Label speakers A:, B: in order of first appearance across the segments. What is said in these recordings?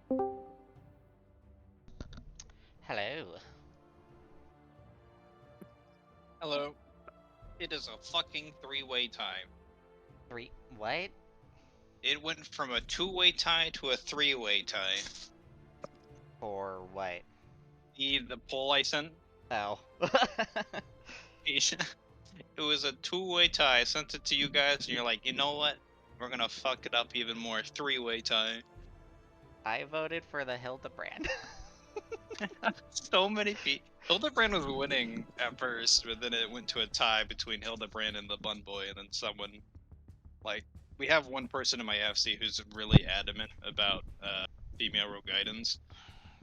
A: Hello.
B: Hello. It is a fucking three-way tie.
A: What?
B: It went from a two-way tie to a three-way tie.
A: For what?
B: The poll I sent,
A: Oh.
B: it was a two-way tie. I sent it to you guys, and you're like, you know what? We're gonna fuck it up even more. Three-way tie.
A: I voted for the Hildebrand.
B: So many people. Hildebrand was winning at first, but then it went to a tie between Hildebrand and the Bun Boy, and then someone, like, we have one person in my FC who's really adamant about female rogue items.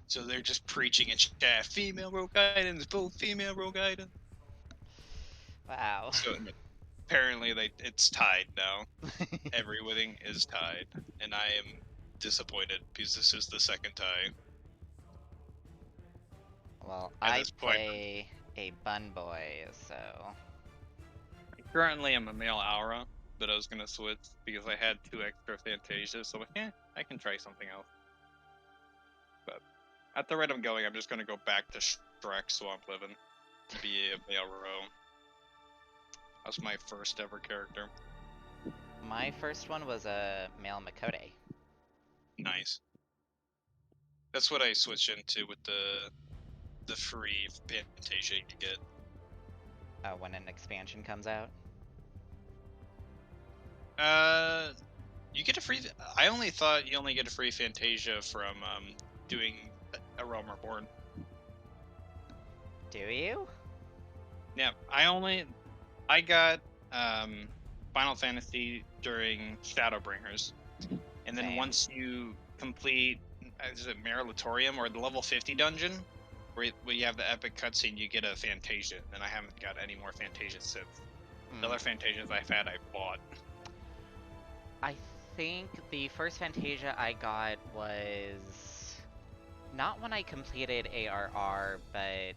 B: So they're just preaching in chat, female rogue items, vote female rogue items.
A: Wow.
B: So apparently it's tied now. Every winning is tied, and I am disappointed because this is the second tie.
A: Well,
B: At
A: I
B: this point,
A: play a bun boy, so...
B: currently I'm a male aura, but I was gonna switch because I had 2 extra Fantasias, so I can try something else. But at the rate I'm going, I'm just gonna go back to Shrek Swamp Living to be a male row. That's my first ever character.
A: My first one was a male Makote.
B: Nice. That's what I switch into with the free Fantasia you get.
A: When an expansion comes out.
B: You get a free. I only thought you only get a free Fantasia from doing a Realm Reborn.
A: Do you?
B: Yeah, I got Final Fantasy during Shadowbringers, and then
A: Same.
B: once you complete, is it Merilatorium or the level 50 dungeon, where you have the epic cutscene, you get a Fantasia, and I haven't got any more Fantasias since. The other Fantasias I've had, I bought.
A: I think the first Fantasia I got was not when I completed ARR, but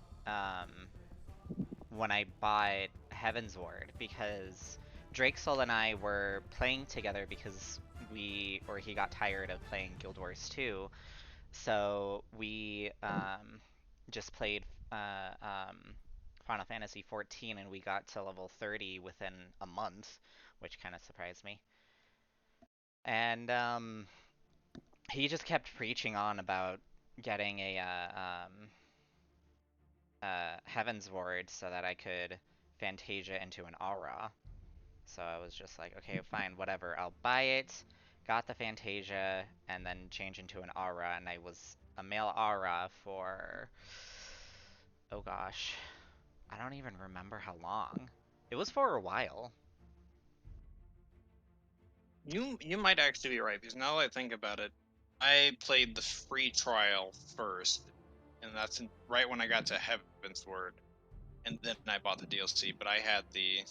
A: when I bought Heaven's Ward, because Drakesol and I were playing together because he got tired of playing Guild Wars 2, so we just played Final Fantasy 14 and we got to level 30 within a month, which kind of surprised me. And he just kept preaching on about getting a Heaven's Ward so that I could Fantasia into an Aura. So I was just like, okay, fine, whatever. I'll buy it. Got the Fantasia, and then change into an Aura, and I was a male Aura for... Oh gosh. I don't even remember how long. It was for a while.
B: You might actually be right, because now that I think about it, I played the free trial first, and that's right when I got to Heaven's Word, and then I bought the DLC, but I had the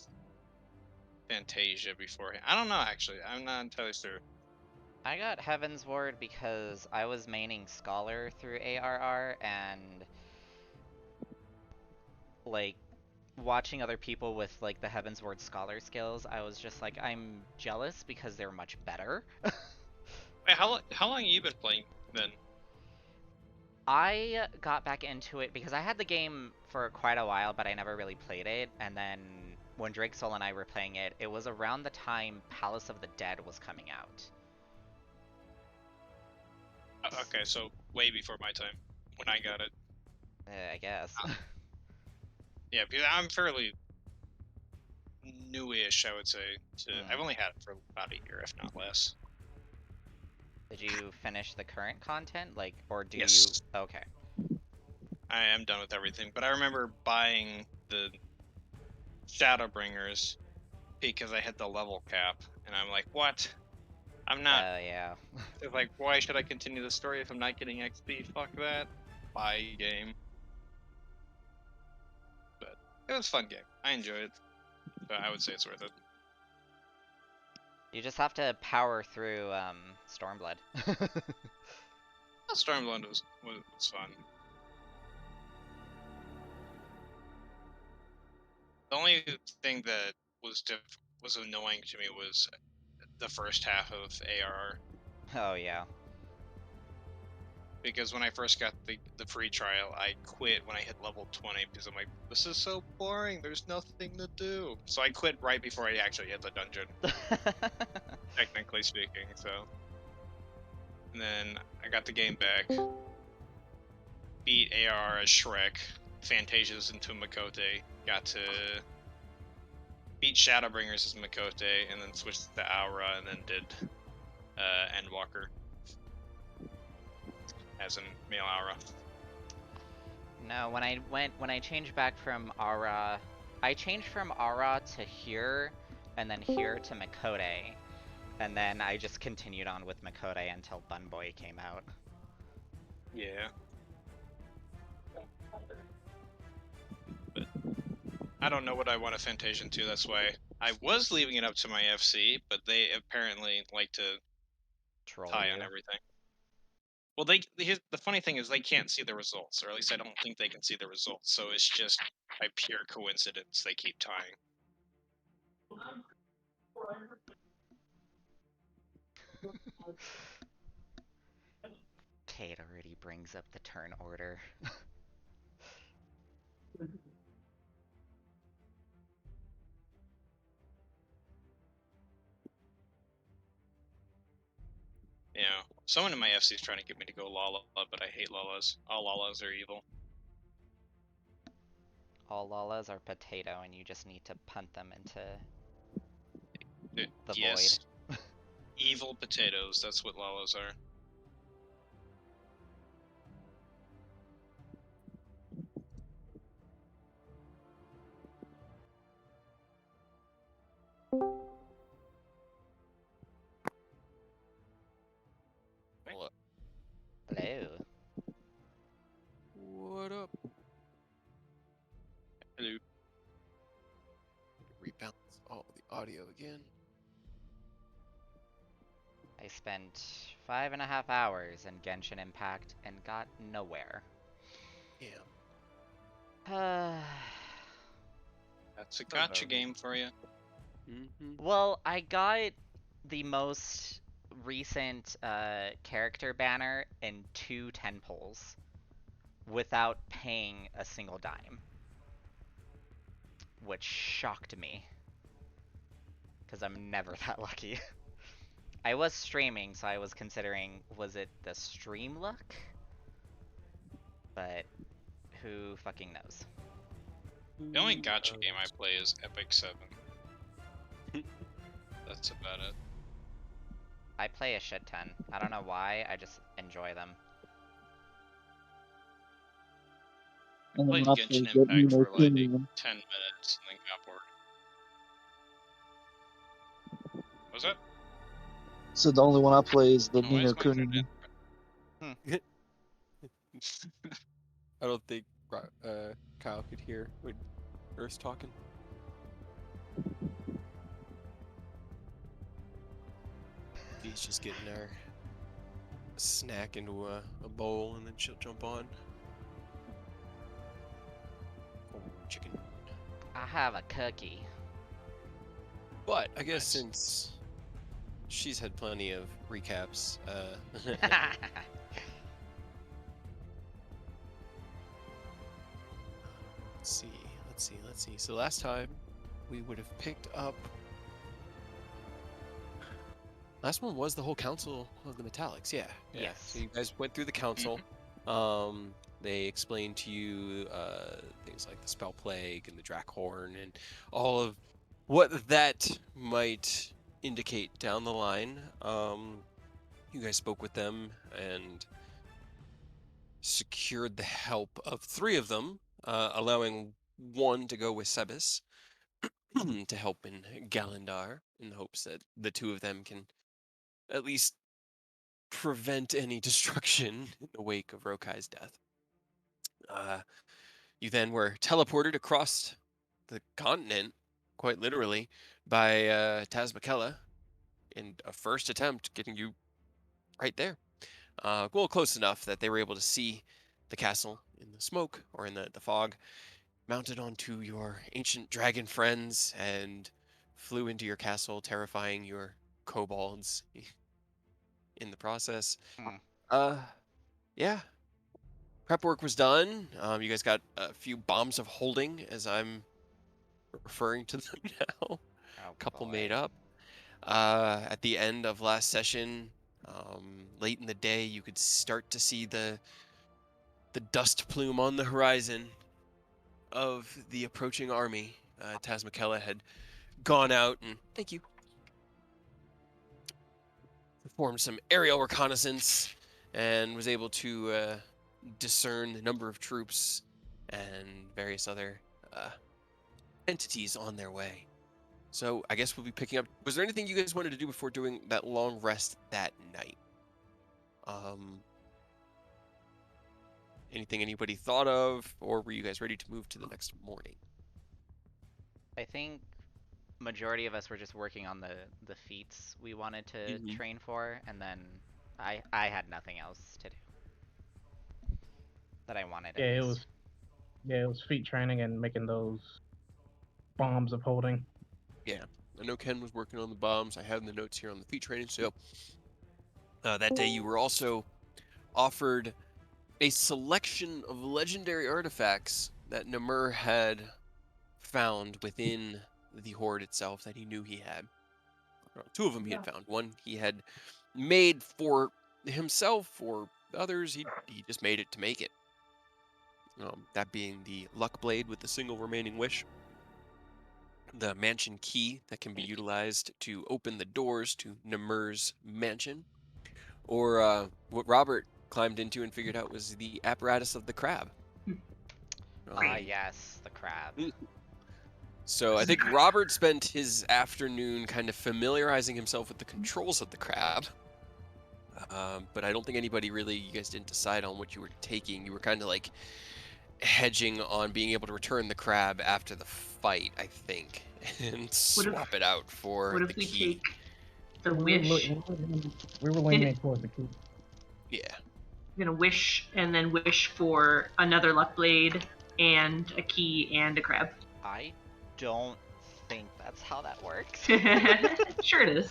B: Fantasia beforehand. I don't know, actually. I'm not entirely sure.
A: I got Heaven's Ward because I was maining Scholar through ARR, and like watching other people with like the Heaven's Ward Scholar skills, I was just like, I'm jealous because they're much better.
B: Wait, how long have you been playing then?
A: I got back into it because I had the game for quite a while, but I never really played it. And then when Drakesol and I were playing it, it was around the time Palace of the Dead was coming out.
B: Okay, so way before my time, when I got it.
A: I guess.
B: Yeah, because I'm fairly newish, I would say. I've only had it for about a year, if not less.
A: Did you finish the current content? Like, or do
B: Yes.
A: you... Okay.
B: I am done with everything, but I remember buying the Shadowbringers because I hit the level cap, and I'm like, what? I'm not.
A: Yeah.
B: It's like, why should I continue the story if I'm not getting XP? Fuck that. Buy game. But it was a fun game. I enjoyed it. So I would say it's worth it.
A: You just have to power through, Stormblood.
B: Stormblood was fun. The only thing that was annoying to me was the first half of ARR.
A: Oh, yeah.
B: because when I first got the free trial, I quit when I hit level 20 because I'm like, this is so boring. There's nothing to do. So I quit right before I actually hit the dungeon, technically speaking. So, and then I got the game back, beat AR as Shrek, Fantasia's into Makote, got to beat Shadowbringers as Makote, and then switched to Aura, and then did Endwalker as a male Aura.
A: No, when I changed back from Aura, I changed from Aura to here, and then here to Makote, and then I just continued on with Makote until Bunboy came out.
B: Yeah. But I don't know what I want to Fantasian to, that's why I was leaving it up to my FC, but they apparently like to
A: Troll
B: tie
A: you.
B: on everything. Well, the funny thing is they can't see the results, or at least I don't think they can see the results, so it's just by pure coincidence they keep tying.
A: Tate already brings up the turn order.
B: You know, someone in my FC is trying to get me to go Lala, but I hate Lalas. All Lalas are evil.
A: All Lalas are potato, and you just need to punt them into the
B: Yes.
A: void.
B: Evil potatoes, that's what Lalas are.
C: Hello.
A: Hello.
C: What up?
B: Hello.
C: Rebalance all the audio again.
A: I spent 5.5 hours in Genshin Impact and got nowhere.
C: Yeah.
B: That's a gotcha game for you.
A: Well, I got the most recent character banner in 2 10-poles without paying a single dime, which shocked me because I'm never that lucky. I was streaming, so I was considering, was it the stream luck? But who fucking knows?
B: The only gotcha game I play is Ep.27. That's about it.
A: I play a shit ton. I don't know why, I just enjoy them.
B: I
D: And
B: played
D: then
B: Genshin
D: after the
B: Impact for like 10
D: Kingdom.
B: minutes and then got bored. What was that?
D: So the only one I play is the
B: Why
D: Nino
B: is my
D: Kuni.
B: internet?
C: I don't think Kyle could hear when Earth's talking. He's just getting her a snack into a bowl and then she'll jump on. Oh, chicken.
A: I have a cookie.
C: But I guess
B: Nice.
C: since she's had plenty of recaps, let's see. So last time we would have picked up. Last one was the whole Council of the Metallics, yeah.
A: Yes.
C: So you guys went through the council. They explained to you things like the Spell Plague and the Drackhorn and all of what that might indicate down the line. You guys spoke with them and secured the help of 3 of them, allowing one to go with Sebis to help in Gallandar, in the hopes that the 2 of them can at least prevent any destruction in the wake of Rokai's death. You then were teleported across the continent, quite literally, by Tazmikella in a first attempt, getting you right there. Well, close enough that they were able to see the castle in the smoke or in the fog, mounted onto your ancient dragon friends, and flew into your castle, terrifying your kobolds in the process.
A: Hmm.
C: yeah, prep work was done. You guys got a few bombs of holding, as I'm referring to them now.
A: Oh,
C: A couple
A: boy.
C: made up. At the end of last session, late in the day, you could start to see the dust plume on the horizon of the approaching army. Tasmakella had gone out and thank you. Performed some aerial reconnaissance and was able to discern the number of troops and various other entities on their way. So I guess we'll be picking up. Was there anything you guys wanted to do before doing that long rest that night? Anything anybody thought of, or were you guys ready to move to the next morning?
A: I think majority of us were just working on the feats we wanted to train for, and then I had nothing else to do that I wanted at
E: Yeah,
A: least.
E: it was feet training and making those bombs of holding.
C: Yeah, I know Ken was working on the bombs. I have the notes here on the feat training. So that day you were also offered a selection of legendary artifacts that Namur had found within the horde itself that he knew he had. Two of them he had found. One he had made for himself, or others he just made it to make it. That being the luck blade with the single remaining wish, the mansion key that can be utilized to open the doors to Namur's mansion, or what Robert climbed into and figured out was the apparatus of the crab.
A: Yes, the crab.
C: So I think Robert spent his afternoon kind of familiarizing himself with the controls of the crab. But I don't think anybody really, you guys didn't decide on what you were taking. You were kind of like hedging on being able to return the crab after the fight, I think, and swap it out for
F: What
C: the
F: if we
C: key.
F: take the wish?
E: We were leaning towards the key.
C: Yeah.
F: I'm gonna wish and then wish for another luck blade and a key and a crab.
A: I don't think that's how that works.
F: Sure it is.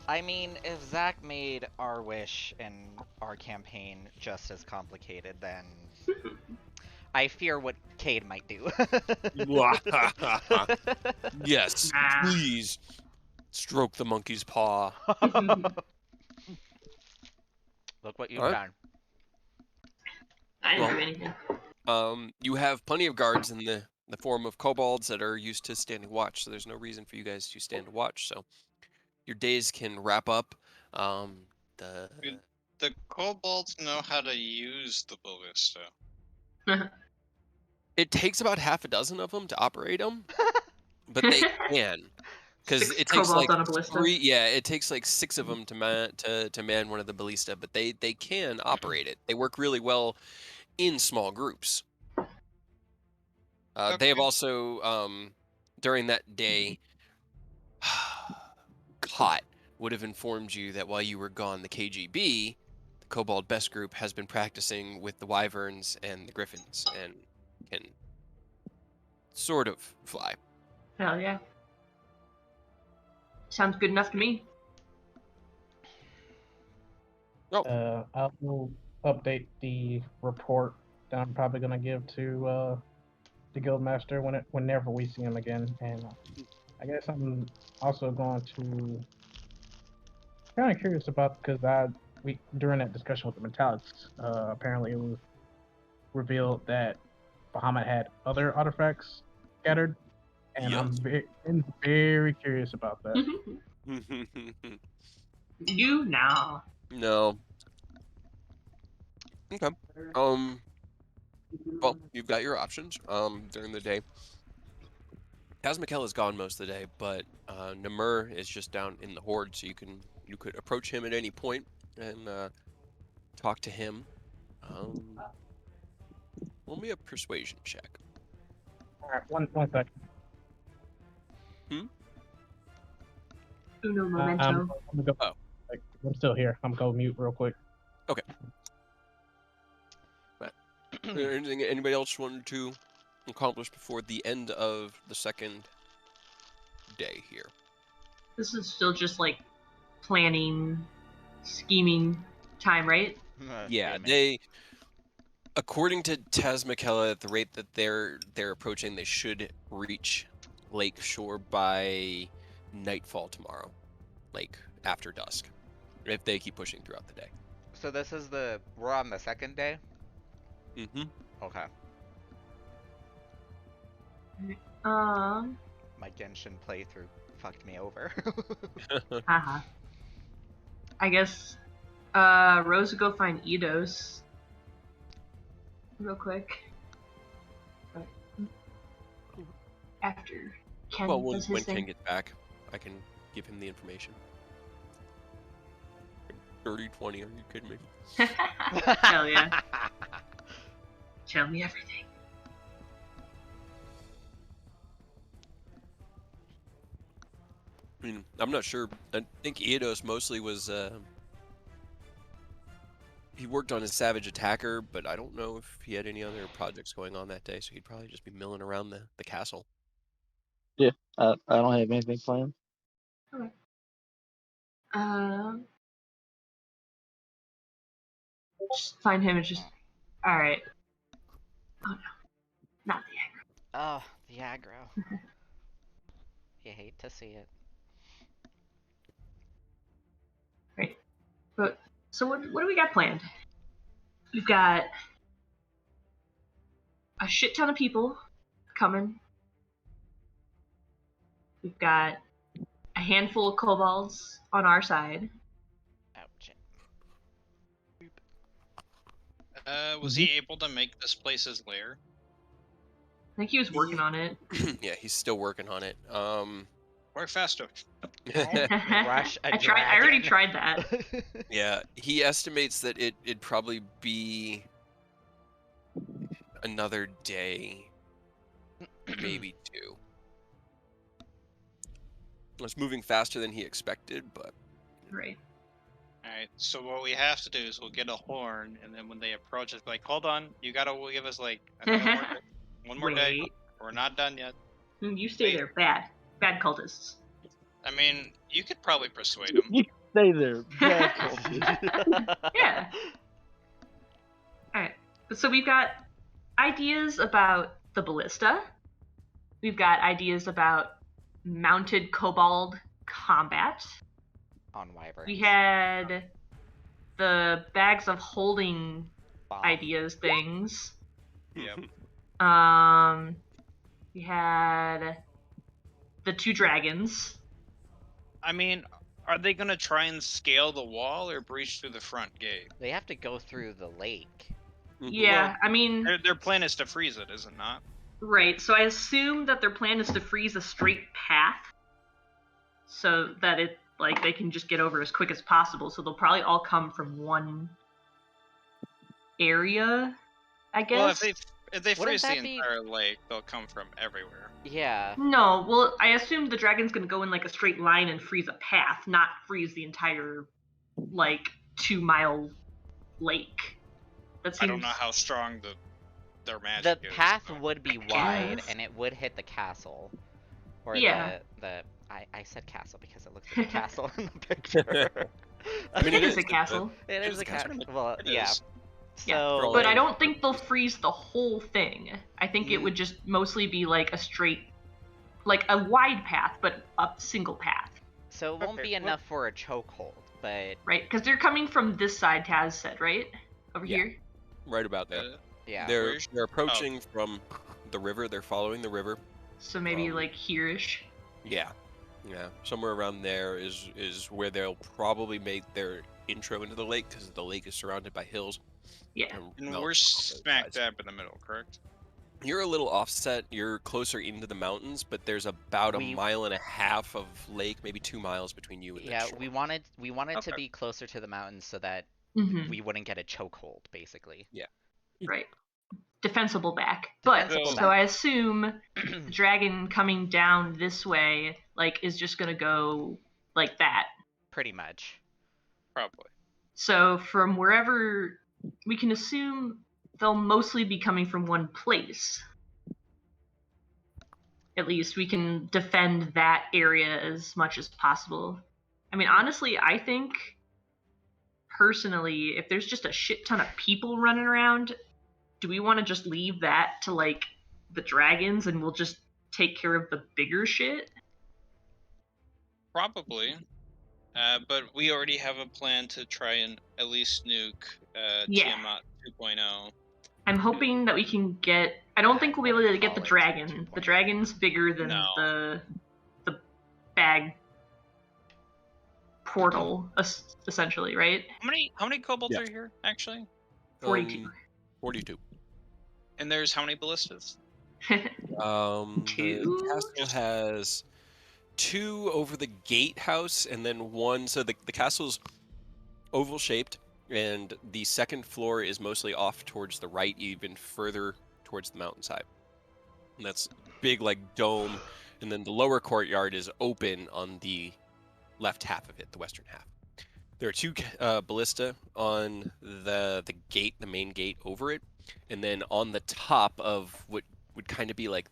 A: I mean, if Zach made our wish and our campaign just as complicated, then I fear what Cade might do.
C: Yes,
F: Nah.
C: please stroke the monkey's paw.
A: Look what you've
C: Alright.
A: done.
F: I didn't
C: Well,
F: do anything.
C: You have plenty of guards in the form of kobolds that are used to standing watch, so there's no reason for you guys to stand watch. So your days can wrap up.
B: The kobolds know how to use the ballista.
C: It takes about half a dozen of them to operate them, but they can. Because
F: 6
C: it takes
F: kobolds
C: like
F: on a ballista.
C: 3, yeah, it takes like 6 of them to man one of the ballista, but they can operate it. They work really well in small groups. They have
B: Okay.
C: also during that day, Cot would have informed you that while you were gone, the KGB, the Kobold Best Group, has been practicing with the Wyverns and the Griffins and can sort of fly.
F: Hell yeah. Sounds good enough to me.
E: I will update the report that I'm probably gonna give to the guildmaster whenever we see him again, and I guess I'm also going to kind of curious about because we during that discussion with the metallics, apparently it was revealed that Bahamut had other artifacts scattered, and
C: Yes.
E: I'm very curious about that.
F: You know.
C: No. Okay. Well, you've got your options during the day. Tasmakel is gone most of the day, but Namur is just down in the horde, so you could approach him at any point and talk to him. Roll me a persuasion check.
E: All right, one second.
F: Uno
E: I'm
F: momento.
E: gonna go.
C: Oh.
E: I'm still here. I'm gonna go mute real quick.
C: Okay. Anything anybody else wanted to accomplish before the end of the second day here?
F: This is still just like planning, scheming time, right?
C: Yeah,
A: Damn it.
C: they, according to Tasmakella, at the rate that they're approaching, they should reach Lake Shore by nightfall tomorrow, like after dusk, if they keep pushing throughout the day.
A: So this is we're on the second day?
C: Mm-hmm.
A: Okay.
F: Um.
A: My Genshin playthrough fucked me over.
F: Haha. I guess. Rose will go find Eidos. Real quick. But after Ken
C: Well,
F: does
C: when
F: his
C: Ken
F: thing.
C: gets back, I can give him the information. 30, 20, are you kidding me?
F: Hell yeah. Tell me everything.
C: I mean, I'm not sure. I think Eidos mostly was, he worked on his Savage Attacker, but I don't know if he had any other projects going on that day, so he'd probably just be milling around the castle.
D: Yeah, I don't have anything planned.
F: Okay. Just find him and just. Alright. Oh no. Not the aggro.
A: Oh, the aggro. You hate to see it.
F: Right. But so what do we got planned? We've got a shit ton of people coming. We've got a handful of kobolds on our side.
A: Ouch.
B: Was he able to make this place his lair?
F: I think he was working on it.
C: Yeah, he's still working on it.
B: Work faster.
A: Rush a
F: I already
A: dragon.
F: tried that.
C: Yeah, he estimates that it'd probably be another day, maybe 2. It's moving faster than he expected, but
F: Right.
B: Alright, so what we have to do is we'll get a horn, and then when they approach us, like, hold on, you gotta give us, like, another more day. One more day.
F: Wait.
B: We're not done yet.
F: You stay
B: Wait.
F: there. Bad cultists.
B: I mean, you could probably persuade him.
D: You stay there, bad cultist.
F: Yeah. Alright. So we've got ideas about the ballista. We've got ideas about mounted kobold combat.
A: On Wyverns.
F: We had the bags of holding
A: Bomb.
F: ideas things.
B: Yep.
F: We had the 2 dragons.
B: I mean, are they gonna try and scale the wall or breach through the front gate?
A: They have to go through the lake.
F: Yeah, I mean,
B: Their plan is to freeze it, is it not?
F: right. So I assume that their plan is to freeze a straight path, so that they can just get over as quick as possible. So they'll probably all come from one area, I guess.
B: Well, if they
A: Wouldn't
B: freeze the
A: that be-
B: entire lake, they'll come from everywhere.
A: Yeah.
F: No, well, I assume the dragon's gonna go in like a straight line and freeze a path, not freeze the entire 2-mile lake. That seems.
B: I don't know how strong their
A: The
B: magic is.
A: path
B: but-
A: would be wide,
F: guess.
A: and it would hit the castle. Or
F: Yeah.
A: I said castle because it looks like a castle in the picture.
C: I mean,
F: it
C: it
F: is a
C: is,
F: castle.
A: It is a castle. Well,
B: It
A: yeah.
B: is.
F: Yeah,
A: So,
F: but I don't think they'll freeze the whole thing. I think it would just mostly be like a straight, like a wide path, but a single path,
A: so it won't
B: Okay,
A: be
B: well-
A: enough for a chokehold, but
F: right? Because they're coming from this side, Taz said, right? Over
C: Yeah.
F: here?
C: right about there.
A: yeah.
C: They're approaching from the river. They're following the river.
F: So maybe
C: Um,
F: like here-ish.
C: Yeah, somewhere around there is where they'll probably make their intro into the lake, because the lake is surrounded by hills.
F: Yeah.
B: And
C: mountains on
B: we're
C: both
B: smack
C: sides.
B: dab in the middle, correct?
C: You're a little offset. You're closer into the mountains, but there's about a
A: We-
C: mile and a half of lake, maybe 2 miles between you and the
A: Yeah,
C: shore.
A: we wanted to
B: Okay.
A: be closer to the mountains so that
F: Mm-hmm.
A: we wouldn't get a chokehold, basically.
F: Right. Defensible back. But
A: Defensible
F: so
B: back.
F: I assume the dragon coming down this way, is just gonna go like that.
A: Pretty much.
B: Probably.
F: So from wherever, we can assume they'll mostly be coming from one place. At least we can defend that area as much as possible. I mean, honestly, I think personally, if there's just a shit ton of people running around, do we want to just leave that to like the dragons and we'll just take care of the bigger shit?
B: Probably. But we already have a plan to try and at least nuke
F: Yeah.
B: Tiamat 2.0.
F: I'm hoping that we can get. I don't think we'll be able to get the
A: Call it
F: dragon.
A: 2.0.
F: The dragon's bigger than
B: No.
F: the bag portal, essentially, right?
B: How many kobolds
C: Yeah.
B: are here actually?
F: 42.
C: 42.
B: And there's how many ballistas?
C: The
F: Two?
C: castle has 2 over the gatehouse, and then 1. So the castle's oval shaped, and the second floor is mostly off towards the right, even further towards the mountainside. And that's big, like dome, and then the lower courtyard is open on the left half of it, the western half. There are 2 ballista on the gate, the main gate over it, and then on the top of what would kind of be like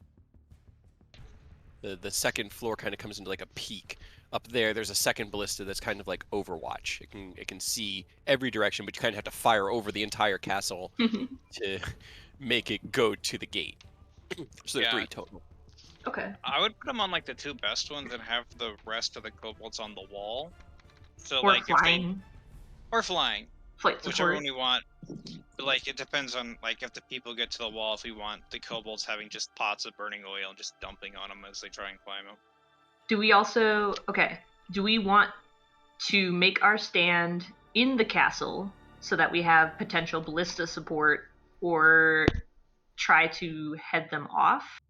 C: the second floor kind of comes into like a peak. Up there's a second ballista that's kind of like Overwatch. It can see every direction, but you kind of have to fire over the entire castle to make it go to the gate. So there are 3 total.
F: Okay.
B: I would put them on like the 2 best ones and have the rest of the kobolds on the wall. So
F: Or
B: like
F: flying.
B: or flying,
F: Flight
B: whichever
F: support.
B: one we want. But like it depends on like if the people get to the wall. If we want the kobolds having just pots of burning oil and just dumping on them as they try and climb them.
F: Do we also. Okay. Do we want to make our stand in the castle so that we have potential ballista support, or try to head them off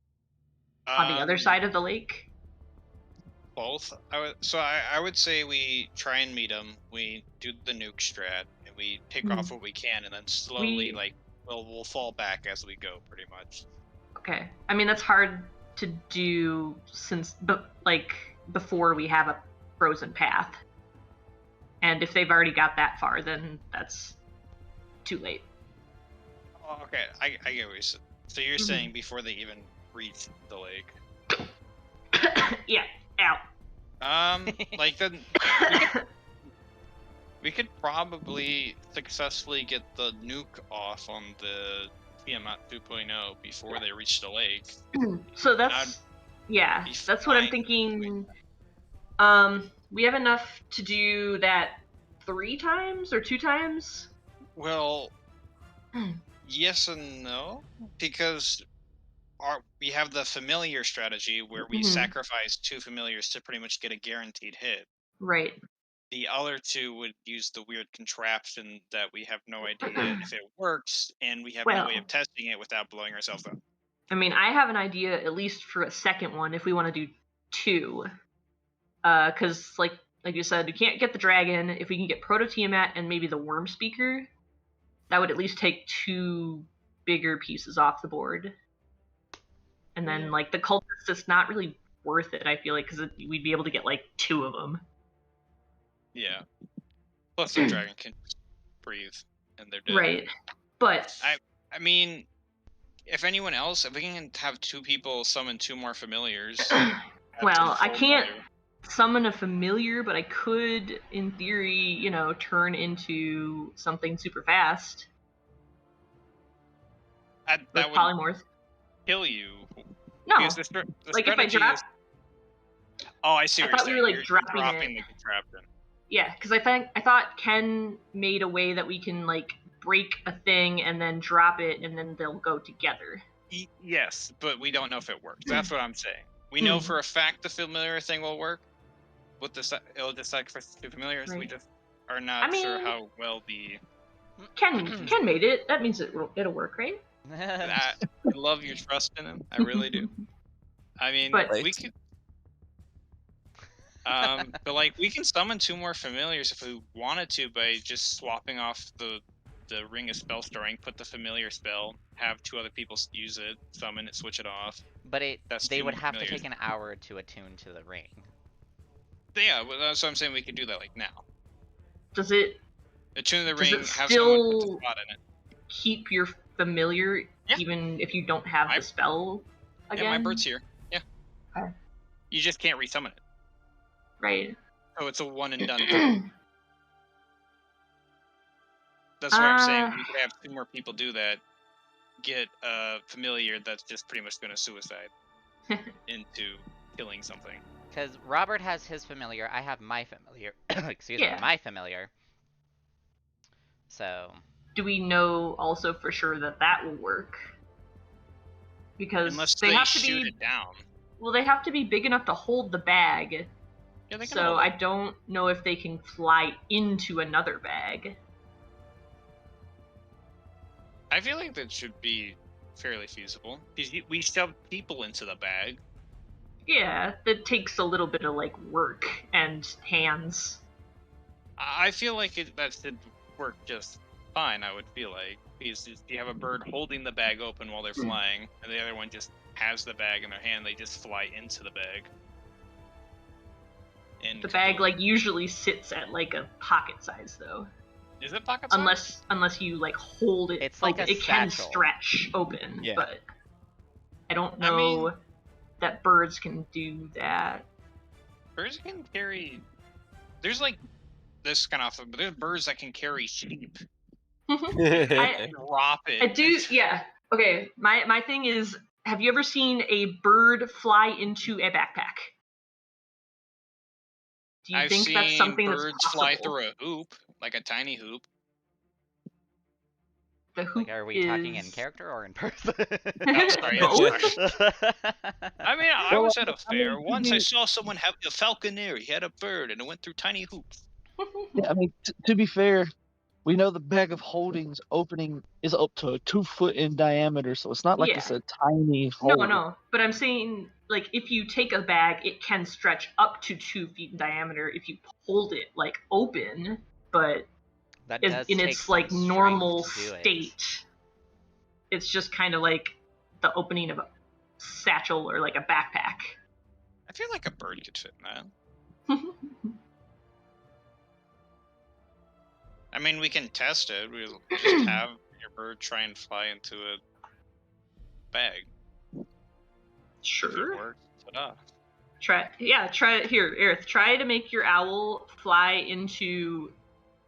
F: on the other side of the lake?
B: Both. I would say we try and meet them. We do the nuke strat and we pick off what we can, and then slowly we'll fall back as we go, pretty much.
F: Okay. I mean, that's hard to do since before we have a frozen path. And if they've already got that far, then that's too late.
B: Oh, okay, I get what you're saying. So you're saying before they even reach the lake?
F: Yeah. Ow.
B: Like then we could probably successfully get the nuke off on the Tiamat 2.0 before they reach the lake.
F: So that's what I'm thinking. We have enough to do that 3 times or 2 times?
B: Well, yes and no, because we have the familiar strategy where we sacrifice 2 familiars to pretty much get a guaranteed hit.
F: Right.
B: The other 2 would use the weird contraption that we have no idea if it works, and we have no way of testing it without blowing ourselves up.
F: I mean, I have an idea, at least for a second one, if we want to do 2. Because, like you said, we can't get the dragon. If we can get Proto Tiamat and maybe the Worm Speaker, that would at least take 2 bigger pieces off the board. And then, like, the cultist is not really worth it, I feel like, because we'd be able to get, like, 2 of them.
B: Yeah. Plus the dragon can breathe, and they're dead.
F: Right. But
B: I mean, if anyone else, if we can have 2 people summon 2 more familiars.
F: Well, I can't summon a familiar, but I could, in theory, turn into something super fast.
B: That would
F: polymorph.
B: Kill you.
F: No.
B: The
F: like if I drop.
B: Oh, I see what you're saying.
F: We were like
B: you're
F: dropping
B: the contraption.
F: Yeah, because I thought Ken made a way that we can like break a thing and then drop it, and then they'll go together.
B: Yes, but we don't know if it works. That's what I'm saying. We know for a fact the familiar thing will work. With the sacrifice to familiars, we just are not sure how well the.
F: Ken made it. That means it'll work, right?
B: I love your trust in him. I really do. I mean, we could. But like we can summon 2 more familiars if we wanted to by just swapping off the ring of spell storing, put the familiar spell, have 2 other people use it, summon it, switch it off.
A: But they would have to take an hour to attune to the ring.
B: Yeah, well, that's what I'm saying. We could do that like now.
F: Does it
B: attune the ring?
F: Does it
B: have
F: still
B: someone put the spot in it.
F: Keep your familiar even if you don't have the spell again?
B: Yeah, my bird's here. Yeah.
F: Okay.
B: You just can't resummon it.
F: Right.
B: So it's a one and done. That's why I'm saying we could have 2 more people do that. Get a familiar that's just pretty much going to suicide into killing something.
A: Because Robert has his familiar, I have my familiar. Excuse me,
F: Yeah.
A: my familiar. So.
F: Do we know also for sure that that will work? Because
B: Unless
F: they have to
B: shoot
F: be.
B: it down.
F: Well, they have to be big enough to hold the bag.
B: Yeah, they can
F: So
B: hold
F: I
B: it.
F: don't know if they can fly into another bag.
B: I feel like that should be fairly feasible. Because we shove people into the bag.
F: Yeah, that takes a little bit of like work and hands.
B: I feel like that should work just fine, I would feel like. Because you have a bird holding the bag open while they're flying, and the other one just has the bag in their hand, they just fly into the bag. And
F: The bag like usually sits at like a pocket size though.
B: Is it pocket size?
F: Unless you like hold it.
A: It's like
F: open.
A: a
F: It can
A: satchel.
F: stretch open,
C: Yeah.
F: but I don't know that birds can do that.
B: Birds can carry. There's like this kind of, but there's birds that can carry sheep. Drop it.
F: I do. Yeah. Okay. My thing is, have you ever seen a bird fly into a backpack? Do you think that's something that's
B: birds
F: possible?
B: fly through a hoop, like a tiny hoop.
F: The hoop
A: Like, are we
F: is...
A: talking in character or in person?
B: Oh, sorry,
F: Both?
B: I mean, I was at a fair.
D: mean,
B: Once I saw someone have a falconer. He had a bird, and it went through tiny hoops.
D: Yeah, I mean, to be fair, we know the bag of holdings opening is up to 2 foot in diameter, so it's not like it's
F: Yeah.
D: a tiny hole.
F: No. But I'm saying, like, if you take a bag, it can stretch up to 2 feet in diameter if you hold it, like, open, but
A: That does
F: in
A: take
F: its,
A: some
F: like, normal
A: strength to do it.
F: state, it's just kind of like the opening of a satchel or, like, a backpack.
B: I feel like a bird could fit in that. I mean, we can test it. We'll just have your bird try and fly into a bag. If
F: Sure.
B: it works, ta-da.
F: Try it here, Aerith. Try to make your owl fly into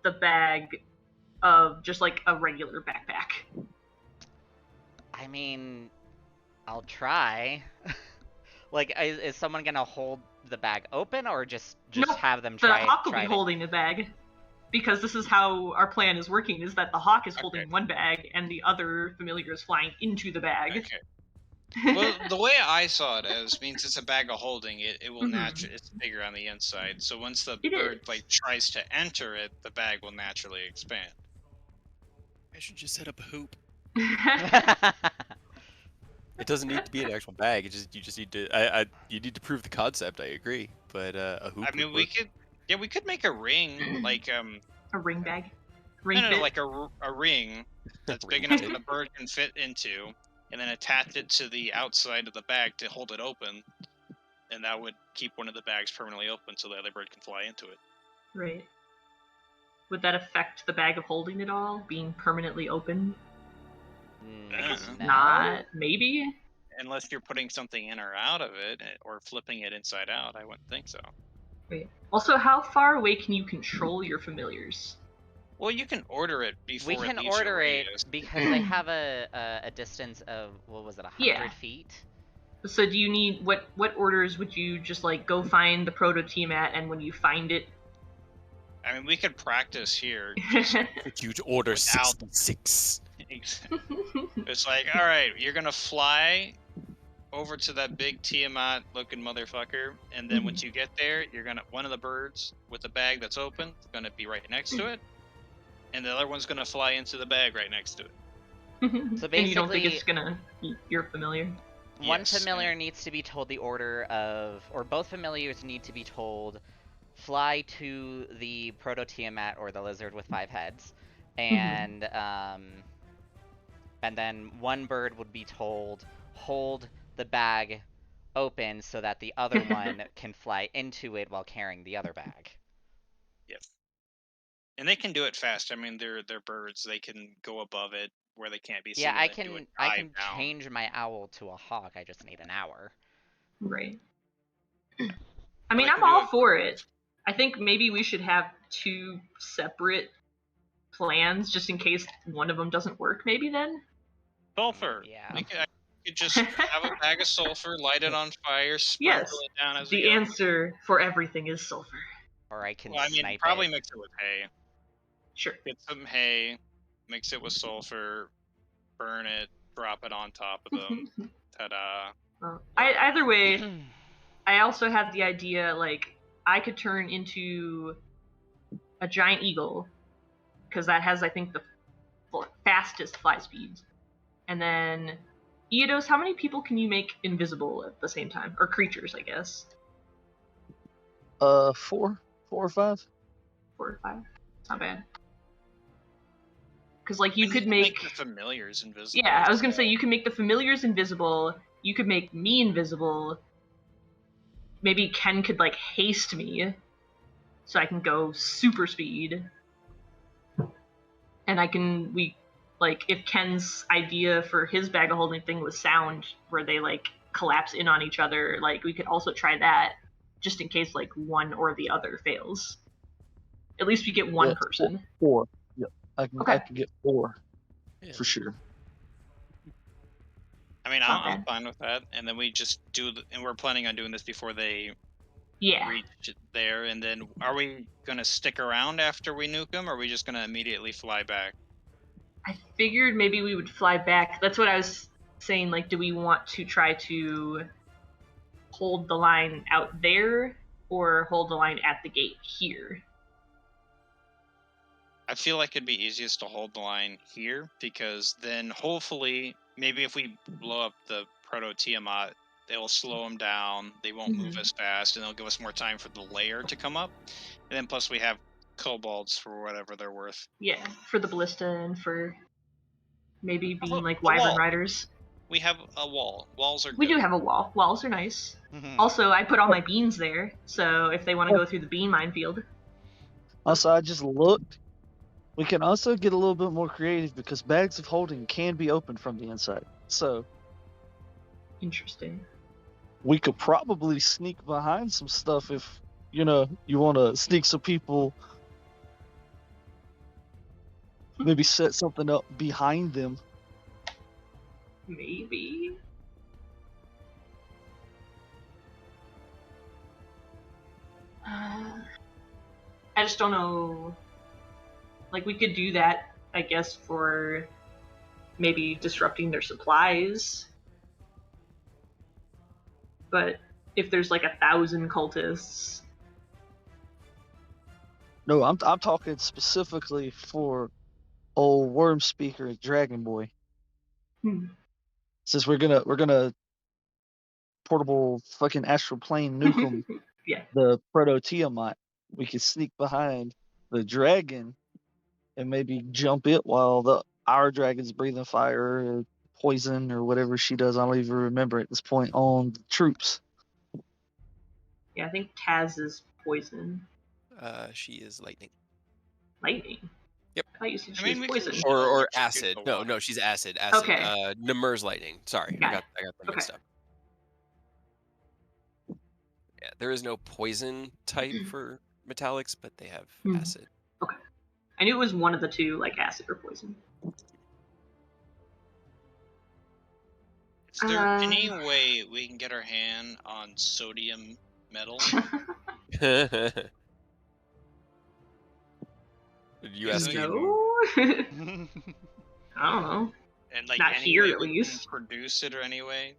F: the bag of just like a regular backpack.
A: I mean, I'll try. Like, is someone gonna hold the bag open, or just
F: No,
A: have them
F: The
A: try?
F: hawk will
A: try
F: be
A: to...
F: holding the bag, because this is how our plan is working: is that the hawk is holding one bag and the other familiar is flying into the bag.
B: Okay. Well, the way I saw it as means it's a bag of holding. It will naturally, it's bigger on the inside. So once the bird like tries to enter it, the bag will naturally expand.
C: I should just set up a hoop. It doesn't need to be an actual bag. You just need to. You need to prove the concept. I agree, but a hoop.
B: I mean, we could make a ring like
F: a ring bag.
B: No, like a ring that's big enough that the bird can fit into, and then attach it to the outside of the bag to hold it open, and that would keep one of the bags permanently open so the other bird can fly into it.
F: Right. Would that affect the bag of holding at all, being permanently open?
A: No.
F: Not. Maybe?
B: Unless you're putting something in or out of it, or flipping it inside out, I wouldn't think so.
F: Right. Also, how far away can you control your familiars?
B: Well, you can order it before
A: we can order it because they have a distance of, what was it, 100 feet?
F: So do you need, what orders would you just like go find the proto Tiamat, and when you find it?
B: I mean, we could practice here.
C: You'd order 66.
B: It's like, all right, you're gonna fly over to that big Tiamat looking motherfucker, and then once you get there, you're gonna, one of the birds with the bag that's open is gonna be right next to it, and the other one's gonna fly into the bag right next to it.
A: So basically,
F: and you don't think it's gonna be your familiar?
A: One familiar needs to be told the order of, or both familiars need to be told, fly to the proto Tiamat or the lizard with 5 heads, and then one bird would be told, hold the bag open so that the other one can fly into it while carrying the other bag.
B: Yep. And they can do it fast. I mean, they're birds. They can go above it where they can't be seen.
A: Yeah, I can change my owl to a hawk. I just need an hour.
F: Right. I mean, I'm all for it. I think maybe we should have 2 separate plans just in case one of them doesn't work. Maybe then.
B: Sulfur.
A: Yeah.
B: I could just have a bag of sulfur, light it on fire, sprinkle
F: Yes.
B: it down as we
F: The
B: go.
F: answer for everything is sulfur.
A: Or I can
B: Well, I mean,
A: snipe
B: probably
A: it.
B: mix it with hay.
F: Sure.
B: Get some hay, mix it with sulfur, burn it, drop it on top of them. Ta-da!
F: Either way, I also had the idea like I could turn into a giant eagle because that has I think the fastest fly speeds, and then Eodos, how many people can you make invisible at the same time, or creatures, I guess?
D: 4 or 5.
F: 4 or 5. It's not bad. Because like you
B: And
F: could
B: can
F: make
B: the familiars invisible.
F: yeah, I was gonna say you can make the familiars invisible. You could make me invisible. Maybe Ken could like haste me, so I can go super speed. And if Ken's idea for his bag of holding thing was sound, where they like collapse in on each other, like we could also try that, just in case like one or the other fails. At least we get one person.
D: 4. Yep. I
F: Okay.
D: can get 4
C: Yeah.
D: for sure.
B: I mean,
F: Not
B: I'm
F: bad.
B: fine with that. And then we just and we're planning on doing this before they
F: Yeah.
B: reach there. And then are we gonna stick around after we nuke them, or are we just gonna immediately fly back?
F: I figured maybe we would fly back. That's what I was saying. Like, do we want to try to hold the line out there or hold the line at the gate here?
B: I feel like it'd be easiest to hold the line here, because then hopefully, maybe if we blow up the Proto Tiamat, they'll slow them down, they won't move as fast, and they'll give us more time for the layer to come up. And then plus we have kobolds for whatever they're worth.
F: Yeah, for the ballista and for maybe being like
B: a wall.
F: wyvern riders.
B: We have a wall. Walls are good.
F: We do have a wall. Walls are nice.
A: Mhm.
F: Also, I put all my beans there, so if they want to go through the bean minefield.
D: Also, I just looked. We can also get a little bit more creative because bags of holding can be opened from the inside. So
F: Interesting.
D: we could probably sneak behind some stuff if, you want to sneak some people. Maybe set something up behind them.
F: Maybe. I just don't know. Like, we could do that, I guess, for maybe disrupting their supplies. But if there's like 1,000 cultists.
D: No, I'm talking specifically for old Worm Speaker and Dragon Boy. Since we're gonna portable fucking astral plane nuke them,
F: Yeah.
D: the Proto Tiamat, we could sneak behind the dragon and maybe jump it while our dragon's breathing fire or poison or whatever she does. I don't even remember at this point on the troops.
F: Yeah, I think Taz is poison.
C: She is lightning.
F: Lightning?
C: Yep.
F: I thought you said she
B: we
F: was
B: can
F: poison.
B: shoot
C: Or
B: electrocute
C: acid.
B: the
C: No,
B: water.
C: no, she's acid. Acid.
F: Okay.
C: Namir's lightning. Sorry,
F: Got
C: I
F: it.
C: got them mixed
F: Okay.
C: up. Yeah, there is no poison type for metallics, but they have acid.
F: Okay. I knew it was one of the two, like acid or poison.
B: Is there any way we can get our hand on sodium metal?
C: You asking?
F: No. I don't know.
B: And like
F: Not
B: any
F: here,
B: way
F: at
B: we can
F: least.
B: produce it or any way?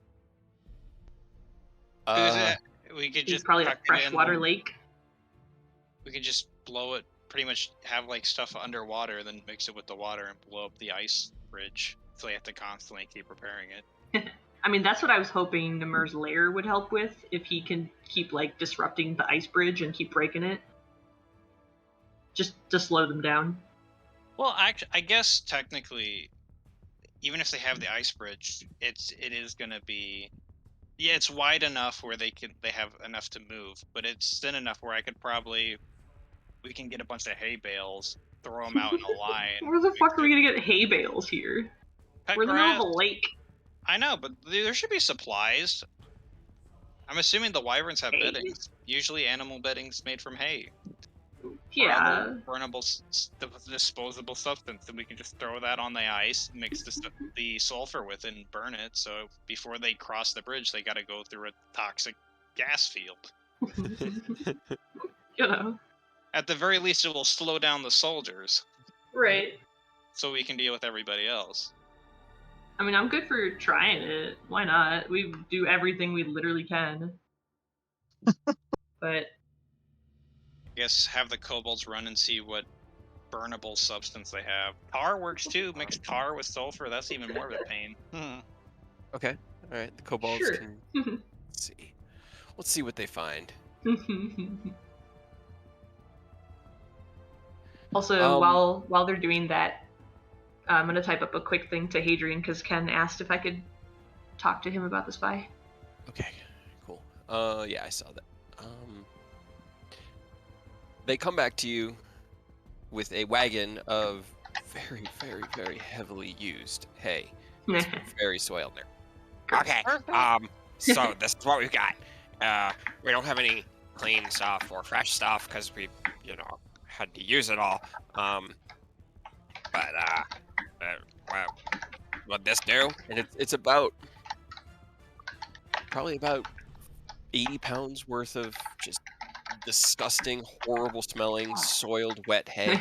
B: We could
F: It's
B: just
F: probably a
B: tuck it in
F: freshwater
B: the-
F: lake.
B: We could just blow it. Pretty much have like stuff underwater, and then mix it with the water and blow up the ice bridge. So you have to constantly keep repairing it.
F: I mean, that's what I was hoping Namir's lair would help with, if he can keep like disrupting the ice bridge and keep breaking it. Just to slow them down.
B: Well, actually, I guess technically, even if they have the ice bridge, it is gonna be, yeah, it's wide enough where they have enough to move, but it's thin enough where we can get a bunch of hay bales, throw them out in a line.
F: Where the fuck are we gonna get hay bales here?
B: Cut
F: We're in the middle of
B: grass.
F: a lake.
B: I know, but there should be supplies. I'm assuming the wyverns have
F: Hay?
B: beddings. Usually animal beddings made from hay.
F: Yeah.
B: burnable disposable substance, and we can just throw that on the ice, mix the sulfur with it, and burn it. So before they cross the bridge, they got to go through a toxic gas field.
F: You know.
B: At the very least, it will slow down the soldiers,
F: Right.
B: so we can deal with everybody else.
F: I mean, I'm good for trying it. Why not? We do everything we literally can. But
B: I guess have the kobolds run and see what burnable substance they have. Tar works too. Mix tar with sulfur. That's even more of a pain.
C: Okay. All right. The kobolds
F: Sure.
C: can see. Let's see what they find.
F: Also, while they're doing that, I'm gonna type up a quick thing to Hadrian because Ken asked if I could talk to him about the spy.
C: Okay. Cool. Yeah, I saw that. They come back to you with a wagon of very, very, very heavily used hay. It's very soiled there.
G: Okay. So this is what we've got. We don't have any clean stuff or fresh stuff because we, had to use it all. What'd this do?
C: And it's about probably about 80 pounds worth of just disgusting, horrible smelling, soiled, wet hay.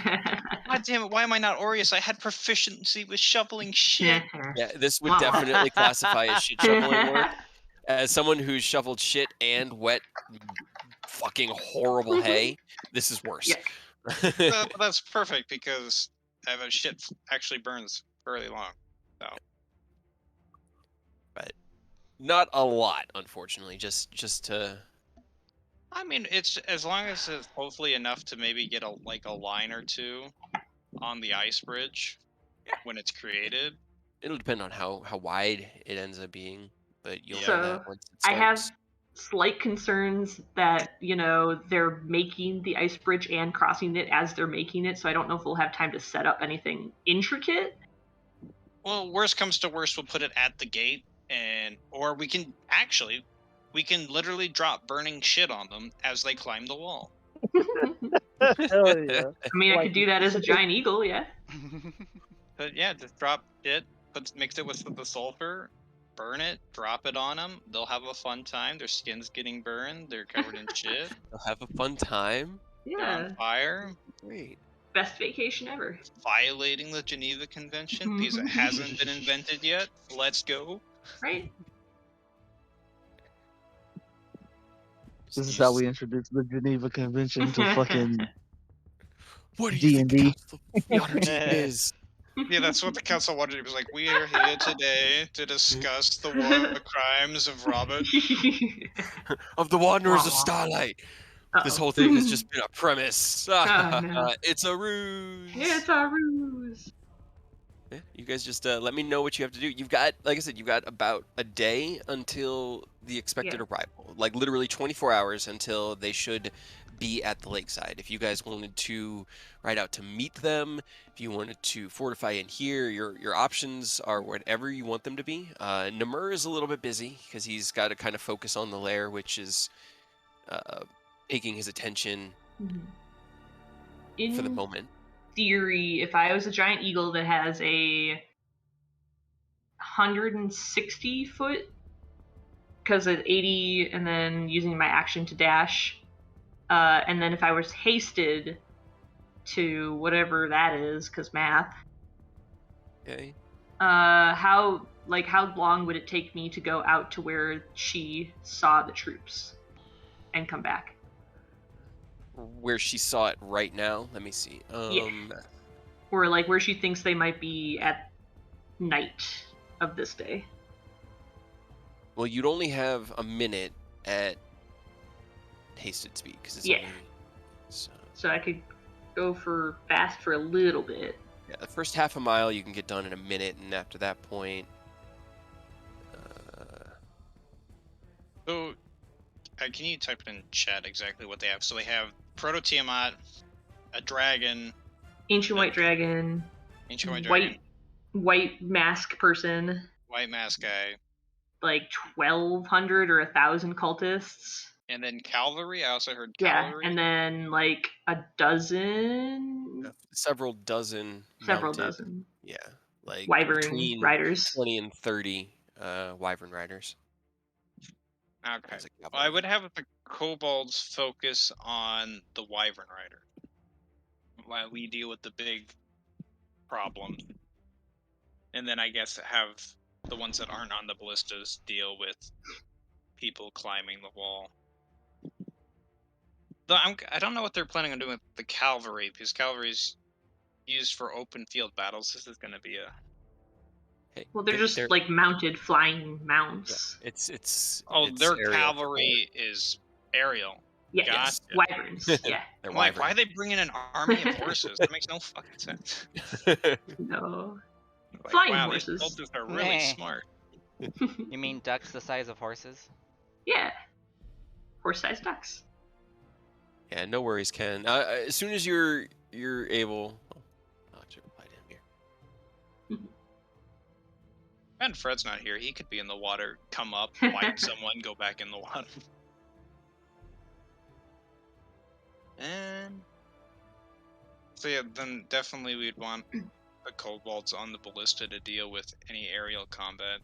B: God damn it! Why am I not Aureus? I had proficiency with shoveling shit.
C: Yeah, this would definitely classify as shit shoveling work. As someone who's shoveled shit and wet, fucking horrible hay, this is worse.
F: Yes.
B: That's perfect because shit actually burns fairly long. So.
C: But not a lot, unfortunately. Just to.
B: I mean, it's as long as it's hopefully enough to maybe get a line or two on the ice bridge when it's created.
C: It'll depend on how wide it ends up being, but you'll know
F: So
C: that once it
F: I
C: starts.
F: have slight concerns that they're making the ice bridge and crossing it as they're making it, so I don't know if we'll have time to set up anything intricate.
B: Well, worst comes to worst, we'll put it at the gate, or we can literally drop burning shit on them as they climb the wall.
D: Hell yeah.
F: I mean, I could do that as a giant eagle, yeah.
B: But yeah, just drop it, mix it with the sulfur, burn it, drop it on them. They'll have a fun time. Their skin's getting burned. They're covered in shit.
C: They'll have a fun time.
B: They're
F: Yeah.
B: on fire.
C: Great.
F: Best vacation ever.
B: Violating the Geneva Convention because it hasn't been invented yet. Let's go.
F: Right?
D: This is how we introduce the Geneva Convention to fucking
C: What do you think
D: D&D.
C: the Council of Waterdeep is?
B: Yeah, that's what the council wanted. It was like, we are here today to discuss the war crimes of Robert.
C: Of the Wanderers
F: Wah,
C: of
F: wah.
C: Starlight. This
F: Uh-oh.
C: whole thing has just been a premise.
F: no.
C: It's a ruse.
F: It's a ruse.
C: Yeah, you guys just let me know what you have to do. You've got, like I said, you've got about a day until the expected arrival. Like literally 24 hours until they should be at the lakeside. If you guys wanted to ride out to meet them, if you wanted to fortify in here, your options are whatever you want them to be. Namur is a little bit busy because he's got to kind of focus on the lair, which is taking his attention for the moment.
F: Theory, if I was a giant eagle that has a 160 foot, because it's 80, and then using my action to dash, and then if I was hasted to whatever that is, because math.
C: Okay.
F: How long would it take me to go out to where she saw the troops and come back?
C: Where she saw it right now. Let me see.
F: Or like where she thinks they might be at night of this day.
C: Well, you'd only have a minute at hasted speed because it's only.
F: So I could go for fast for a little bit.
C: Yeah, the first half a mile you can get done in a minute, and after that point.
B: So, can you type it in chat exactly what they have? So they have Proto Tiamat, a dragon,
F: Ancient White Dragon, white mask person,
B: white mask guy,
F: like 1,200 or 1,000 cultists.
B: And then cavalry. I also heard
F: Yeah,
B: cavalry.
F: and then like a dozen,
C: Several dozen
F: several
C: mounted.
F: dozen
C: Yeah, like
F: wyvern
C: between
F: riders.
C: 20 and 30 wyvern riders.
B: Okay.
C: As a
B: Well, I
C: cavalry.
B: would have the kobolds focus on the wyvern rider while we deal with the big problem, and then I guess have the ones that aren't on the ballistas deal with people climbing the wall. Though I don't know what they're planning on doing with the cavalry, because cavalry is used for open field battles. This is going to be a...
C: Hey,
F: Well, they're just like mounted flying mounts.
C: it's
B: Oh,
C: it's
B: their
C: aerial
B: cavalry is aerial.
F: Yeah,
B: Gotcha.
F: wyverns. Yeah.
C: They're
B: I'm like, why are
C: wyvern.
B: they bringing an army of horses? That makes no fucking sense.
F: No.
B: Like,
F: Flying
B: wow,
F: horses.
B: these soldiers are really
A: Meh.
B: smart.
A: You mean ducks the size of horses?
F: Yeah. Horse-sized ducks.
C: Yeah, no worries, Ken. As soon as you're able, I'll actually reply to him here.
B: And Fred's not here. He could be in the water, come up, fight someone, go back in the water. And so yeah, then definitely we'd want the kobolds on the ballista to deal with any aerial combat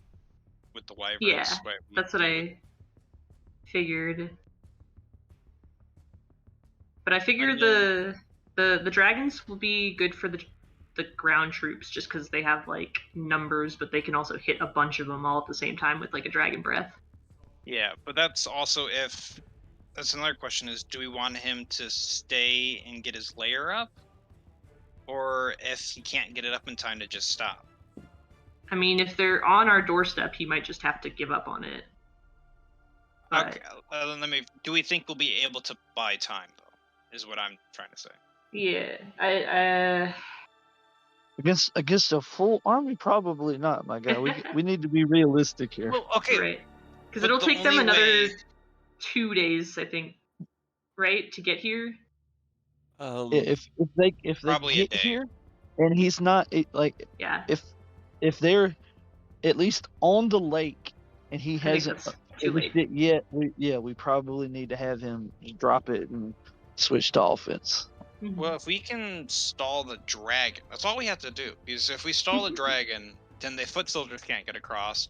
B: with the wyverns.
F: Yeah,
B: right?
F: that's what I figured. But I figure
B: Again.
F: the dragons will be good for the ground troops just because they have like numbers, but they can also hit a bunch of them all at the same time with like a dragon breath.
B: Yeah, but that's also if... That's another question is, do we want him to stay and get his layer up? Or if he can't get it up in time to just stop?
F: I mean, if they're on our doorstep, he might just have to give up on it. But...
B: Okay, let me... Do we think we'll be able to buy time, though? Is what I'm trying to say.
F: Yeah,
D: Against a full army, probably not, my guy. We need to be realistic here.
B: Well, okay.
F: right. Because
B: but
F: it'll
B: the
F: take them
B: only
F: another
B: way-
F: 2 days, I think, right, to get here.
D: If they
B: Probably a
D: get
B: day.
D: here, and he's not
F: Yeah.
D: if they're at least on the lake and he
F: I think
D: hasn't
F: that's too late.
D: finished it yet, we probably need to have him drop it and switch to offense.
F: Mhm.
B: Well, if we can stall the dragon, that's all we have to do. Because if we stall the dragon, then the foot soldiers can't get across.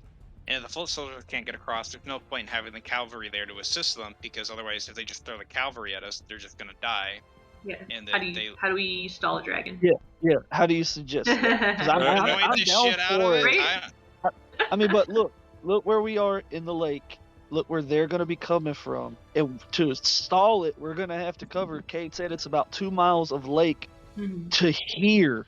B: And if the foot soldiers can't get across, there's no point in having the cavalry there to assist them, because otherwise, if they just throw the cavalry at us, they're just gonna die.
F: Yeah.
B: And
F: How
B: then
F: do how do we stall a dragon?
D: Yeah. How do you suggest that? 'Cause I'm
B: annoy
D: down
B: the shit out of
D: for
B: it.
F: Right?
D: I mean, but look where we are in the lake. Look where they're going to be coming from. And to stall it, we're going to have to cover, Kate said it's about 2 miles of lake
F: Mhm.
D: to here.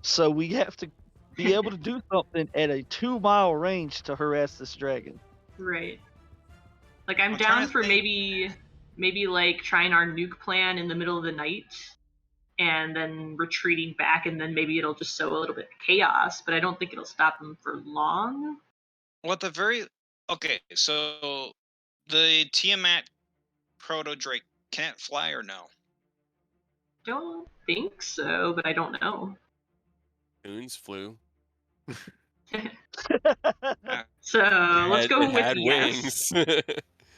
D: So we have to be able to do something at a 2-mile range to harass this dragon.
F: Right. Like I'm
B: I'm trying
F: down
B: to
F: for
B: think.
F: maybe like trying our nuke plan in the middle of the night and then retreating back, and then maybe it'll just sow a little bit of chaos, but I don't think it'll stop them for long.
B: Well, at the very... Okay, so the Tiamat Proto Drake, can it fly or no?
F: Don't think so, but I don't know.
C: Moons flew.
F: So let's go
C: It
F: with
C: had
F: yes.
C: wings.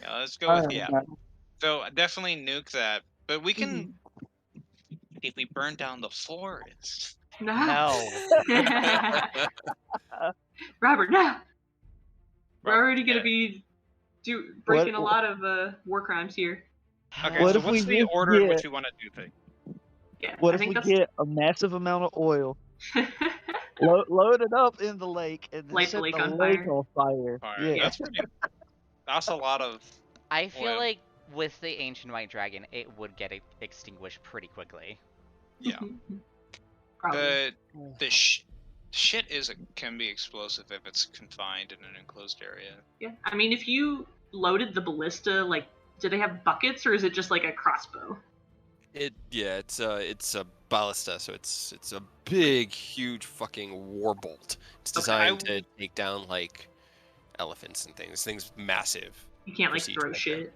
B: Yeah, let's go with yeah. So definitely nuke that. But we can... If we burn down the forest...
A: No.
F: Robert, no. We're
B: Robert,
F: already gonna
B: yeah.
F: be breaking a
D: What-
F: lot of war crimes here.
B: Okay,
D: What
B: so
D: if
B: what's
D: we
B: the
D: just
B: order in which
D: get-
B: we want to do things?
F: Yeah.
D: What
F: I
D: if
F: think
D: we
F: that's
D: get a massive amount of oil, load it up in the lake, and then
F: Light the
D: set
F: lake
D: the
F: on
D: lake
F: fire.
D: on fire?
B: Fire.
D: Yeah.
B: That's a lot of...
A: I feel
B: Oil.
A: like with the Ancient White Dragon, it would get extinguished pretty quickly.
B: Yeah.
F: Probably.
B: The shit can be explosive if it's confined in an enclosed area.
F: Yeah. I mean, if you loaded the ballista, like, do they have buckets or is it just like a crossbow?
C: It's a ballista, so it's a big, huge fucking war bolt. It's
F: Okay.
C: designed to take down like elephants and things. Things massive.
F: You can't like
C: Proceed
F: throw
C: like that.
F: shit.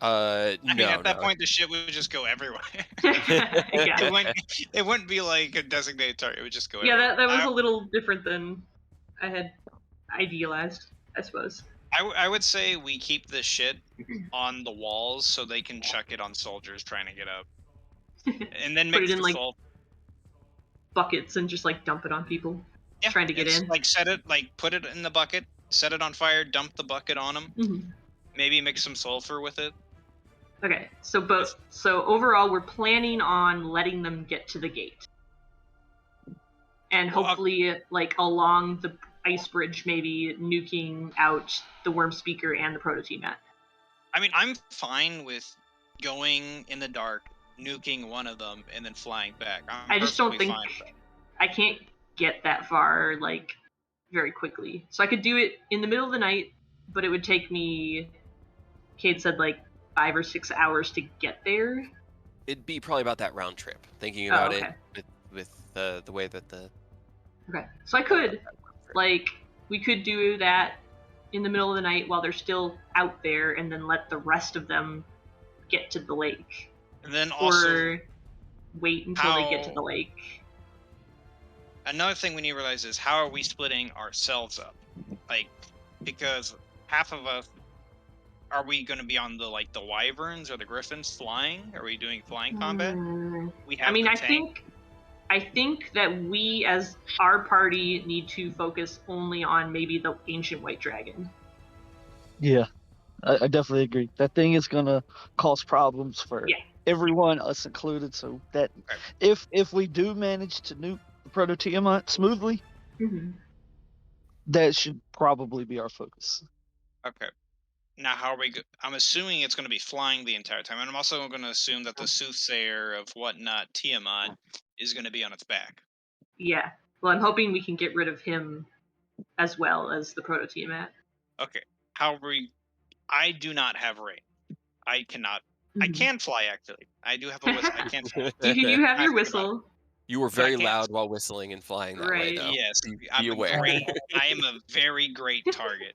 B: I mean,
C: No,
B: at that
C: no.
B: point, the shit would just go everywhere.
F: Yeah.
B: It wouldn't be like a designated target. It would just go
F: Yeah,
B: everywhere.
F: that was a little different than I had idealized, I suppose.
B: I would say we keep this shit on the walls so they can chuck it on soldiers trying to get up, and then
F: Put
B: mix
F: it in
B: the
F: like
B: salt.
F: buckets and just like dump it on people
B: Yeah,
F: trying to get
B: it's
F: in.
B: like set it, like put it in the bucket, set it on fire, dump the bucket on them.
F: Mhm.
B: Maybe mix some sulfur with it.
F: Okay, so overall, we're planning on letting them get to the gate, and
B: Well,
F: hopefully, like along the ice bridge, maybe nuking out the worm speaker and the proto T-Mat.
B: I mean, I'm fine with going in the dark, nuking one of them, and then flying back.
F: I just don't
B: perfectly
F: think
B: fine with that.
F: I can't get that far like very quickly. So I could do it in the middle of the night, but it would take me, Kate said, like 5 or 6 hours to get there.
C: It'd be probably about that round trip. Thinking
F: Oh,
C: about
F: okay.
C: it with the way that the
F: Okay, so I could, like, we could do that in the middle of the night while they're still out there, and then let the rest of them get to the lake,
B: And then also,
F: or wait until they get to the lake.
B: another thing we need to realize is how are we splitting ourselves up? Like, because half of us, are we going to be on the the wyverns or the griffins flying? Are we doing flying combat? We have.
F: I mean,
B: the
F: I
B: tank.
F: think that we as our party need to focus only on maybe the ancient white dragon.
D: Yeah, I definitely agree. That thing is gonna cause problems for
F: Yeah.
D: everyone, us included. So that
B: Okay.
D: if we do manage to nuke the Proto Tiamat smoothly,
F: Mm-hmm.
D: that should probably be our focus.
B: Okay. Now, how are we? I'm assuming it's going to be flying the entire time, and I'm also going to assume that the soothsayer of whatnot, Tiamat, is going to be on its back.
F: Yeah. Well, I'm hoping we can get rid of him as well as the Proto Tiamat.
B: Okay. How are we? I do not have range. I cannot. I can fly actually. I do have a whistle. I can fly.
F: You have
B: I
F: your
B: think about it.
F: whistle.
C: You were
B: But I
C: very
B: can't-
C: loud while whistling and flying that way,
F: Right.
C: though.
B: Yes,
C: Be
B: I'm a
C: aware.
B: great. I am a very great target.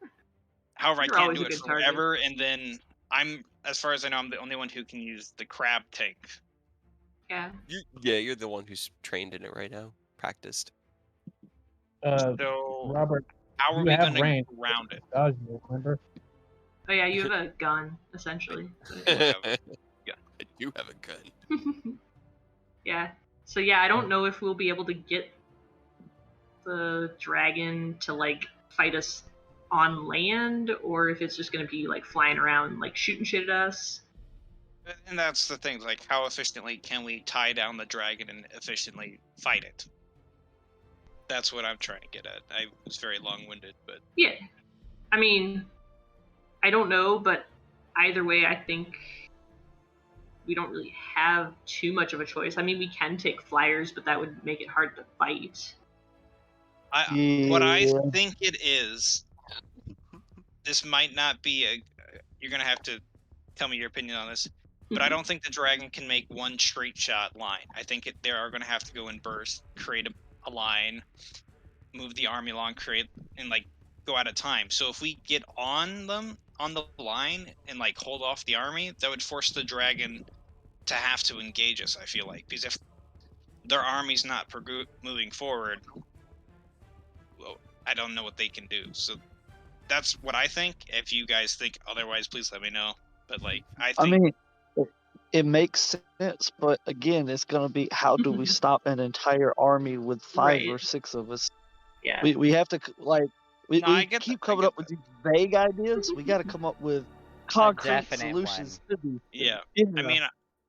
B: However,
F: You're
B: I can't
F: always
B: do
F: a
B: it
F: good target.
B: forever, and then I'm, as far as I know, I'm the only one who can use the crab tank.
F: Yeah.
C: You're the one who's trained in it right now, practiced.
B: So
E: Robert,
B: how are
E: you
B: we
E: have
B: going to
E: range.
B: round it?
E: Dodge you, remember?
F: Oh yeah, you have a gun essentially.
C: I do have a gun.
F: Yeah. So yeah, I don't know if we'll be able to get the dragon to like fight us on land, or if it's just gonna be like flying around like shooting shit at us.
B: And that's the thing, like how efficiently can we tie down the dragon and efficiently fight it? That's what I'm trying to get at. I was very long-winded, but
F: Yeah. I mean, I don't know, but either way, I think we don't really have too much of a choice. I mean, we can take flyers, but that would make it hard to fight.
B: what I
D: Yeah.
B: think it is, this might not be a. You're gonna have to tell me your opinion on this, but I don't think the dragon can make one straight shot line. I think they are gonna have to go in bursts, create a line, move the army along, create and like go at a time. So if we get on them on the line and like hold off the army, that would force the dragon to have to engage us. I feel like because if their army's not moving forward, well, I don't know what they can do. So that's what I think. If you guys think otherwise, please let me know. But like I think
D: mean, it makes sense, but again, it's gonna be how do we stop an entire army with 5 or
F: Right.
D: 6 of us?
F: Yeah.
D: We have to like we
B: No, I get
D: keep
B: that, I
D: coming
B: get
D: up with these vague ideas. We got to come up with concrete
A: definite
D: solutions to these.
B: yeah.
D: things.
B: I mean,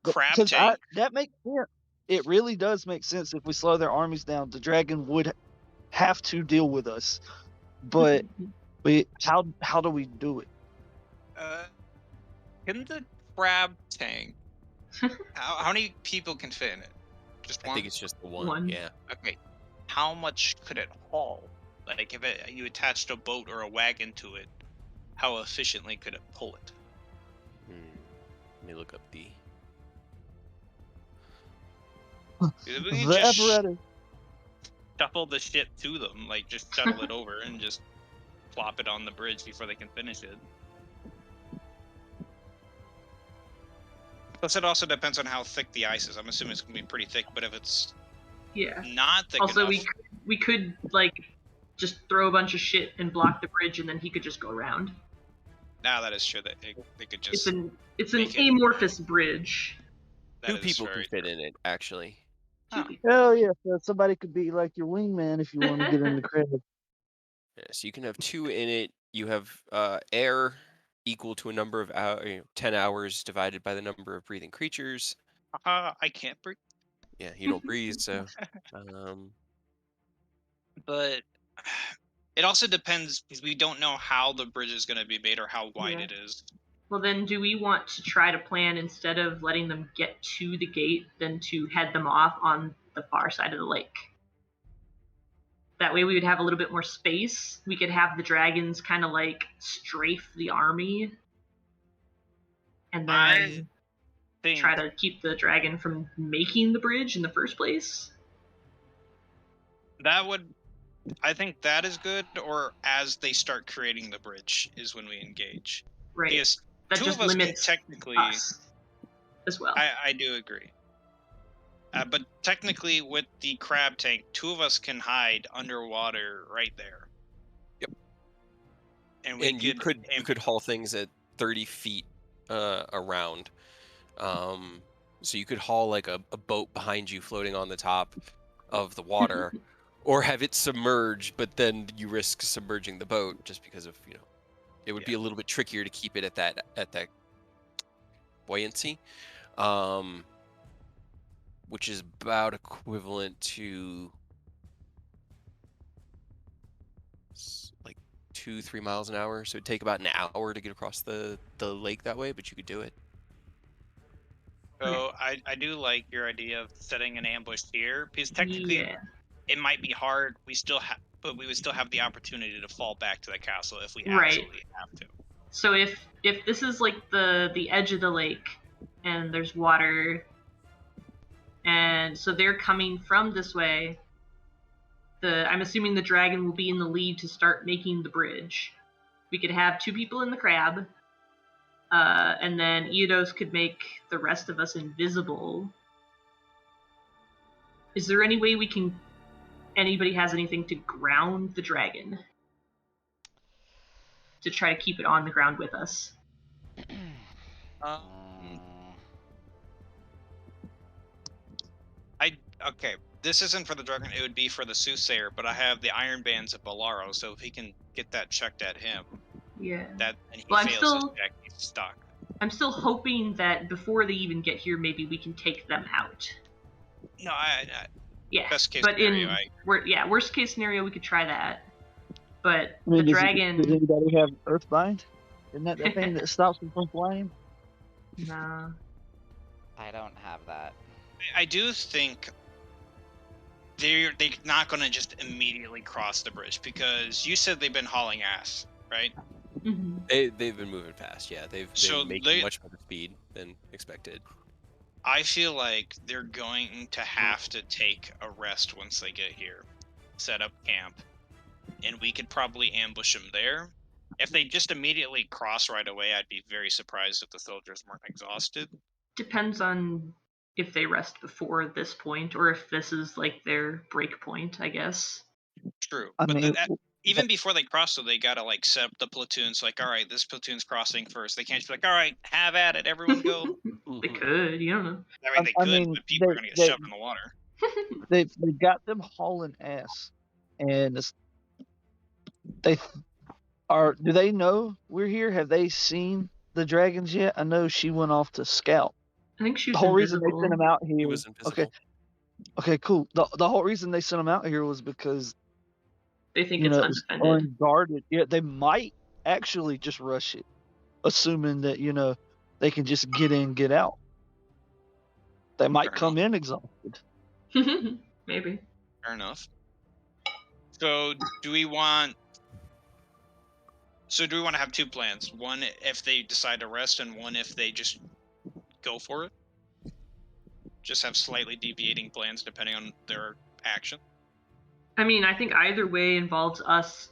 B: crab
D: Because
B: tank.
D: that makes sense. It really does make sense. If we slow their armies down, the dragon would have to deal with us. But how do we do it?
B: Can the crab tank? how many people can fit in it? Just
C: I
B: one.
C: think it's just the one.
F: One.
C: Yeah.
B: Okay. How much could it haul? Like if you attached a boat or a wagon to it, how efficiently could it pull it?
C: Let me look up the.
B: If we could
D: The
B: just
D: apparatus.
B: shuffle the shit to them, like just shuttle it over and just plop it on the bridge before they can finish it. Plus, it also depends on how thick the ice is. I'm assuming it's gonna be pretty thick, but if it's
F: Yeah.
B: not thick
F: Also,
B: enough,
F: we could like just throw a bunch of shit and block the bridge, and then he could just go around.
B: that is true. That they could just.
F: It's an
B: make it-
F: amorphous bridge.
B: that
C: 2
B: is
C: people can
B: very
C: fit
B: true.
C: in it, actually.
F: Two
B: Oh.
F: people.
D: Hell yeah, so somebody could be like your wingman if you want to get in the crab.
C: Yeah, so you can have 2 in it. You have air equal to a number of 10 hours divided by the number of breathing creatures.
B: I can't breathe.
C: Yeah, you don't breathe, so
B: But it also depends because we don't know how the bridge is going to be made or how wide
F: Yeah.
B: it is.
F: Well, then, do we want to try to plan, instead of letting them get to the gate, then to head them off on the far side of the lake? That way we would have a little bit more space. We could have the dragons kind of like strafe the army, and
B: I
F: then
B: think
F: try to keep the dragon from making the bridge in the first place.
B: that would. I think that is good. Or as they start creating the bridge is when we engage.
F: Right.
B: Because
F: That
B: 2
F: just
B: of us can
F: limits
B: technically.
F: us as well.
B: I do agree. But technically, with the crab tank, 2 of us can hide underwater right there.
C: Yep.
B: And we
C: you could
B: ambush
C: haul things at 30 feet around. So you could haul like a boat behind you floating on the top of the water, or have it submerge, but then you risk submerging the boat just because of, it would be a little bit trickier to keep it at that buoyancy, which is about equivalent to like 2-3 miles an hour. So it'd take about an hour to get across the lake that way, but you could do it.
B: So I do like your idea of setting an ambush here because technically
F: Yeah.
B: it might be hard. But we would still have the opportunity to fall back to the castle if we
F: Right.
B: absolutely have to.
F: So if this is like the edge of the lake, and there's water, and so they're coming from this way, I'm assuming the dragon will be in the lead to start making the bridge. We could have 2 people in the crab, and then Eidos could make the rest of us invisible. Is there any way anybody has anything to ground the dragon? To try to keep it on the ground with us?
B: Okay. This isn't for the dragon. It would be for the soothsayer. But I have the iron bands of Bolaro, so if he can get that checked at him,
F: Yeah.
B: and he
F: Well,
B: fails his check, he's stuck.
F: I'm still hoping that before they even get here, maybe we can take them out.
B: No,
F: Yeah.
B: best case
F: but
B: scenario,
F: worst case scenario, we could try that. But
D: I mean,
F: the
D: does
F: dragon.
D: anybody have Earthbind? Isn't that the thing that stops them from flying?
F: Nah.
A: I don't have that.
B: I do think they're not going to just immediately cross the bridge because you said they've been hauling ass, right?
F: Mm-hmm.
C: They've been moving fast. Yeah, they've making much better speed than expected.
B: I feel like they're going to have to take a rest once they get here, set up camp, and we could probably ambush them there. If they just immediately cross right away, I'd be very surprised if the soldiers weren't exhausted.
F: Depends on if they rest before this point, or if this is like their break point, I guess.
B: True.
D: I mean,
B: even before they cross, so they gotta like set up the platoons. Like, all right, this platoon's crossing first. They can't just be like, all right, have at it, everyone go.
F: They could, you don't know.
B: I mean, they could, but people are gonna get shoved in the water.
D: They got them hauling ass, and do they know we're here? Have they seen the dragons yet? I know she went off to scout.
F: I think she was
D: The whole
F: invisible.
D: reason they sent them out here.
C: He was invisible.
D: Okay, cool. The whole reason they sent them out here was because
F: they think it's undefended.
D: Unguarded. Yeah, they might actually just rush it, assuming that they can just get in, get out. They might come in exhausted.
F: Maybe.
B: Fair enough. So do we want to have 2 plans? One if they decide to rest, and one if they just go for it? Just have slightly deviating plans depending on their action?
F: I mean, I think either way involves us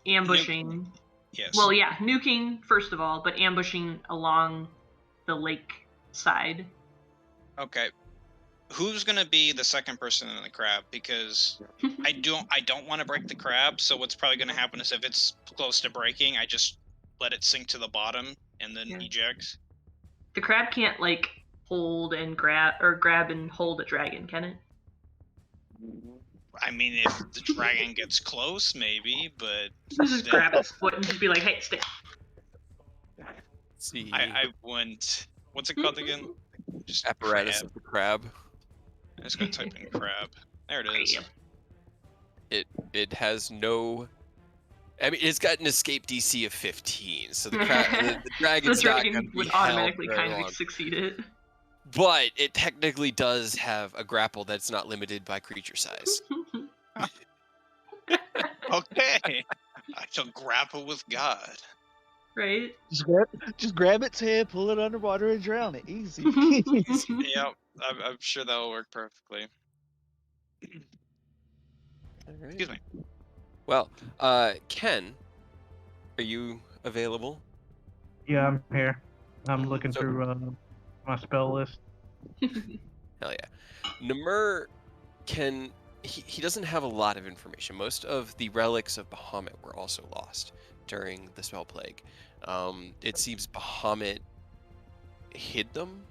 F: ambushing.
B: Yes.
F: Well, yeah, nuking first of all, but ambushing along the lake side.
B: Okay. Who's gonna be the second person in the crab? Because I don't want to break the crab. So what's probably gonna happen is if it's close to breaking, I just let it sink to the bottom and then
F: Yeah.
B: eject.
F: The crab can't like hold and grab and hold a dragon, can it?
B: I mean, if the dragon gets close, maybe, but
F: You just grab its foot and just be like, "Hey, stay."
C: Let's see.
B: I wouldn't. What's it called again? Just
C: Apparatus
B: crab.
C: of the crab.
B: I'm just gonna type in crab. There it is.
C: It has no. I mean, it's got an escape DC of 15, so the
F: The
C: dragon's not
F: dragon
C: going to be
F: would
C: held
F: automatically
C: very
F: kind
C: long.
F: of succeed it.
C: But it technically does have a grapple that's not limited by creature size.
B: Okay. I shall grapple with God.
F: Right?
D: Just grab its head, pull it underwater, and drown it. Easy.
B: Yep, I'm sure that'll work perfectly.
C: All right.
B: Excuse me.
C: Well, Ken, are you available?
E: Yeah, I'm here. I'm looking
C: So-
E: through my spell list.
C: Hell yeah. Namur can. He doesn't have a lot of information. Most of the relics of Bahamut were also lost during the spell plague. It seems Bahamut hid them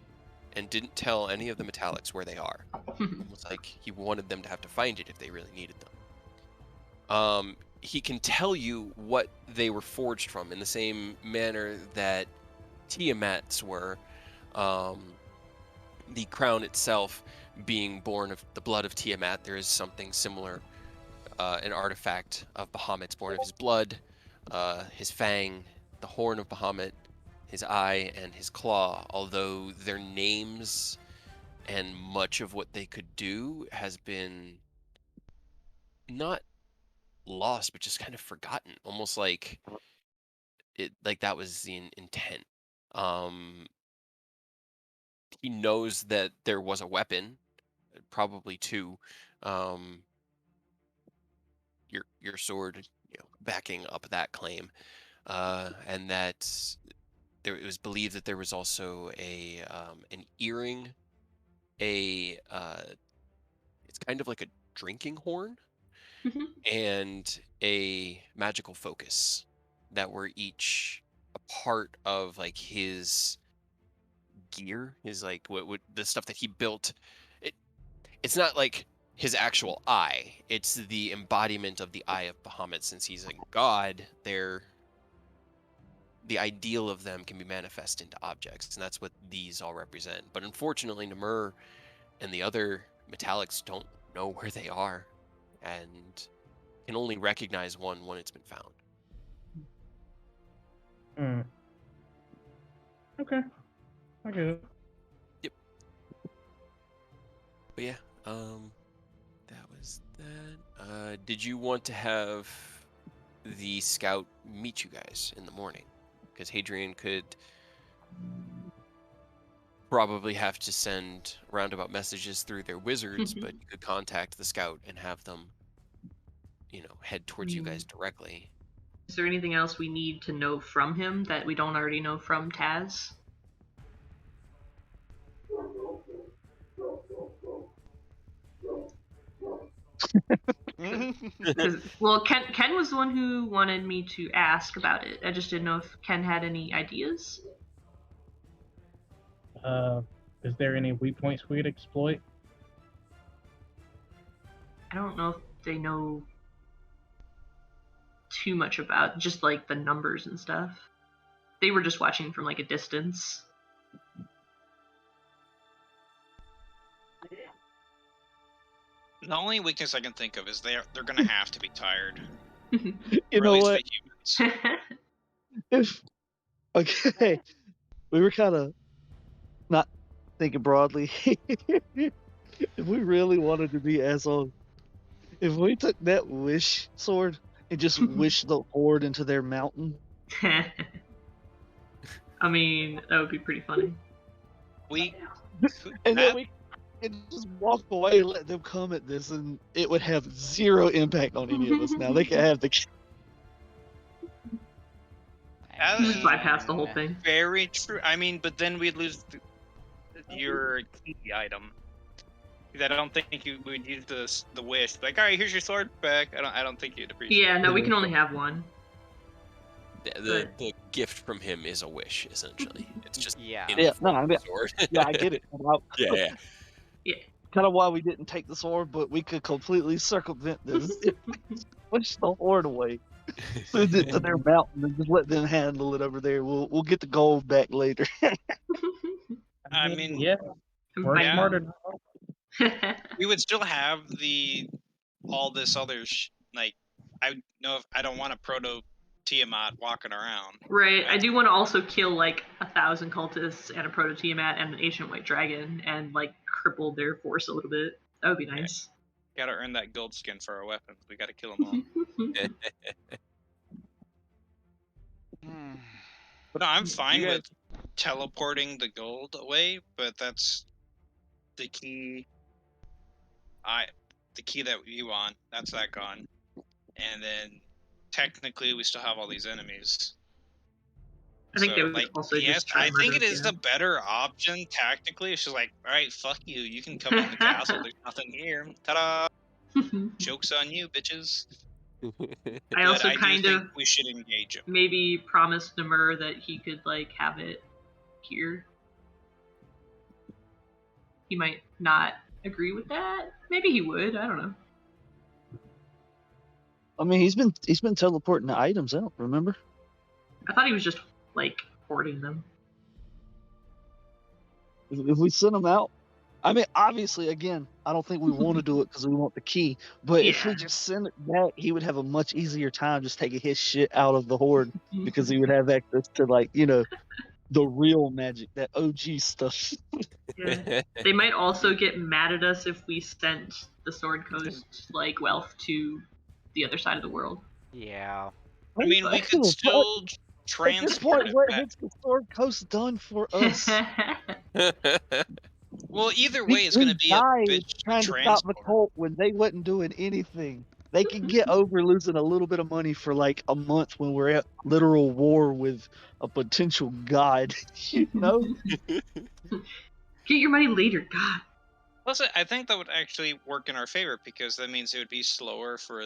C: and didn't tell any of the metallics where they are. Almost like he wanted them to have to find it if they really needed them. He can tell you what they were forged from in the same manner that Tiamat's were. The crown itself being born of the blood of Tiamat, there is something similar, an artifact of Bahamut's born of his blood, his fang, the horn of Bahamut, his eye, and his claw, although their names and much of what they could do has been not lost, but just kind of forgotten, almost like that was the intent. He knows that there was a weapon, probably two. Your sword, backing up that claim, and that it was believed that there was also an earring, it's kind of like a drinking horn, and a magical focus that were each a part of like his gear, his like what the stuff that he built. It's not like his actual eye. It's the embodiment of the eye of Bahamut. Since he's a god, the ideal of them can be manifest into objects, and that's what these all represent. But unfortunately, Namur and the other metallics don't know where they are, and can only recognize one when it's been found.
E: Okay. I get it.
C: Yep. But yeah, that was that. Did you want to have the scout meet you guys in the morning? Because Hadrian could probably have to send roundabout messages through their wizards, but you could contact the scout and have them, head towards you guys directly.
F: Is there anything else we need to know from him that we don't already know from Taz? Well, Ken was the one who wanted me to ask about it. I just didn't know if Ken had any ideas.
E: Is there any weak points we could exploit?
F: I don't know if they know too much about just like the numbers and stuff. They were just watching from like a distance.
B: The only weakness I can think of is they're gonna have to be tired.
D: You
B: Or
D: know
B: at least
D: what?
B: the humans.
D: Okay, we were kind of not thinking broadly. If we really wanted to be assholes, if we took that wish sword and just wished the horde into their mountain,
F: I mean, that would be pretty funny.
D: and then we could just walk away and let them come at this, and it would have zero impact on any of us. Now they could have the.
F: Just bypass the whole thing.
B: Very true. I mean, but then we'd lose your key item. I don't think you would use the wish. Like, all right, here's your sword back. I don't think you'd appreciate.
F: Yeah, no, we can only have one.
C: The gift from him is a wish, essentially. It's just
A: Yeah.
C: in
D: Yeah,
C: the form
D: no, I
C: of
D: mean,
C: a sword.
D: yeah, I get it.
C: Yeah.
D: Kind of why we didn't take the sword, but we could completely circumvent this. If we push the horde away, send it to their mountain, and just let them handle it over there. We'll get the gold back later.
B: I mean,
E: yeah, we're
B: yeah.
E: smarter now.
B: we would still have all this other like I know if I don't want a proto Tiamat walking around.
F: Right. I do want to also kill like 1,000 cultists and a proto Tiamat and an ancient white dragon and like cripple their force a little bit. That would be nice.
B: Gotta earn that gold skin for our weapons. We gotta kill them all.
A: Hmm.
B: But no, I'm fine
C: You guys-
B: with teleporting the gold away, but that's the key. The key that we want, that's that gone. And then technically we still have all these enemies.
F: I think
B: So,
F: they would
B: like,
F: also
B: yes,
F: just try
B: I
F: to
B: think
F: murder
B: it is
F: us,
B: the better option tactically. It's just like, all right, fuck you. You can come in the castle. There's nothing here. Ta-da!
F: yeah.
B: Joke's on you, bitches.
F: I
B: But
F: also
B: I do
F: kind
B: think
F: of
B: we should engage him.
F: maybe promised Namur that he could like have it here. He might not agree with that. Maybe he would. I don't know.
D: I mean, he's been teleporting the items out. Remember?
F: I thought he was just like hoarding them.
D: If we send him out, I mean, obviously, again, I don't think we want to do it because we want the key. But if we
F: Yeah.
D: just send it back, he would have a much easier time just taking his shit out of the horde because he would have access to the real magic, that OG stuff.
F: Yeah. They might also get mad at us if we sent the Sword Coast like wealth to the other side of the world.
A: Yeah.
B: I mean, we could still
D: At this
B: transport
D: point,
B: it
D: what
B: back.
D: has the Sword Coast done for us?
B: Well, either way, it's
D: We
B: going to be a
D: died
B: bitch
D: trying to stop the
B: transport.
D: cult when they wasn't doing anything. They can get over losing a little bit of money for like a month when we're at literal war with a potential god. You know?
F: Get your money later, God.
B: Plus, I think that would actually work in our favor because that means it would be slower for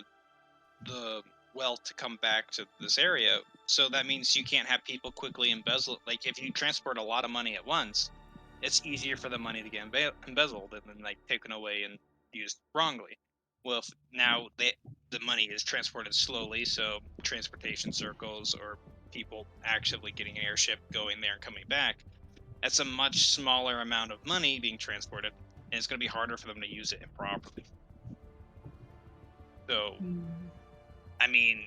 B: the wealth to come back to this area. So that means you can't have people quickly embezzle. Like, if you transport a lot of money at once, it's easier for the money to get embezzled and then like taken away and used wrongly. Well, if now the money is transported slowly, so transportation circles or people actively getting an airship going there and coming back, that's a much smaller amount of money being transported, and it's going to be harder for them to use it improperly. So, I mean,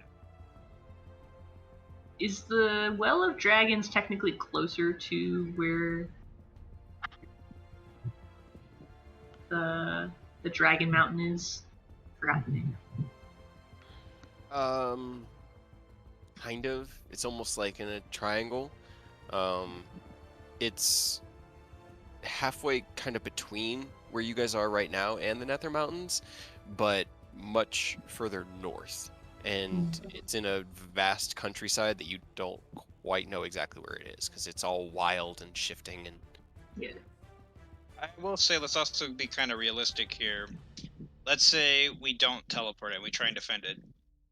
F: Is the Well of Dragons technically closer to where the Dragon Mountain is? Forgot the name.
C: Kind of. It's almost like in a triangle. It's halfway kind of between where you guys are right now and the Nether Mountains, but much further north. And it's in a vast countryside that you don't quite know exactly where it is because it's all wild and shifting and
F: Yeah.
B: I will say let's also be kind of realistic here. Let's say we don't teleport it, we try and defend it.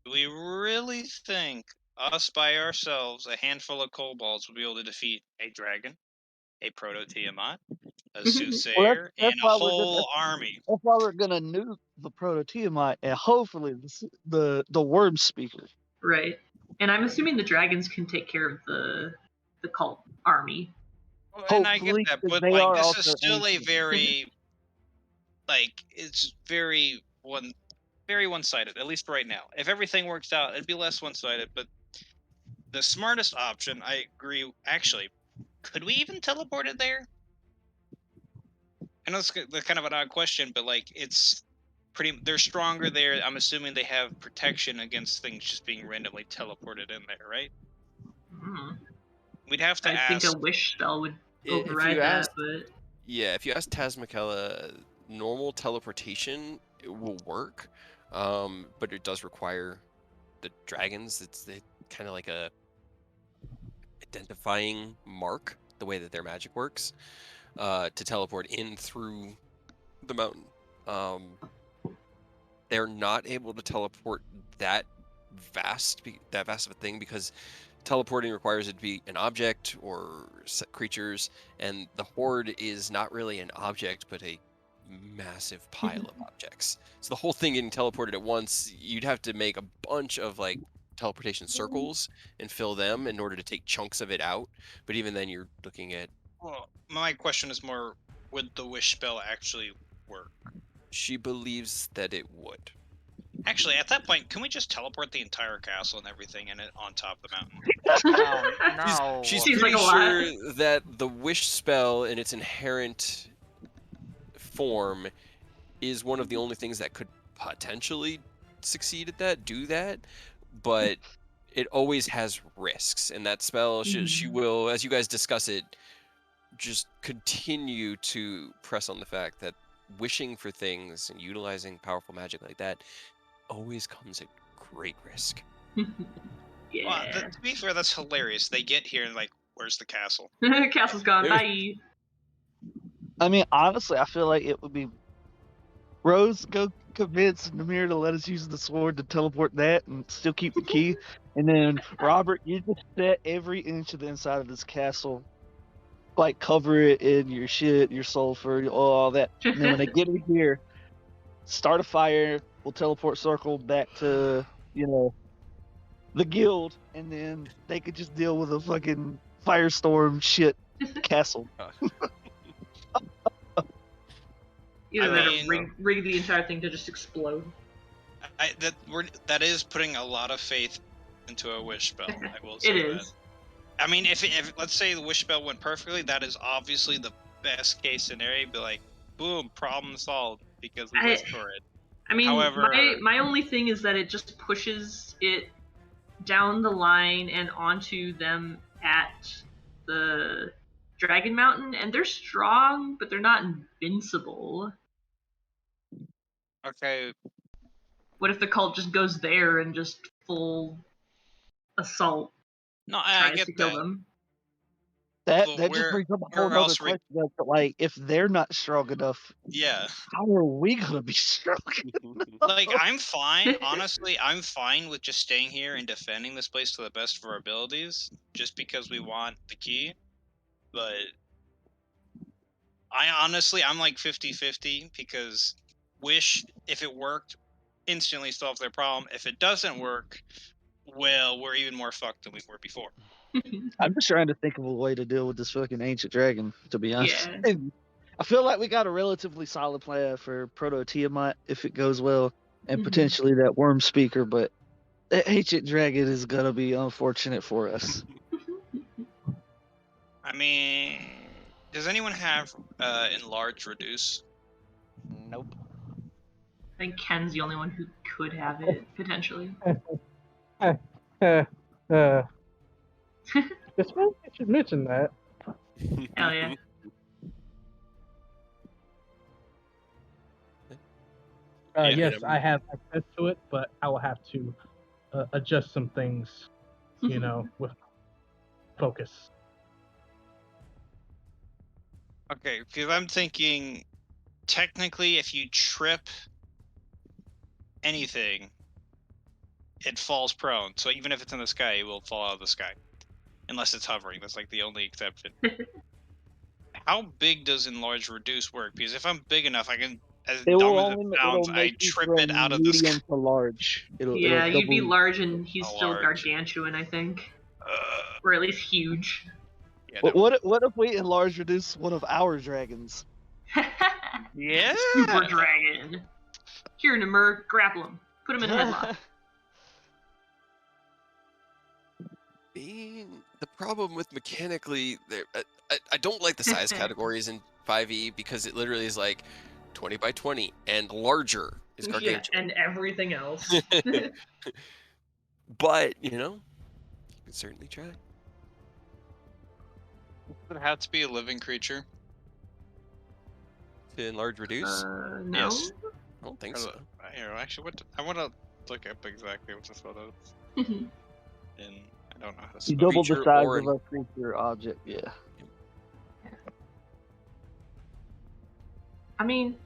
B: Do we really think us by ourselves, a handful of kobolds, will be able to defeat a dragon, a proto-Tiamat, a soothsayer,
D: that's
B: and a
D: why we're gonna
B: whole army?
D: that's why we're gonna nuke the Proto Tiamat and hopefully the worm speaker.
F: Right. And I'm assuming the dragons can take care of the cult army.
B: And I get
D: Hopefully,
B: that,
D: 'cause
B: but
D: they
B: like
D: are
B: this is
D: also
B: still a
D: ancient.
B: very it's very one-sided, at least right now. If everything works out, it'd be less one-sided, but the smartest option, I agree, actually, could we even teleport it there? I know it's kind of an odd question, but like it's they're stronger there. I'm assuming they have protection against things just being randomly teleported in there, right? We'd have to
F: I think
B: ask.
F: a wish spell would
C: if
F: override
C: you ask,
F: that, but
C: if you ask Tazmikella, normal teleportation it will work, but it does require the dragons. It's kind of like a identifying mark, the way that their magic works, to teleport in through the mountain. They're not able to teleport that that vast of a thing, because teleporting requires it to be an object or creatures, and the horde is not really an object but a massive pile of objects. So the whole thing getting teleported at once, you'd have to make a bunch of like teleportation circles and fill them in order to take chunks of it out. But even then, you're looking at.
B: Well, my question is more: would the wish spell actually work?
C: She believes that it would.
B: Actually, at that point, can we just teleport the entire castle and everything in it on top of the mountain?
A: Oh no.
C: She's
F: Seems like
C: pretty
F: a lot.
C: sure that the wish spell in its inherent form is one of the only things that could potentially succeed at that, do that, but it always has risks, and that spell she will, as you guys discuss it, just continue to press on the fact that wishing for things and utilizing powerful magic like that always comes at great risk.
F: Yeah.
B: Well, to be fair, that's hilarious. They get here and like, where's the castle?
F: Castle's gone. Bye.
D: I mean, honestly, I feel like it would be Rose go convince Namir to let us use the sword to teleport that and still keep the key, and then Robert, you just set every inch of the inside of this castle, like cover it in your shit, your sulfur, all that, and then when they get in here, start a fire. We'll teleport circle back to the guild, and then they could just deal with a fucking firestorm shit castle.
F: Either
B: I
F: that
B: mean-
F: or rig the entire thing to just explode.
B: That is putting a lot of faith into a wish spell. I will say
F: It
B: that.
F: is.
B: I mean, if let's say the wish spell went perfectly, that is obviously the best case scenario. Be like, boom, problem solved because we wished for it.
F: I mean,
B: However-
F: my only thing is that it just pushes it down the line and onto them at the Dragon Mountain, and they're strong, but they're not invincible.
B: Okay,
F: What if the cult just goes there and just full assault
B: no, I
F: tries
B: get
F: to kill
B: that.
F: them?
D: That
B: But
D: just
B: where-
D: brings up a
B: where
D: whole other
B: else
D: question. But like, if they're not strong enough,
B: Yeah,
D: how are we gonna be strong?
B: like I'm fine. Honestly, I'm fine with just staying here and defending this place to the best of our abilities, just because we want the key. But I'm like 50-50 because wish, if it worked, instantly solve their problem. If it doesn't work, well, we're even more fucked than we were before.
D: I'm just trying to think of a way to deal with this fucking ancient dragon. To be honest,
F: Yeah.
D: I feel like we got a relatively solid plan for Proto Tiamat if it goes well, and
F: Mhm.
D: potentially that worm speaker. But the ancient dragon is gonna be unfortunate for us.
B: I mean, does anyone have enlarge reduce?
A: Nope.
F: I think Ken's the only one who could have it, potentially.
E: It's funny you should mention that.
F: Hell yeah.
B: Yeah,
E: Yes, I have access to it, but I will have to adjust some things, with focus.
B: Okay, because I'm thinking, technically, if you trip anything, it falls prone. So even if it's in the sky, it will fall out of the sky. Unless it's hovering. That's like the only exception. How big does enlarge reduce work? Because if I'm big enough, I can, as
D: It
B: dumb
D: will
B: as it
D: only
B: sounds,
D: it'll
B: I
D: make you
B: trip
D: from
B: it out of the sky.
D: medium to large. It'll
F: Yeah,
D: it'll
F: you'd be
D: double-
F: large and he's
B: Oh,
F: still
B: large.
F: gargantuan, I think. Or at least huge.
B: Yeah,
D: What if we enlarge reduce one of our dragons?
B: yeah.
F: Super dragon. Here, Namur, grapple him. Put him in a headlock.
C: The problem with mechanically, I don't like the size categories in 5e because it literally is like 20 by 20 and larger is
F: Yeah,
C: gargantuan.
F: and everything else.
C: But, you can certainly try.
B: Does it have to be a living creature?
C: To enlarge reduce?
F: No.
B: Yes.
C: I don't think so.
B: Here, actually, I want to look up exactly what this photo is. And I don't know how to
D: You
B: spell.
D: double the
C: creature
D: size
C: or
D: of a creature object. Yeah.
F: I mean,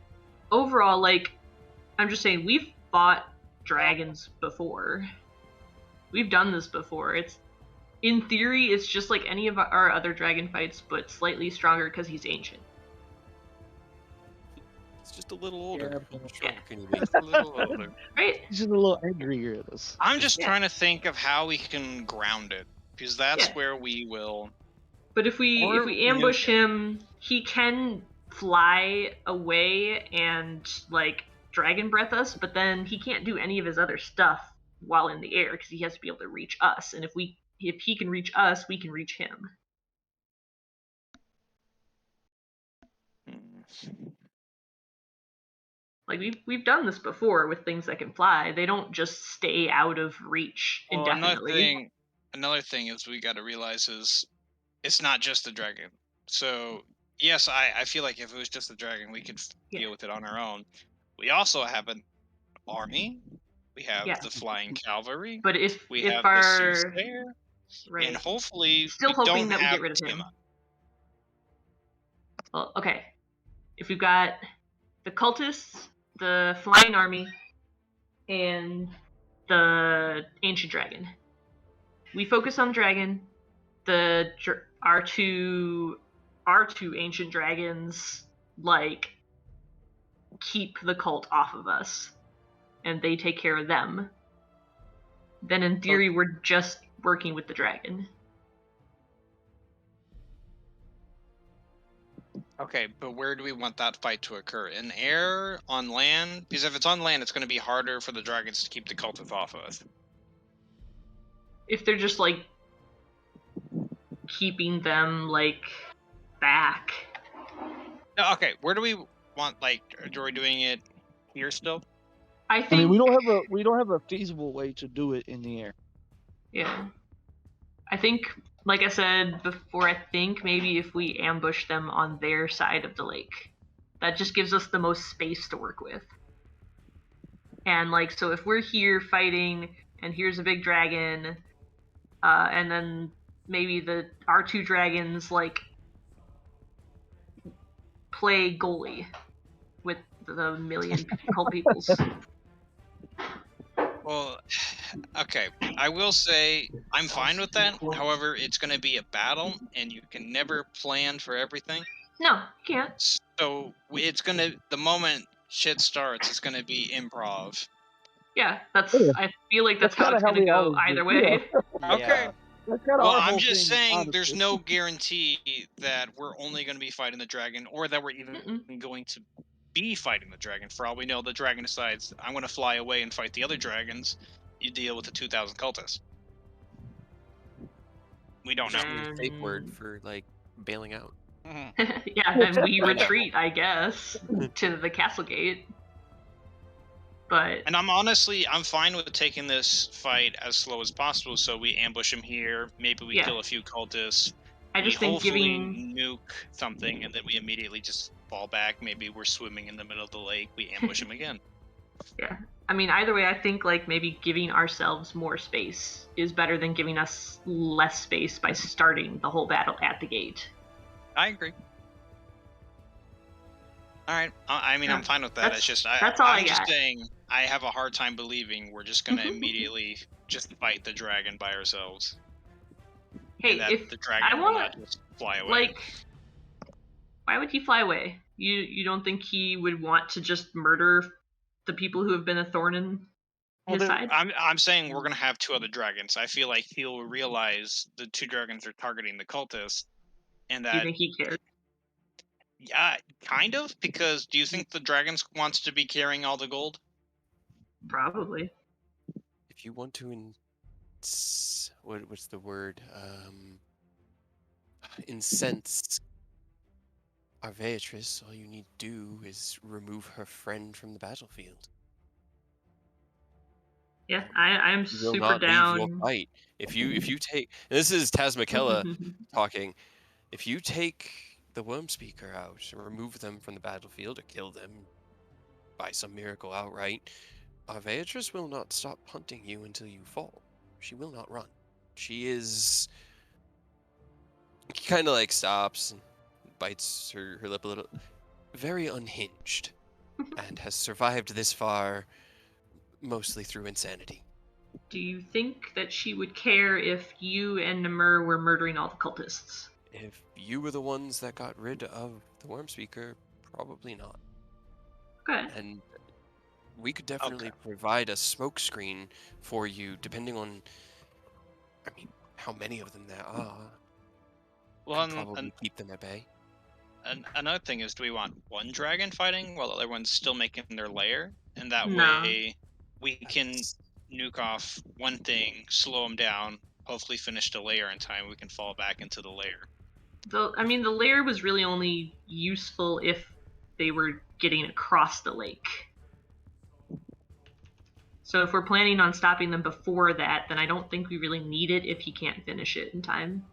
F: overall, like, I'm just saying, we've fought dragons before. We've done this before. In theory, it's just like any of our other dragon fights, but slightly stronger because he's ancient.
C: It's just a little older.
E: Yeah,
C: How
E: but-
C: much stronger
F: Yeah.
C: can you be?
B: A little older.
F: Right?
D: He's just a little angrier at us.
B: I'm just
F: Yeah.
B: trying to think of how we can ground it, because that's
F: Yeah.
B: where we will.
F: But if we
B: Or
F: ambush
B: nuke it.
F: him, he can fly away and like dragon breath us, but then he can't do any of his other stuff while in the air because he has to be able to reach us. And if he can reach us, we can reach him. Like we've done this before with things that can fly. They don't just stay out of reach
B: Well,
F: indefinitely.
B: another thing is we got to realize is it's not just the dragon. So yes, I feel like if it was just the dragon, we could
F: Yeah.
B: deal with it on our own. We also have an army. We have
F: Yeah.
B: the flying cavalry.
F: But if
B: We
F: if
B: have the
F: our
B: soothsayer,
F: right,
B: and hopefully
F: still
B: we
F: hoping
B: don't
F: that we
B: have
F: get rid of him.
B: Tiamat.
F: Well, okay. If we've got the cultists, the flying army, and the ancient dragon, we focus on the dragon. Our two ancient dragons like keep the cult off of us, and they take care of them. Then in theory, we're just working with the dragon.
B: Okay, but where do we want that fight to occur? In air, on land? Because if it's on land, it's going to be harder for the dragons to keep the cultists off of us.
F: If they're just like keeping them like back.
B: No, okay, where do we want? Like, are we doing it here still?
F: I think.
D: I mean, we don't have a feasible way to do it in the air.
F: Yeah. I think, like I said before, I think maybe if we ambush them on their side of the lake, that just gives us the most space to work with. And like, so if we're here fighting, and here's a big dragon, and then maybe our two dragons like play goalie with the million cult peoples.
B: Well, okay, I will say I'm fine with that. However, it's going to be a battle, and you can never plan for everything.
F: No, you can't.
B: So it's going to, the moment shit starts, it's going to be improv.
F: Yeah, that's.
D: Yeah.
F: I feel like that's
D: That's
F: how
D: kinda
F: it's
D: how
F: gonna
D: we
F: go
D: always do,
F: either
D: you
F: way.
D: know.
B: Okay.
D: That's kind of
B: Well,
D: our
B: I'm
D: whole
B: just
D: thing,
B: saying
D: honestly.
B: there's no guarantee that we're only going to be fighting the dragon or that we're even
F: Mm-mm.
B: going to be fighting the dragon. For all we know, the dragon decides, I'm going to fly away and fight the other dragons. You deal with the 2,000 cultists. We don't know.
C: Just a fake word
F: Then-
C: for like bailing out.
F: yeah, then we retreat, I guess, to the castle gate. But
B: And I'm fine with taking this fight as slow as possible. So we ambush him here. Maybe we
F: Yeah.
B: kill a few cultists.
F: I just
B: we
F: think
B: hopefully
F: giving
B: nuke something, and then we immediately just fall back. Maybe we're swimming in the middle of the lake. We ambush him again.
F: yeah. I mean, either way, I think like maybe giving ourselves more space is better than giving us less space by starting the whole battle at the gate.
B: I agree. All right. I mean,
F: Yeah,
B: I'm fine with that.
F: that's-
B: It's just
F: that's all I
B: I'm just
F: got.
B: saying I have a hard time believing we're just gonna immediately just fight the dragon by ourselves.
F: Hey,
B: and that
F: if
B: the dragon
F: I
B: will
F: want
B: not just fly away.
F: like, why would he fly away? You don't think he would want to just murder the people who have been a thorn in his side?
B: I'm saying we're gonna have two other dragons. I feel like he'll realize the two dragons are targeting the cultists, and
F: Do you
B: that
F: think he cares?
B: yeah, kind of. Because do you think the dragons wants to be carrying all the gold?
F: Probably.
C: If you want to, what's the word? Incense Arveatrice, all you need to do is remove her friend from the battlefield.
F: Yeah, I'm
C: You will
F: super
C: not leave your
F: down.
C: fight. If you take, and this is Tasmakella talking. If you take the Worm Speaker out and remove them from the battlefield or kill them by some miracle outright, Arveatrice will not stop hunting you until you fall. She will not run. She is kind of like stops and bites her lip a little. Very unhinged and has survived this far mostly through insanity.
F: Do you think that she would care if you and Namur were murdering all the cultists?
C: If you were the ones that got rid of the worm speaker, probably not.
F: Okay.
C: And we could definitely provide a smoke screen for you, depending on, how many of them there are.
B: Well,
C: Could probably keep them at bay.
B: another thing is, do we want one dragon fighting while the other one's still making their lair? And that
F: No.
B: way we can nuke off one thing, slow them down, hopefully finish the lair in time. We can fall back into the lair.
F: The lair was really only useful if they were getting across the lake. So if we're planning on stopping them before that, then I don't think we really need it if he can't finish it in time.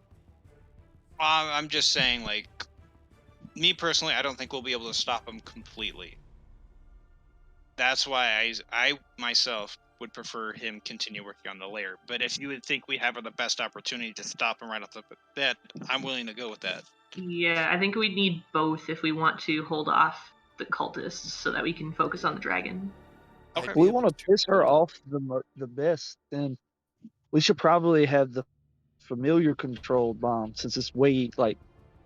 B: I'm just saying, like, me personally, I don't think we'll be able to stop them completely. That's why I myself would prefer him continue working on the lair. But if you would think we have the best opportunity to stop him right off the bat, I'm willing to go with that.
F: Yeah, I think we'd need both if we want to hold off the cultists so that we can focus on the dragon.
B: Okay.
D: If we want to piss her off the best, then we should probably have the familiar controlled bomb, since it's way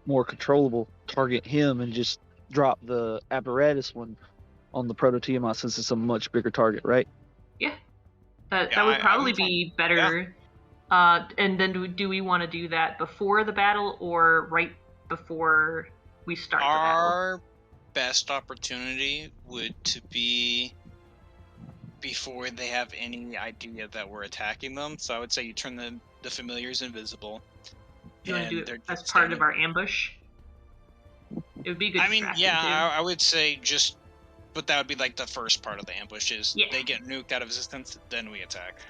D: more controllable. Target him and just drop the apparatus one on the Proto Tiamat, since it's a much bigger target, right?
F: Yeah, that would probably be better. Yeah. And then do we want to do that before the battle or right before we start the battle?
B: Our best opportunity would to be before they have any idea that we're attacking them. So I would say you turn the familiars invisible.
F: Do you want to do it as part of our ambush? It would be good.
B: I would say just, but that would be like the first part of the ambush is they get nuked out of existence, then we attack.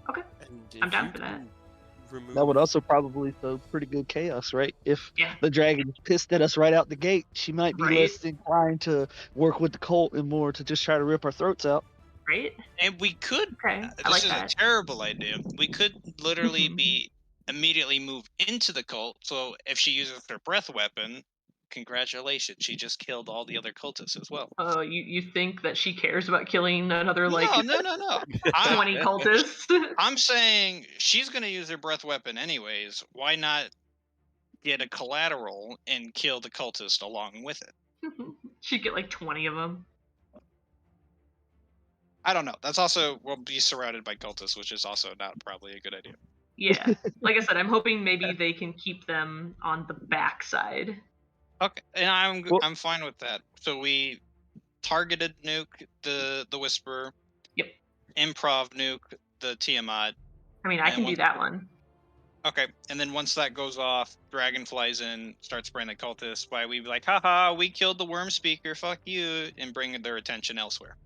F: Okay, I'm down for that.
D: That would also probably throw pretty good chaos, right? If the dragon is pissed at us right out the gate, she might be less inclined to work with the cult and more to just try to rip our throats out.
F: Right?
B: And we could,
F: this
B: is a terrible idea, we could literally immediately move into the cult, so if she uses her breath weapon, congratulations, she just killed all the other cultists as well.
F: Oh, you think that she cares about killing another,
B: No.
F: 20 cultists?
B: I'm saying she's going to use her breath weapon anyways. Why not get a collateral and kill the cultist along with it?
F: She'd get 20 of them.
B: I don't know. That's also, we'll be surrounded by cultists, which is also not probably a good idea.
F: Yeah. Like I said, I'm hoping maybe they can keep them on the backside.
B: Okay, and I'm fine with that. So we targeted nuke the Whisperer.
F: Yep.
B: Improv nuke the Tiamat.
F: I can do that one.
B: Okay, and then once that goes off, Dragon flies in, starts spraying the cultists. Why we be like, haha, we killed the worm speaker, fuck you, and bring their attention elsewhere.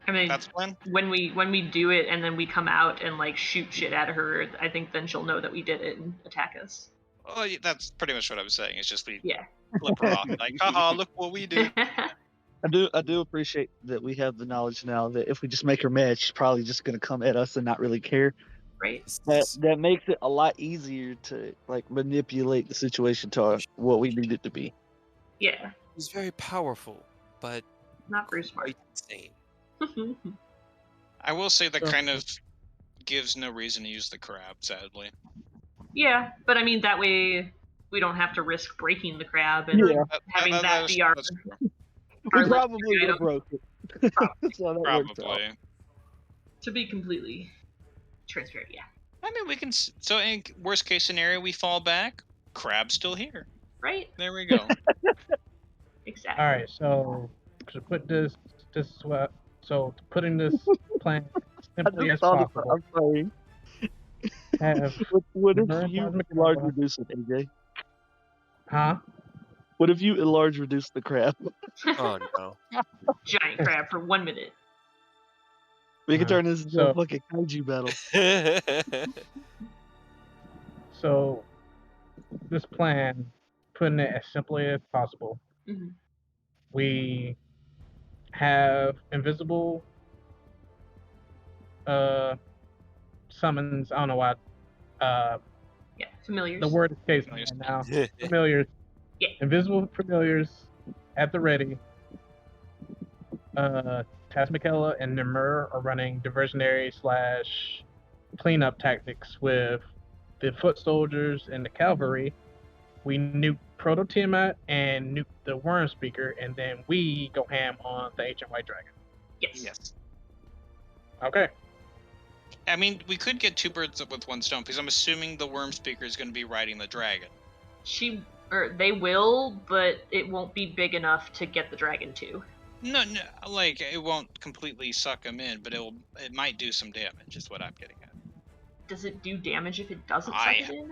B: That's the plan.
F: When we do it and then we come out and shoot shit at her, I think then she'll know that we did it and attack us.
B: Oh, that's pretty much what I was saying. It's just we flip her off, haha, look what we did.
D: I do appreciate that we have the knowledge now that if we just make her mad, she's probably just gonna come at us and not really care.
F: Right.
D: That makes it a lot easier to manipulate the situation to what we need it to be.
F: Yeah.
C: He's very powerful, but
F: not very smart.
C: Insane.
B: I will say that kind of gives no reason to use the crab, sadly.
F: Yeah, but that way we don't have to risk breaking the crab and having that be our.
D: We probably would have broke it.
B: Probably.
F: To be completely transparent, yeah.
B: We can. So in worst case scenario, we fall back. Crab's still here.
F: Right.
B: There we go.
F: Exactly.
E: All right. So to put putting this plan simply as possible.
D: I'm sorry. What if you enlarge reduce it, AJ?
E: Huh?
D: What if you enlarge reduce the crab?
C: Oh no.
F: Giant crab for 1 minute.
D: We can turn this into a fucking kaiju battle.
E: So this plan, putting it as simply as possible.
F: Mm-hmm.
E: We have invisible summons. I don't know why.
F: Familiars.
E: The word escapes me now. Familiars. Yeah. Invisible familiars at the ready. Tasmikella and Nimur are running diversionary / cleanup tactics with the foot soldiers and the cavalry. We nuke Proto Tiamat and nuke the Worm Speaker, and then we go ham on the Ancient White Dragon.
F: Yes.
E: Okay.
B: I mean, we could get 2 birds with 1 stone, because I'm assuming the Worm Speaker is going to be riding the dragon.
F: They will, but it won't be big enough to get the dragon to.
B: No, like, it won't completely suck him in, but it might do some damage, is what I'm getting at.
F: Does it do damage if it doesn't
B: I-
F: suck it in?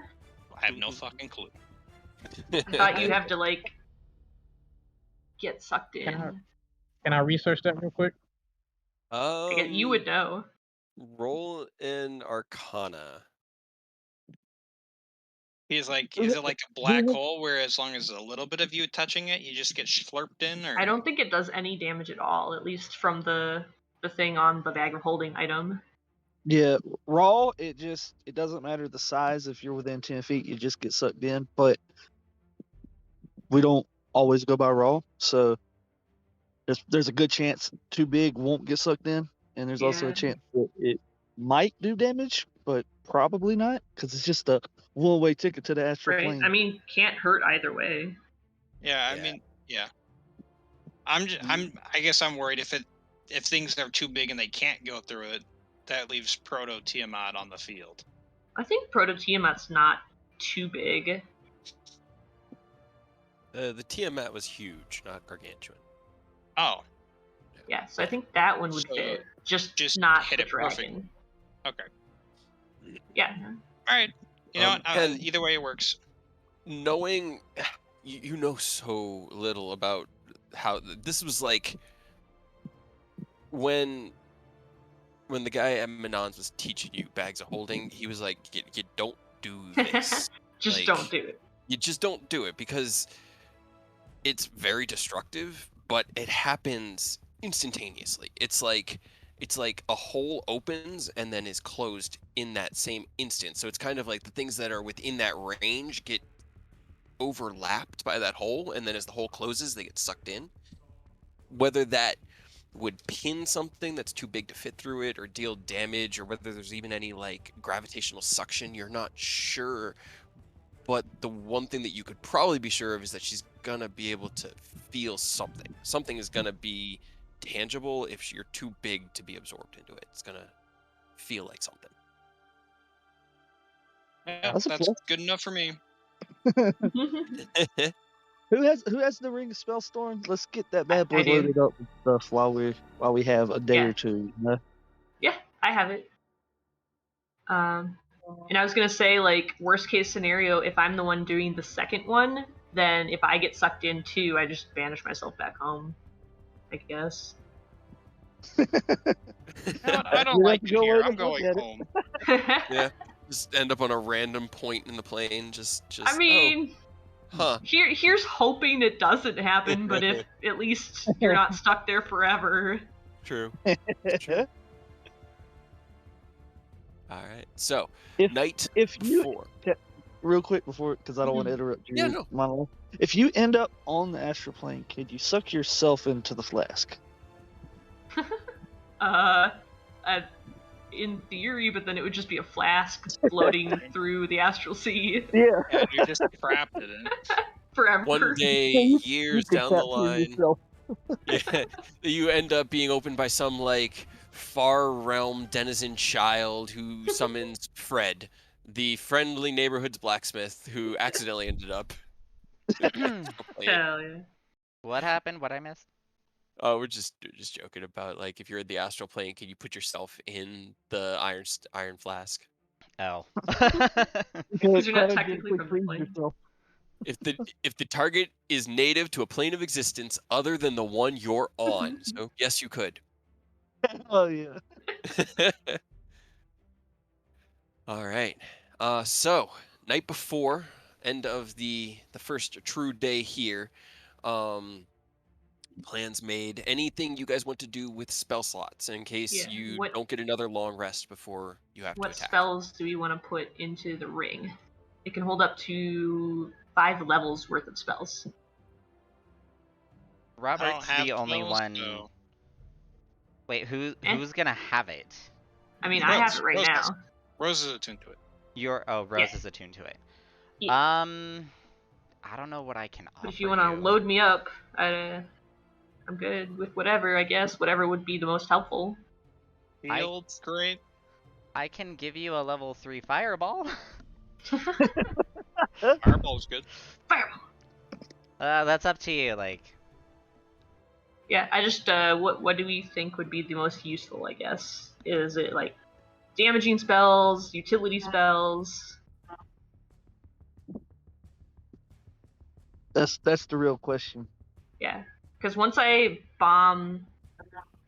B: I have no fucking clue.
F: I thought you have to, like, get sucked in.
E: Can I research that real quick?
F: You would know.
C: Roll in Arcana.
B: He's like, is it like a black hole where as long as a little bit of you touching it, you just get slurped in? Or
F: I don't think it does any damage at all, at least from the thing on the bag of holding item.
D: Yeah, raw, it doesn't matter the size. If you're within 10 feet, you just get sucked in. But we don't always go by raw, so there's a good chance too big won't get sucked in, and there's also a chance that it might do damage, but probably not, because it's just a one-way ticket to the astral plane.
F: I mean, can't hurt either way.
B: Yeah, I mean, yeah. I guess I'm worried if things are too big and they can't go through it, that leaves Proto Tiamat on the field.
F: I think Proto Tiamat's not too big.
C: The Tiamat was huge, not gargantuan.
B: Oh.
F: Yeah, so I think that one would fit. Just not
B: hit
F: the
B: it
F: dragon.
B: Perfect. Okay.
F: Yeah.
B: All right. You know what?
C: and-
B: Either way, it works.
C: Knowing you know so little about how this was like when the guy at Manon's was teaching you bags of holding, he was like, you don't do this.
F: Just
C: Like,
F: don't do it.
C: You just don't do it because it's very destructive, but it happens instantaneously. It's like a hole opens and then is closed in that same instant. So it's kind of like the things that are within that range get overlapped by that hole, and then as the hole closes, they get sucked in. Whether that would pin something that's too big to fit through it or deal damage, or whether there's even any like gravitational suction, you're not sure. But the one thing that you could probably be sure of is that she's gonna be able to feel something. Something is gonna be tangible if you're too big to be absorbed into it. It's gonna feel like something.
B: Yeah,
D: That's
B: that's
D: a
B: good enough for me.
D: Who has the ring of Spellstorm? Let's get that bad boy
F: I do.
D: loaded up with stuff while we have a day or two. You know?
F: Yeah, I have it. And I was gonna say, like, worst case scenario, if I'm the one doing the second one, then if I get sucked in too, I just banish myself back home, I guess.
B: I don't like it here. I'm going home.
C: Yeah, just end up on a random point in the plane. Just.
F: I mean,
C: huh?
F: Here's hoping it doesn't happen, but if at least you're not stuck there forever.
C: True. All right. So night
D: if you
C: before.
D: real quick before, because I don't want to interrupt your monologue. If you end up on the astral plane, could you suck yourself into the flask?
F: In theory, but then it would just be a flask floating through the astral sea.
D: Yeah.
B: You're just trapped in it.
F: Forever.
C: One day, years down the line, you end up being opened by some like far realm denizen child who summons Fred, the friendly neighborhood's blacksmith, who accidentally ended up.
F: Hell yeah.
A: What happened? What I missed?
C: Oh, we're just joking about like if you're in the astral plane, can you put yourself in the iron flask?
A: Oh.
F: Because you're not technically from the plane.
C: If the target is native to a plane of existence other than the one you're on, so yes, you could.
D: Oh yeah.
C: All right. So night before, end of the first true day here. Plans made. Anything you guys want to do with spell slots in case you don't get another long rest before you have to attack?
F: What spells do we want to put into the ring? It can hold up to 5 levels worth of spells.
A: Robert's the only one.
B: So...
A: Wait,
F: Eh.
A: who's gonna have it?
F: I mean, I have it right
B: Rose has
F: now.
B: Rose is attuned to it.
A: Rose
F: Yeah.
A: is attuned to it.
F: Yeah.
A: I don't know what I can offer
F: But if you want to load me up, I'm good with whatever, I guess. Whatever would be the most helpful.
B: Field's great.
A: I can give you a level 3 fireball.
B: Fireball's good.
F: Fireball.
A: That's up to you. Like,
F: Yeah, I just what do we think would be the most useful? I guess is it like damaging spells, utility spells?
D: That's the real question.
F: Yeah, because once I bomb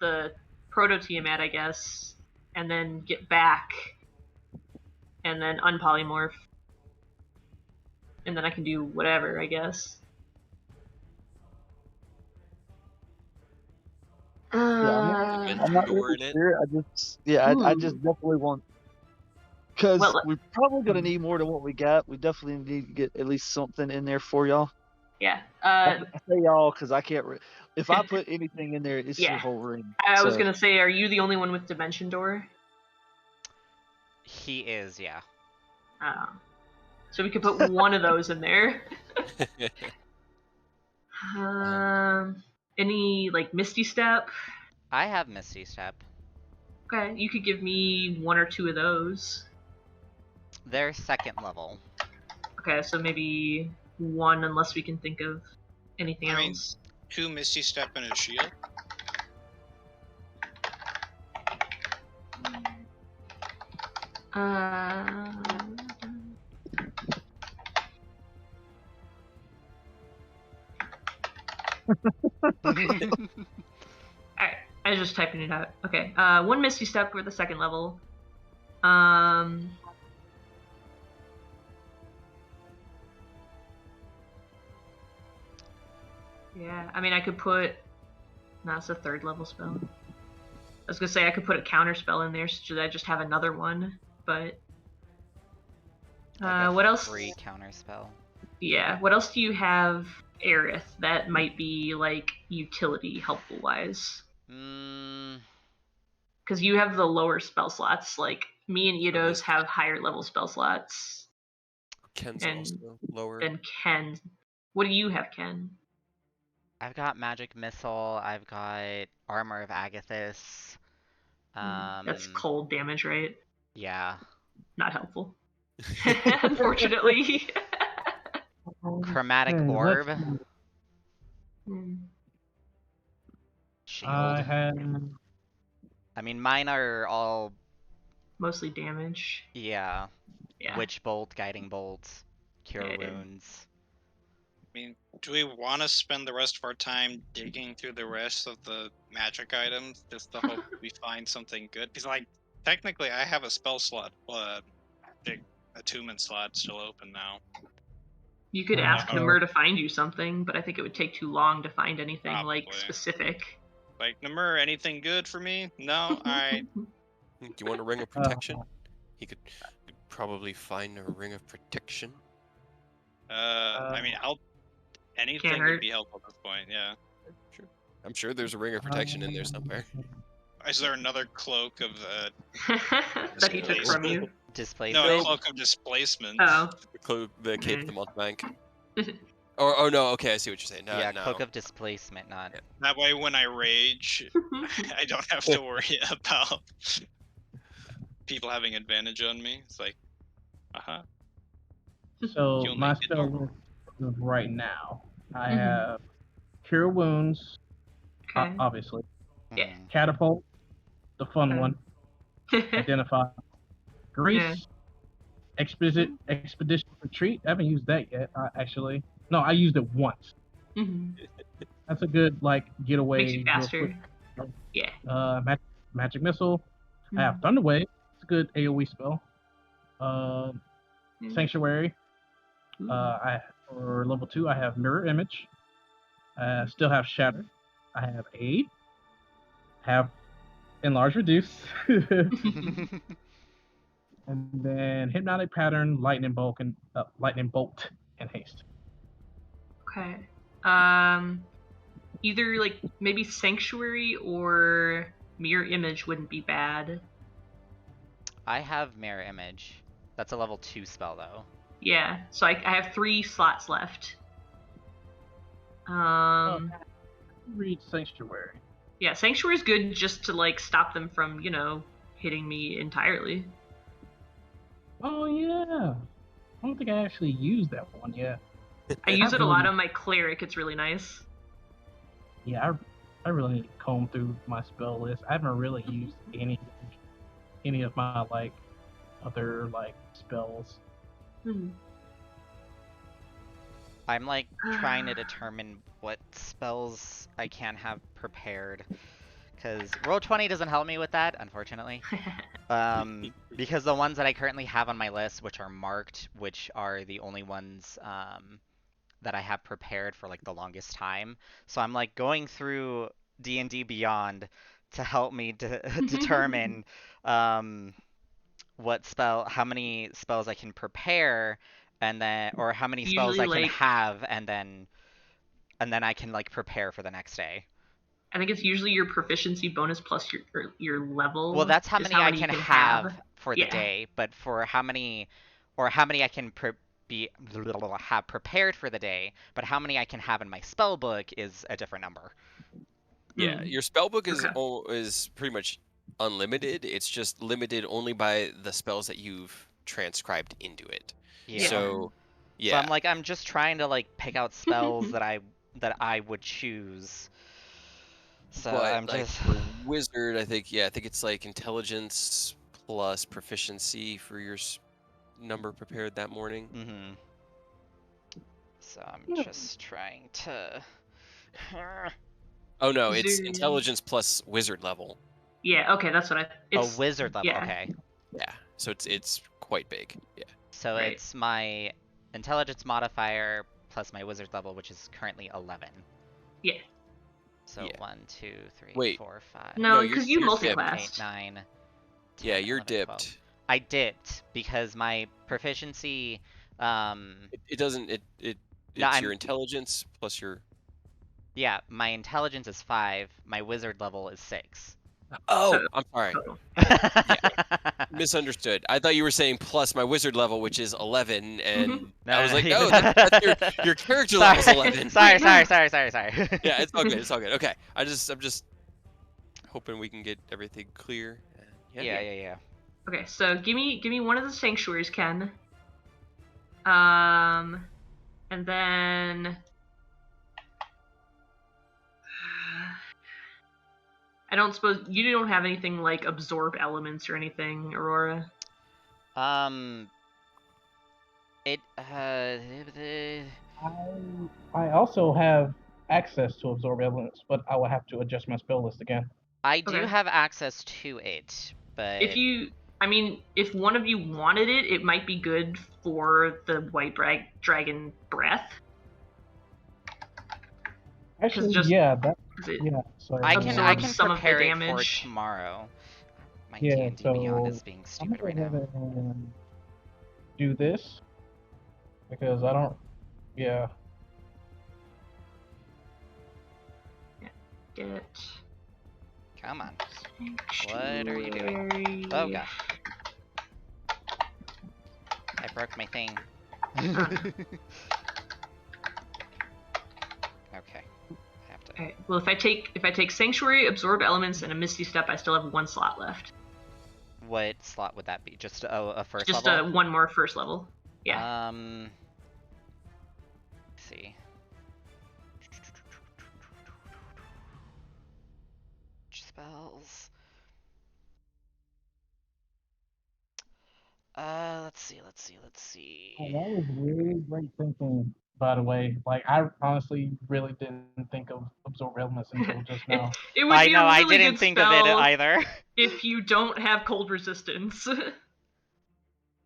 F: the proto Tiamat, I guess, and then get back, and then unpolymorph, and then I can do whatever, I guess.
D: I'm not
C: door
D: really
C: in it.
D: sure. I just
F: Ooh.
D: definitely want, because
F: Well,
D: we're probably gonna need more than what we got. We definitely need to get at least something in there for y'all.
F: yeah.
D: I say y'all because I can't. If I put anything in there, it's
F: Yeah.
D: your whole ring.
F: I was
D: So,
F: gonna say, are you the only one with Dimension Door?
A: he is, yeah.
F: So we could put one of those in there. Any like Misty Step?
A: I have Misty Step.
F: Okay, you could give me one or two of those.
A: They're 2nd level.
F: Okay, so maybe one, unless we can think of anything
B: I mean,
F: else.
B: 2 Misty Step and a shield.
F: Alright, I was just typing it out. Okay, one Misty Step for the 2nd level. Yeah, I mean, I could put... No, it's a 3rd level spell. I was gonna say I could put a counter spell in there, so should I just have another one? But...
A: Like a
F: what else?
A: free counter spell.
F: Yeah, what else do you have, Aerith, that might be, like, utility helpful-wise? Because you have the lower spell slots. Like, me and Eidos have higher level spell slots.
C: Ken's
F: And
C: also lower.
F: then Ken. What do you have, Ken?
A: I've got Magic Missile. I've got Armor of Agathis.
F: That's cold damage, right?
A: Yeah.
F: Not helpful. Unfortunately.
A: Chromatic
E: Okay,
A: Orb. Shield.
E: I have.
A: I mean, mine are all...
F: Mostly damage.
A: Yeah.
F: Yeah.
A: Witch Bolt, Guiding Bolt, Cure
F: Yeah.
A: Wounds.
B: I mean, do we want to spend the rest of our time digging through the rest of the magic items just to hope we find something good? Because, like, technically, I have a spell slot, big attunement slot still open now.
F: You could ask
B: Uh-oh.
F: Namur to find you something, but I think it would take too long to find anything like
B: Probably.
F: specific.
B: Like, Namur, anything good for me? No? Alright.
C: Do you want a ring of protection? He could probably find a ring of protection.
B: I mean, anything
F: Can't
B: would
F: hurt.
B: be helpful at this point, yeah.
C: Sure. I'm sure there's a ring of protection in there somewhere.
B: Is there another cloak of
F: that he took from you.
A: Displacement.
B: no, cloak of displacement?
F: Oh.
C: The Cape of
F: Mm.
C: the Mountebank. Oh no, okay, I see what you're saying. No,
A: yeah,
C: no.
A: Cloak of Displacement, not...
C: Yeah.
B: That way, when I rage, I don't have to worry about people having advantage on me. It's like,
E: So
B: You'll
E: my
B: make it
E: spell
B: normal.
E: list right now, I
F: Mhm.
E: have Cure Wounds,
F: Okay.
E: obviously.
F: Yeah.
A: Mhm.
E: Catapult, the fun
F: Okay.
E: one. Identify. Grease.
F: Yeah.
E: Expedition Retreat. I haven't used that yet, actually. No, I used it once.
F: Mhm.
E: That's a good getaway.
F: Makes you
E: real
F: faster.
E: quick.
F: Yeah.
E: Magic Missile. I have Thunderwave. It's a good AoE spell. Sanctuary. For level 2, I have Mirror Image. I still have Shatter. I have Aid. Have Enlarge Reduce. And then Hypnotic Pattern, Lightning Bolt, and Haste.
F: Okay. Either like maybe Sanctuary or Mirror Image wouldn't be bad.
A: I have Mirror Image. That's a level 2 spell, though.
F: Yeah, so I have 3 slots left.
E: Read Sanctuary.
F: Yeah, Sanctuary is good just to like stop them from, hitting me entirely.
E: Oh yeah. I don't think I actually used that one yet.
F: I use it a lot on my cleric. It's really nice.
E: Yeah, I really need to comb through my spell list. I haven't really used any of my other spells.
A: I'm like trying to determine what spells I can have prepared, because Roll20 doesn't help me with that, unfortunately. Because the ones that I currently have on my list, which are marked, which are the only ones that I have prepared for like the longest time. So I'm like going through D&D Beyond to help me determine how many spells I can prepare, and then, or how many spells I can have, and then I can like prepare for the next day.
F: I think it's usually your proficiency bonus plus your level.
A: Well, that's how many I can have for the day, but for how many I can have prepared for the day, but how many I can have in my spell book is a different number.
C: Yeah, your spell book is pretty much unlimited. It's just limited only by the spells that you've transcribed into it.
A: Yeah.
C: So, yeah.
A: So I'm like, I'm just trying to like pick out spells that I would choose. So
C: but
A: I'm
C: like
A: just
C: for wizard, I think it's like intelligence plus proficiency for your number prepared that morning.
A: Mm-hmm. So I'm just trying to.
C: Oh no, it's intelligence plus wizard level.
F: Yeah. Okay, that's what
A: it's wizard level.
F: Yeah.
A: Okay.
C: Yeah. So it's quite big. Yeah.
A: So it's my intelligence modifier plus my wizard level, which is currently 11.
F: Yeah.
A: So 1, 2, 3,
C: Wait.
A: 4, 5.
F: No, because you multi-classed.
A: 8, 9. 10,
C: yeah, you're
A: 11,
C: dipped.
A: 12. I dipped because my proficiency.
C: It doesn't. It's your intelligence plus your.
A: Yeah, my intelligence is 5. My wizard level is 6.
C: Oh, I'm sorry. Yeah. Misunderstood. I thought you were saying plus my wizard level, which is 11, and I was like, no, that's your character level is 11.
A: Sorry.
C: Yeah, it's all good. It's all good. Okay, I'm just hoping we can get everything clear.
A: Yeah.
F: Okay, so give me one of the sanctuaries, Ken. And then I don't suppose you don't have anything like absorb elements or anything, Aurora.
A: I
E: also have access to absorb elements, but I will have to adjust my spell list again.
A: I do have access to it, but
F: if one of you wanted it, it might be good for the white dragon breath.
E: Actually, so
A: I can some prepare of the damage. For tomorrow. My D&D Beyond is being stupid right now.
E: Do this because I don't. Yeah.
F: Get it.
A: Come on. What are you doing? Oh god. I broke my thing. Okay.
F: Alright, well if I take Sanctuary, Absorb Elements, and a Misty Step, I still have 1 slot left.
A: What slot would that be? Just a first
F: level?
A: Just
F: one more first level. Yeah.
A: Let's see. Spells. Let's see.
E: Oh, that was really great thinking, by the way. Like, I honestly really didn't think of Absorb Elements until just now.
F: It would be a really
A: I didn't think of it either.
F: If you don't have cold resistance.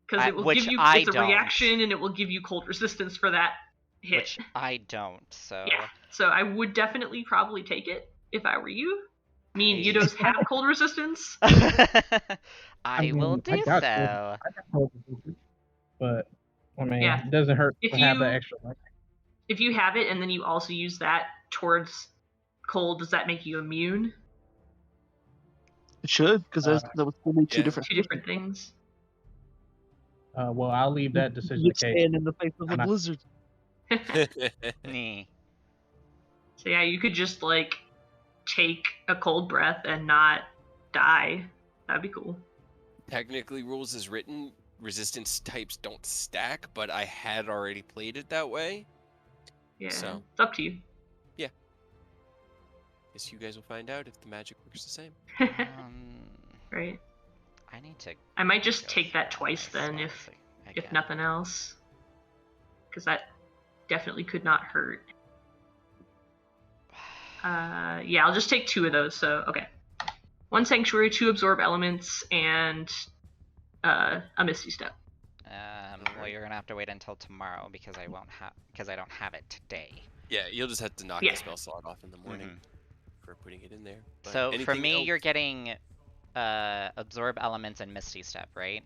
F: Because it will give you, it's a reaction, and it will give you cold resistance for that hit.
A: Which I don't, so...
F: Yeah, so I would definitely probably take it, if I were you. Yudos have cold resistance.
A: I will do so.
E: I got cold resistance, but, it doesn't hurt to have that extra life.
F: If you have it, and then you also use that towards cold, does that make you immune?
D: It should, because that would still be two
C: yeah.
D: different.
F: Two different things.
E: Well, I'll leave that decision to
D: You
E: Kate.
D: stand in the face of a
E: I'm not-
D: blizzard.
A: Nee.
F: So yeah, you could just like take a cold breath and not die. That'd be cool.
C: Technically, rules as written, resistance types don't stack, but I had already played it that way.
F: Yeah,
C: So.
F: it's up to you.
C: Guess you guys will find out if the magic works the same.
F: Right.
A: I need to.
F: I might just
A: go
F: take that
A: through
F: twice
A: my
F: then,
A: spells
F: if
A: again.
F: nothing else, because that definitely could not hurt. Yeah, I'll just take 2 of those. So okay, 1 sanctuary, 2 absorb elements, and a misty step.
A: Well, you're gonna have to wait until tomorrow because I don't have it today.
C: Yeah, you'll just have to knock
F: Yeah.
C: the spell slot off in the morning for putting it in there. But
A: So for
C: anything
A: me,
C: else?
A: you're getting absorb elements and misty step, right?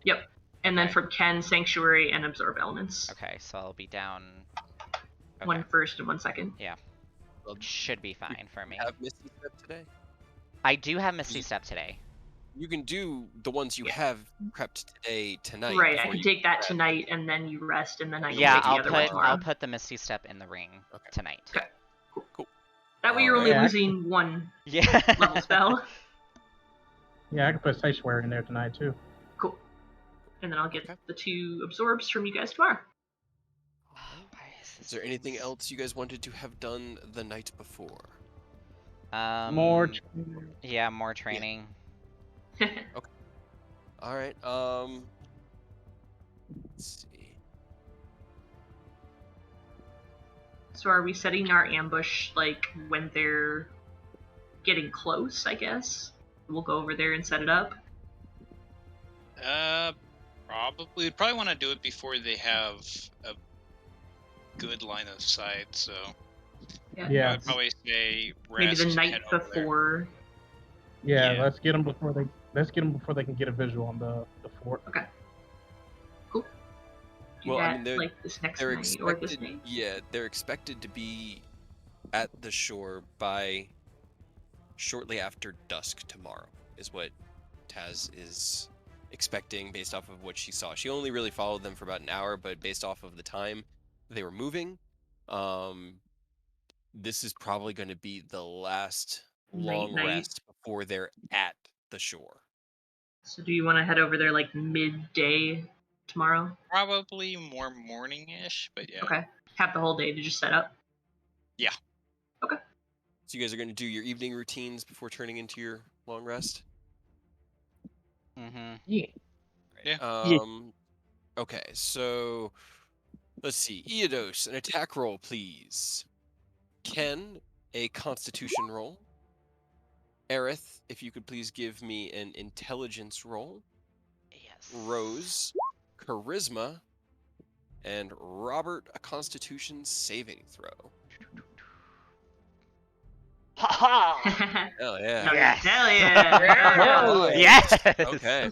F: Yep. And then
A: Okay.
F: from Ken, sanctuary and absorb elements.
A: Okay, so I'll be down. Okay.
F: 1 first and 1 second.
C: Well,
A: Should be fine for me.
C: have Misty Step today?
A: I do have misty step today.
C: You can do the ones you have prepped today tonight.
F: Right, I
C: before
F: can
C: you
F: take that
C: prep.
F: tonight, and then you rest, and then I can
A: Yeah,
F: take the
A: I'll
F: other one
A: put
F: tomorrow.
A: the misty step in the ring
C: Okay.
A: tonight.
F: Okay.
C: Cool.
F: That way you're only
E: Alright.
F: losing 1
A: Yeah.
F: level spell.
E: Yeah, I can put sanctuary in there tonight too.
F: Cool. And then I'll get
C: Okay.
F: the 2 absorbs from you guys tomorrow.
A: Why
C: Is there anything else you guys wanted to have done the night before?
E: More.
A: Yeah, more training.
C: All right. Let's see.
F: So are we setting our ambush like when they're getting close, I guess? We'll go over there and set it up.
B: Probably. We'd probably want to do it before they have a good line of sight. So
E: Yeah.
B: I'd probably say
F: Maybe
B: rest,
F: the night
B: head over there.
F: before.
E: Yeah,
B: Yeah.
E: let's get them before they can get a visual on the fort.
F: Cool. Do
C: Well, I
F: that
C: mean, they're-
F: like this next
C: They're
F: night or this
C: expected.
F: night.
C: Yeah, they're expected to be at the shore by shortly after dusk tomorrow. Is what Taz is expecting based off of what she saw. She only really followed them for about an hour, but based off of the time they were moving, this is probably going to be the last long
F: Night.
C: rest before they're at the shore.
F: So do you want to head over there like midday tomorrow?
B: Probably more morning-ish, but yeah.
F: Okay. Have the whole day to just set up.
C: So you guys are going to do your evening routines before turning into your long rest?
A: Mm-hmm.
E: Yeah.
B: Yeah.
C: Okay, so let's see. Eodos, an attack roll, please. Ken, a constitution roll. Aerith, if you could please give me an intelligence roll.
A: Yes.
C: Rose, charisma. And Robert, a constitution saving throw.
A: Ha ha!
C: Hell yeah.
A: Yes.
F: Hell yeah!
D: Hell yeah.
A: Yes.
C: Okay.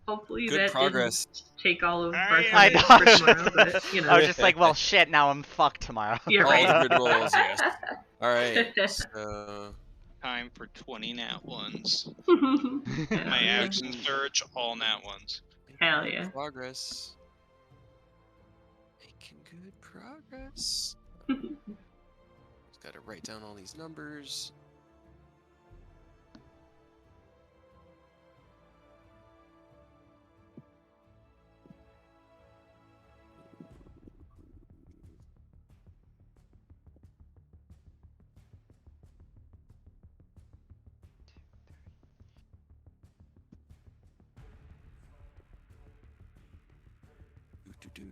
F: Hopefully
C: Good
F: that
C: progress.
F: didn't take all of
A: I
F: Bartholomew's
A: know.
F: for tomorrow, but you know.
A: I was just like, well, shit. Now I'm fucked tomorrow.
F: Yeah,
C: All
F: right.
C: the good rolls, yes. All right. So
B: Time for 20 nat ones.
F: Hell
B: My
F: yeah.
B: action search, all nat ones.
F: Hell
C: making
F: yeah.
C: good progress. Making good progress. Just got to write down all these numbers. Doo-doo-doo.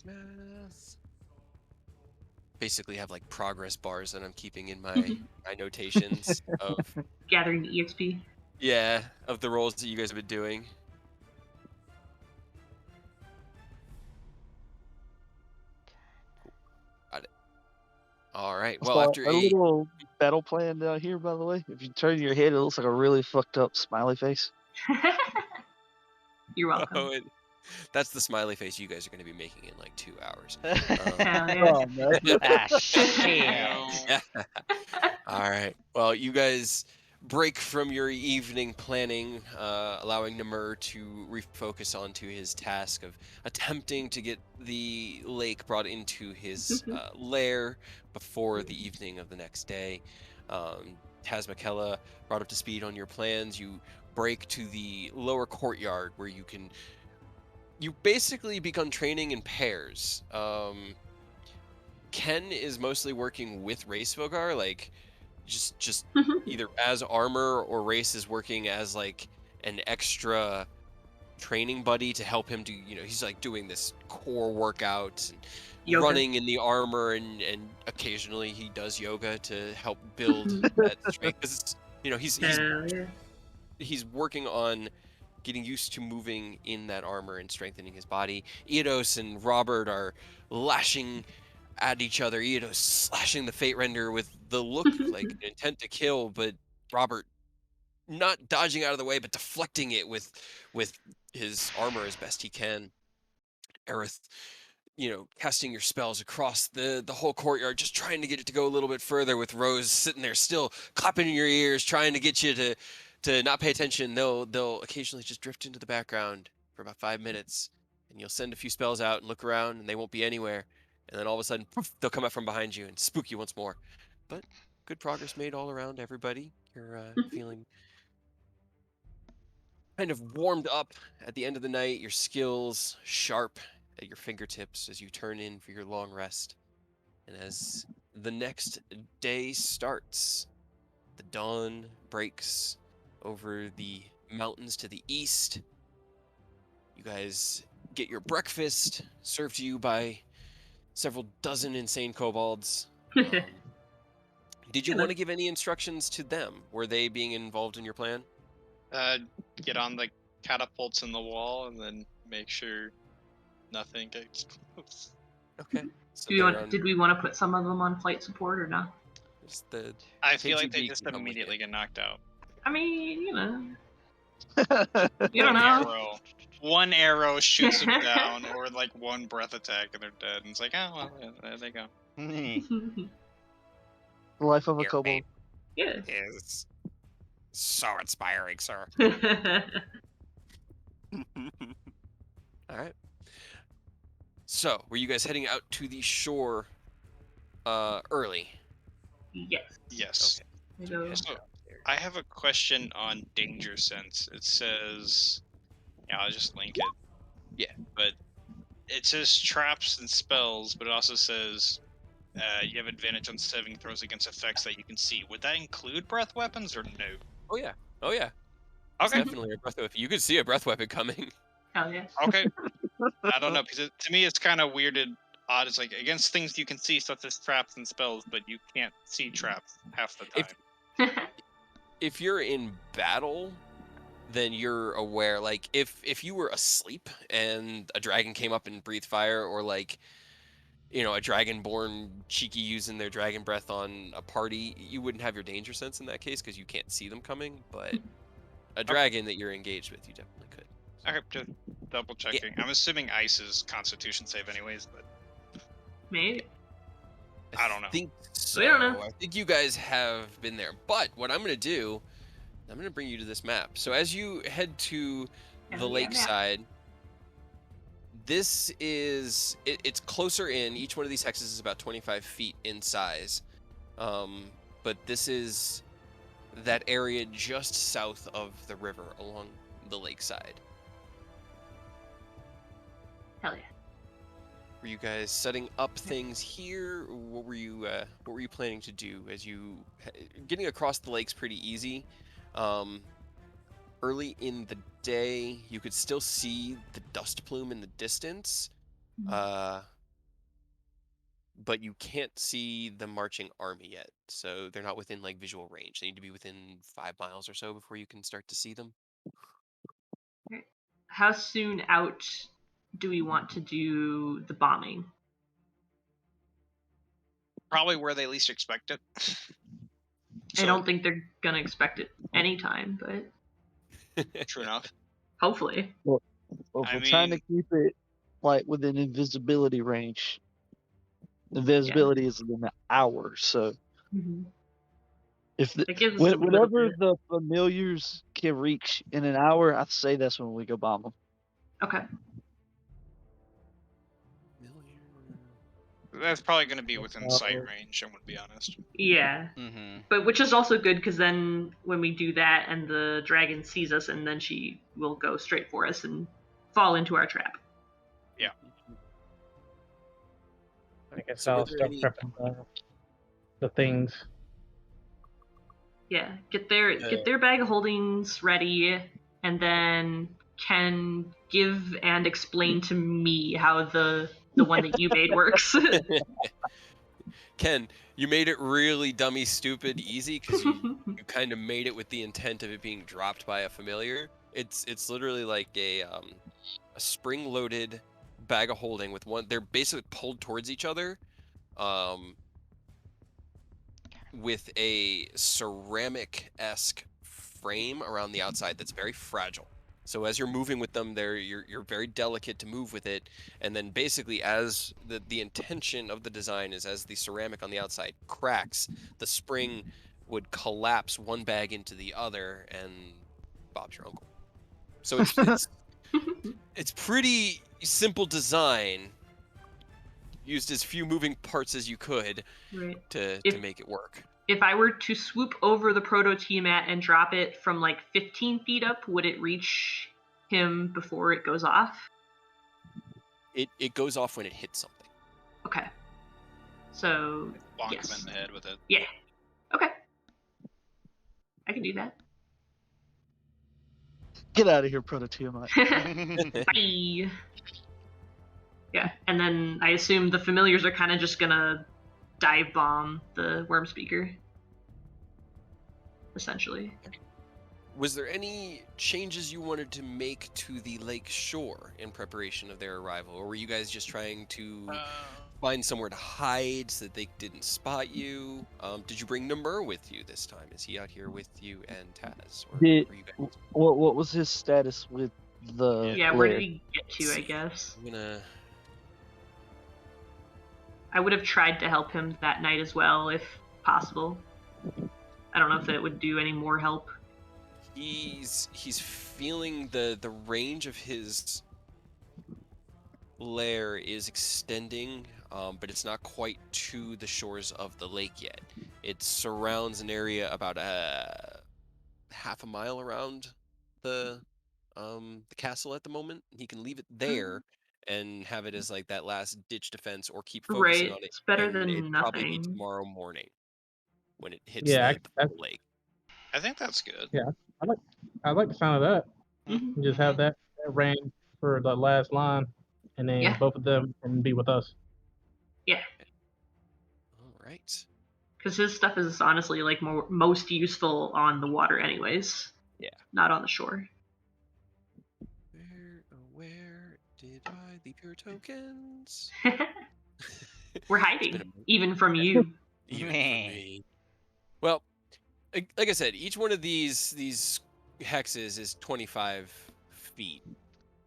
C: Math. Basically have like progress bars that I'm keeping in my notations of
F: Gathering the EXP.
C: of the rolls that you guys have been doing. Got it. All right. Well, after
D: a little battle plan down here, by the way. If you turn your head, it looks like a really fucked up smiley face.
F: You're welcome.
C: Oh, That's the smiley face you guys are going to be making in like 2 hours.
F: Hell yeah.
D: Oh, man.
A: Ah, shit.
B: Yeah.
C: All right. Well, you guys break from your evening planning, allowing Namur to refocus onto his task of attempting to get the lake brought into his lair before the evening of the next day. Tazmikella brought up to speed on your plans. You break to the lower courtyard where you basically begun training in pairs. Ken is mostly working with Racevogar, like just either as armor, or Race is working as like an extra training buddy to help him do, he's like doing this core workout and
F: Yoga.
C: running in the armor, and occasionally he does yoga to help build that strength. 'Cause it's,
F: Hell yeah.
C: he's working on getting used to moving in that armor and strengthening his body. Eidos and Robert are lashing at each other. Eidos slashing the Fate Render with the look like an intent to kill, but Robert not dodging out of the way, but deflecting it with his armor as best he can. Aerith, casting your spells across the whole courtyard, just trying to get it to go a little bit further, with Rose sitting there still clapping in your ears, trying to get you to not pay attention. They'll occasionally just drift into the background for about 5 minutes, and you'll send a few spells out and look around, and they won't be anywhere. And then all of a sudden, poof, they'll come up from behind you and spook you once more. But good progress made all around, everybody. You're feeling kind of warmed up at the end of the night, your skills sharp at your fingertips as you turn in for your long rest. And as the next day starts, the dawn breaks over the mountains to the east. You guys get your breakfast served to you by several dozen insane kobolds. Did you want to give any instructions to them? Were they being involved in your plan?
B: Get on the catapults in the wall and then make sure nothing gets close.
C: Okay. So
F: Did we want to put some of them on flight support or not?
B: I feel like they just immediately get knocked out.
F: I mean, you don't
B: One
F: know.
B: One arrow shoots them down, or like one breath attack and they're dead. And it's like, oh well, yeah, there they go.
D: The life of a
G: Your
D: kobold.
F: Yeah.
G: Is so inspiring, sir.
C: All right. So, were you guys heading out to the shore early?
F: Yes.
B: Yes.
F: Okay.
B: So, I have a question on danger sense. It says, yeah, I'll just link it.
C: Yeah.
B: But it says traps and spells, but it also says you have advantage on saving throws against effects that you can see. Would that include breath weapons or no?
C: Oh yeah. Oh yeah. It's
B: Okay.
C: definitely a breath weapon. You could see a breath weapon coming.
F: Hell yeah.
B: Okay. I don't know, because to me it's kind of weirded. Odd. It's like against things you can see, such as traps and spells, but you can't see traps half the time.
C: If you're in battle, then you're aware. Like if you were asleep and a dragon came up and breathed fire, or like a dragonborn cheeky using their dragon breath on a party, you wouldn't have your danger sense in that case because you can't see them coming. But a dragon that you're engaged with, you definitely could.
B: Okay, just double checking. Yeah. I'm assuming ice is Constitution save anyways, but
F: maybe.
B: I don't know.
C: Think so.
F: We don't know.
C: I think you guys have been there. But what I'm going to do, I'm going to bring you to this map. So as you head to the lakeside, this is, it's closer in. Each one of these hexes is about 25 feet in size. But this is that area just south of the river along the lakeside.
F: Hell yeah.
C: Were you guys setting up things here? What were you planning to do as you getting across the lake's pretty easy. Early in the day, you could still see the dust plume in the distance, but you can't see the marching army yet. So they're not within like visual range. They need to be within 5 miles or so before you can start to see them.
F: How soon out do we want to do the bombing?
B: Probably where they least expect it.
F: I don't think they're gonna expect it anytime, but
B: true enough.
F: Hopefully.
D: Well, Well, if
B: I
D: we're trying to
B: mean,
D: keep it like within invisibility range, invisibility is in an hour. So
F: Mhm.
D: if
F: That gives us a little
D: whatever
F: bit.
D: the familiars can reach in an hour, I'd say that's when we go bomb them.
F: Okay.
B: that's probably going to be within sight
E: Uh,
B: range. I'm going to be honest.
F: Yeah.
A: Mm-hmm.
F: But which is also good because then when we do that and the dragon sees us, and then she will go straight for us and fall into our trap.
B: Yeah.
E: I guess
C: So were
E: I'll
C: there
E: start
C: any?
E: prepping the things.
F: Yeah. Get their bag of holdings ready, and then Ken give and explain to me how the one that you made works.
C: Ken, you made it really dummy stupid easy because you kind of made it with the intent of it being dropped by a familiar. It's literally like a spring-loaded bag of holding with one. They're basically pulled towards each other, with a ceramic-esque frame around the outside that's very fragile. So as you're moving with them, you're very delicate to move with it, and then basically as the intention of the design is as the ceramic on the outside cracks, the spring would collapse one bag into the other, and Bob's your uncle. So it's pretty simple design. Used as few moving parts as you could
F: Right.
C: to
F: If
C: make it work.
F: if I were to swoop over the proto Tiamat and drop it from like 15 feet up, would it reach him before it goes off?
C: It goes off when it hits something.
F: Okay. So
B: Bonk
F: yes.
B: him in the head with it.
F: Yeah. Okay. I can do that.
D: Get out of here, Proto Tiamat.
F: Bye. Yeah, and then I assume the familiars are kind of just gonna dive bomb the worm speaker, essentially.
C: Was there any changes you wanted to make to the lake shore in preparation of their arrival, or were you guys just trying to find somewhere to hide so that they didn't spot you? Did you bring Namur with you this time? Is he out here with you and Taz? Or
D: Did
C: were you guys...
D: what was his status with the
F: Yeah, where did
D: lair?
F: he get to, I guess?
C: I'm gonna...
F: I would have tried to help him that night as well, if possible. I don't know if that would do any more help.
C: He's feeling the range of his lair is extending, but it's not quite to the shores of the lake yet. It surrounds an area about half a mile around the castle at the moment. He can leave it there and have it as like that last ditch defense, or keep focusing
F: Right,
C: on it,
F: it's better
C: and it'd
F: than
C: probably be
F: nothing.
C: tomorrow morning when it hits
E: Yeah,
C: the full lake.
B: I think that's good.
E: yeah. I like the sound of that.
F: Mhm.
E: Just have that range for the last line, and then
F: Yeah.
E: both of them can be with us.
F: Yeah,
C: All right.
F: because his stuff is honestly like most useful on the water, anyways.
C: Yeah.
F: Not on the shore.
C: Where did I leave your tokens?
F: We're
C: It's
F: hiding,
C: been a
F: even from you.
C: even for me. Well, like I said, each one of these hexes is 25 feet.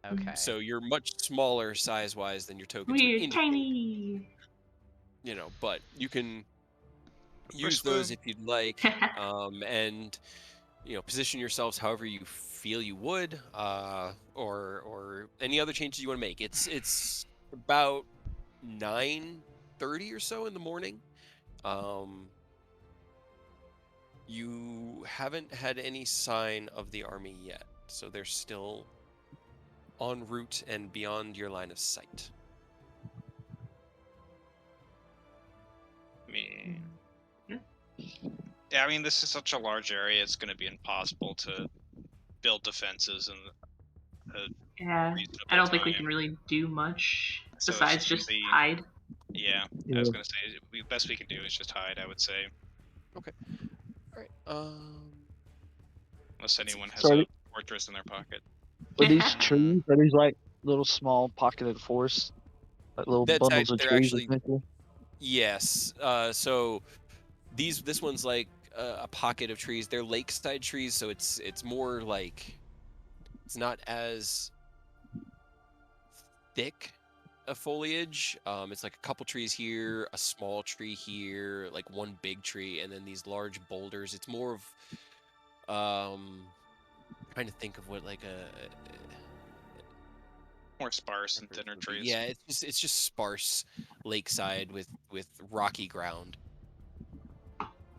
A: Okay.
C: So you're much smaller size-wise than your tokens would
F: We're
C: indicate.
F: tiny.
C: You know, but you can use
B: spoon.
C: those if you'd like, and position yourselves however you feel you would, or any other changes you want to make. It's about 9:30 or so in the morning. You haven't had any sign of the army yet, so they're still en route and beyond your line of sight.
B: I mean, yeah, I mean, this is such a large area; it's going to be impossible to build defenses in a
F: Yeah,
B: reasonable
F: I don't think we
B: time.
F: can really do much
B: So it's
F: besides
B: gonna
F: just
B: be-
F: hide.
B: Yeah, I was going to say the best we can do is just hide. I would say,
C: All right.
B: unless anyone has
D: Sorry.
B: a fortress in their pocket.
D: Are these trees? Are these like little small pocketed forests? Like little bundles of
C: They're
D: trees?
C: actually
D: essentially?
C: yes. So this one's like a pocket of trees. They're lakeside trees, so it's more like it's not as thick of foliage. It's like a couple trees here, a small tree here, like one big tree, and then these large boulders. It's more of trying to think of what like a
B: More sparse and thinner
C: would be.
B: trees.
C: Yeah, it's just sparse lakeside with rocky ground.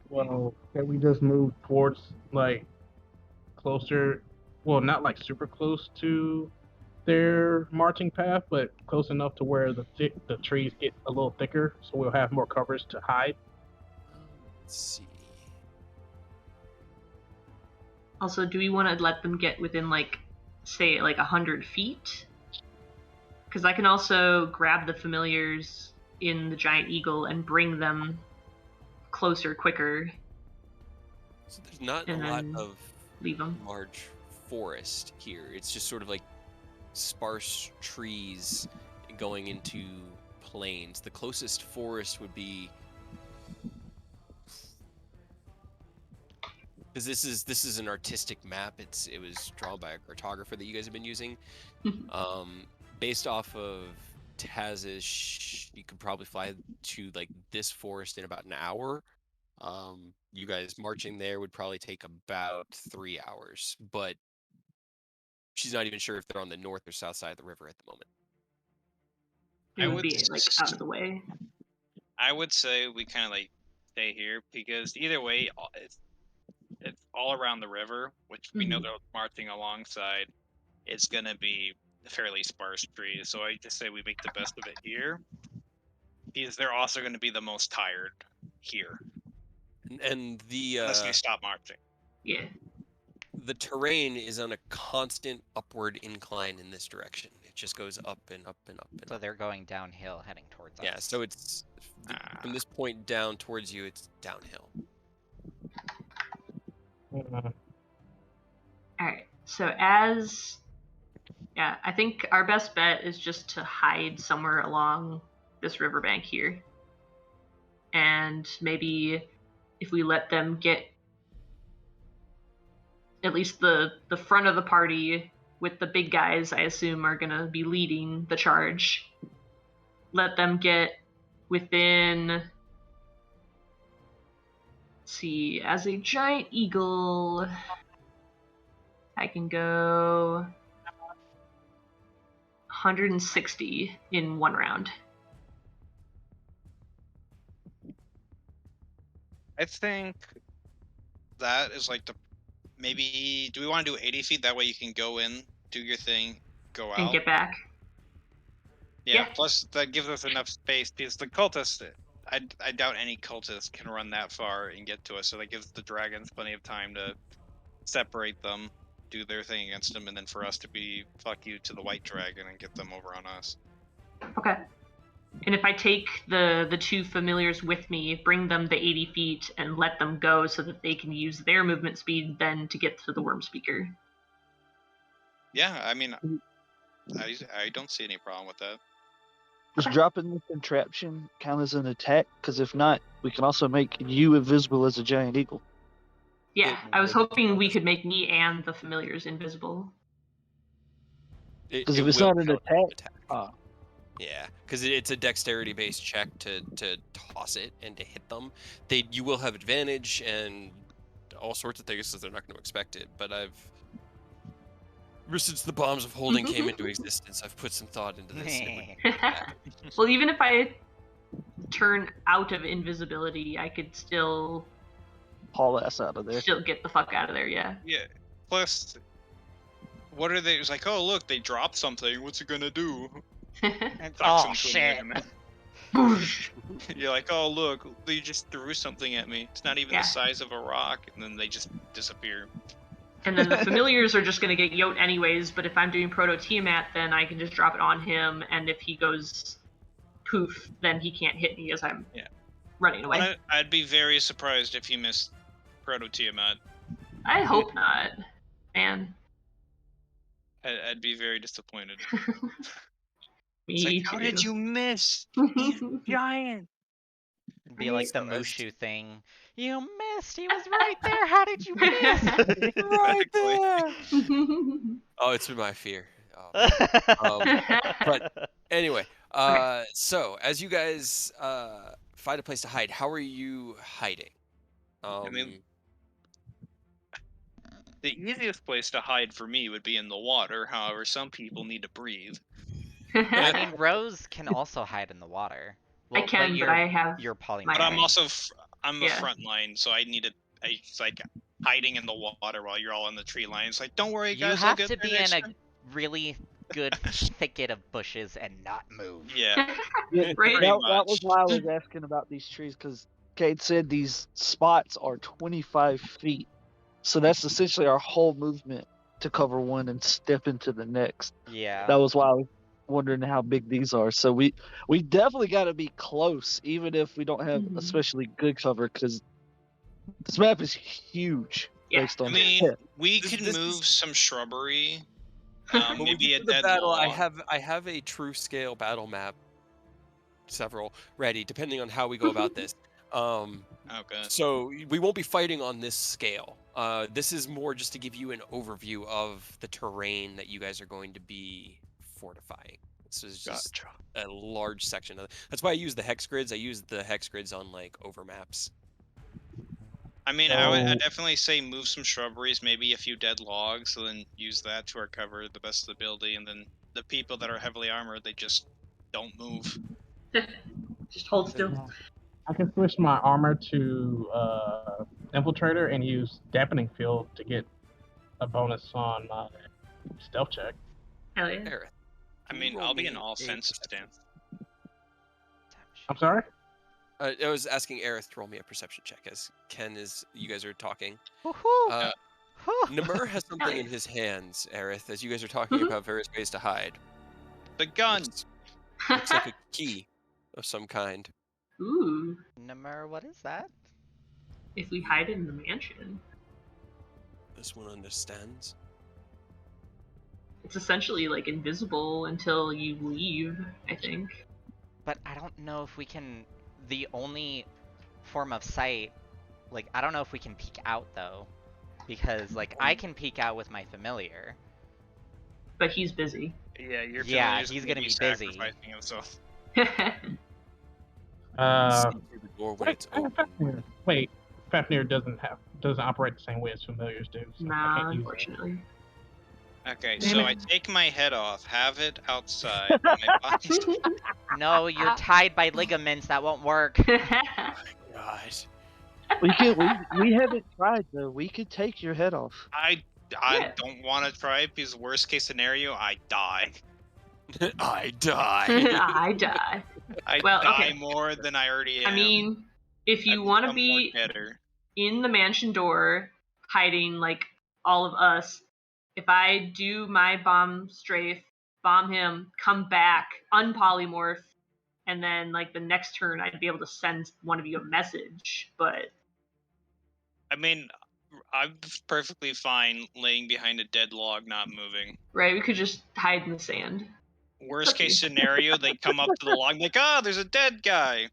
E: Well, can we just move towards like closer? Well, not like super close to their marching path, but close enough to where the trees get a little thicker, so we'll have more coverage to hide.
C: Let's see.
F: Also, do we want to let them get within, like, say, like 100 feet? Because I can also grab the familiars in the giant eagle and bring them closer quicker.
C: So there's not a
F: And
C: lot
F: then
C: of
F: leave them.
C: large forest here. It's just sort of like sparse trees going into plains. The closest forest would be, because this is an artistic map. It was drawn by a cartographer that you guys have been using. Based off of Taz's, you could probably fly to like this forest in about an hour. You guys marching there would probably take about 3 hours, but she's not even sure if they're on the north or south side of the river at the moment.
F: It would be, like, out of the way.
B: I would say we kind of like stay here because either way, it's all around the river, which we know they're marching alongside. It's gonna be fairly sparse trees, so I just say we make the best of it here because they're also going to be the most tired here
C: And
B: unless they stop marching.
F: Yeah.
C: the terrain is on a constant upward incline in this direction. It just goes up and up and up and
A: So
C: up.
A: they're going downhill, heading towards us.
C: Yeah, so it's from this point down towards you, it's downhill.
F: Alright, so I think our best bet is just to hide somewhere along this riverbank here. And maybe if we let them get at least the front of the party with the big guys, I assume, are going to be leading the charge. Let them get within... Let's see, as a giant eagle, I can go 160 in one round.
B: I think that is like maybe, do we want to do 80 feet? That way you can go in, do your thing, go out.
F: And get back.
B: Yeah, plus that gives us enough space because the cultists, I doubt any cultist can run that far and get to us, so that gives the dragons plenty of time to separate them, do their thing against them, and then for us to be fuck you to the white dragon and get them over on us.
F: Okay. And if I take the two familiars with me, bring them the 80 feet, and let them go so that they can use their movement speed then to get to the worm speaker.
B: Yeah, I mean, I don't see any problem with that.
D: Does dropping the contraption count as an attack? Because if not, we can also make you invisible as a giant eagle.
F: Yeah, I was hoping we could make me and the familiars invisible.
D: Because if it's not an attack,
C: yeah, because it's a dexterity-based check to toss it and to hit them. You will have advantage and all sorts of things, so they're not going to expect it. But ever since the bombs of holding came into existence, I've put some thought into this.
F: Well, even if I turn out of invisibility, I could still
D: haul ass out of there.
F: Still get the fuck out of there, yeah.
B: Yeah. Plus, what are they? It's like, oh look, they dropped something. What's it gonna do?
A: Oh shit!
B: You're like, oh look, they just threw something at me. It's not even the size of a rock, and then they just disappear.
F: And then the familiars are just gonna get Yote anyways. But if I'm doing Proto Tiamat, then I can just drop it on him, and if he goes poof, then he can't hit me as I'm running away.
B: I'd be very surprised if you missed Proto Tiamat.
F: I hope not, man.
B: I'd be very disappointed.
F: Me too.
B: How did you miss? He's giant.
A: It'd be like the Mushu thing. You missed. He was right there. How did you miss?
C: Right there. Oh, it's been my fear. Oh, But anyway, so as you guys find a place to hide, how are you hiding?
B: mean, the easiest place to hide for me would be in the water. However, some people need to breathe.
A: I mean, Rose can also hide in the water.
F: I can, but I have
A: you're polymorph.
F: my
B: But I'm
F: eye.
B: also I'm a
F: Yeah.
B: front line, so it's like hiding in the water while you're all in the tree line. It's like, don't worry,
A: You
B: guys, I'll
A: have
B: get
A: to
B: there
A: be
B: next
A: in a
B: time.
A: really good thicket of bushes and not move.
B: Yeah,
D: Yeah,
F: Right?
B: pretty
D: that was
B: much.
D: why I was asking about these trees, because Kate said these spots are 25 feet. So that's essentially our whole movement to cover one and step into the next.
A: Yeah.
D: That was why I was wondering how big these are. So we definitely got to be close, even if we don't have
F: Mhm.
D: especially good cover, because this map is huge
F: Yeah.
D: based on
B: I mean,
D: that.
B: we
C: This-
B: could
C: this
B: move
C: is-
B: some shrubbery,
C: When we
B: maybe
C: get
B: a
C: to the
B: dead
C: battle,
B: log.
C: I have a true scale battle map, several ready, depending on how we go about this.
B: Okay.
C: So we won't be fighting on this scale. This is more just to give you an overview of the terrain that you guys are going to be fortifying. This is just
B: Gotcha.
C: a large section of it. That's why I use the hex grids. I use the hex grids on like overmaps.
B: I mean, I'd
E: So-
B: definitely say move some shrubberies, maybe a few dead logs, and then use that to our cover the best of the ability. And then the people that are heavily armored, they just don't move.
F: Just hold still.
E: I can switch my armor to Infiltrator and use Dampening Field to get a bonus on my stealth check.
F: Hell yeah.
C: Aerith,
B: I
C: can you
B: mean,
C: roll
B: I'll be
C: me
B: an
C: a
B: offensive
C: perception?
B: stance.
E: I'm sorry?
C: I was asking Aerith to roll me a perception check as Ken is. You guys are talking.
A: Woohoo!
C: Namur has something
F: yeah.
C: in his hands, Aerith, as you guys are talking
F: Mhm.
C: about various ways to hide.
B: The gun.
C: Looks like a key of some kind.
F: Ooh.
A: Namur, what is that?
F: If we hide in the mansion,
C: This one understands.
F: it's essentially like invisible until you leave, I think.
A: But I don't know if we can. The only form of sight, like, I don't know if we can peek out though. Because, like, I can peek out with my familiar.
F: But he's busy.
B: Yeah, you're.
A: Yeah,
B: familiar's
A: he's gonna be busy.
B: sacrificing himself.
E: Uh,
C: See through the door when it's open.
E: Fafnir. Wait, Fafnir doesn't operate the same way as familiars do. So I
F: Nah,
E: can't use that.
F: unfortunately.
B: Okay,
F: Damn
B: so
F: it.
B: I take my head off, have it outside. My body...
A: No, you're tied by ligaments. That won't work.
C: God.
D: We haven't tried though. We could take your head off.
B: I
F: Yeah.
B: don't want to try it because worst case scenario, I die.
C: I die.
F: I die.
B: I
F: Well,
B: die
F: okay.
B: more than I already am.
F: I mean, if you want to be in the mansion door, hiding like all of us, if I do my bomb strafe, bomb him, come back, unpolymorph, and then like the next turn I'd be able to send one of you a message. But
B: I mean, I'm perfectly fine laying behind a dead log, not moving.
F: right, we could just hide in the sand.
B: Worst
F: Okay.
B: case scenario, they come up to the log like, ah, there's a dead guy.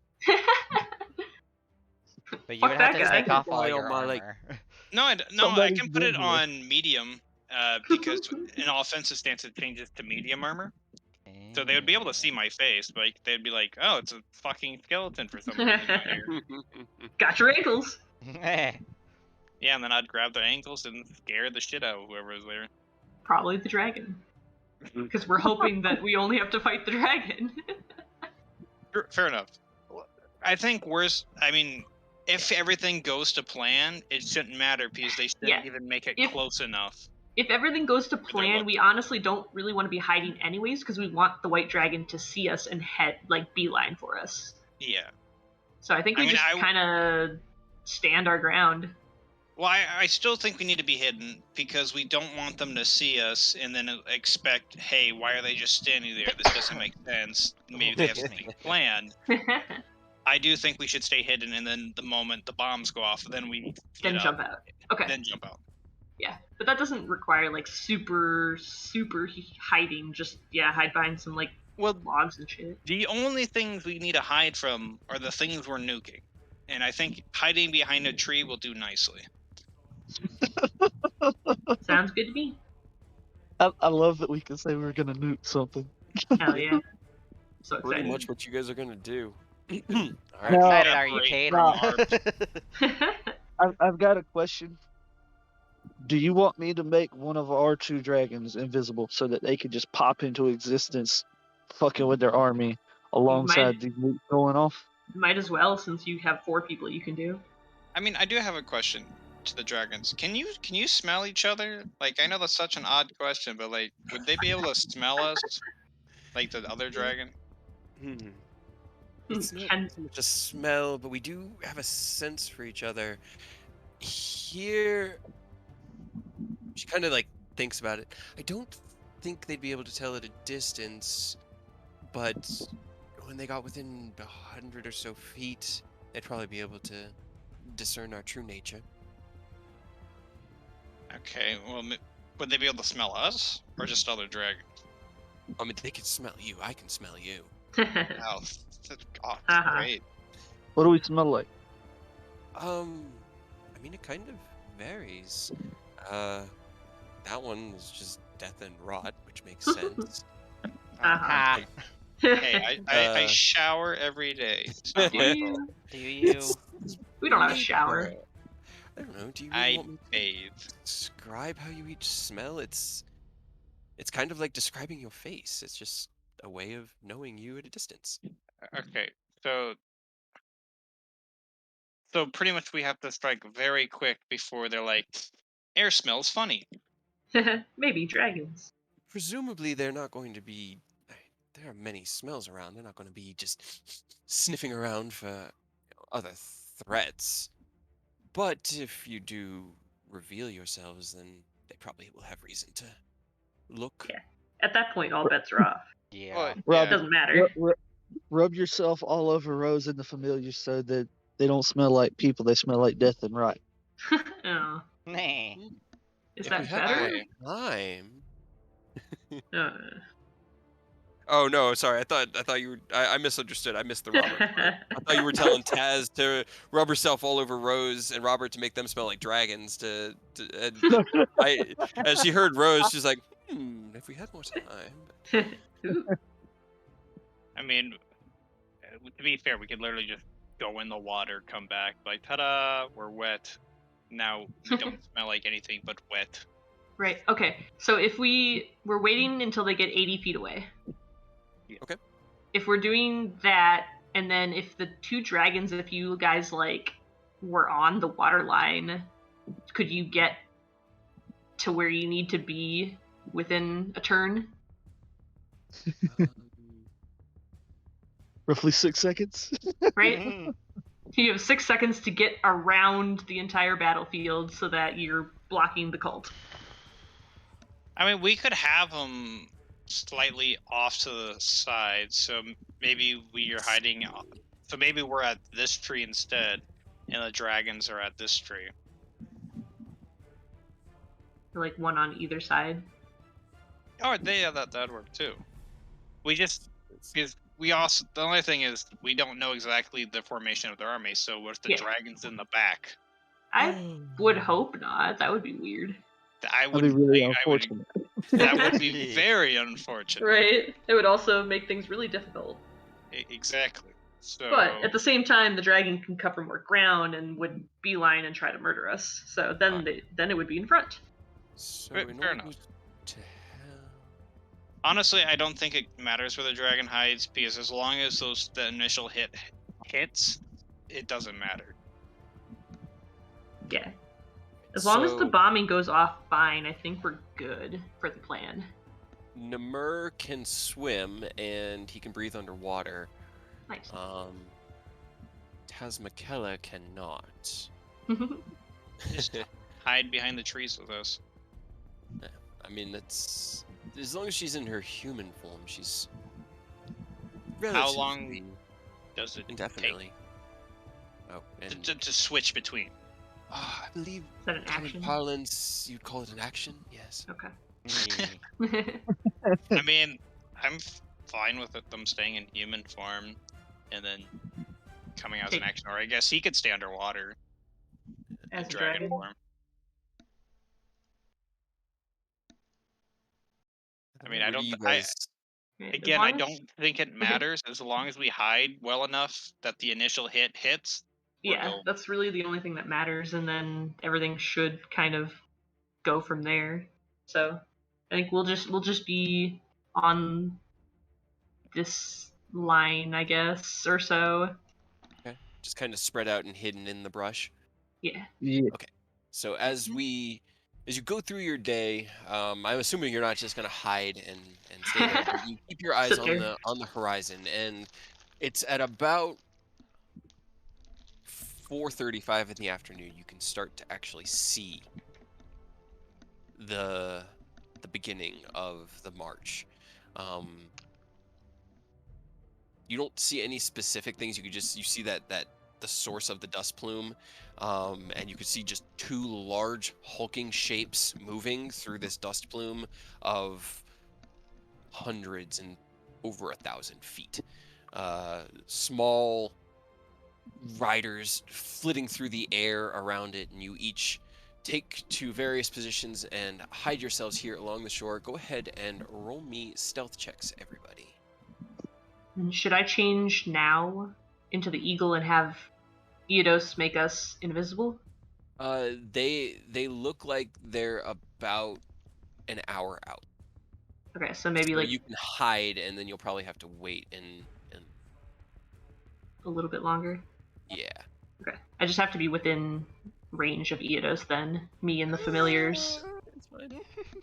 A: But you
F: Fuck
A: would have
F: that
A: to
F: guy.
A: take off all
C: Why
A: your
C: am I, like-
A: armor.
B: No, I
D: Somebody's
B: can put it
D: been here.
B: on medium, because in offensive stance it changes to medium armor. So they would be able to see my face, but they'd be like, oh, it's a fucking skeleton for some reason out here.
F: Got your ankles.
B: Yeah, and then I'd grab their ankles and scare the shit out of whoever was there.
F: Probably the dragon. Because we're hoping that we only have to fight the dragon.
B: Fair enough. I think if everything goes to plan, it shouldn't matter because they shouldn't
F: Yeah.
B: even make it
F: If-
B: close enough.
F: If everything goes to
B: They're
F: plan,
B: looking.
F: we honestly don't really want to be hiding anyways, because we want the white dragon to see us and head like beeline for us.
B: Yeah.
F: So I think we just kind of stand our ground.
B: Well, I still think we need to be hidden because we don't want them to see us and then expect, hey, why are they just standing there? This doesn't make sense. Maybe they have something planned. I do think we should stay hidden, and then the moment the bombs go off, then we get
F: Then
B: up,
F: jump out. Okay.
B: Then jump out.
F: Yeah, but that doesn't require like super hiding. Just hide behind some like logs and shit.
B: The only things we need to hide from are the things we're nuking, and I think hiding behind a tree will do nicely.
F: Sounds good to me.
D: I love that we can say we're gonna nuke something.
F: Hell yeah. So
C: Pretty
F: excited.
C: much what you guys are gonna do. All
A: How
C: right.
D: Now-
A: excited are you,
B: Separate
A: Kate?
B: from our-
D: I've got a question. Do you want me to make one of our 2 dragons invisible so that they could just pop into existence, fucking with their army alongside the nukes going off?
F: Might as well, since you have 4 people you can do.
B: I mean, I do have a question to the dragons. Can you smell each other? Like, I know that's such an odd question, but like, would they be able to smell us, like the other dragon?
C: Hmm. It's not
F: Can-
C: so much a smell, but we do have a sense for each other. Here, she kind of like thinks about it. I don't think they'd be able to tell at a distance, but when they got within 100 or so feet, they'd probably be able to discern our true nature.
B: Okay, well, would they be able to smell us, or just other dragons?
C: I mean, they can smell you. I can smell you.
B: Oh, God,
F: Uh-huh.
B: great.
D: What do we smell like?
C: I mean, it kind of varies. That one is just death and rot, which makes sense.
F: Uh-huh.
A: Ah,
B: Hey, I
C: Uh,
B: shower every day. It's not
F: Do
B: my
F: you?
B: fault.
A: do you?
F: We don't have a
C: maybe,
F: shower.
C: I don't know. Do you really
B: I
C: want me to
B: bathe.
C: describe how you each smell? It's kind of like describing your face. It's just a way of knowing you at a distance.
B: Okay, so pretty much we have to strike very quick before they're like, air smells funny.
F: Maybe dragons.
C: Presumably, they're not going to be. There are many smells around. They're not going to be just sniffing around for other threats. But if you do reveal yourselves, then they probably will have reason to look.
F: Yeah. At that point, all bets are off.
A: Yeah.
B: Well,
F: It
D: Rob,
F: doesn't matter.
D: Rub yourself all over Rose and the familiar so that they don't smell like people, they smell like death and rot.
F: Oh,
A: Nay.
F: is
C: If
F: that
C: we have
F: better?
C: time.
F: Uh,
C: Oh no, sorry. I thought you were. I misunderstood. I missed the Robert part. I thought you were telling Taz to rub herself all over Rose and Robert to make them smell like dragons. And as she heard Rose, she's like, if we had more time.
F: Ooh.
B: I mean, to be fair, we could literally just go in the water, come back, like, ta-da, we're wet. Now we don't smell like anything but wet.
F: Right. Okay. So if we're waiting until they get 80 feet away.
B: Yeah.
C: Okay.
F: If we're doing that, and then if the 2 dragons, if you guys like were on the water line, could you get to where you need to be within a turn?
D: Roughly 6 seconds.
F: Right?
A: Mhm.
F: You have 6 seconds to get around the entire battlefield so that you're blocking the cult.
B: I mean, we could have them slightly off to the side, so maybe we are hiding. So maybe we're at this tree instead, and the dragons are at this tree.
F: Like one on either side.
B: Oh, that'd work too. We just because we also the only thing is we don't know exactly the formation of their army. So what if the
F: Yeah.
B: dragons in the back?
F: I would hope not. That would be weird.
B: I would.
D: That'd be really
B: I would.
D: unfortunate.
B: That would be very unfortunate.
F: Right? It would also make things really difficult.
B: Exactly. So.
F: But at the same time, the dragon can cover more ground and would beeline and try to murder us. So then then it would be in front.
C: So
B: Fair
C: in order
B: enough.
C: to have...
B: Honestly, I don't think it matters where the dragon hides because as long as the initial hit hits, it doesn't matter.
F: Yeah. As long as the
C: So,
F: bombing goes off fine, I think we're good for the plan.
C: Namur can swim and he can breathe underwater.
F: Nice.
C: Tasmakella cannot.
B: Just hide behind the trees with us.
C: I mean, that's as long as she's in her human form, she's
B: How long
C: relatively
B: does it
C: indefinitely. Oh, and
B: to switch between?
C: I believe
F: Is that an
C: common
F: action?
C: parlance, you'd call it an action. Yes.
F: Okay.
A: Mm.
B: I mean, I'm fine with them staying in human form and then coming out as an
F: Okay.
B: action. Or I guess he could stay underwater
F: As
B: in
F: a
B: dragon
F: dragon.
B: form. I mean,
C: Where
B: I
C: do
B: don't.
C: you
B: I
C: guys?
F: As
B: again, I
F: long as-
B: don't think it matters as long as we hide well enough that the initial hit hits. We're
F: Yeah,
B: golden.
F: that's really the only thing that matters, and then everything should kind of go from there. So I think we'll just be on this line, I guess, or so.
C: Okay, just kind of spread out and hidden in the brush.
F: Yeah.
D: Yeah.
C: Okay, so as you go through your day, I'm assuming you're not just gonna hide and stay there, but you keep your eyes
F: Sit
C: on
F: there.
C: the horizon, and it's at about 4:35 in the afternoon. You can start to actually see the beginning of the march. You don't see any specific things. You see that the source of the dust plume, and you can see just two large hulking shapes moving through this dust plume of hundreds and over 1,000 feet. Small riders flitting through the air around it, and you each take to various positions and hide yourselves here along the shore. Go ahead and roll me stealth checks, everybody.
F: And should I change now into the eagle and have Eodos make us invisible?
C: They look like they're about an hour out.
F: Okay, so maybe
C: So
F: like
C: you can hide, and then you'll probably have to wait and
F: a little bit longer.
C: yeah.
F: Okay, I just have to be within range of Eodos then. Me and the familiars.
C: It's fine.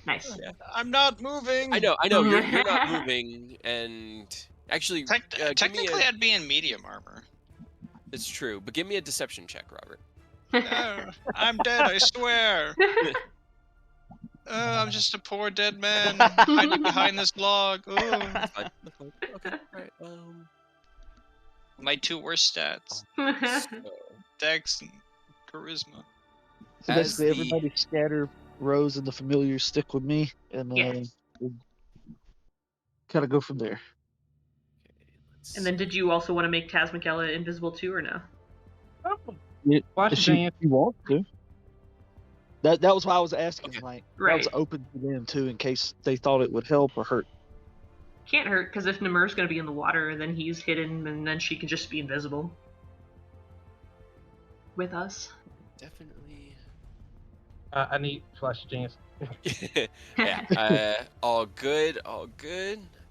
F: Nice.
C: Yeah.
B: I'm not moving.
C: I know. You're not moving, and actually, give me
B: Technically,
C: a.
B: I'd be in medium armor.
C: It's true, but give me a deception check, Robert.
B: No, I'm dead. I swear. I'm just a poor dead man hiding behind this log. Ooh.
C: That's fine. Okay. All right.
B: My two worst stats:
C: So
B: Dex and Charisma.
D: So
C: As
D: basically,
C: the-
D: everybody scatter. Rose and the familiars stick with me, and
F: Yeah.
D: we'll kind of go from there.
C: let's
F: And then,
C: see.
F: did you also want to make Tasmacella invisible too, or no?
E: Watch
D: If
E: Jane.
D: you want to. That was why I was asking.
C: Okay.
D: Like, that
F: Right.
D: was open to them too, in case they thought it would help or hurt.
F: Can't hurt, because if Namir's going to be in the water, then he's hidden, and then she can just be invisible. With us.
C: Definitely.
E: I need flash James.
C: Yeah. All good.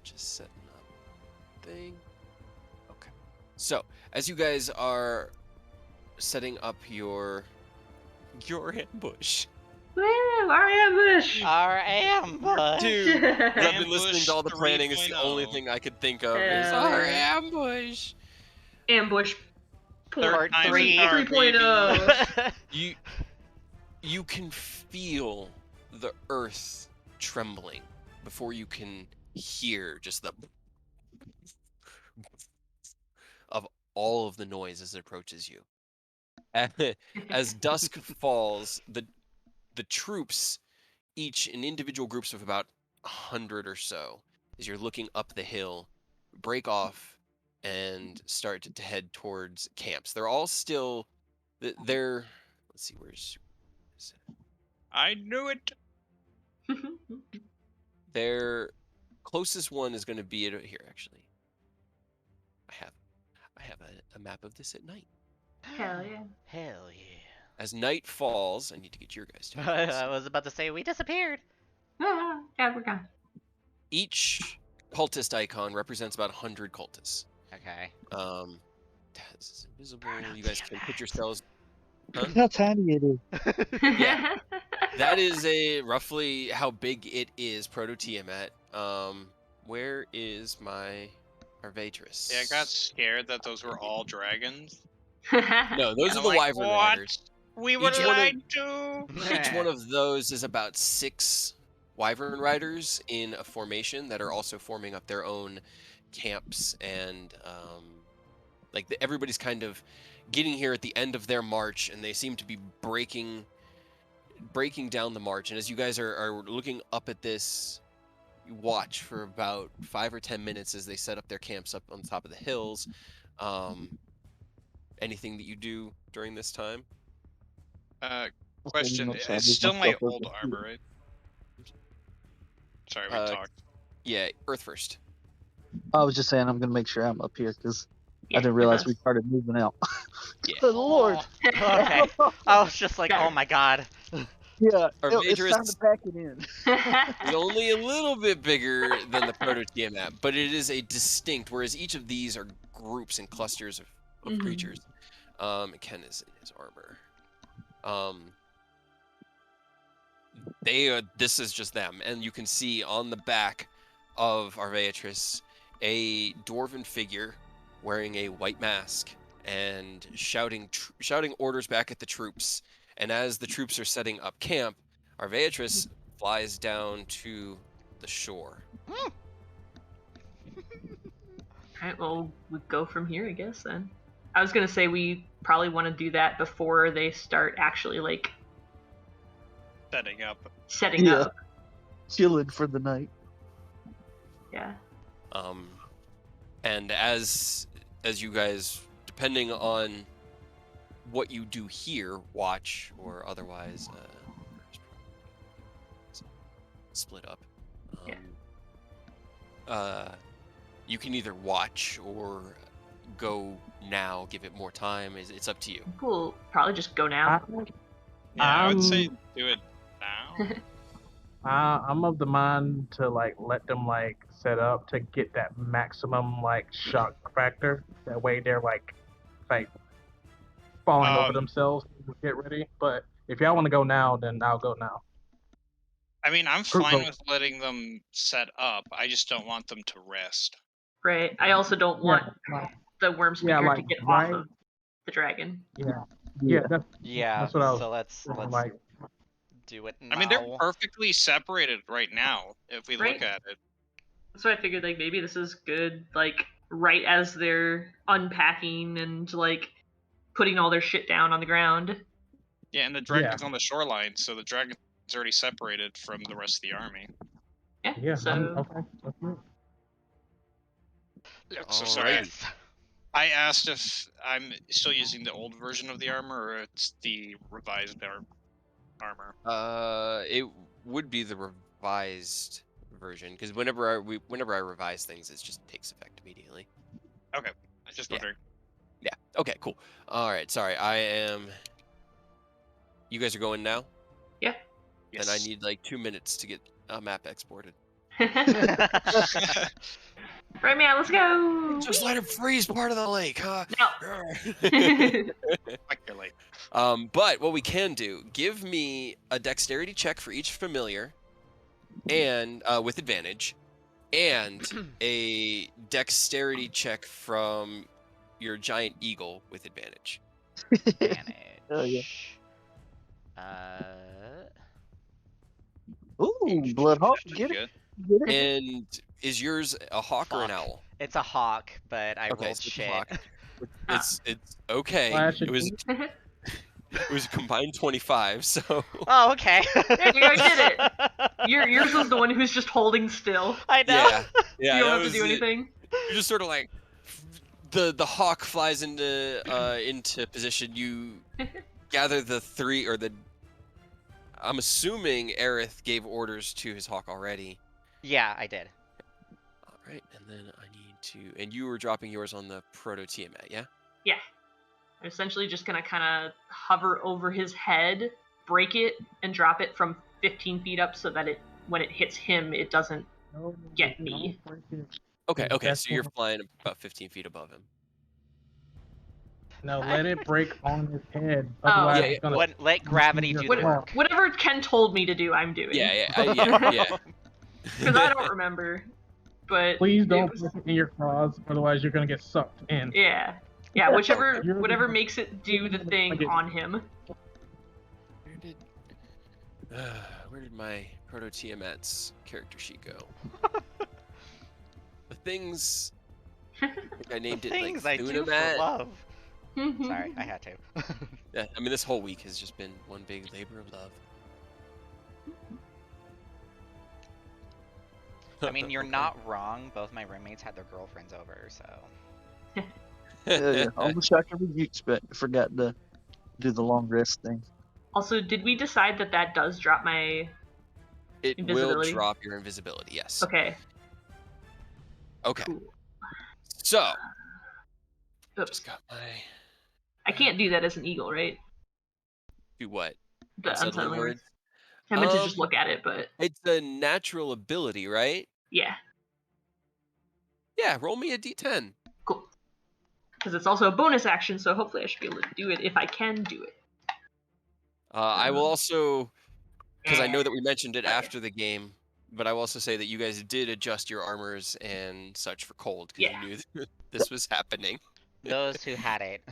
C: Just setting up thing. Okay. So as you guys are setting up your ambush,
F: Woo! Our ambush!
A: Our ambush.
C: dude. I've been
B: Ambush
C: listening to all the planning. It's the only
B: 3.0.
C: thing I could think of is
F: Hell
C: our
F: yeah.
C: ambush.
F: Ambush.
B: Third time's a
F: 3,
B: charm,
F: 3.0.
C: You can feel the earth trembling before you can hear just the of all of the noise as it approaches you. As dusk falls, the troops, each in individual groups of about 100 or so, as you're looking up the hill, break off and start to head towards camps. They're all still, they're, let's see, where's
B: I knew it.
C: their closest one is going to be here. Actually, I have a map of this at night.
F: Hell yeah.
A: Hell yeah.
C: As night falls, I need to get your guys to
A: I was about to say we disappeared.
F: Ah, God, we're gone.
C: Each cultist icon represents about 100 cultists.
A: Okay.
C: This is invisible. You guys can put yourselves. Huh?
D: Look how tiny it is.
C: Yeah. That is a roughly how big it is. Proto Tiamat. Where is my Arvatris?
B: Yeah, I got scared that those were all dragons.
C: No, those
B: And
C: are
B: I'm
C: the
B: like,
C: Wyvern
B: what?
C: Riders.
B: We were
C: Each one of-
B: lied to.
C: Each one of those is about 6 Wyvern Riders in a formation that are also forming up their own camps, and everybody's kind of getting here at the end of their march, and they seem to be breaking down the march. And as you guys are looking up at this, you watch for about 5 or 10 minutes as they set up their camps up on top of the hills. Anything that you do during this time?
B: Question:
D: I'm sorry,
B: It's still my
D: myself over
B: old
D: here.
B: armor, right? Sorry, we talked.
C: Yeah, Earth first.
D: I was just saying I'm gonna make sure I'm up here because
F: Yeah,
D: I didn't
F: with
D: realize we
F: us.
D: started moving out.
C: Yeah.
D: Good lord.
A: Oh, okay. I was just like, oh my god.
D: Yeah, it's
C: Arvatrus
D: time to pack it in.
C: is only a little bit bigger than the Proto Tiamat, but it is a distinct. Whereas each of these are groups and clusters of
F: Mhm.
C: creatures. Ken is in his armor. This is just them, and you can see on the back of Arvatrus a dwarven figure wearing a white mask and shouting orders back at the troops. And as the troops are setting up camp, Arvatrus flies down to the shore.
F: Alright, well, we go from here, I guess, then. I was gonna say we probably want to do that before they start actually, like,
B: Setting up.
F: setting
D: Yeah.
F: up.
D: Chilling for the night.
F: Yeah.
C: And as you guys, depending on what you do here, watch or otherwise, split up. You can either watch or go now, give it more time. It's up to you.
F: We'll probably just go now.
B: Yeah, I would say do it now.
E: I'm of the mind to like let them like set up to get that maximum like shock factor. That way they're like falling over themselves to get ready. But if y'all want to go now, then I'll go now.
B: I mean, I'm
E: Group
B: fine
E: vote.
B: with letting them set up. I just don't want them to rest.
F: Right. I also don't want the worm speaker to
E: like,
F: get
E: right-
F: off of the dragon.
E: Yeah, that's
A: Yeah,
E: what I was
A: so let's
E: like.
A: do it now.
B: I mean, they're perfectly separated right now, if we
F: Right.
B: look at it.
F: So I figured, like, maybe this is good, like, right as they're unpacking and, like, putting all their shit down on the ground.
B: Yeah, and the dragon's on the shoreline, so the dragon's already separated from the rest of the army.
F: Yeah, so...
E: okay. Let's do it.
B: So sorry,
C: Alrighty.
B: I asked if I'm still using the old version of the armor or it's the revised armor.
C: It would be the revised version because whenever I revise things, it just takes effect immediately.
B: Okay, I was just wondering.
C: Yeah. Okay. Cool. All right. Sorry. You guys are going now?
F: Yeah.
C: Then I need like 2 minutes to get a map exported.
F: Right, man, let's go!
C: Just let him freeze part of the lake, huh?
F: No.
C: But what we can do, give me a dexterity check for each familiar, and with advantage, and a dexterity check from your giant eagle with advantage.
A: Advantage.
D: Oh, yeah.
A: Uh,
D: Ooh, Bloodhawk,
B: That's
D: get
B: good.
D: it? Get it?
C: And is yours a hawk or an
A: Fuck.
C: owl?
A: It's a hawk, but I
C: Okay,
A: rolled
C: so it's a
A: shit.
C: hawk. It's okay.
E: Flash
C: It was a combined 25, so
A: Oh, okay.
F: There you go, did it. Yours was the one who's just holding still.
A: I know.
C: yeah.
F: You don't
C: that
F: have to
C: was
F: do
C: it.
F: anything.
C: You're just sort of like the hawk flies into position. You gather the three or the. I'm assuming Aerith gave orders to his hawk already.
A: Yeah, I did.
C: All right, and then I need to. And you were dropping yours on the Proto Tiamat, yeah?
F: Yeah. I'm essentially just gonna kind of hover over his head, break it, and drop it from 15 feet up so that when it hits him, it doesn't get me.
C: Okay.
E: That's
C: So you're flying about 15 feet above him.
E: No, let it break on his head.
F: Oh.
E: Otherwise,
C: Yeah,
E: it's gonna
A: Let gravity do the work.
F: Whatever Ken told me to do, I'm doing.
C: Yeah.
F: Because I don't remember. But
E: Please don't
F: it was-
E: put it in your claws, otherwhere you're gonna get sucked in.
F: Yeah. Yeah, whatever makes it do the thing on him.
C: Where did my Proto Tiamat's character sheet go? The things. I think I named it
A: Things
C: like
A: I do for
C: Thunamat.
A: love. Sorry, I had to.
C: Yeah, I mean this whole week has just been one big labor of love.
A: I mean, you're
C: Okay.
A: not wrong. Both my roommates had their girlfriends over, so.
D: Yeah. Almost like a rebuke, but forgot to do the long rest thing.
F: Also, did we decide that does drop my...
C: It will
F: Invisibility?
C: drop your invisibility, yes.
F: Okay.
C: Okay.
F: Cool.
C: So,
F: Oops.
C: just got my...
F: I can't do that as an eagle, right?
C: Do what?
F: The
C: Unsettling
F: unsettling
C: words?
F: I meant to just look at it, but
C: It's a natural ability, right?
F: yeah,
C: Yeah, roll me a d10.
F: cool. Because it's also a bonus action, so hopefully I should be able to do it if I can do it.
C: I will also, because I know that we mentioned it
F: Okay.
C: after the game, but I will also say that you guys did adjust your armors and such for cold, because
F: Yeah.
C: you knew that this was happening.
A: Those who had it.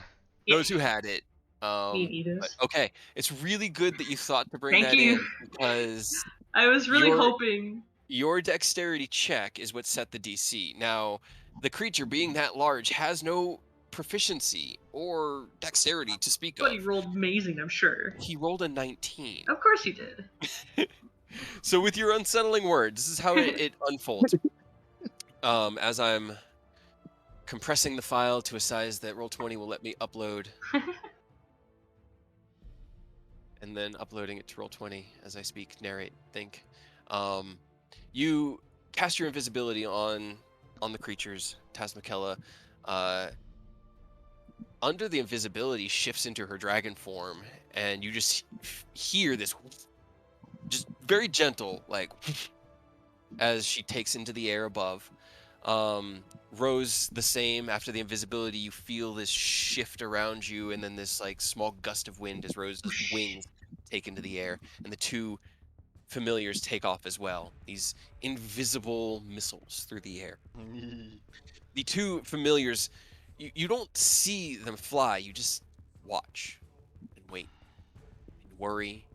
F: Yeah.
C: Those who had it.
F: Me and
C: But
F: Edith.
C: okay, it's really good that you thought to bring
F: Thank
C: that
F: you.
C: in, because
F: I was really
C: your
F: hoping.
C: your dexterity check is what set the DC. Now, the creature being that large has no proficiency or dexterity to speak
F: But he
C: of.
F: rolled amazing, I'm sure.
C: He rolled a 19.
F: Of course he did.
C: So with your unsettling words, this is how it unfolds. As I'm compressing the file to a size that Roll20 will let me upload, and then uploading it to Roll20 as I speak, narrate, think. You cast your invisibility on the creatures. Tasmakella, under the invisibility, shifts into her dragon form, and you just hear this, just very gentle, like, as she takes into the air above. Rose, the same. After the invisibility, you feel this shift around you, and then this like small gust of wind as Rose's wings take into the air, and the two familiars take off as well. These invisible missiles through the air. The two familiars, you don't see them fly. You just watch and wait and worry.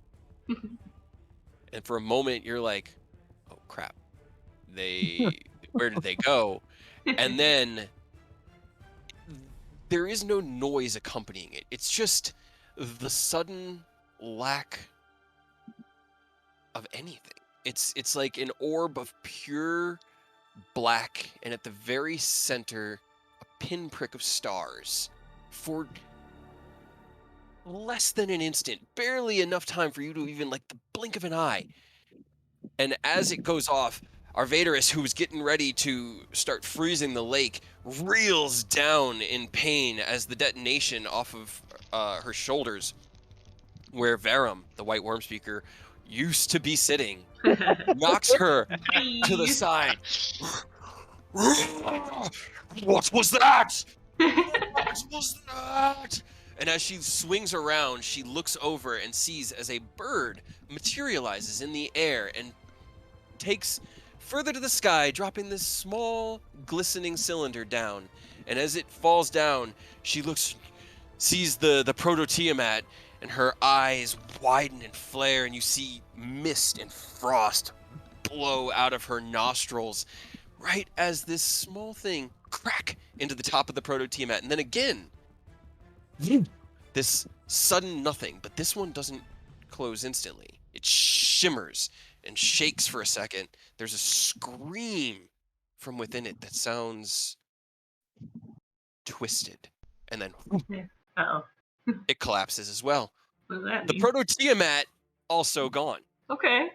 C: And for a moment, you're like, "Oh crap! Where did they go?" And then there is no noise accompanying it. It's just the sudden lack of anything. It's like an orb of pure black, and at the very center, a pinprick of stars. For less than an instant, barely enough time for you to even like the blink of an eye. And as it goes off, Arvadorus, who was getting ready to start freezing the lake, reels down in pain as the detonation off of her shoulders, where Verum, the white worm speaker, used to be sitting, knocks her to the side. What was that? What was that? And as she swings around, she looks over and sees as a bird materializes in the air and takes further to the sky, dropping this small, glistening cylinder down. And as it falls down, she sees the Proto-Tiamat, and her eyes widen and flare, and you see mist and frost blow out of her nostrils, right as this small thing crack into the top of the Proto-Tiamat. And then again, this sudden nothing, but this one doesn't close instantly. It shimmers and shakes for a second. There's a scream from within it that sounds twisted, and then
F: Uh-oh.
C: it collapses as well.
F: What does that
C: The
F: mean?
C: Proto-Tiamat also gone.
F: Okay.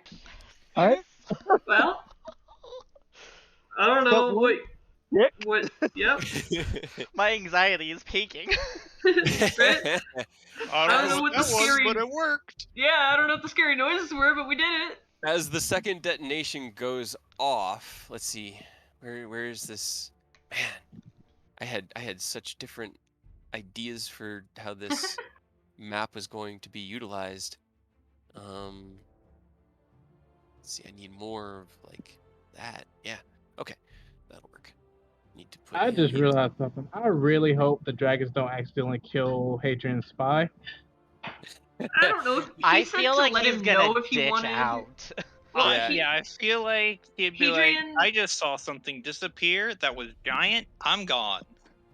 D: All right.
F: Well, I don't
D: Step
F: know
D: one. Nick.
F: what. Yep.
A: My anxiety is peaking.
F: Right?
B: I
F: don't
B: don't
F: know
B: know
F: what
B: what
F: the
B: that was,
F: scary-
B: but it worked.
F: Yeah, I don't know what the scary noises were, but we did it.
C: As the second detonation goes off, let's see, where is this? Man, I had such different ideas for how this map was going to be utilized. Let's see, I need more of like that. Yeah, okay, that'll work. Need to put
E: I
C: in
E: just
C: the-
E: realized something. I really hope the dragons don't accidentally kill Hadrian's spy.
F: I don't know if he
A: I
F: said
A: feel
F: to
A: like
F: let
A: he's
F: him
A: gonna
F: know if he
A: ditch
F: wanted.
A: out.
F: Well,
C: Yeah.
B: Yeah, I feel like he'd be like,
F: Hadrian-
B: I just saw something disappear that was giant. I'm gone.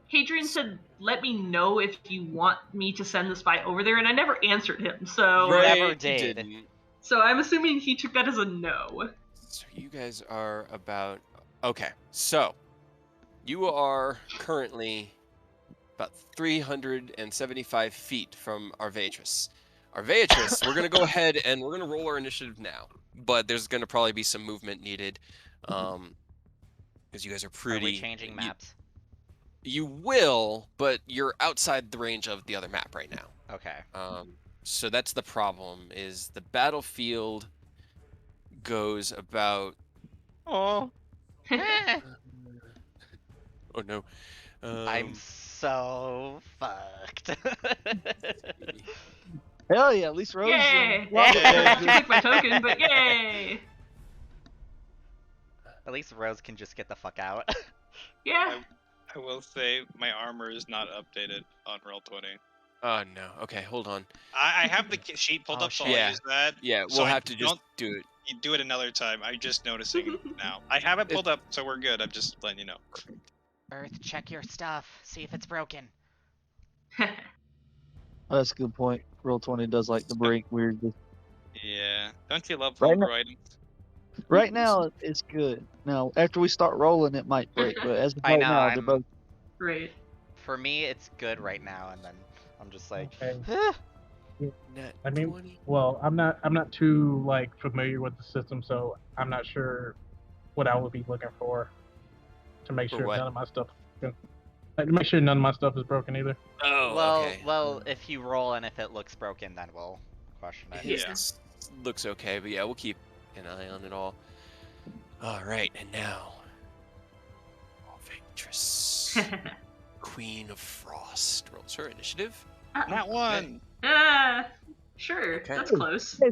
F: Hadrian said, "Let me know if you want me to send the spy over there," and I never answered him. So,
A: Never
C: you
A: did.
C: didn't.
F: so I'm assuming he took that as a no.
C: So you guys are about okay. So you are currently about 375 feet from Arvatris. Arvatris, we're gonna go ahead and we're gonna roll our initiative now, but there's gonna probably be some movement needed. because you guys are
A: Are
C: pretty.
A: we changing maps?
C: You will, but you're outside the range of the other map right now.
A: Okay.
C: So that's the problem. Is the battlefield goes about.
B: Oh,
A: Eh,
C: Oh no.
A: I'm so fucked.
D: Hell yeah, at least Rose.
F: Yay!
D: Lava
F: I have to
D: Bed.
F: click my token, but yay!
A: At least Rose can just get the fuck out.
F: Yeah.
B: I will say my armor is not updated on Roll20.
C: Oh no. Okay, hold on.
B: I have the sheet pulled
A: Oh,
B: up, so
A: shit.
B: I'll
C: Yeah.
B: use that.
C: Yeah,
B: So
C: we'll
B: I
C: have to just
B: don't-
C: do it.
B: You do it another time. I'm just noticing now. I have it pulled up, so we're good. I'm just letting you know.
A: Earth, check your stuff. See if it's broken.
D: That's a good point. Roll20 does like to break weirdly.
B: Yeah. Don't you love
D: Right
B: homebrew items?
D: Right now, it's good. Now, after we start rolling, it might break. But as of
A: I
D: right
A: know,
D: now, they're
A: I'm-
D: both.
F: Right.
A: For me, it's good right now, and then I'm just like,
E: Okay.
A: "Eh."
C: Net
E: I mean,
C: 20.
E: well, I'm not too like familiar with the system, so I'm not sure what I would be looking for to make
C: For
E: sure
C: what?
E: none of my stuff. Like, to make sure none of my stuff is broken either.
C: Oh,
A: well,
C: okay.
A: well, if you roll and if it looks broken, then we'll question it.
C: His
B: Yeah.
C: looks okay, but yeah, we'll keep an eye on it all. All right, and now, Ventress, Queen of Frost, rolls her initiative.
B: Not one.
F: Sure.
C: Okay.
F: That's close.
D: Hey,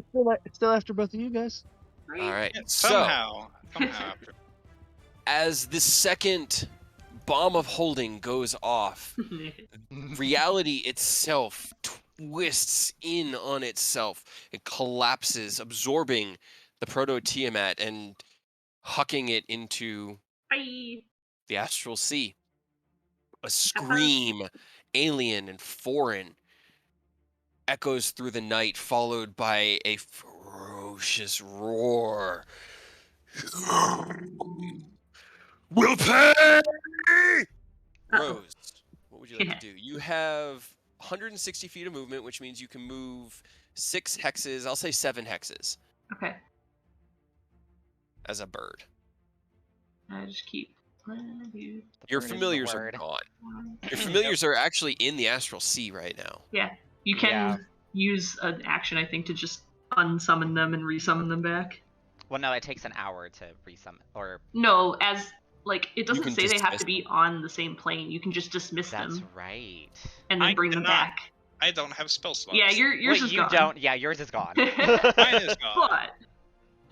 D: still after both of you guys.
F: Right?
C: All right,
B: Yeah,
C: so
B: somehow. After.
C: as the second bomb of holding goes off, reality itself twists in on itself and collapses, absorbing the Proto-Tiamat and hucking it into
F: Bye.
C: the astral sea. A scream, alien and foreign, echoes through the night, followed by a ferocious roar. We'll pay! Rose, what would you like to do? You have 160 feet of movement, which means you can move 6 hexes, I'll say 7 hexes,
F: Okay.
C: as a bird.
F: I just keep.
A: The
C: Your
A: bird is the
C: familiars are
A: word.
C: gone. Your familiars are actually in the astral sea right now.
F: Yeah. You can
A: Yeah.
F: use an action, I think, to just unsummon them and resummon them back.
A: Well, no, it takes an hour to resummon, or
F: No, as like it doesn't
C: can
F: say they have
C: dismiss
F: to be on the same plane. You can just dismiss
A: that's
F: them
A: right.
F: and then
B: I
F: bring them
B: cannot.
F: back.
B: I don't have spell slots.
F: Yeah, yours
A: Wait,
F: is
A: you
F: gone.
A: don't? Yeah, yours is gone.
B: Mine is gone.
F: But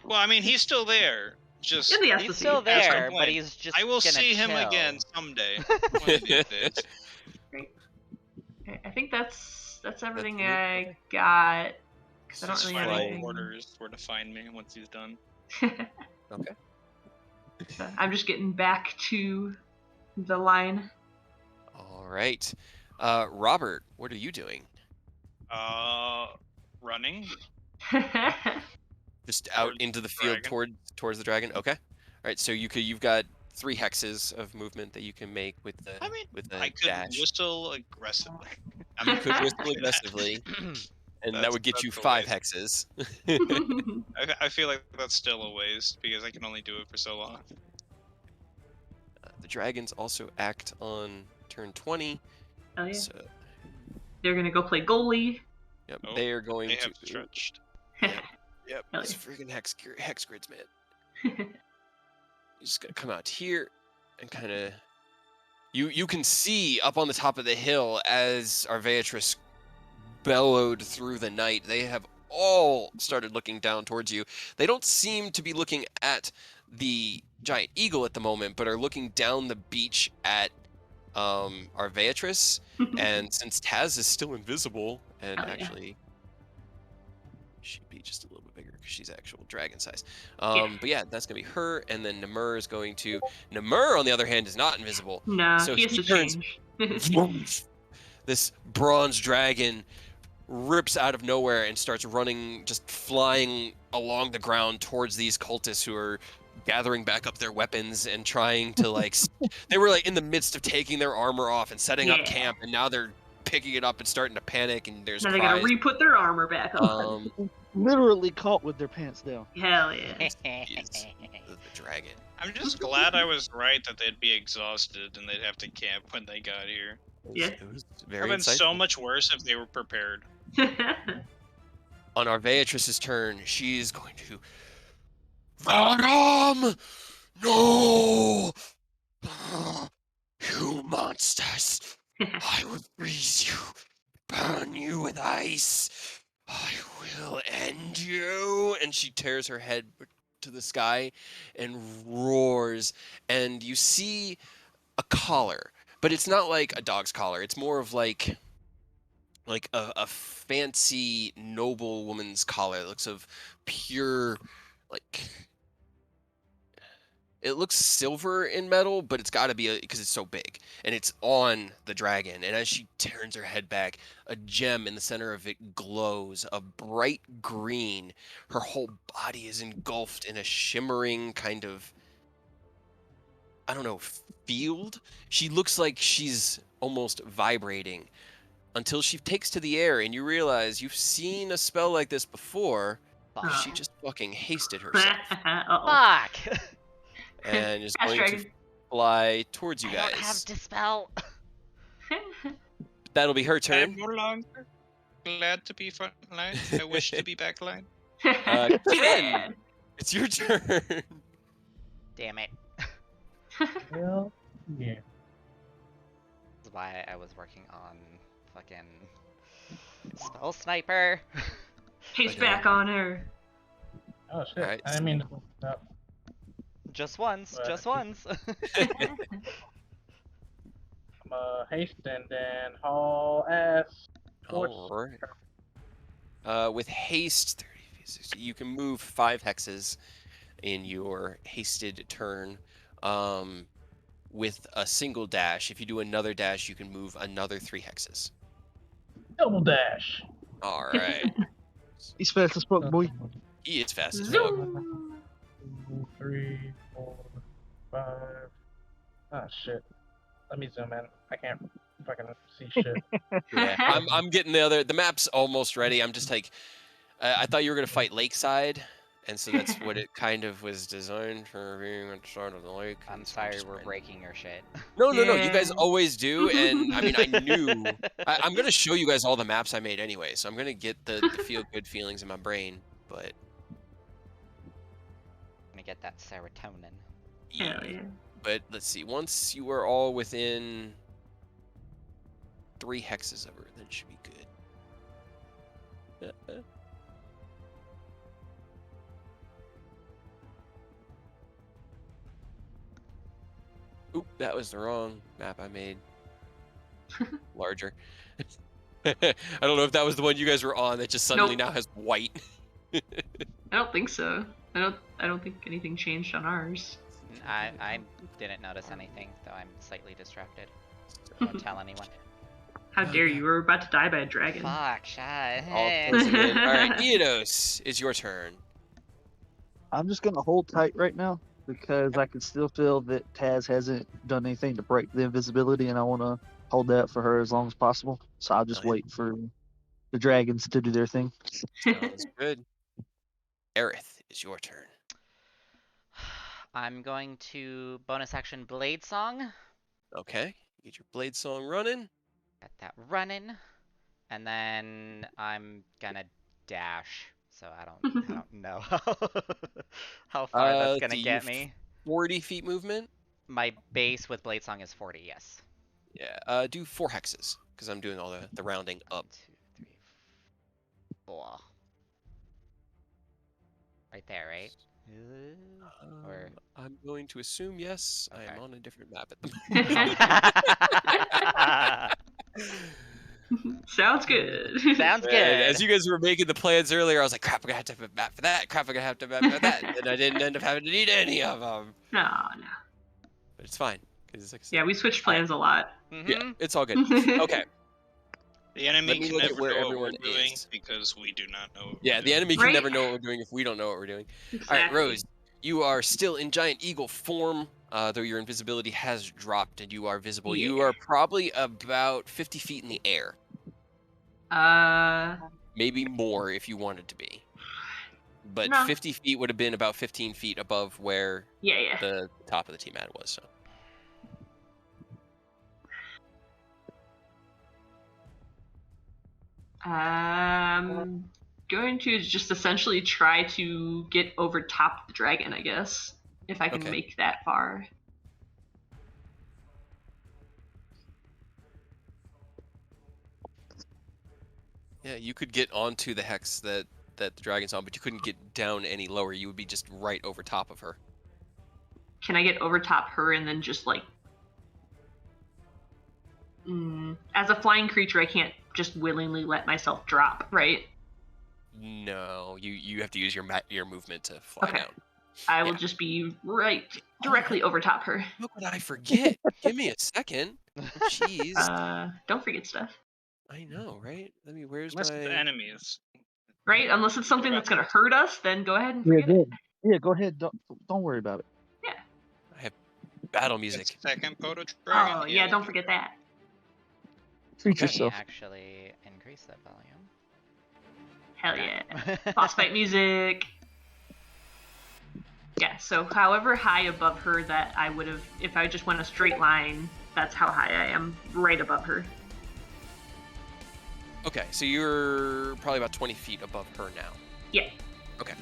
B: Well, I mean, he's still there. Just
F: in the
A: He's
F: Estasy.
A: still
B: At some
A: there, but
B: point,
A: he's just
B: I will
A: gonna
B: see him
A: chill.
B: again someday. One of these days.
F: I think that's everything
C: the move?
F: I
C: Okay.
F: got. Because I don't
B: Just
F: really have
B: final
F: anything.
B: orders where to find me once he's done.
C: Okay.
F: So I'm just getting back to the line.
C: All right. Robert, what are you doing?
B: Running.
C: Just out
B: Towards
C: into the
B: the
C: field
B: dragon.
C: towards the dragon. Okay. All right. So you've got 3 hexes of movement that you can make with the
B: I mean,
C: with the
B: I could
C: dash.
B: whistle aggressively. I'm
C: You
B: not
C: could
B: gonna
C: whistle
B: do that.
C: aggressively, and that
B: That's-
C: would get you
B: that's a
C: 5
B: waste.
C: hexes.
B: I feel like that's still a waste because I can only do it for so long.
C: The dragons also act on turn 20.
F: Oh yeah.
C: So
F: They're gonna go play goalie.
C: yep,
B: Oh,
C: they are going
B: They
C: to.
B: have stretched.
C: Yep,
F: Hell
C: these freaking hex grids, man. You just gotta come out here and kind of. You can see up on the top of the hill as Arveatris bellowed through the night. They have all started looking down towards you. They don't seem to be looking at the giant eagle at the moment, but are looking down the beach at Arveatris. And since Taz is still invisible, and
F: Oh, yeah.
C: actually she'd be just a little bit bigger because she's actual dragon size.
F: Yeah.
C: But yeah, that's gonna be her, and then Namur is going to. Namur, on the other hand, is not invisible.
F: No,
C: So
F: he has
C: he
F: to
C: turns-
F: change.
C: This bronze dragon rips out of nowhere and starts running, just flying along the ground towards these cultists who are gathering back up their weapons and trying to they were like in the midst of taking their armor off and setting up
F: Yeah.
C: camp, and now they're picking it up and starting to panic, and there's
F: Now they gotta
C: cries.
F: re-put their armor back on.
C: Um,
D: Literally caught with their pants down.
F: Hell yeah.
C: is the dragon.
B: I'm just glad I was right that they'd be exhausted and they'd have to camp when they got here.
F: Yeah.
C: It was
B: It would
C: very
B: have been so
C: insightful.
B: much worse if they were prepared.
C: On Arveatriss's turn, she's going to... Varam! No! You monsters! I will freeze you, burn you with ice. I will end you. And she tears her head to the sky and roars. And you see a collar, but it's not like a dog's collar. It's more of like a fancy noble woman's collar. It looks of pure, like, it looks silver in metal, but it's got to be because it's so big, and it's on the dragon. And as she turns her head back, a gem in the center of it glows a bright green. Her whole body is engulfed in a shimmering kind of, I don't know, field. She looks like she's almost vibrating until she takes to the air, and you realize you've seen a spell like this before.
A: Fuck.
C: She just fucking hasted herself
F: Uh-oh.
A: Fuck!
C: and is
F: Fast
C: going to
F: dragon.
C: fly towards you
A: I don't have
C: guys.
A: dispel.
C: That'll be her
B: I'm
C: turn.
B: no longer glad to be frontline. I wish to be backline.
F: Too
C: Ken,
F: bad.
C: it's your turn.
A: Damn it.
E: Hell yeah.
A: That's why I was working on fucking spell sniper.
F: He's
C: Okay.
F: back on her.
E: Oh shit.
C: Alright,
E: I didn't mean to. No.
A: Just once,
E: Right.
A: just once.
E: I'm haste and then haul ass. Towards-
C: Alright. With haste, 30, 60, you can move 5 hexes in your hasted turn. With a single dash. If you do another dash, you can move another 3 hexes.
E: Double dash.
C: Alright.
D: He's fast as fuck, boy.
C: He is fast as fuck.
F: Zoom.
E: 2, 3, 4, 5. Ah shit. Let me zoom in. I can't fucking see shit.
C: Yeah, I'm getting the map's almost ready. I'm just like, I thought you were gonna fight Lakeside, and so that's what it kind of was designed for, being at the start of the lake.
A: I'm
C: and so
A: sorry,
C: just
A: we're
C: ran.
A: breaking your shit.
C: No, you guys
F: Yeah.
C: always do, and I mean, I knew. I'm gonna show you guys all the maps I made anyway, so I'm gonna get the feel good feelings in my brain. But
A: Gonna get that serotonin.
F: Hell yeah.
C: But let's see. Once you are all within 3 hexes of her, then it should be good. Oop, that was the wrong map I made. Larger. I don't know if that was the one you guys were on that just suddenly
F: Nope.
C: now has white.
F: I don't think so. I don't think anything changed on ours.
A: I didn't notice anything, though I'm slightly distracted. Don't tell anyone.
F: How dare you? We're about to die by a dragon.
A: Fuck, shit.
C: All closing in. Alright, Eodos, it's your turn.
D: I'm just gonna hold tight right now because I can still feel that Taz hasn't done anything to break the invisibility, and I want to hold that for her as long as possible. So I'll just
C: Okay.
D: wait for the dragons to do their thing.
C: Sounds good. Aerith, it's your turn.
A: I'm going to bonus action Blade Song.
C: Okay, get your blade song running.
A: Got that running. And then I'm gonna dash. So I don't know how far that's
C: let's
A: gonna
C: see,
A: get
C: you
A: me.
C: 40 feet movement.
A: My base with Blade Song is 40, yes.
C: Yeah, do 4 hexes, because I'm doing all the rounding up.
A: 1, 2, 3, 4. Right there, right? Or
C: I'm going to assume yes. I am
A: Okay.
C: on a different map at the moment.
F: Sounds good.
A: Sounds
C: And
A: good.
C: as you guys were making the plans earlier, I was like, crap, I'm going to have to have a map for that. Crap, I'm going to have to have a map for that. And I didn't end up having to need any of them.
F: No.
C: But it's fine. 'Cause like I said,
F: Yeah, we switched plans a lot.
C: yeah,
A: Mhm.
C: it's all good. Okay.
B: The enemy
C: Let me
B: can
C: look at
B: never
C: where
B: know what
C: everyone
B: we're doing
C: is.
B: because we do not know. What
C: Yeah,
B: we're
C: the
B: doing.
C: enemy can
F: Right.
C: never know what we're doing if we don't know what we're doing.
F: Exactly.
C: All right, Rose, you are still in giant eagle form, though your invisibility has dropped and you are visible. You
F: Yeah.
C: are probably about 50 feet in the air.
F: Uh,
C: Maybe more if you wanted to be. but
F: No.
C: 50 feet would have been about 15 feet above where
F: Yeah.
C: the top of the team ad was. So.
F: Going to just essentially try to get over top of the dragon, I guess, if I can
C: Okay.
F: make that far.
C: Yeah, you could get onto the hex that the dragon's on, but you couldn't get down any lower. You would be just right over top of her.
F: Can I get over top her and then just like... as a flying creature, I can't just willingly let myself drop, right?
C: No, you have to use your movement to fly
F: Okay.
C: down.
F: I will just be directly over top her.
C: How could I forget? Give me a second. Jeez.
F: Don't forget stuff.
C: I know, right? Let me. Where's
B: Unless
C: my?
B: it's enemies.
F: Right? Unless it's something that's going to hurt us, then go ahead and
D: Yeah,
F: forget it.
D: Yeah, go ahead. Don't worry about it.
C: I have battle music.
B: Second proto dragon.
F: Oh, yeah, don't forget that.
D: Treat
A: Let me
D: yourself.
A: actually increase that volume.
F: Hell yeah. Boss fight music. Yeah, so however high above her that I would have, if I just went a straight line, that's how high I am, right above her.
C: Okay, so you're probably about 20 feet above her now.
F: Yeah.
C: Okay.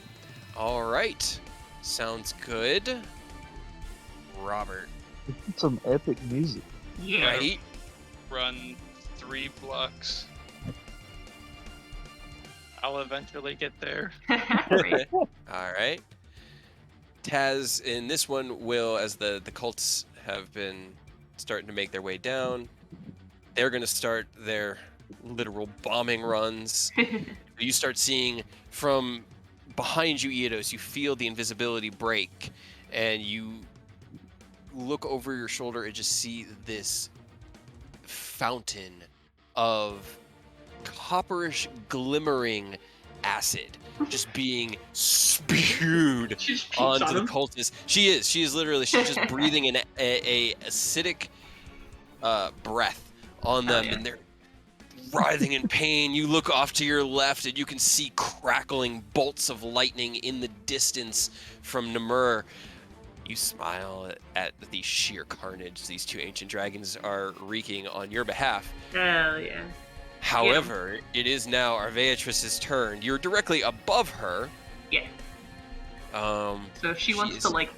C: All right. Sounds good. Robert.
D: Some epic music.
F: Yeah.
C: Right?
B: Run 3 blocks. I'll eventually get there.
F: Right.
C: All right. Taz, in this one, will, as the cults have been starting to make their way down, they're going to start their literal bombing runs. You start seeing from behind you, Eidos, you feel the invisibility break, and you look over your shoulder and just see this fountain of copperish glimmering acid just being spewed
F: She just peeks
C: onto
F: on
C: the
F: him.
C: cultists. She is literally, she's just breathing in a acidic breath on them,
F: yeah.
C: and they're writhing in pain. You look off to your left and you can see crackling bolts of lightning in the distance from Namur. You smile at the sheer carnage these two ancient dragons are wreaking on your behalf.
F: Hell yeah.
C: However, it is now Arveatriss's turn. You're directly above her.
F: Yeah. So if she wants to like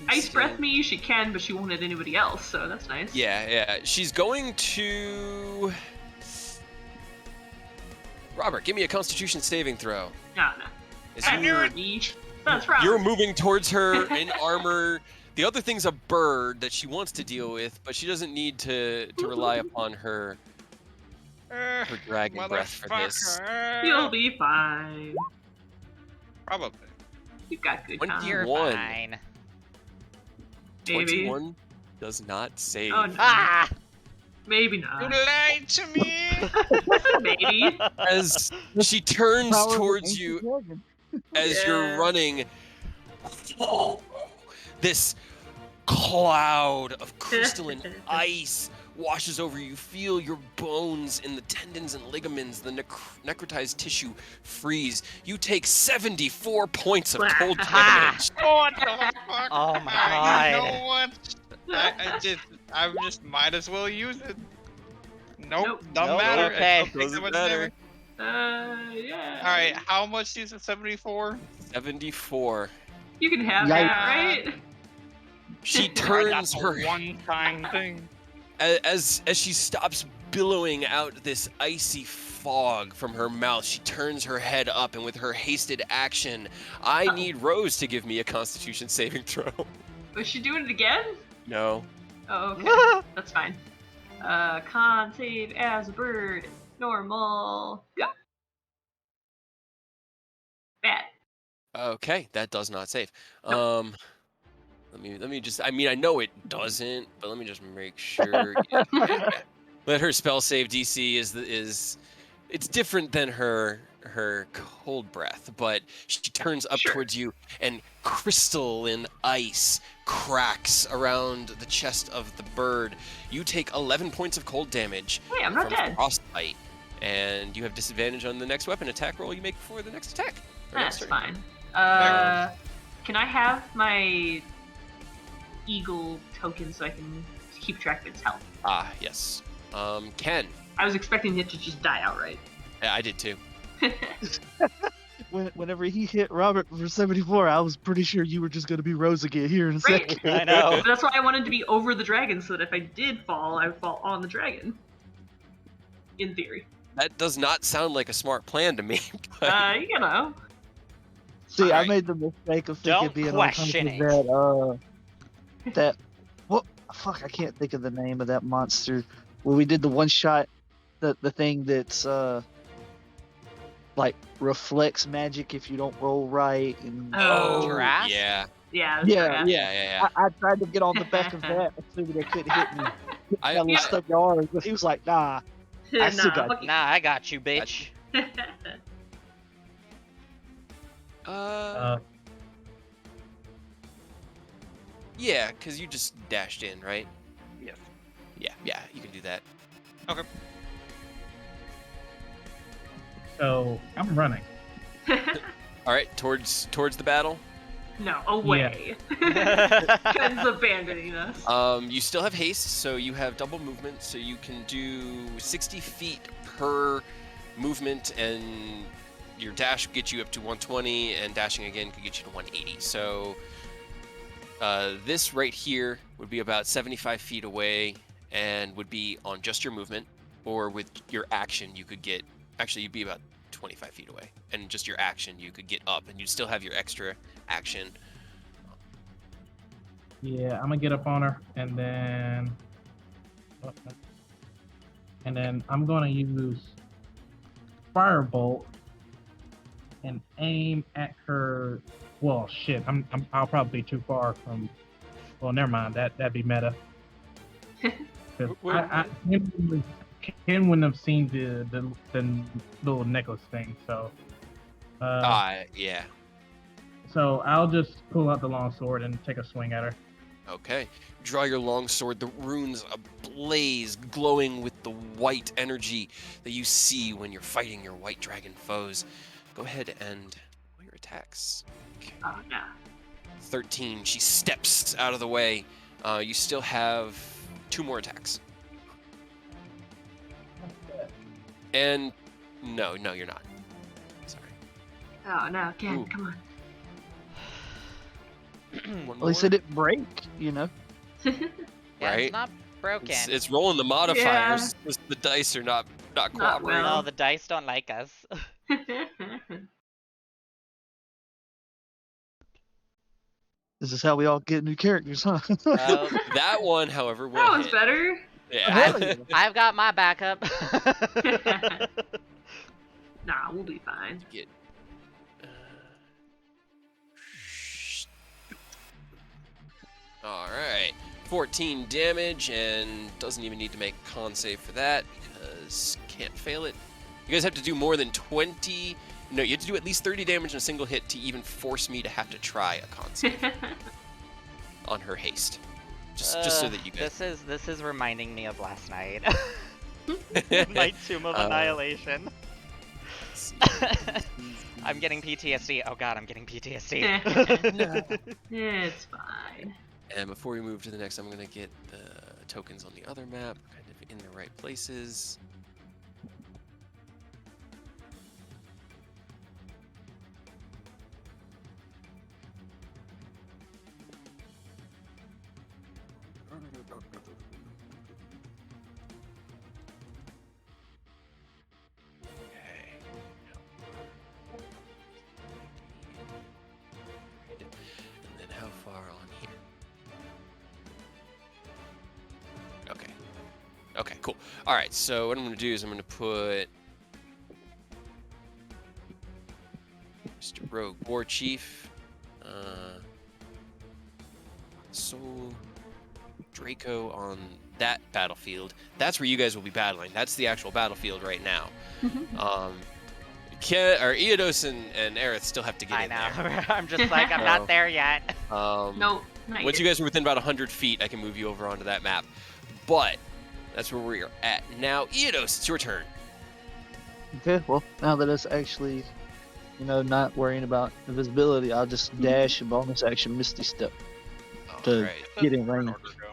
F: ice breath me, she can, but she won't hit anybody else, so that's nice.
C: Yeah. She's going to... Robert, give me a Constitution saving throw.
F: No.
C: As
F: I knew it. That's right.
C: You're moving towards her in armor. The other thing's a bird that she wants to deal with, but she doesn't need to rely upon her dragon breath for this.
F: You'll be fine.
B: Probably.
F: You've got good
C: 21.
F: time.
A: You're fine.
F: Maybe.
C: 21 does not save.
F: Oh, no.
A: Ah!
F: Maybe
B: You
F: not.
B: lied to me.
F: Maybe.
C: As she turns
D: Power of the
C: towards
D: ancient
C: you,
D: dragon.
C: as
F: Yeah.
C: you're running, this cloud of crystalline ice washes over you. Feel your bones in the tendons and ligaments, the necrotized tissue freeze. You take 74 points of cold damage.
B: What the fuck?
A: Oh my god.
B: You know what? I just might as well use it. Nope. Doesn't
A: Nope,
B: matter.
A: okay.
B: It still takes
C: Doesn't
B: so much
C: matter.
B: damage.
F: Yeah.
B: All right. How much is it? 74.
C: 74.
F: You can have
D: Yikes.
F: that, right?
C: She
B: That's
C: turns
B: a
C: her
B: one-time thing.
C: as she stops billowing out this icy fog from her mouth. She turns her head up, and with her hasted action, I need Rose to give me a Constitution saving throw.
F: Was she doing it again?
C: No.
F: Oh, okay. That's fine. Con save as a bird. Normal. Go. Bad.
C: Okay, that does not save.
F: Nope.
C: Let me just. I mean, I know it doesn't, but let me just make sure. Yeah. Let her spell save DC is it's different than her cold breath, but she turns up
F: Sure.
C: towards you, and crystalline ice cracks around the chest of the bird. You take 11 points of cold damage
F: Hey, I'm not
C: from
F: dead.
C: frostbite, and you have disadvantage on the next weapon attack roll you make before the next attack. or next
F: That's
C: turn.
F: fine. Can I have my eagle token so I can keep track of its health?
C: Ah, yes. Ken.
F: I was expecting it to just die outright.
C: Yeah, I did too.
D: Whenever he hit Robert for 74, I was pretty sure you were just going to be Rose again here in a
F: Right.
D: second.
A: I know.
F: But that's why I wanted to be over the dragon, so that if I did fall, I would fall on the dragon. In theory.
C: That does not sound like a smart plan to me. But...
F: You know.
D: See, I
C: Alright.
D: made the mistake of thinking
A: Don't
D: being on top
A: question
D: of
A: it.
D: that what fuck, I can't think of the name of that monster. Where we did the one shot, the thing that's like reflects magic if you don't roll right, and
F: Oh,
A: Giraffe?
C: yeah.
F: Yeah.
C: Yeah.
D: I tried to get on the back of that, assuming they couldn't hit me.
C: I-
D: That little stuck yard, but he was like, nah. I still got
F: fuck
A: Nah, I got you, bitch.
F: you.
C: Yeah, because you just dashed in, right?
B: Yes.
C: Yeah, you can do that.
E: So I'm running.
C: All right, towards the battle.
F: No, away. Ken's abandoning us.
C: You still have haste, so you have double movement, so you can do 60 feet per movement, and your dash will get you up to 120, and dashing again could get you to 180. So this right here would be about 75 feet away, and would be on just your movement, or with your action you could get, actually you'd be about 25 feet away, and just your action you could get up, and you'd still have your extra action.
E: Yeah, I'm gonna get up on her, and then I'm gonna use Firebolt and aim at her. Well, shit, I'll probably be too far from. Well, never mind. That'd be meta. 'Cause Ken wouldn't have seen the little necklace thing, so.
C: Yeah.
E: So I'll just pull out the long sword and take a swing at her.
C: Okay. Draw your long sword, the runes ablaze, glowing with the white energy that you see when you're fighting your white dragon foes. Go ahead and roll your attacks. Okay.
F: Oh, no.
C: 13. She steps out of the way. You still have 2 more attacks. And no, you're not. Sorry.
F: Oh, no, Ken,
C: Ooh.
F: come on.
C: One
D: At least
C: more.
D: it didn't break, you know.
A: Yeah,
C: Right?
A: it's not broken.
C: It's rolling the modifiers. The dice are not cooperating.
F: well.
A: No, the dice don't like us.
D: This is how we all get new characters, huh?
A: Well,
C: That one, however, will
F: that was
C: hit.
F: better.
C: Yeah.
A: I've got my backup.
F: Nah, we'll be fine.
C: Get. All right, 14 damage, and doesn't even need to make a con save for that because can't fail it. You guys have to do more than 20. No, you have to do at least 30 damage in a single hit to even force me to have to try a con save on her haste. Just so that you guys.
A: This is reminding me of last night. My Tomb of Annihilation. I'm getting PTSD. Oh god, I'm getting PTSD.
F: It's fine.
C: And before we move to the next, I'm going to get the tokens on the other map, kind of in the right places. Okay. And then how far on here? Okay. Okay, cool. All right, so what I'm going to do is I'm going to put Mr. Rogue War Chief, Soul Draco on that battlefield. That's where you guys will be battling. That's the actual battlefield right now. Eodos and Aerith still have to get
A: I
C: in
A: know.
C: there.
A: I'm just like, I'm not there yet.
F: Nope, not
C: Once
F: yet.
C: you guys are within about 100 feet, I can move you over onto that map. But that's where we're at now. Eodos, it's your turn.
D: Okay, well, now that it's actually not worrying about invisibility, I'll just dash a bonus action Misty Step to
C: Alright.
D: get in
B: Turn
D: range.
B: order go.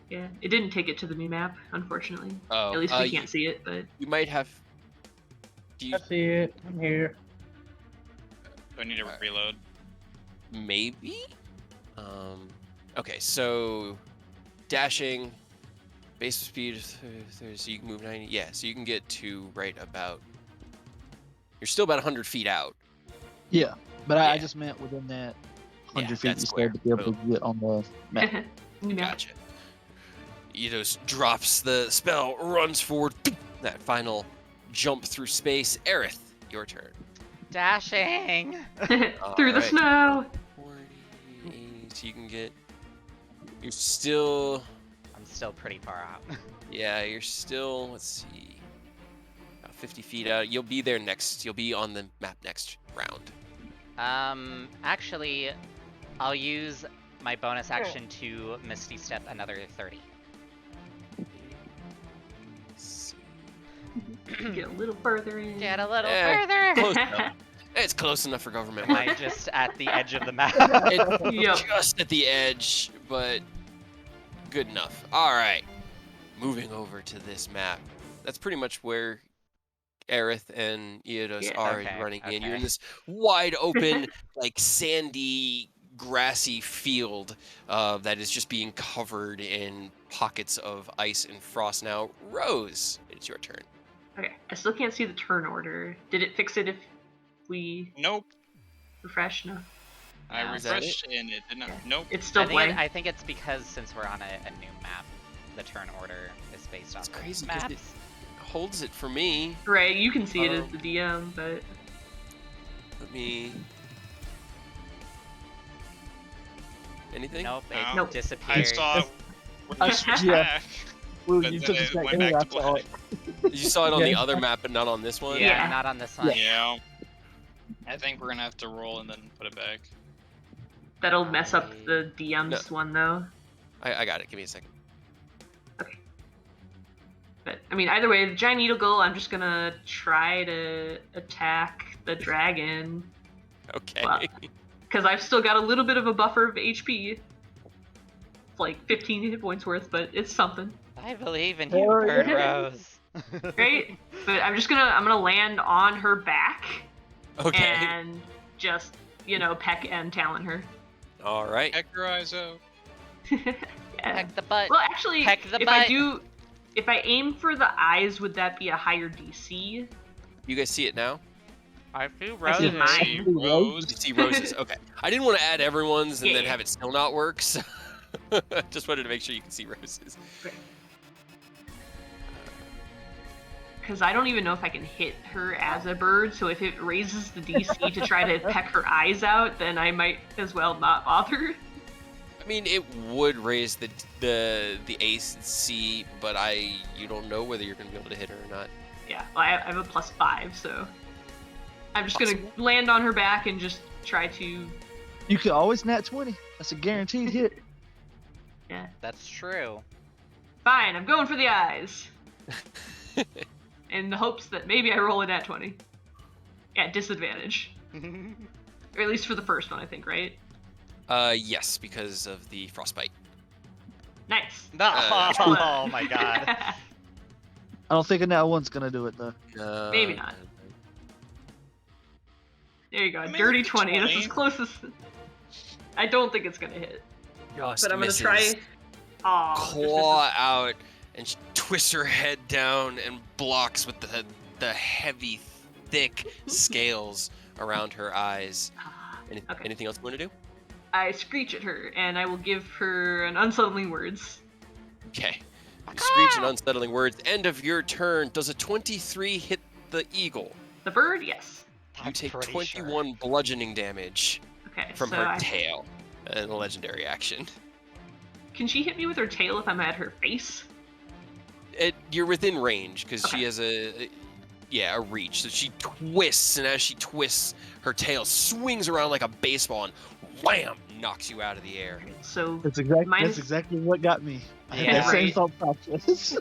F: Yeah, it didn't take it to the new map, unfortunately.
C: Oh,
F: At least we can't see it, but
C: You might have. Do you
E: I see it. I'm here.
B: Do I need to reload?
C: maybe? Okay, so dashing, base speed, so you can move 90. Yeah, so you can get to right about. You're still about 100 feet out.
D: Yeah, but I
C: Yeah.
D: just meant within that
C: Yeah,
D: 100 feet
C: that
D: you
C: square.
D: said to be able to
C: Boom.
D: get on the map.
F: new map.
C: Gotcha. Eidos drops the spell, runs forward. That final jump through space. Aerith, your turn.
A: Dashing!
F: Through the
C: Alright.
F: snow.
C: 40, so you can get. You're still.
A: I'm still pretty far out.
C: Yeah, you're still. Let's see. About 50 feet out. You'll be there next. You'll be on the map next round.
A: Actually, I'll use my bonus action to Misty Step another 30.
F: Get a little further in.
A: Get a little
C: Eh,
A: further!
C: Close enough. It's close enough for government
A: Am
C: work.
A: I just at the edge of the map?
C: It's
F: Yep.
C: just at the edge, but good enough. All right, moving over to this map. That's pretty much where Aerith and Eidos
F: Yeah.
C: are
A: Okay,
C: running in. You're in
A: okay.
C: this wide open, like sandy, grassy field that is just being covered in pockets of ice and frost. Now, Rose, it's your turn.
F: Okay, I still can't see the turn order. Did it fix it if we
B: Nope.
F: refresh? No.
B: I
A: No.
C: Is that it?
B: refreshed and it did not.
F: Yeah.
B: Nope.
F: It's still blank.
A: I think it's because since we're on a new map, the turn order is based off
C: It's
A: of
C: crazy 'cause
A: maps.
C: it holds it for me.
F: Right, you can see it as
C: Um,
F: the DM, but
C: Let me. Anything?
A: Nope, it
B: No.
F: Nope.
B: I
A: disappeared.
B: saw.
D: Yeah. Well,
B: But
D: you
B: then
D: took a
B: it
D: second
B: went
D: and
B: back
D: I
B: to
D: saw
B: black.
D: it.
C: You saw it on the
E: Yeah.
C: other map, but not on this one.
A: Yeah,
F: Yeah.
A: not on this one.
B: Yeah. I think we're gonna have to roll and then put it back.
F: that'll mess up the DM's one though.
C: I got it. Give me a second.
F: But I mean, either way, the giant needle, I'm just gonna try to attack the dragon
C: Okay.
F: Wow. because I've still got a little bit of a buffer of HP. It's like 15 hit points worth, but it's something,
A: I believe in you,
D: Oh,
A: Bird
F: yeah.
A: Rose.
F: right? But I'm gonna land on her back
C: Okay.
F: and just peck and talon her.
C: All right.
B: Heck your eyes out.
F: Yeah.
A: Peck the butt.
F: Well, actually,
A: Peck the
F: if I aim for the eyes, would that be a higher DC?
C: You guys see it now?
A: I see
F: I see
A: Rose.
F: mine.
B: See Rose.
C: You see Rose's. Okay. I didn't want to add everyone's and then
F: Yeah.
C: have it still not work. So just wanted to make sure you can see Rose's.
F: Because I don't even know if I can hit her as a bird, so if it raises the DC to try to peck her eyes out, then I might as well not bother.
C: I mean, it would raise the AC, but you don't know whether you're going to be able to hit her or not.
F: Yeah, well, I have a +5, so I'm just
C: Possible.
F: gonna land on her back and just try to.
D: You can always nat 20. That's a guaranteed hit.
F: Yeah,
A: That's true.
F: fine. I'm going for the eyes, in the hopes that maybe I roll a nat 20 at disadvantage, or at least for the first one, I think. Right?
C: Yes, because of the frostbite.
F: Nice.
A: No,
C: Uh,
A: oh my god.
D: I don't think a nat 1's gonna do it though.
F: Maybe not. There you go.
B: I mean,
F: Dirty
B: it's a
F: 20. That's
B: 20.
F: as close as. I don't think it's gonna hit,
C: Just
F: but I'm gonna
C: misses.
F: try. Oh,
C: Claw out, and she twists her head down and blocks with the heavy, thick scales around her eyes.
F: Okay.
C: Anything else you want to do?
F: I screech at her, and I will give her an unsettling words.
C: Okay. You screech and unsettling words. End of your turn. Does a 23 hit the eagle?
F: The bird, yes.
C: You
A: I'm
C: take
A: pretty
C: 21 bludgeoning damage
F: Okay.
C: from
F: so
C: her
F: I-
C: tail. And a legendary action.
F: Can she hit me with her tail if I'm at her face?
C: You're within range because
F: Okay.
C: she has a reach. So she twists, and as she twists, her tail swings around like a baseball and wham, knocks you out of the air.
F: So
D: That's
F: Minus-
D: exactly what got me. I had
A: Yeah,
D: that same
F: right.
D: thought process.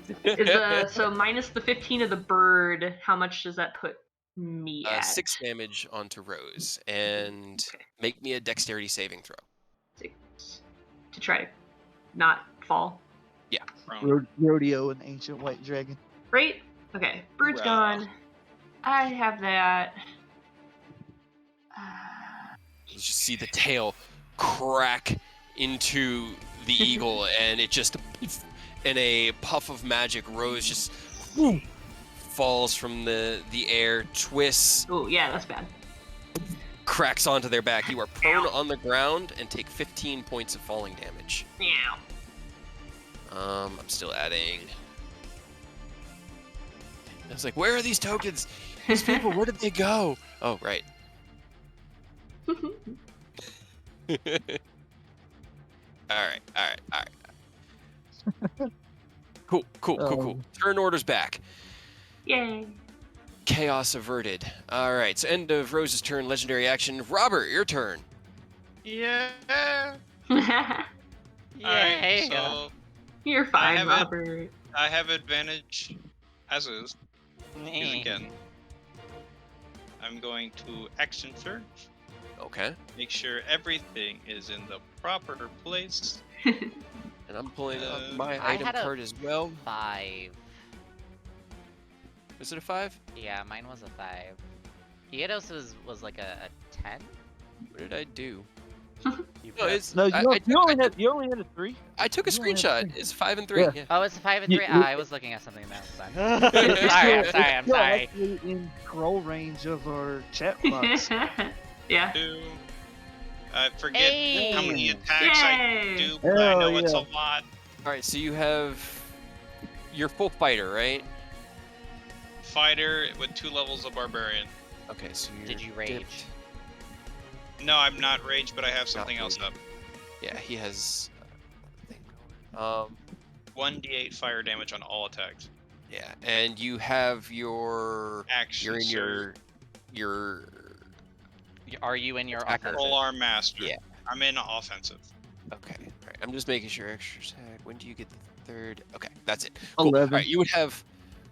F: so minus the 15 of the bird, how much does that put me at?
C: 6 damage onto Rose, and make me a dexterity saving throw.
F: 6. To try to not fall.
D: Rodeo and ancient white dragon.
F: Right? Okay. Bird's
B: Hoorah.
F: gone. I have that.
C: You just see the tail crack into the eagle, and it just, in a puff of magic, Rose just falls from the air, twists,
F: Oh, yeah, that's bad.
C: cracks onto their back. You are prone on the ground and take 15 points of falling damage.
F: Meow.
C: I'm still adding. I was like, where are these tokens? These people, where did they go? Oh, right. All right. Cool. Turn orders back.
F: Yay.
C: Chaos averted. All right, so end of Rose's turn, legendary action. Robert, your turn.
B: Yeah.
A: Yay.
B: Alright, so
F: You're fine,
B: have it.
F: Robert.
B: I have advantage, as is. Use
A: Eh.
B: again. I'm going to action surge.
C: Okay.
B: Make sure everything is in the proper place.
C: And I'm pulling up my
A: I
C: item
A: had a-
C: card as well.
A: 5.
C: Is it a 5?
A: Yeah, mine was a 5. Iedos was like a 10?
C: What did I do?
A: You
C: No,
A: put-
C: it's,
D: No,
C: I
D: you only had a 3.
C: I took a
D: you only had
C: screenshot.
D: 3.
C: It's 5 and 3.
D: Yeah.
C: Yeah.
A: Oh, it's a 5 and
D: You-
A: 3?
D: you-
A: I was looking at something else then. I'm sorry.
D: Still actually in scroll range of our chat box.
F: Yeah.
B: I forget how many
A: Hey.
B: attacks I
F: Yay.
B: do, but I
D: Hell
B: know it's a
D: yeah.
B: lot.
C: All right, so you have your full fighter, right?
B: Fighter with 2 levels of barbarian.
C: Okay, so you're
A: Did you rage?
C: dipped.
B: No, I'm not raged, but I have something else up.
C: raging. Yeah, he has. A thing going.
B: 1d8 fire damage on all attacks.
C: Yeah, and you have your.
B: Action
C: You're in
B: surge.
C: your.
A: Are you in your
C: Attacker.
A: offensive?
B: Full arm master.
C: Yeah.
B: I'm in offensive.
C: Okay, all right. I'm just making sure extra attack. When do you get the 3rd? Okay, that's it. Cool.
D: 11.
C: All right, you would have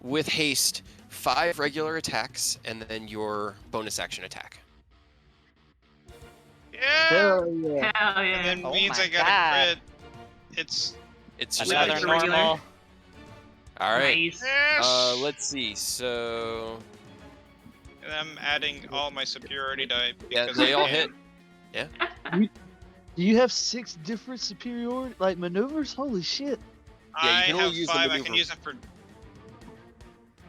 C: with haste 5 regular attacks and then your bonus action attack.
B: Yeah.
D: Hell yeah.
F: Hell
B: And
F: yeah.
B: then
A: Oh
B: means
A: my
B: I got
A: God.
B: a crit. It's
C: It's just
A: Another
F: Like
C: like
F: the
A: normal.
C: all right.
F: Nice.
B: yes.
C: Let's see. So
B: And I'm adding all my superiority die
C: yeah,
B: because
C: they
B: I
C: all
B: can.
C: hit.
D: Do you have 6 different superiority maneuvers? Holy shit.
C: Yeah, you
B: I
C: can only
B: have
C: use the
B: 5. I
C: maneuver.
B: can use it for.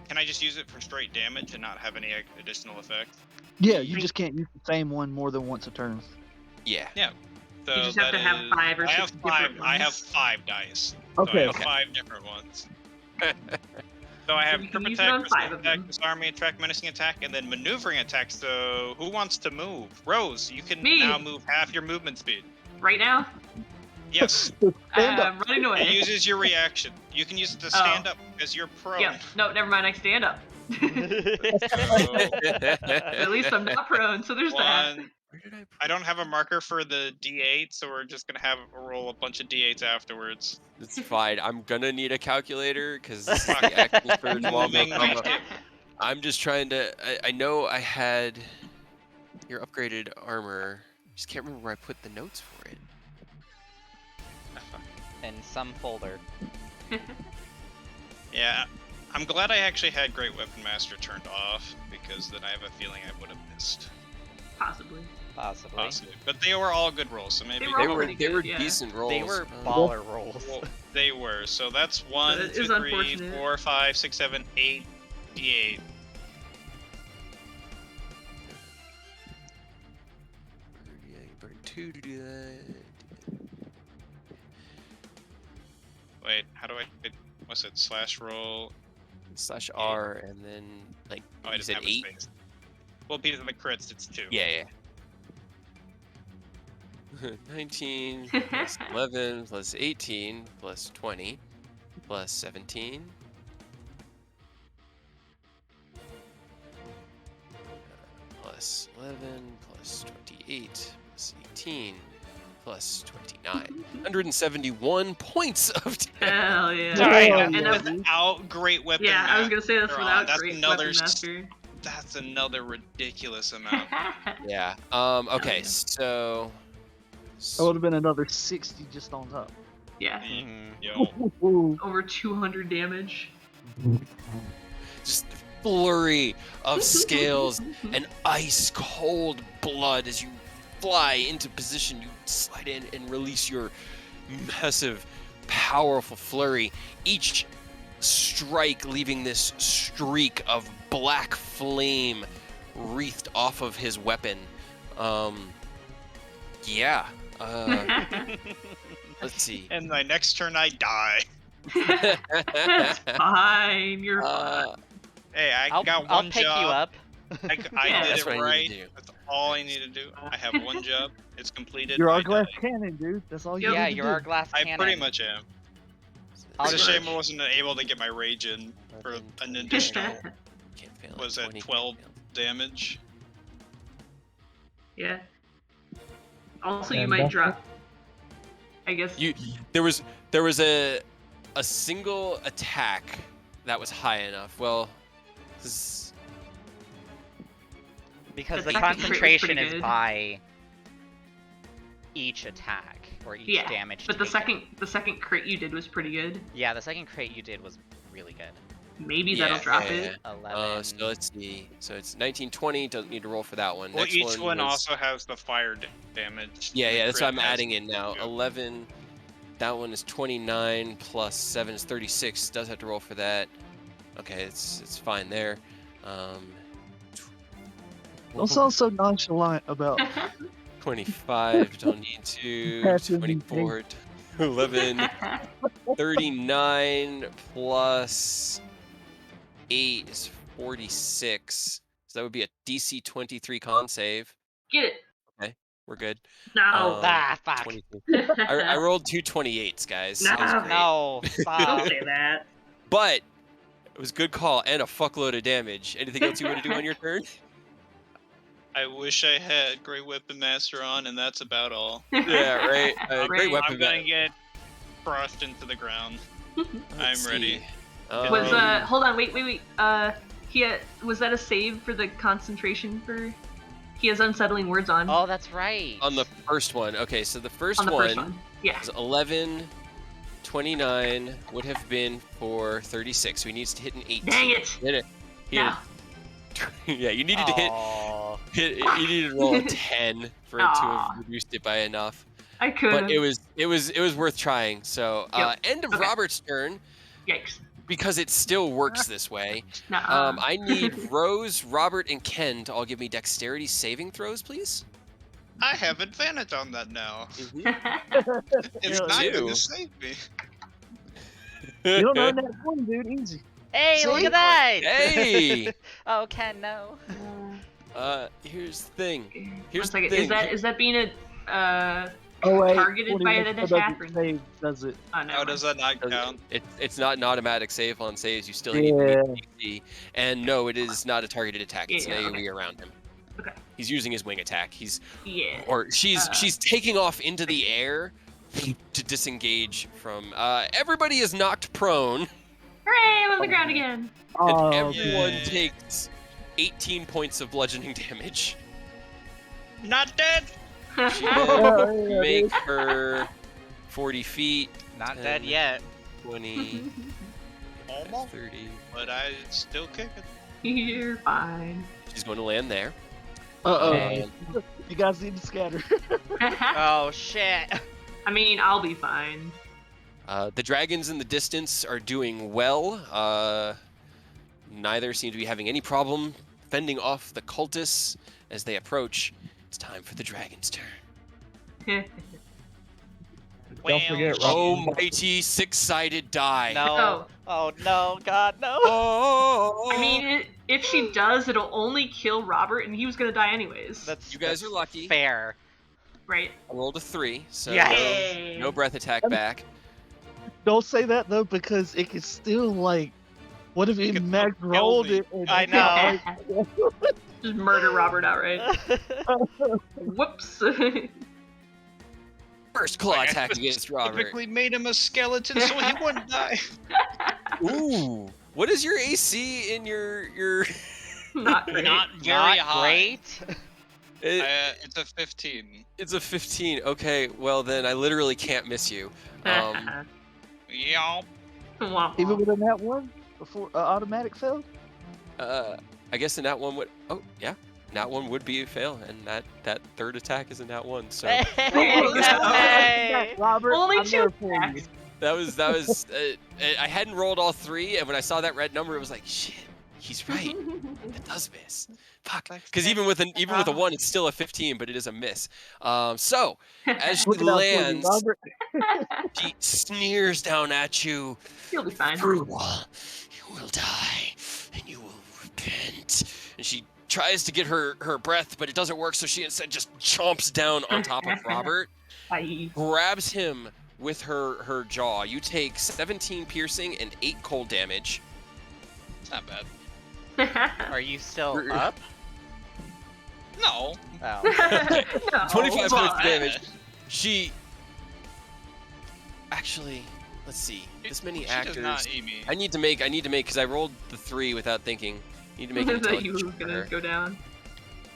B: Can I just use it for straight damage and not have any additional effect?
D: Yeah, you just can't use the same one more than once a turn.
C: Yeah.
B: So
F: You just have
B: that
F: to have
B: is-
F: 5 or
B: I
F: 6
B: have
F: different
B: 5. I have
F: ones.
B: 5 dice.
D: Okay.
B: So I have
C: Okay.
B: 5 different ones. So I have
F: you can
B: trip
F: use it
B: attack,
F: on 5
B: resist
F: of
B: attack,
F: them.
B: disarming attack, menacing attack, and then maneuvering attack. So who wants to move? Rose, you can
F: Me.
B: now move half your movement speed.
F: Right now,
B: Yes,
D: Stand
F: I'm
D: up.
F: running
B: it
F: away.
B: uses your reaction. You can use it to stand up as you're prone.
F: Yep. No, never mind. I stand up.
B: So,
F: At least I'm not prone, so there's that.
B: one,
C: Where did I put
B: I don't have a marker for the D8, so we're just gonna have roll a bunch of D8s afterwards.
C: It's fine. I'm gonna need a calculator because this is the action surge while
B: Moving
C: I'm-
B: weekend.
C: I'm just trying to. I know I had your upgraded armor. Just can't remember where I put the notes for it.
A: In some folder.
B: Yeah, I'm glad I actually had Great Weapon Master turned off because then I have a feeling I would have missed.
F: Possibly.
B: Possibly. But they were all good rolls, so maybe
F: They
C: They
F: all
C: were
F: pretty
C: they were
F: good, yeah.
C: decent rolls.
A: They were
C: Um,
A: baller rolls.
B: well, they were. So that's 1,
F: it
B: 2,
F: is
B: 3,
F: unfortunate.
B: 4, 5, 6, 7, 8, D8.
C: Yeah, you burn 2 to do that.
B: Wait, how do I? What's it? Slash roll.
C: Slash R and then like
B: Oh, I
C: you
B: didn't
C: said
B: have
C: 8.
B: a space. Well, because of the crits, it's 2.
C: Yeah. 19 plus 11 plus 18 plus 20 plus 17 plus 11 plus 28 plus 18 plus 29. 171 points of damage.
F: Hell yeah.
B: Sorry,
D: Oh,
F: and
D: yeah.
F: that's,
B: without Great Weapon.
F: yeah, I was gonna say that's
B: Master on,
F: without
B: that's
F: Great
B: another
F: Weapon Master.
B: That's another ridiculous amount.
C: Yeah. Okay.
F: yeah.
C: So.
D: That would have been another 60 just on top.
F: Yeah.
A: Mhm.
B: Yo.
F: Over 200 damage.
C: Just flurry of scales and ice cold blood as you fly into position. You slide in and release your massive, powerful flurry. Each strike leaving this streak of black flame wreathed off of his weapon. Yeah. Let's see.
B: And my next turn, I die.
F: That's fine. You're fine.
B: Hey, I
A: I'll
B: got
A: I'll
B: one
A: pick
B: job.
A: you up.
B: I
F: Yeah.
B: did
C: That's
B: it
C: what I need
B: right.
C: to do.
B: That's all I need to do. I have one job. It's completed.
D: You're
B: I
D: our glass
B: died.
D: cannon, dude. That's all you
F: Yep.
A: Yeah,
D: need to
A: you're
D: do.
A: our glass
B: I
A: cannon.
B: pretty much am.
A: I'll
B: It's a shame
A: just-
B: I wasn't able to get my rage in for
C: 11,
B: an
C: 20,
B: additional
C: Can't fail it,
B: was that
C: 20,
B: 12
C: can't fail
B: damage.
F: Yeah. Also, you
E: And
F: might
E: that's
F: drop. I guess.
C: it. There was a single attack that was high enough. Well, this
A: Because
F: The
A: the
F: second crit was
A: concentration
F: pretty
A: is
F: good.
A: by each attack or each
F: Yeah,
A: damage.
F: But the
A: taken.
F: second crit you did was pretty good.
A: Yeah, the second crit you did was really good.
F: Maybe
C: Yeah,
F: that'll drop
C: yeah,
F: it.
A: 11.
C: so let's see. So it's 1920. Doesn't need to roll for that one.
B: Well,
C: Next
B: each one
C: was,
B: also has the fire damage.
C: Yeah,
B: The
C: yeah. That's what
B: crit
C: I'm
B: has-
C: adding in now.
B: yeah.
C: 11. That one is 29 plus 7 is 36. Does have to roll for that. Okay, it's fine there.
D: Don't sound so nonchalant about
C: 25. Don't need to.
D: That's what you
C: 24. 11. 39 plus 8 is 46. So that would be a DC 23 con save.
F: Get it.
C: We're good.
F: No.
A: Fuck.
C: 22. I rolled two 28s, guys. It was
F: No.
C: great.
A: No,
F: Don't
A: stop.
F: say that.
C: But it was a good call and a fuckload of damage. Anything else you want to do on your turn?
B: I wish I had Great Weapon Master on, and that's about all.
C: Yeah, right. Great
F: Right.
C: weapon.
B: I'm gonna get crushed into the ground. I'm ready.
F: Was hold on, wait. Was that a save for the concentration for? He has unsettling words on.
A: Oh, that's right.
C: on the first one. Okay, so the first
F: on the
C: one
F: first one. Yeah.
C: is 11. 29 would have been for 36. So he needs to hit an 18.
F: Dang it.
C: Hit it. He
F: No.
C: hit yeah, you needed to
A: Aw.
C: hit. You needed to roll a 10 for it to
F: Aw.
C: have reduced it by enough.
F: I could.
C: But it was worth trying. So
F: Yep.
C: end of
F: Okay.
C: Robert's turn,
F: Yikes.
C: because it still works this way.
F: Nuh-uh.
C: I need Rose, Robert, and Ken to all give me dexterity saving throws, please.
B: I have advantage on that now. It's
D: Yeah,
B: not
C: you.
B: going to save me.
D: you don't know that one, dude. Easy.
A: Hey, look
D: See?
A: at that!
C: Hey!
A: Oh, Ken, no.
C: Here's the thing.
F: One
C: Here's the
F: second.
C: thing.
F: Is that being a
D: Oh wait.
F: Targeted by
D: 21
F: an
D: doesn't
F: attack or-
D: save, does it?
F: oh no.
B: How does that not
C: Doesn't-
B: count?
C: It's not an automatic save on saves. You still need
D: Yeah.
C: to beat DC. And no, it is not a targeted attack. It's
F: Yeah,
C: an
F: okay.
C: AoE around him.
F: Okay.
C: He's using his wing attack.
F: Yeah.
C: She's taking off into the air to disengage from. Everybody is knocked prone,
F: Hooray! I'm on the ground again.
D: Oh,
C: and everyone
B: Yay.
C: takes 18 points of bludgeoning damage.
B: Not dead!
C: She
D: Yeah,
C: will
D: yeah,
C: make her 40 feet,
A: Not
C: 10,
A: dead yet.
C: 20,
B: Almost.
C: 30.
B: But I still kicking.
F: You're fine.
C: She's going to land there.
D: Uh-oh.
A: Okay.
D: You guys need to scatter.
A: Oh, shit.
F: I mean, I'll be fine.
C: The dragons in the distance are doing well. Neither seem to be having any problem fending off the cultists as they approach. It's time for the dragon's turn.
E: Don't forget, Rob.
C: Oh, mighty six-sided die.
A: No. Oh, no, God, no.
C: Oh.
F: I mean, if she does, it'll only kill Robert, and he was gonna die anyways.
A: That's
C: You guys
A: that's
C: are lucky.
A: Fair.
F: right.
C: I rolled a 3, so
A: Yes.
C: no breath attack back.
D: Don't say that though, because it can still like. What if
B: It
D: he
B: could
D: Mac
B: kill
D: rolled
B: me.
D: it? And
A: I know.
F: Just murder Robert outright. Whoops.
C: First claw
B: Like, I
C: attack against Robert.
B: Typically made him a skeleton so he wouldn't die.
C: Ooh. What is your AC in your
F: Not great.
B: Not very
A: Not
B: high.
A: great.
B: It's a 15.
C: It's a 15. Okay, well then I literally can't miss you.
B: Yeah.
F: Womp
D: Even
F: womp.
D: with a nat 1 before automatic failed?
C: I guess the nat 1 would. Oh yeah, nat 1 would be a fail, and that third attack is a nat 1. So
A: Hey!
D: Robert,
F: Only
D: I'm
F: 2
D: there for you.
F: attacks.
C: that was. I hadn't rolled all 3, and when I saw that red number, it was like, shit, he's right. It does miss. Fuck. Because even with a 1, it's still a 15, but it is a miss. So as she
D: Looking out for you,
C: lands,
D: Robert.
C: she sneers down at you.
F: You'll be fine.
C: You will die, and you will repent. And she tries to get her breath, but it doesn't work, so she instead just chomps down on top of Robert,
F: Bye.
C: grabs him with her jaw. You take 17 piercing and 8 cold damage.
B: It's not bad.
A: Are you still up?
B: No.
A: Oh.
F: No,
C: 25 points
F: but-
C: of damage. She... Actually, let's see. This many
B: She
C: actors...
B: does not eat me.
C: I need to make, because I rolled the 3 without thinking. I need to make an
F: that you
C: intelligence
F: were
C: check for
F: gonna
C: her.
F: go down.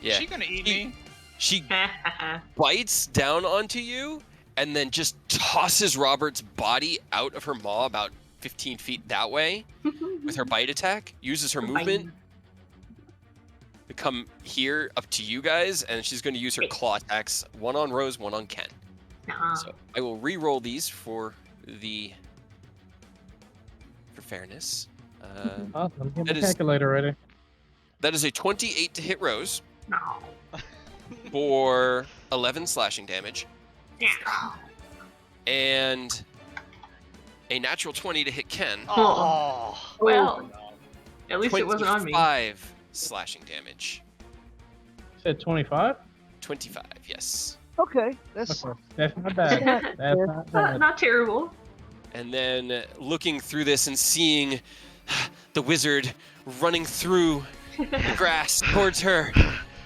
C: Yeah.
B: Is she gonna eat me?
C: She bites down onto you and then just tosses Robert's body out of her maw about 15 feet that way with her bite attack, uses her movement to come here up to you guys, and she's going to use her claw attacks, one on Rose, one on Ken.
F: Nuh-uh.
C: So I will re-roll these for fairness.
E: Awesome. Get
C: That
E: the
C: is-
E: calculator ready.
C: That is a 28 to hit Rose
F: No.
C: for 11 slashing damage,
F: Yeah.
C: and a natural 20 to hit Ken.
A: Oh.
F: Well, at least it wasn't on me.
C: 25 slashing damage.
E: Said 25.
C: 25, yes.
D: Okay, that's
E: Okay. That's not bad. That's not
F: Not,
E: bad.
F: not terrible.
C: And then looking through this and seeing the wizard running through the grass towards her.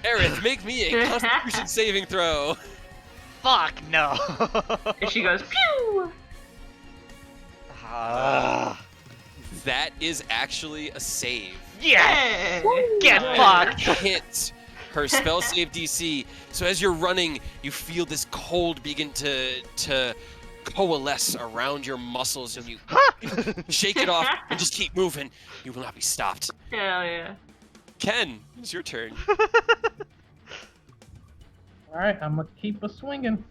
C: Aerith, make me a Constitution saving throw.
A: Fuck no.
F: And she goes, pew!
A: Ah.
C: That is actually a save.
A: Yes.
F: Hey!
A: Get fucked.
C: Hit her spell save DC. So as you're running, you feel this cold begin to coalesce around your muscles, and you shake it off and just keep moving. You will not be stopped.
F: Hell yeah.
C: Ken, it's your turn.
E: All right, I'm gonna keep a swinging.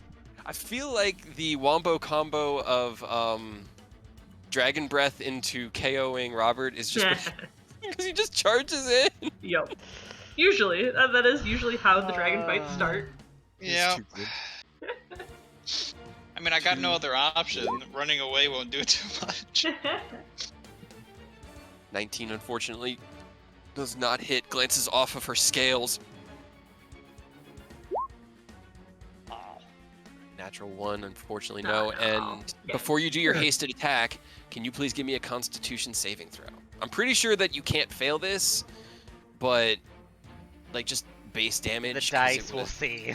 C: I feel like the wombo combo of Dragon Breath into KOing Robert is just because he just charges in.
F: Yep. Usually, that is usually how the dragon fights start.
B: Yeah.
C: It's too good.
B: I mean, I got no other option. Running away won't do too much.
C: 19, unfortunately, does not hit. Glances off of her scales.
A: Oh.
C: Natural 1, unfortunately,
F: Oh,
C: no.
F: no.
C: And
F: Yeah.
C: before you do your hasted attack, can you please give me a Constitution saving throw? I'm pretty sure that you can't fail this, but like just base damage.
A: The
C: 'cause it
A: dice will
C: was
A: see.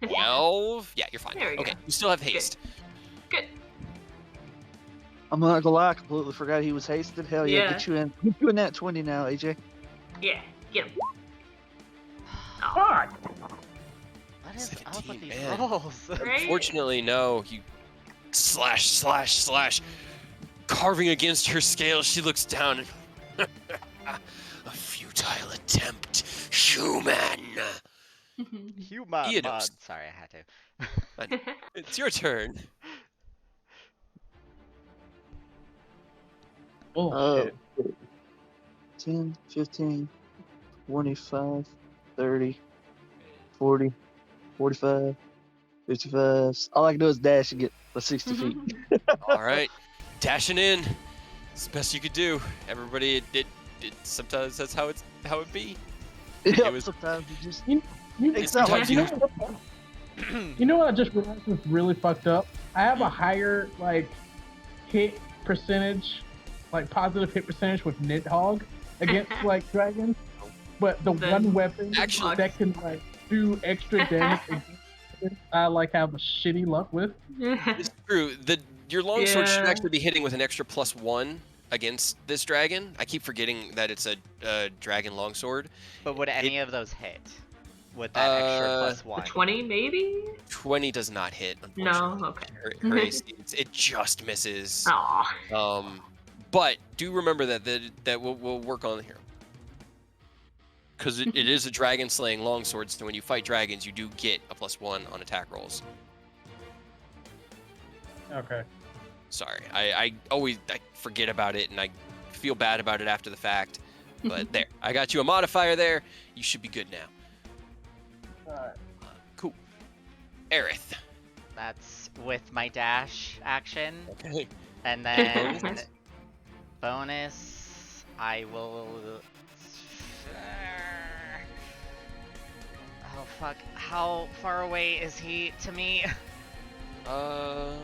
C: 12. Yeah, you're fine.
F: There we
C: Okay,
F: go.
C: you still have haste.
F: Good.
D: I'm not gonna lie, I completely forgot he was hasted. Hell yeah,
F: Yeah.
D: get you in that 20 now, AJ.
F: Yeah. Get him.
E: Fuck!
A: What is up
C: 17,
A: with these
C: man.
A: rolls?
F: Right?
C: Unfortunately, no. You slash, slash, slash. Carving against her scales, she looks down and a futile attempt, human.
A: Human
C: Theodos.
A: mod. Sorry, I had to.
C: It's your turn.
E: Oh, shit.
D: 10, 15, 25, 30, 40, 45, 55. All I can do is dash and get the 60 feet.
C: All right, dashing in. It's the best you could do. Everybody, it sometimes that's how it be.
D: Yep,
C: was-
D: sometimes you just
E: You-
D: takes out like
C: sometimes
D: you.
E: You know what I just realized was really fucked up? I have a higher hit percentage, positive hit percentage with Nidhogg against dragons, but the
F: Then-
E: one weapon
C: Actually-
E: that can do extra damage against it, I have a shitty luck with.
C: It's true. Your longsword should
F: Yeah.
C: actually be hitting with an extra +1, against this dragon. I keep forgetting that it's a dragon longsword.
A: But would any of those hit? With that extra plus
F: The
A: 1?
F: 20 maybe?
C: 20 does not hit,
F: No,
C: unfortunately.
F: okay.
C: Her AC, it just misses.
F: Aw.
C: But do remember that we'll work on here. Because it is a dragon slaying longsword, so when you fight dragons, you do get a +1 on attack rolls.
E: Okay.
C: Sorry, I always forget about it, and I feel bad about it after the fact. But there, I got you a modifier there. You should be good now.
E: Alright.
C: Cool. Aerith.
A: That's with my dash action.
C: Okay.
A: And then bonus, I will. Oh fuck! How far away is he to me?
C: About.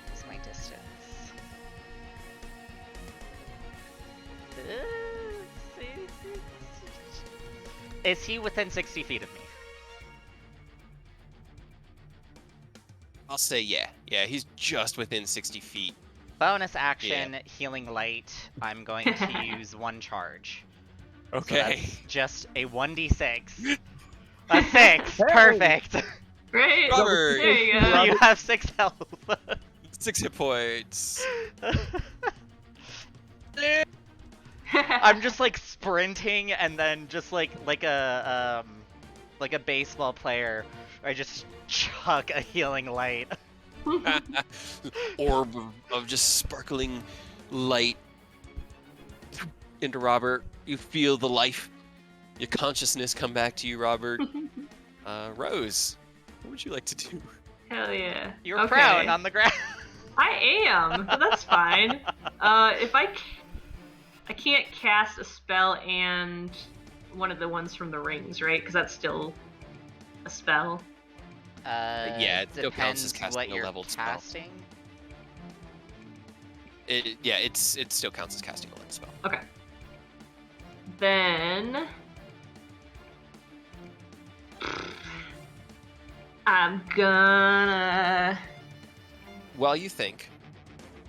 A: What's my distance? Is he within 60 feet of me?
C: I'll say yeah. Yeah, he's just within 60 feet.
A: Bonus action, healing light. I'm going to use 1 charge.
C: Okay.
A: So that's just a 1d6. A 6! Perfect!
F: Great!
C: Robert!
F: There you go.
A: You have 6 health.
C: 6 hit points.
A: I'm just like sprinting and then just like a baseball player, I just chuck a healing light.
C: Orb of just sparkling light into Robert. You feel the life, your consciousness come back to you, Robert. Rose, what would you like to do?
F: Hell yeah.
A: You're
F: Okay.
A: prone on the ground.
F: I am, but that's fine. If I can't cast a spell and one of the ones from the rings, right? Because that's still a spell.
C: Yeah, it still counts as
A: Depends
C: casting
A: what
C: a
A: you're
C: leveled spell.
A: casting.
C: It still counts as casting a leveled spell.
F: Okay. Then I'm gonna.
C: While you think,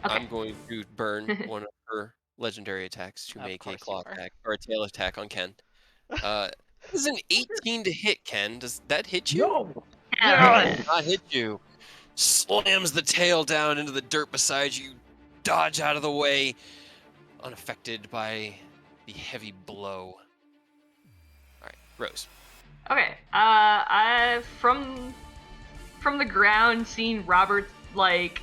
F: Okay.
C: I'm going to burn one of her legendary attacks to
A: Of
C: make a
A: course
C: claw
A: you are.
C: attack or a tail attack on Ken. This is an 18 to hit, Ken. Does that hit you?
E: No!
F: Hell
C: Does not hit you. Slams the tail down into the dirt beside you. Dodge out of the way, unaffected by the heavy blow. All right, Rose.
F: Okay. I from the ground, seeing Robert like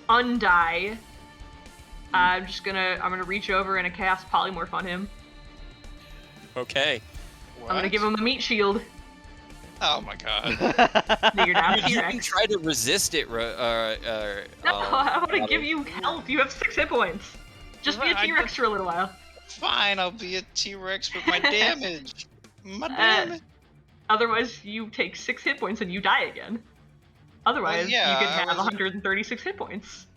F: undie. I'm gonna reach over and cast polymorph on him.
C: Okay.
F: I'm gonna give him a meat shield.
B: Oh my god.
F: You're not
C: You can
F: T-Rex.
C: try to resist it.
F: No, I want to
C: Robert.
F: give you health. You have 6 hit points. Just be a
B: Right,
F: T-Rex for a little while.
B: Fine, I'll be a T-Rex with my damage. My damage.
F: Otherwise, you take 6 hit points and you die again. Otherwise,
B: yeah,
F: you can
B: I
F: have
B: was-
F: 136 hit points.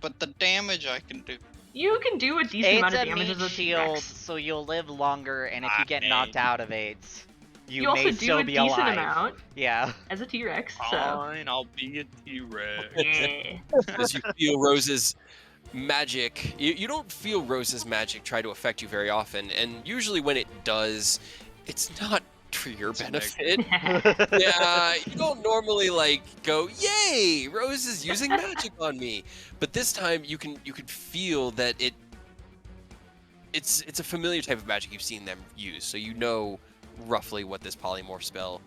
B: But the damage I can do.
F: You can do a decent
A: It's
F: amount of
A: a
F: damage
A: meat
F: as a
A: shield,
F: T-Rex.
A: so you'll live longer, and if you get knocked out of it, you
F: also
A: may
F: do
A: still
F: a
A: be
F: decent
A: alive.
F: amount
A: Yeah.
F: as a T-Rex, so.
B: Fine, I'll be a T-Rex.
F: Yeah.
C: As you feel Rose's magic, you don't feel Rose's magic try to affect you very often, and usually when it does, it's not for your
B: It's a
C: benefit. Yeah, you don't normally like go, "Yay, Rose is using magic on me," but this time you can feel that it's a familiar type of magic you've seen them use, so you know roughly what this polymorph spell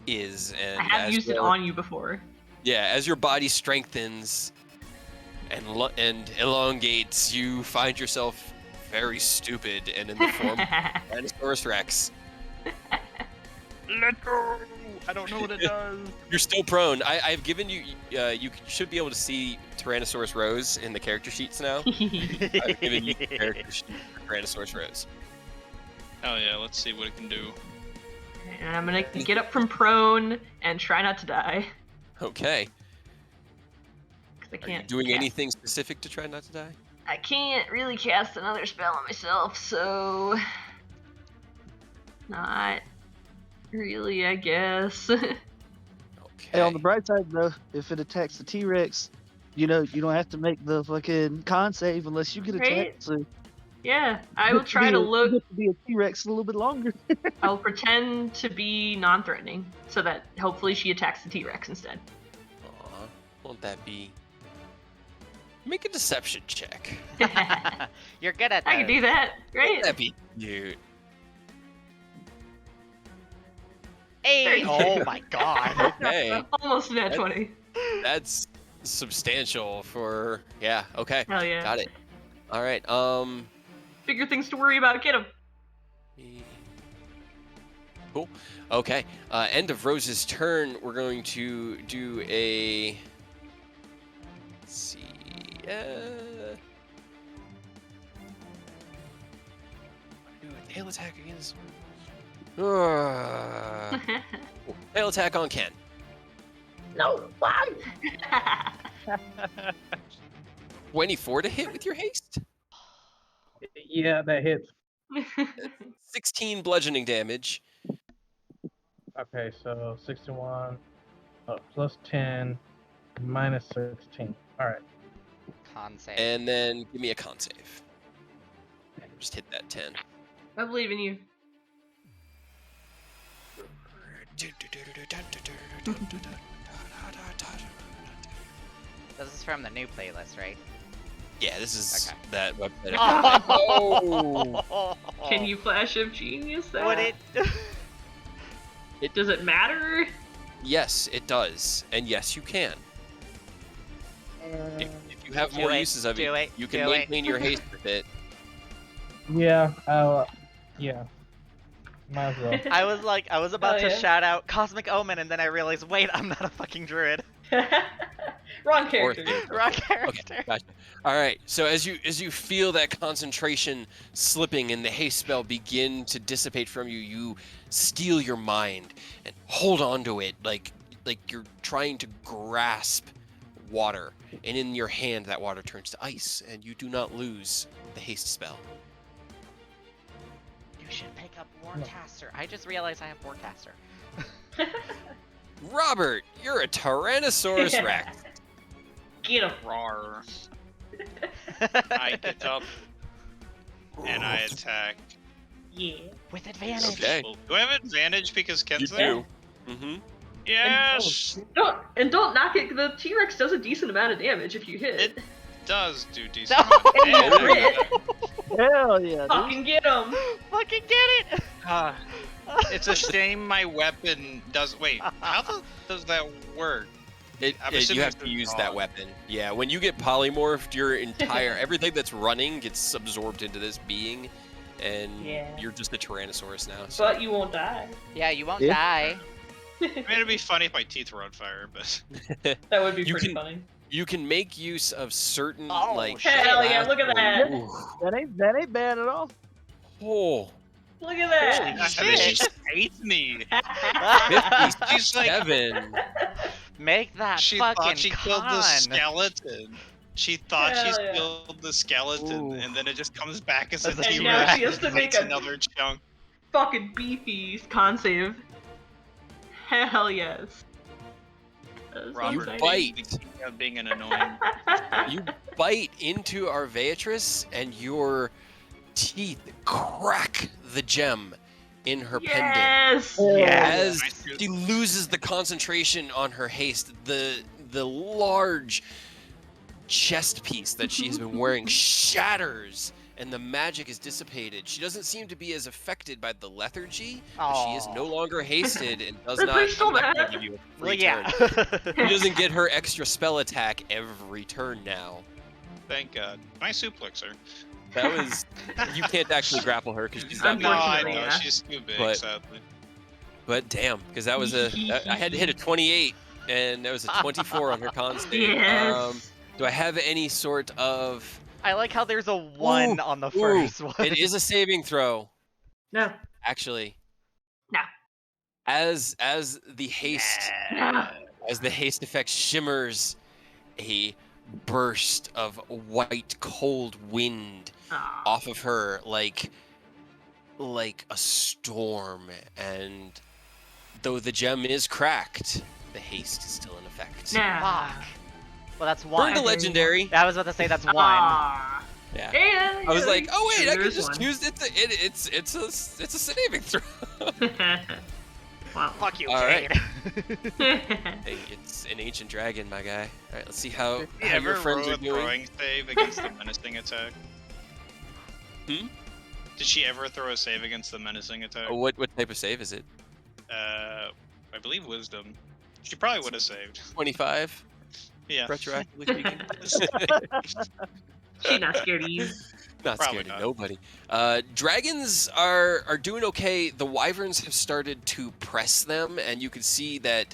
C: is. And
F: I have
C: as
F: used it
C: your-
F: on you before.
C: Yeah, as your body strengthens and elongates, you find yourself very stupid and in the form of Tyrannosaurus Rex.
B: Let go! I don't know what it does.
C: You're still prone. I've given you. You should be able to see Tyrannosaurus Rose in the character sheets now. I've given you the character sheet for Tyrannosaurus Rose.
B: Oh yeah, let's see what it can do.
F: And I'm gonna get up from prone and try not to die.
C: Okay.
F: 'Cause I
C: Are you
F: can't
C: doing
F: cast-
C: anything specific to try not to die?
F: I can't really cast another spell on myself, so. Not really, I guess.
D: Hey, on the
C: Okay.
D: bright side though, if it attacks the T-Rex, you don't have to make the fucking con save unless you get attacked.
F: Right?
D: So
F: Yeah, I will try to
D: you
F: look.
D: get to be a T-Rex a little bit longer.
F: I'll pretend to be non-threatening so that hopefully she attacks the T-Rex instead.
C: Aw, won't that be? Make a deception check.
A: You're good at that.
F: I can do that. Great.
C: Won't that be cute?
A: Hey!
F: 32.
A: Oh my god.
C: Okay,
F: Almost an at
C: That's-
F: 20.
C: that's substantial for. Yeah. Okay.
F: Hell yeah.
C: Got it. All right.
F: Bigger things to worry about. Get him.
C: Cool. Okay. End of Rose's turn. We're going to do a. Let's see. Do a tail attack against. Tail attack on Ken.
F: No, why?
C: 24 to hit with your haste.
E: Yeah, that hits.
C: 16 bludgeoning damage.
E: Okay, so 61 plus 10 minus 16. All right.
A: Con save.
C: And then give me a con save. Just hit that 10.
F: I believe in you.
A: This is from the new playlist, right?
C: Yeah, this is
A: Okay.
C: that website.
A: Oh!
F: Can you flash of genius that?
A: Would it?
F: Does it matter?
C: Yes, it does. And yes, you can. If you have
A: Do
C: more
A: it,
C: uses of
A: do
C: it,
A: it,
C: you can
A: do it.
C: maintain your haste with it.
E: Yeah, yeah. Might as well.
A: I was about
F: Oh,
A: to
F: yeah.
A: shout out Cosmic Omen, and then I realized, wait, I'm not a fucking druid.
F: Wrong
C: Or
F: character.
C: theater.
A: Wrong
C: Okay,
A: character.
C: gotcha. All right. So as you feel that concentration slipping and the haste spell begin to dissipate from you, you steel your mind and hold on to it like you're trying to grasp water. And in your hand, that water turns to ice, and you do not lose the haste spell.
A: You should pick up Warcaster. I just realized I have Warcaster.
C: Robert, you're a Tyrannosaurus Rex.
F: Get him.
B: Rawr. I get up and I attack.
F: Yeah.
A: With advantage.
C: Okay.
B: Do I have advantage because
C: You
B: Ken's there?
C: do. Mm-hmm.
B: Yes!
F: Don't knock it. The T-Rex does a decent amount of damage if you hit.
B: It does do decent.
A: No.
B: amount of damage.
D: Hell yeah, dude.
F: Fucking get him.
A: Fucking get it!
B: It's a shame my weapon does. Wait, how does that work? I'm
C: You
B: assuming
C: have
B: it's
C: to use
B: wrong.
C: that weapon. Yeah, when you get polymorphed, your entire everything that's running gets absorbed into this being, and
F: Yeah.
C: you're just a Tyrannosaurus now. So.
F: But you won't die.
A: Yeah, you won't
D: Yeah.
A: die.
B: I mean, it'd be funny if my teeth were on fire, but
F: That would be
C: You
F: pretty
C: can-
F: funny.
C: You can make use of certain
A: Oh,
C: like.
A: shit.
F: Hell yeah, look at that.
C: Ooh.
D: That ain't bad at all.
C: Oh,
F: Look at that.
A: Holy
B: and then she
A: shit.
B: hates me.
C: She's
B: like-
C: 57.
A: Make that
B: She
A: fucking
B: thought she killed the
A: con.
B: skeleton. She thought she
F: Hell yeah.
B: killed the skeleton,
C: Ooh.
B: and then it just comes back as a
A: As a
B: T-Rex.
F: And now she has to
B: and
F: make
B: takes
F: a
B: another chunk.
F: fucking beefy con save. Hell yes. That was so
B: Robert
F: exciting.
C: bite.
B: Of being an annoying.
C: You bite into our Beatrice, and your teeth crack the gem in her pendant.
F: Yes.
C: As
B: Nice.
C: she loses the concentration on her haste, the large chest piece that she has been wearing shatters, and the magic is dissipated. She doesn't seem to be as affected by the lethargy, but she is no
A: Aw.
C: longer hasted and does
F: But
C: not.
F: there's still
C: I'm not gonna
F: that.
C: give you a
A: Well,
C: free
A: yeah.
C: turn. She doesn't get her extra spell attack every turn now.
B: Thank God. My suplex her.
C: That was you can't actually grapple her because she's not
B: No, I
F: Unfortunately,
B: know.
F: yeah.
B: She's too big,
C: But-
B: sadly.
C: But damn, because that was I had to hit a 28, and that was a 24 on her con save.
F: Yes.
C: Do I have any sort of?
A: I like how there's a 1 on the first one.
C: It is a saving throw,
F: No.
C: actually.
F: No.
C: As the haste
F: No.
C: as the haste effect shimmers, a burst of white cold wind
F: Aw.
C: off of her like a storm, and though the gem is cracked, the haste is still in effect.
F: Nah.
A: Fuck. Well, that's one.
C: Burn to legendary.
A: I was about to say that's one.
F: Ah.
C: Yeah.
F: Yeah,
C: I was
F: yeah,
C: like, oh wait,
F: sure,
C: I can
F: there's
C: just
F: one.
C: choose it. It's a saving throw.
F: Wow.
A: Fuck you,
C: All right.
A: Cade.
C: Hey, it's an ancient dragon, my guy. All right, let's see how,
B: Did you
C: how your
B: ever
C: friends
B: roll
C: are
B: a
C: doing.
B: throwing save against the menacing attack?
C: Hmm?
B: Did she ever throw a save against the menacing attack?
C: Oh, what type of save is it?
B: I believe wisdom. She probably would have saved.
C: 25,
B: Yeah.
C: retroactively speaking.
F: She's not scared of you.
C: Not
B: Probably
C: scared of
B: not.
C: nobody. Dragons are doing okay. The wyverns have started to press them, and you can see that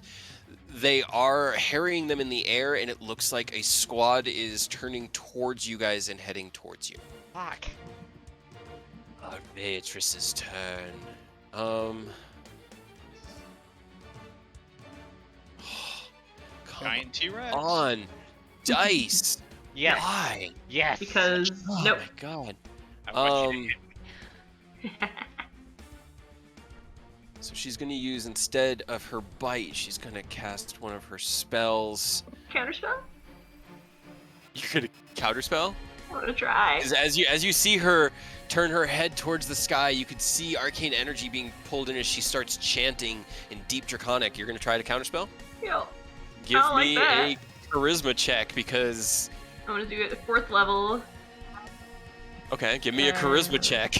C: they are harrying them in the air, and it looks like a squad is turning towards you guys and heading towards you.
A: Fuck.
C: Beatrice's turn. Come
B: Giant T-Rex.
C: on, dice.
A: Yes.
C: Why?
A: Yes.
F: Because
C: Oh
F: nope.
C: my god.
B: I want you to
C: So she's gonna use, instead of her bite, she's gonna cast one of her spells.
F: Counterspell?
C: You're gonna counterspell?
F: I want to try.
C: 'Cause as you see her turn her head towards the sky, you could see arcane energy being pulled in as she starts chanting in deep draconic. You're gonna try to counterspell?
F: Yo,
C: Give
F: don't like
C: me
F: that.
C: a charisma check because.
F: I'm gonna do it at 4th level.
C: Okay, give me a charisma check.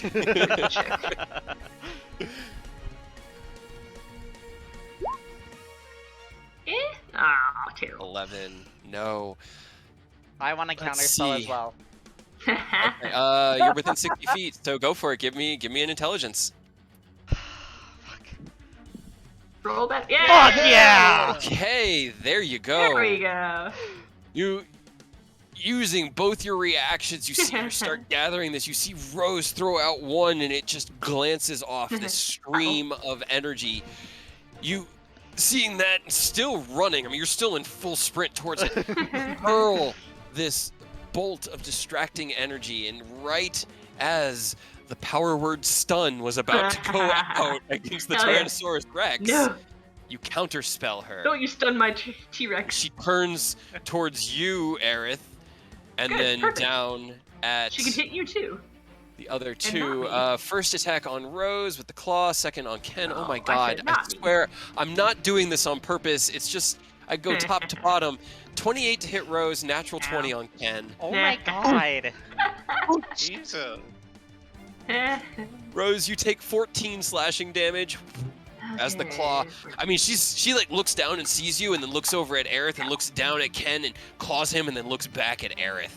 F: Ah, terrible.
C: 11. No.
A: I want to
C: Let's
A: counterspell
C: see.
A: as well.
C: Okay, you're within 60 feet, so go for it. Give me an intelligence.
A: Fuck.
F: Roll that.
A: Fuck
F: Yeah!
A: yeah!
C: Okay, there you go.
F: There we go.
C: You using both your reactions, you see her start gathering this. You see Rose throw out one, and it just glances off this stream of energy. You seeing that, and still running. I mean, you're still in full sprint towards it. Hurl this bolt of distracting energy, and right as the power word stun was about to go out against the
F: Hell yeah.
C: Tyrannosaurus Rex,
F: No!
C: you counterspell her.
F: Don't you stun my T-Rex.
C: She turns towards you, Aerith, and
F: Good,
C: then
F: perfect.
C: down at
F: She can hit you too.
C: the other
F: not
C: two.
F: me.
C: First attack on Rose with the claw, second on Ken. Oh my
F: No, I
C: god,
F: said
C: I
F: not me.
C: swear, I'm not doing this on purpose. It's just, I go top to bottom. 28 to hit Rose, natural 20 on Ken.
A: Oh my god.
B: Jesus.
C: Rose, you take 14 slashing damage as the claw.
F: Okay.
C: I mean, she like looks down and sees you, and then looks over at Aerith, and looks down at Ken and claws him, and then looks back at Aerith.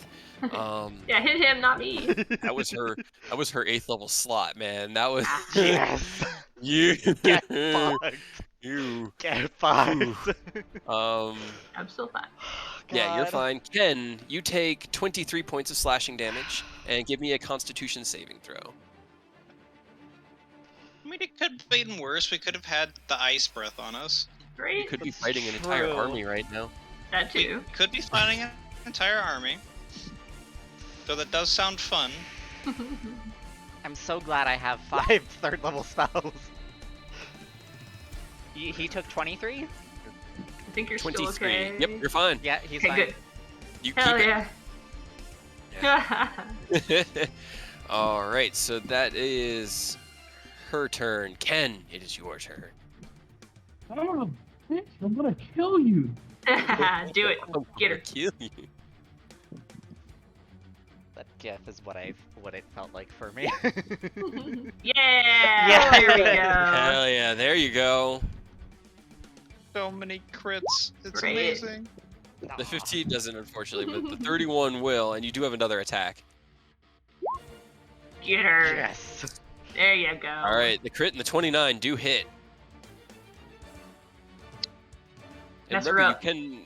F: Yeah, hit him, not me.
C: That was her 8th level slot, man. That was
A: Yes.
C: you.
A: Get fucked.
C: You.
A: Get fucked.
F: I'm still fine.
C: Yeah, you're
A: God.
C: fine. Ken, you take 23 points of slashing damage, and give me a Constitution saving throw.
B: I mean, it could have been worse. We could have had the ice breath on us.
C: You
F: Great.
C: could be
A: That's
C: fighting an entire
A: true.
C: army right now.
F: That
B: We
F: too.
B: could be fighting an entire army. So that does sound fun.
A: I'm so glad I have 5 third level spells. He took 23?
F: I think you're
C: 23.
F: still okay.
C: Yep, you're fine.
A: Yeah, he's
F: Okay,
A: fine.
F: good.
C: You
F: Hell
C: keep
F: yeah.
C: it. All right, so that is her turn. Ken, it is your turn.
E: Oh, bitch, I'm gonna kill you.
F: Do it.
C: I'm
F: Get her.
C: gonna kill you.
A: That gif is what it felt like for me.
F: Yeah.
A: Yeah.
F: There we go.
C: Hell yeah, there you go.
B: So many crits. It's
F: Great.
B: amazing.
C: The 15 doesn't, unfortunately, but the 31 will, and you do have another attack.
F: Get her.
A: Yes.
F: There you go.
C: All right, the crit and the 29 do hit. And
F: Mess her
C: remember,
F: up.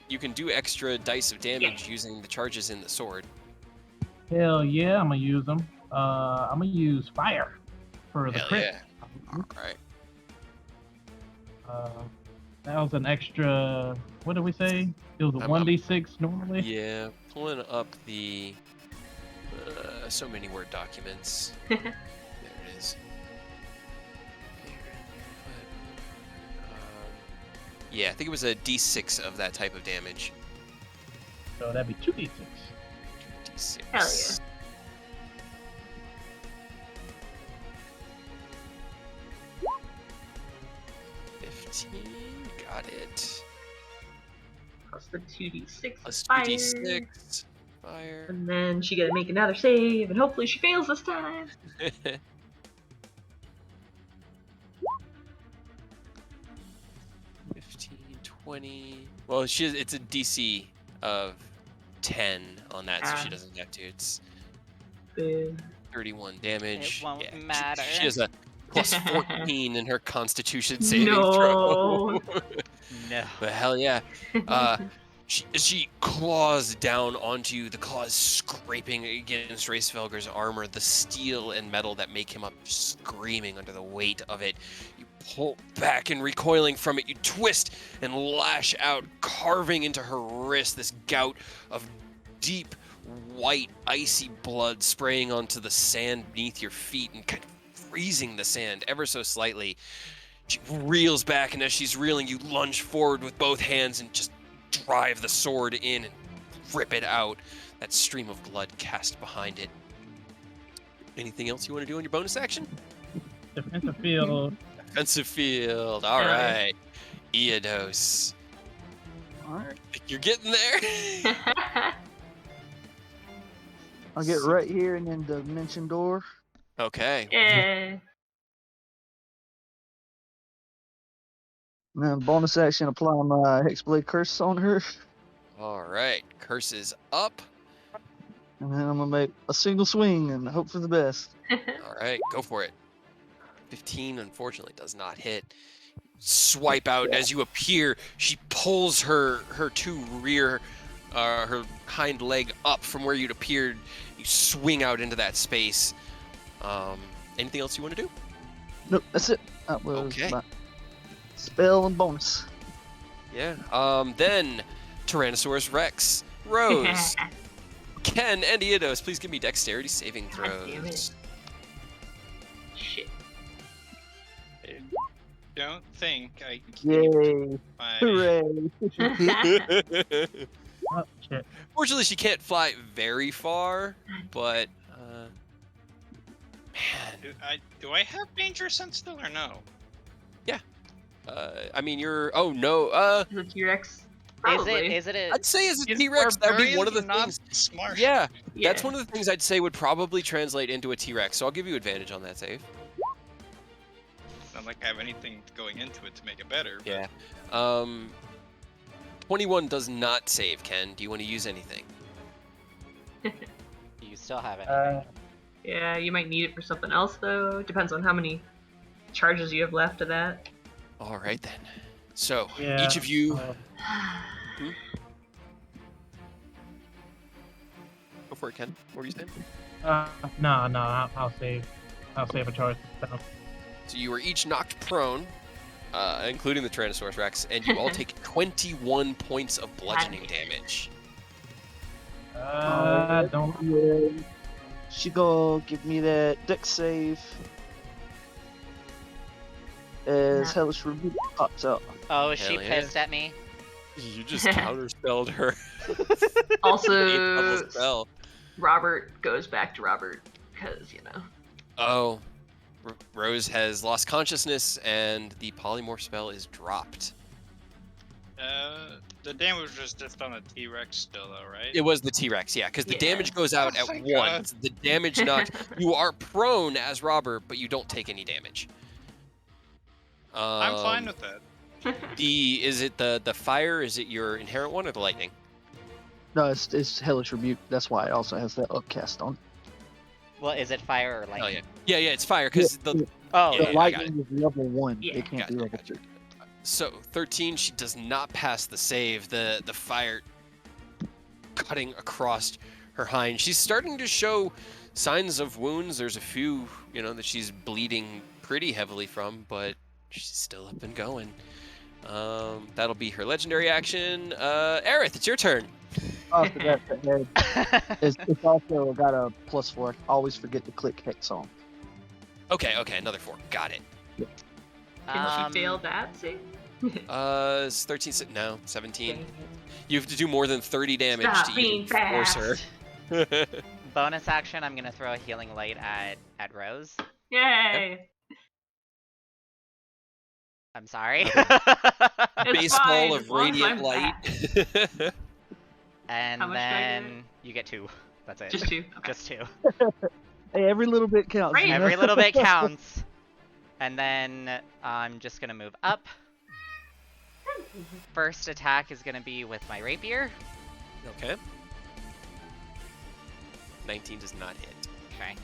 C: you can do extra dice of damage using the charges in the sword.
E: Hell yeah, I'm gonna use them. I'm gonna use fire for the
C: Hell
E: crit.
C: yeah. All right.
E: That was an extra. What did we say? It was a
C: I'm
E: 1d6 normally.
C: Yeah, pulling up the so many Word documents. There it is. Here. Yeah, I think it was a D6 of that type of damage.
E: So that'd be 2d6.
C: D6.
F: Hell yeah.
C: Got it.
F: Plus the 2d6
C: Plus
F: fire.
C: 2d6. Fire.
F: And then she gotta make another save, and hopefully she fails this time.
C: 15, 20. Well, it's a DC of 10 on that, so she doesn't have to. It's
F: Boo.
C: 31 damage.
A: It won't
C: Yeah,
A: matter.
C: She has a plus 14 in her Constitution saving throw.
A: No.
C: But hell yeah. She claws down onto you, the claws scraping against Racefelger's armor, the steel and metal that make him up screaming under the weight of it. You pull back and recoiling from it, you twist and lash out, carving into her wrist this gout of deep, white, icy blood spraying onto the sand beneath your feet and kind of freezing the sand ever so slightly. She reels back, and as she's reeling, you lunge forward with both hands and just drive the sword in and rip it out. That stream of blood cast behind it. Anything else you want to do on your bonus action?
E: Defensive field.
C: Defensive field. All right. Eodos.
D: All right.
C: You're getting there.
D: I'll get right here and then dimension door.
C: Okay.
F: Yeah.
D: And then bonus action, apply my Hexblade Curse on her.
C: All right. Curse is up.
D: And then I'm going to make a single swing and hope for the best.
C: All right. Go for it. 15, unfortunately, does not hit. Swipe out as you appear. She pulls her hind leg up from where you'd appeared. You swing out into that space. Anything else you want to do?
D: Nope, that's it. That was
C: Okay.
D: my spell and bonus.
C: Yeah. Then Tyrannosaurus Rex, Rose, Ken, and Eodos, please give me dexterity saving
F: God damn it.
C: throws.
F: Shit.
B: Don't think I keep
D: Yay.
B: my...
D: Hooray.
E: Oh, shit.
C: Fortunately, she can't fly very far, but man,
B: Do I have danger sense still or no?
C: I mean, you're. Oh no.
F: Is it T-Rex?
A: Is
F: Probably.
A: it a
C: I'd say as a
B: Is
C: T-Rex, that would be one of the
B: barbarians
C: things.
B: not smart?
C: Yeah,
F: Yeah.
C: that's one of the things I'd say would probably translate into a T-Rex. So I'll give you advantage on that save.
B: Not like I have anything going into it to make it better. But
C: Yeah. 21 does not save, Ken. Do you want to use anything?
A: You still have it.
F: Yeah, you might need it for something else though. Depends on how many charges you have left of that.
C: All right then. So
E: Yeah,
C: each of you. Go for it, Ken. What were you saying?
E: No, I'll save a charge.
C: So you were each knocked prone, including the Tyrannosaurus Rex, and you all take 21 points of bludgeoning damage.
E: Don't.
D: Yeah. She go give me that dex save. As Hellish Rebuke pops out.
A: Oh, is she
C: Hell yeah.
A: pissed at me?
C: You just counterspelled her.
F: Also,
C: 8th level spell.
F: Robert goes back to Robert because
C: Oh, Rose has lost consciousness, and the polymorph spell is dropped.
B: the damage was just on the T-Rex still, though, right?
C: It was the T-Rex, yeah, because the
F: Yeah.
C: damage goes out
B: Oh,
C: at
B: thank
C: once. The damage knocked. You are prone as Robert, but you don't take any damage.
B: I'm fine with that.
C: Is it the fire? Is it your inherent one or the lightning?
D: No, it's Hellish Rebuke. That's why it also has that upcast on.
A: Well, is it fire or
C: Oh
A: lightning?
C: yeah, it's fire because the.
A: Oh,
C: Yeah,
D: The
C: I got
D: lightning is level 1.
F: Yeah.
D: It can't be level 2.
C: So 13, she does not pass the save. The fire cutting across her hind. She's starting to show signs of wounds. There's a few, that she's bleeding pretty heavily from, but she's still up and going. That'll be her legendary action. Aerith, it's your turn.
D: Oh, I forgot to add. It's also got a +4. I always forget to click Hex on.
C: Okay, another 4. Got it.
F: Can she fail that? See?
C: It's 13. No, 17.
F: Dang it.
C: You have to do more than 30 damage
F: Stop
C: to
F: being
C: even force her.
F: fast.
A: Bonus action, I'm gonna throw a healing light at Rose.
F: Yay!
A: I'm sorry.
F: It's
C: Baseball
F: fine,
C: of
F: as long as
C: radiant
F: I'm
C: light.
A: And
F: How much do I get?
A: then you get 2. That's it.
F: Just 2. Okay.
A: Just 2.
D: Hey, every little bit counts.
F: Right.
D: you know?
A: Every little bit counts. And then I'm just gonna move up. First attack is gonna be with my rapier.
C: Okay. 19 does not hit.
A: Okay.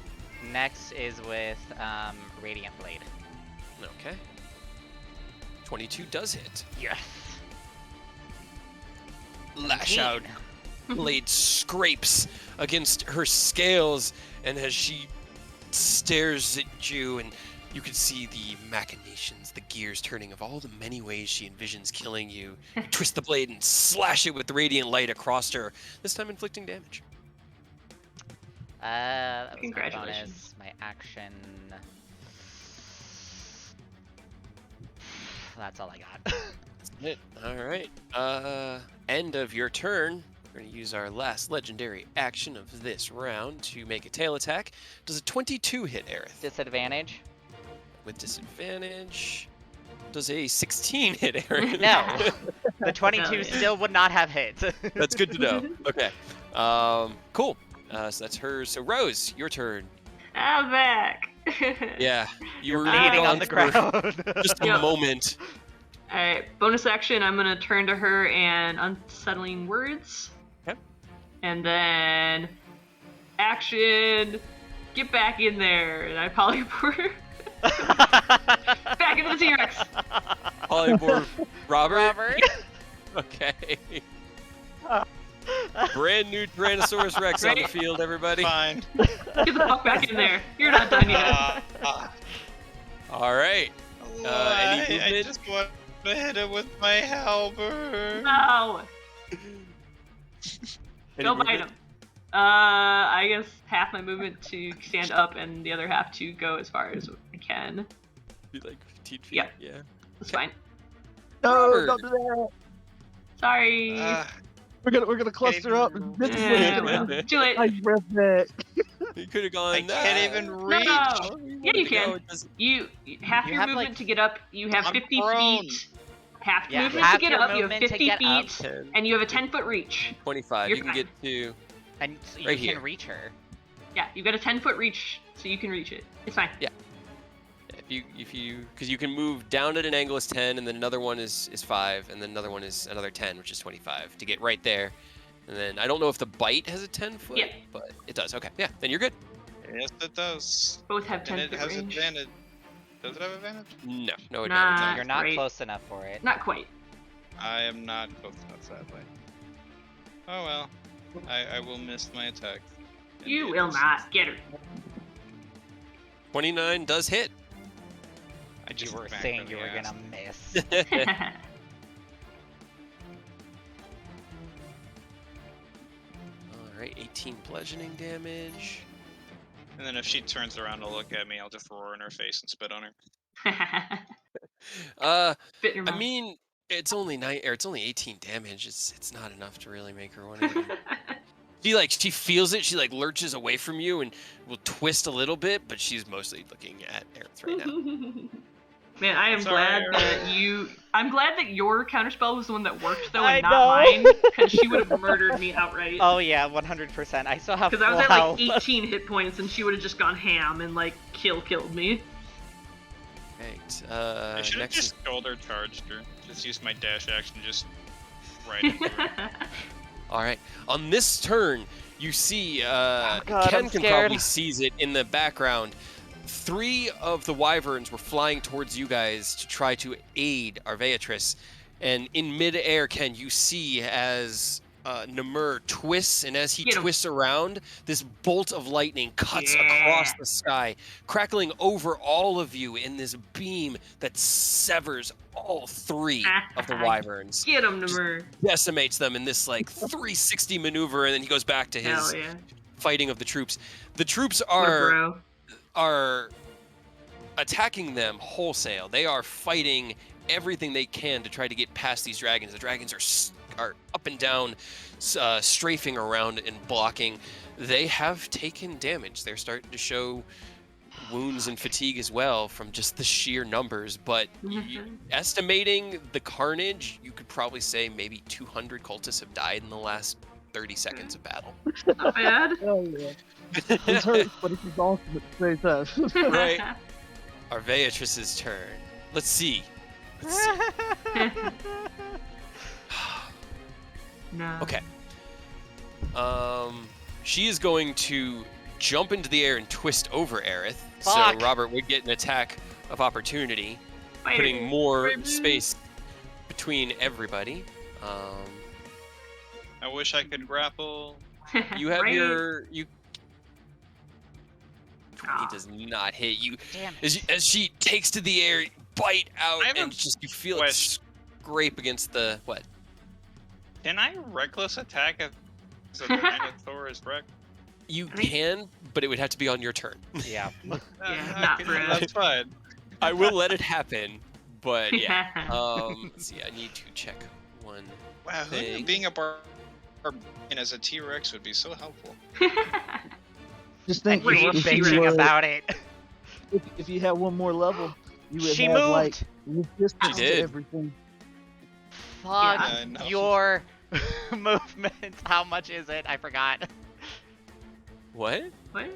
A: Next is with Radiant Blade.
C: Okay. 22 does hit.
A: Yes.
C: Lash out. Blade scrapes against her scales, and as she stares at you, and you can see the machinations, the gears turning of all the many ways she envisions killing you. You twist the blade and slash it with the radiant light across her, this time inflicting damage.
A: That was my
F: Congratulations.
A: bonus. My action. That's all I got.
C: Hit. All right. End of your turn. We're going to use our last legendary action of this round to make a tail attack. Does a 22 hit Aerith?
A: Disadvantage?
C: With disadvantage. Does a 16 hit Aerith?
A: No. The 22
F: Hell yeah.
A: still would not have hit.
C: That's good to know. Okay. Cool. So that's hers. So Rose, your turn.
F: I'm back.
C: Yeah. You
A: You're
C: were
A: bleeding
C: gone
A: on the
C: for
A: ground.
C: just a
F: Yep.
C: moment.
F: Alright, bonus action, I'm gonna turn to her and unsettling words.
C: Okay.
F: And then action, get back in there, and I polymorph back into the T-Rex.
C: Polymorph Robert.
A: Robert.
C: Okay. Brand new Tyrannosaurus Rex on the
F: Right?
C: field, everybody.
B: Fine.
F: Get the fuck back in there. You're not done yet.
C: All right. Any
B: I
C: movement?
B: just want to hit it with my halberd.
F: No.
C: Any
F: Go bite
C: movement?
F: him. I guess half my movement to stand up and the other half to go as far as I can.
C: Be like 15 feet.
F: Yeah.
C: Yeah.
F: That's fine.
D: No,
C: Robert.
D: don't do that.
F: Sorry.
D: We're gonna cluster up. And this is what's
F: Yeah,
D: gonna
F: well, too late.
D: nice breath back.
C: You could have gone.
B: I can't even reach.
F: No. Yeah, you can. You half
A: You
F: your
A: have,
F: movement
A: like-
F: to get up. You have
B: I'm
F: 50
B: prone.
F: feet. Half
A: Yeah,
F: movement
A: half
F: to get
A: your
F: up. You have
A: movement to
F: 50
A: get up.
F: feet, and you have a 10-foot reach.
C: 25.
F: You're
C: You can
F: fine.
C: get to.
A: And so you
C: Right
A: can
C: here.
A: reach her.
F: Yeah, you've got a 10-foot reach, so you can reach it. It's fine.
C: If you, because you can move down at an angle is 10, and then another one is 5, and then another one is another 10, which is 25 to get right there. And then I don't know if the bite has a 10-foot,
F: Yeah.
C: but it does. Okay, yeah, then you're good.
B: Yes, it does.
F: Both have
B: And
F: 10-foot
B: it has
F: range.
B: advantage. Does it have advantage?
C: No, no advantage.
F: Nah.
A: You're not
F: Great.
A: close enough for it.
F: Not quite.
B: I am not close enough, sadly. Oh well. I will miss my attack.
F: You will not get her.
C: 29 does hit.
B: I just
A: You were
B: smacked
A: saying
B: her
A: you
B: in
A: were
B: the ass.
A: gonna miss.
C: All right, 18 bludgeoning damage.
B: And then if she turns around to look at me, I'll just roar in her face and spit on her.
F: Spit in your mouth.
C: I mean, it's only 18 damage. It's not enough to really make her want to. She feels it. She like lurches away from you and will twist a little bit, but she's mostly looking at Aerith right now.
F: Man, I am
B: Sorry,
F: glad that you. I'm glad that your counterspell was the one that worked though,
A: I
F: and not
A: know.
F: mine, because she would have murdered me outright.
A: Oh yeah, 100%. I still have
F: Because I was
A: full
F: at
A: health.
F: like 18 hit points, and she would have just gone ham and like killed me.
C: Right.
B: I should have
C: Next
B: just shoulder charged her. Just used my dash action, just right into her.
C: All right. On this turn, you see
A: God,
C: Ken
A: I'm
C: can
A: scared.
C: probably sees it in the background. 3 of the wyverns were flying towards you guys to try to aid Arveatris, and in midair, Ken, you see as Namur twists, and as he
F: Get him.
C: twists around, this bolt of lightning cuts
F: Yeah.
C: across the sky, crackling over all of you in this beam that severs all 3 of the wyverns.
F: Get him, Namur.
C: Decimates them in this like 360 maneuver, and then he goes back to his
F: Hell yeah.
C: fighting of the troops. The troops
F: What a bro.
C: are attacking them wholesale. They are fighting everything they can to try to get past these dragons. The dragons are up and down, strafing around and blocking. They have taken damage. They're starting to show wounds and fatigue as well from just the sheer numbers, but estimating the carnage, you could probably say maybe 200 cultists have died in the last 30 seconds of battle.
F: Not bad.
D: Oh yeah. This hurts, but it's awesome at the same time.
C: Right. Arveatress's turn. Let's see.
F: No.
C: Okay. She is going to jump into the air and twist over Aerith,
A: Fuck.
C: so Robert would get an attack of opportunity,
F: Baby.
C: putting more
F: Baby.
C: space between everybody.
B: I wish I could grapple.
C: You have
F: Right?
C: you.
F: Aw.
C: He does not hit you.
A: Damn it.
C: As she takes to the air, bite out,
B: I have a
C: and just you feel it
B: question.
C: scrape against the what?
B: Can I reckless attack as a Tyrannosaurus Rex?
C: You
F: I think-
C: can, but it would have to be on your turn.
A: Yeah.
F: Yeah, not for us.
B: That's fine.
C: I will let it happen, but yeah. Let's see. I need to check one.
B: Wow, who knew
C: Thing.
B: being a barbarian as a T-Rex would be so helpful?
D: Just
A: And
D: think,
A: you were
F: Rage
A: bitching
F: T-Rex.
A: about it.
D: if you had one more level, you would
A: She
D: have
A: moved.
D: like resistance
C: She did.
D: to everything.
A: Fuck
B: Yeah, I know.
A: your movement. How much is it? I forgot.
C: What?
F: What?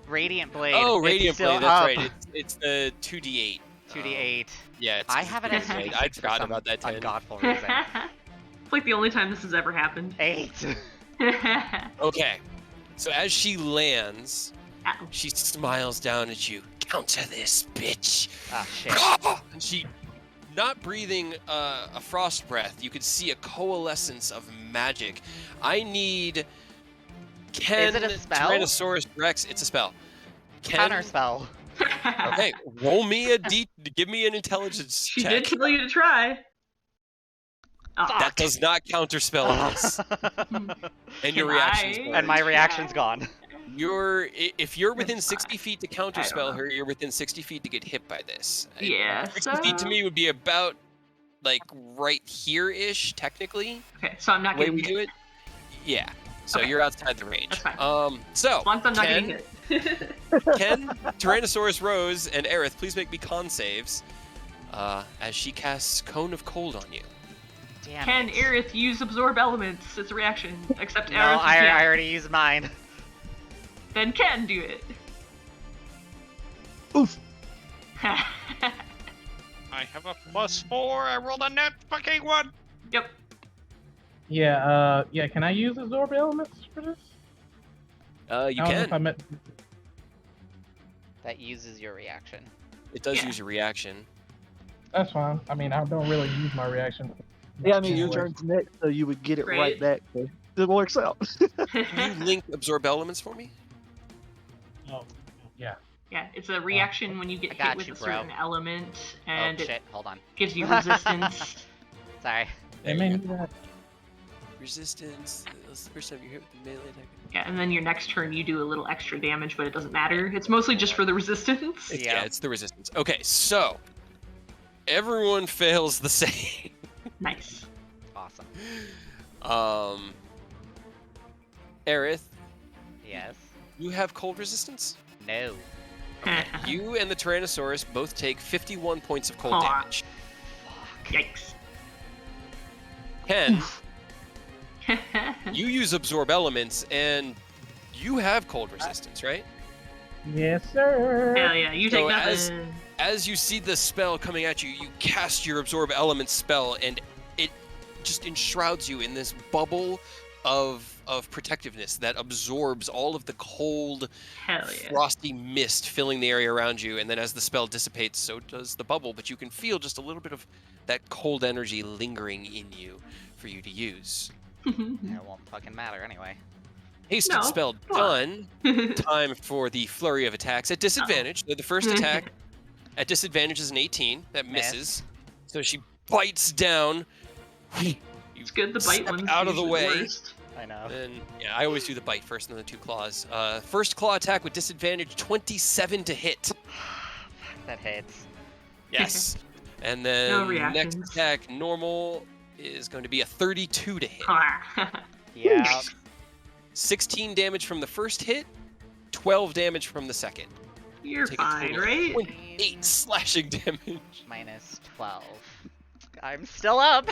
A: Radiant Blade.
C: Oh,
A: it's
C: Radiant
A: still
C: Blade. That's
A: up.
C: right. It's the 2d8.
A: 2d8.
C: Yeah, it's
A: I have it as
F: I
A: 2d6
C: I
A: for
C: forgot
A: some
C: about that 10.
A: ungodful reason.
F: It's like the only time this has ever happened.
A: 8.
C: Okay. So as she lands,
F: Ow.
C: she smiles down at you. Counter this, bitch.
A: Ah, shit.
C: And she, not breathing a frost breath, you could see a coalescence of magic. I need.
A: Is it a spell?
C: Tyrannosaurus Rex. It's a spell.
A: Counter spell.
C: Okay, roll me a d. Give me an intelligence
F: She
C: check.
F: did tell you to try. Oh,
A: Fuck.
C: That does not counterspell this, and your reaction's
F: I-
C: gone.
A: And my reaction's gone.
C: If you're within 60 feet to counterspell her, you're within 60 feet to get hit by this.
F: Yeah,
C: 60 feet to
F: so-
C: me would be about like right here-ish, technically.
F: Okay, so I'm not
C: The way
F: getting
C: we do
F: hit.
C: it. Yeah. So
F: Okay.
C: you're outside the range.
F: That's fine.
C: So
F: As long as I'm not
C: Ken,
F: getting hit.
C: Ken, Tyrannosaurus Rose, and Aerith, please make me con saves. As she casts Cone of Cold on you.
A: Damn
F: Can
A: it.
F: Aerith use absorb elements? It's a reaction. Except
A: No,
F: Aerith
A: I
F: can't.
A: already used mine.
F: Then Ken do it.
D: Oof.
B: I have a +4. I rolled a net fucking 1.
F: Yep.
E: Yeah, can I use absorb elements for this?
C: You
E: I don't know if I
C: can.
E: meant...
A: That uses your reaction.
C: It does
F: Yeah.
C: use your reaction.
E: That's fine. I mean, I don't really use my reaction.
D: Yeah, I mean, your
E: Anyway.
D: turn's next, so you would get it right
F: Right.
D: back. So it works out.
C: Can you link absorb elements for me?
E: Oh, yeah.
F: Yeah, it's a reaction when you
A: I
F: get
A: got
F: hit with
A: you,
F: a
A: bro.
F: certain element, and
A: Oh
F: it
A: shit, hold on.
F: gives you resistance.
A: Sorry.
E: They
C: There
E: may
C: you
E: need that.
C: Resistance. That's the first time you hit with the melee attack.
F: Yeah, and then your next turn you do a little extra damage, but it doesn't matter. It's mostly just for the resistance.
A: Yeah.
C: It's the resistance. Okay, so everyone fails the same.
F: Nice.
A: Awesome.
C: Aerith,
A: Yes.
C: you have cold resistance?
A: No.
C: You and the Tyrannosaurus both take 51 points of cold
F: Aw.
C: damage.
F: Yikes.
C: Ken, you use absorb elements and you have cold resistance, right?
E: Yes, sir.
F: Hell yeah, you take
C: So
F: nothing.
C: As you see the spell coming at you, you cast your absorb elements spell and it just enshrouds you in this bubble of protectiveness that absorbs all of the cold,
F: Hell yeah.
C: frosty mist filling the area around you, and then as the spell dissipates, so does the bubble, but you can feel just a little bit of that cold energy lingering in you for you to use.
A: It won't fucking matter anyway.
C: Hasted
F: No,
C: spell
F: come on.
C: done. Time for the flurry of attacks at disadvantage. So the first attack at disadvantage is an 18. That
A: Miss.
C: misses. So she bites down.
F: It's good the bite
C: Step
F: one's
C: out of the
F: usually
C: way.
F: worst.
A: I know.
C: Then, yeah, I always do the bite first and then the two claws. First claw attack with disadvantage, 27 to hit.
A: That hits.
C: Yes. And
F: No
C: then
F: reactions.
C: next attack, normal, is going to be a 32 to hit.
A: Yeah.
C: 16 damage from the first hit, 12 damage from the second.
F: You're
C: Take a
F: fine,
C: total of
F: right?
C: 28 slashing damage.
A: Minus 12. I'm still up.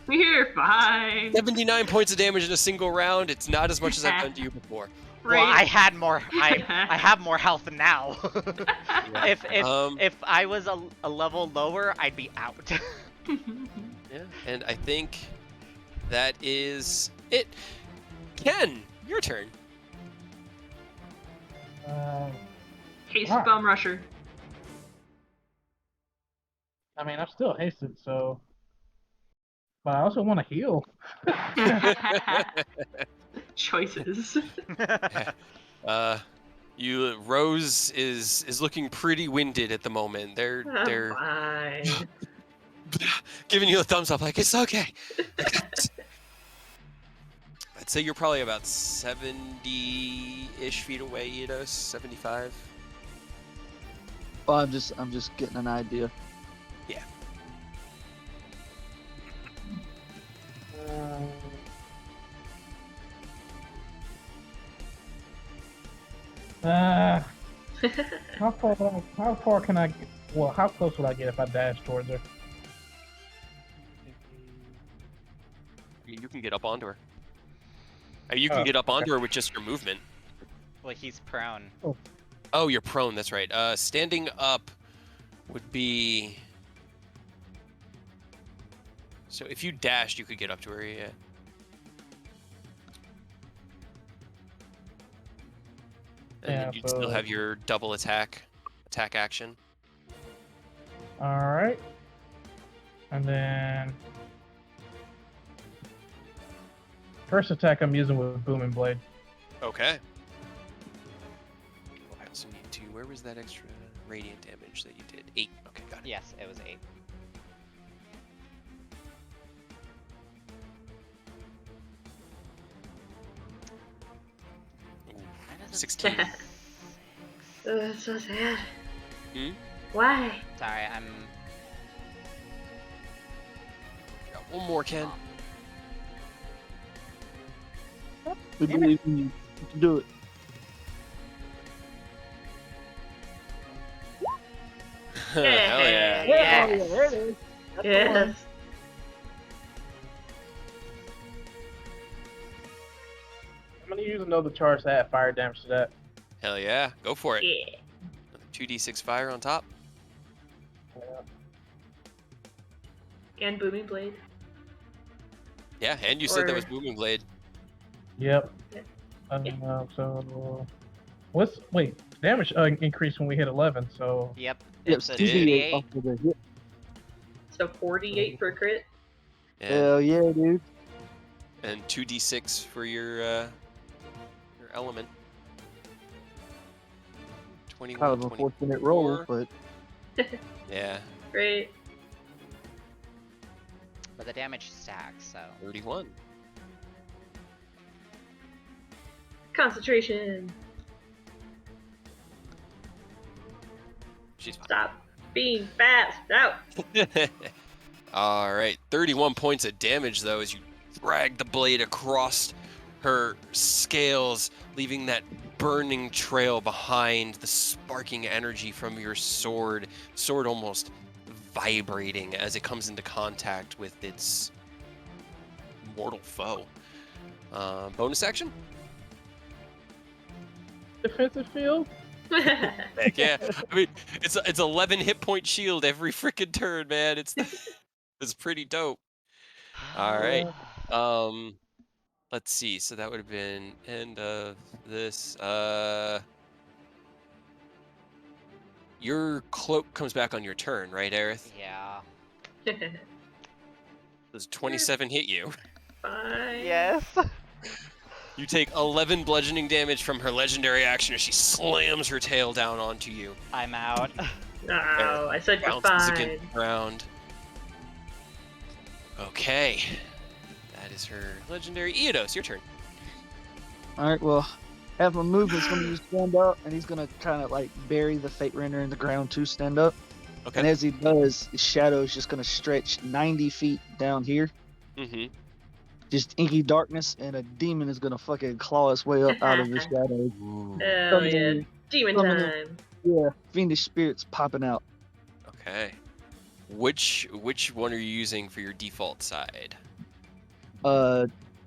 F: You're fine.
C: 79 points of damage in a single round. It's not as much as I've done to you before.
A: Well, I
F: Right.
A: had more. I have more health now. If if I was a level lower, I'd be out.
C: Yeah, and I think that is it. Ken, your turn.
F: Haste
E: Alright.
F: Bum Rusher.
E: I mean, I'm still hasted, so. But I also want to heal.
F: Choices.
C: Rose is looking pretty winded at the moment. They're
F: Fine.
C: giving you a thumbs up, like it's okay. I'd say you're probably about 70-ish feet away, Eidos. 75.
D: Well, I'm just getting an idea.
C: Yeah.
E: How far can I? Well, how close would I get if I dash towards her?
C: I mean, you can get up onto her. You can get up onto her with just your movement.
A: Well, he's prone.
C: Oh, you're prone. That's right. Standing up would be. So if you dashed, you could get up to her. Yeah. And
E: Yeah,
C: then you'd still
E: so-
C: have your double attack action.
E: All right. And then first attack I'm using with Booming Blade.
C: Okay. I also need to. Where was that extra radiant damage that you did? 8. Okay, got it.
A: Yes, it was 8.
C: Ooh, 16.
F: That's so sad.
C: Hmm?
F: Why?
A: Sorry, I'm.
C: Got one more, Ken.
D: We believe in you. You can do it.
C: Hell yeah.
A: Yes.
D: there it is. That's the one.
F: Yes.
E: I'm gonna use another charge to add fire damage to that.
C: Hell yeah. Go for it.
F: Yeah.
C: 2d6 fire on top.
F: And Booming Blade.
C: Yeah, and you said that was
F: Or-
C: Booming Blade.
E: Yep.
F: Yeah.
E: So wait, damage increased when we hit 11. So
A: Yep.
D: Yep,
A: It's a
C: Stevie
A: 38.
D: off of the hit.
F: So 48 for crit.
C: And,
D: Hell yeah, dude.
C: and 2d6 for your element. 21,
D: Kind of a fortunate roll,
C: 24.
D: but
C: Yeah,
F: Great.
A: But the damage stacks, so.
C: 31.
F: Concentration.
C: She's fine.
F: Stop being fast. Out.
C: All right, 31 points of damage though as you drag the blade across her scales, leaving that burning trail behind, the sparking energy from your sword almost vibrating as it comes into contact with its mortal foe. Bonus action?
E: defensive field.
C: Heck yeah. I mean, it's 11 hit point shield every freaking turn, man. It's pretty dope. All right. Let's see. So that would have been end of this. Your cloak comes back on your turn, right, Aerith?
A: Yeah.
C: Does 27 hit you?
F: Fine.
A: Yes.
C: You take 11 bludgeoning damage from her legendary action as she slams her tail down onto you.
A: I'm out.
F: No, I said you're
C: Bounces
F: fine.
C: against the ground. Okay. That is her legendary. Eidos, your turn.
D: alright, well, half my movement's gonna use stand up, and he's gonna kind of like bury the Fate Render in the ground to stand up.
C: Okay.
D: And as he does, his shadow is just going to stretch 90 feet down here.
C: Mm-hmm.
D: Just inky darkness, and a demon is going to fucking claw its way up out of the shadow.
C: Ooh.
F: Oh yeah,
D: Summoning-
F: demon
D: summoning-
F: time.
D: Yeah, fiendish spirits popping out.
C: Okay. Which one are you using for your default side?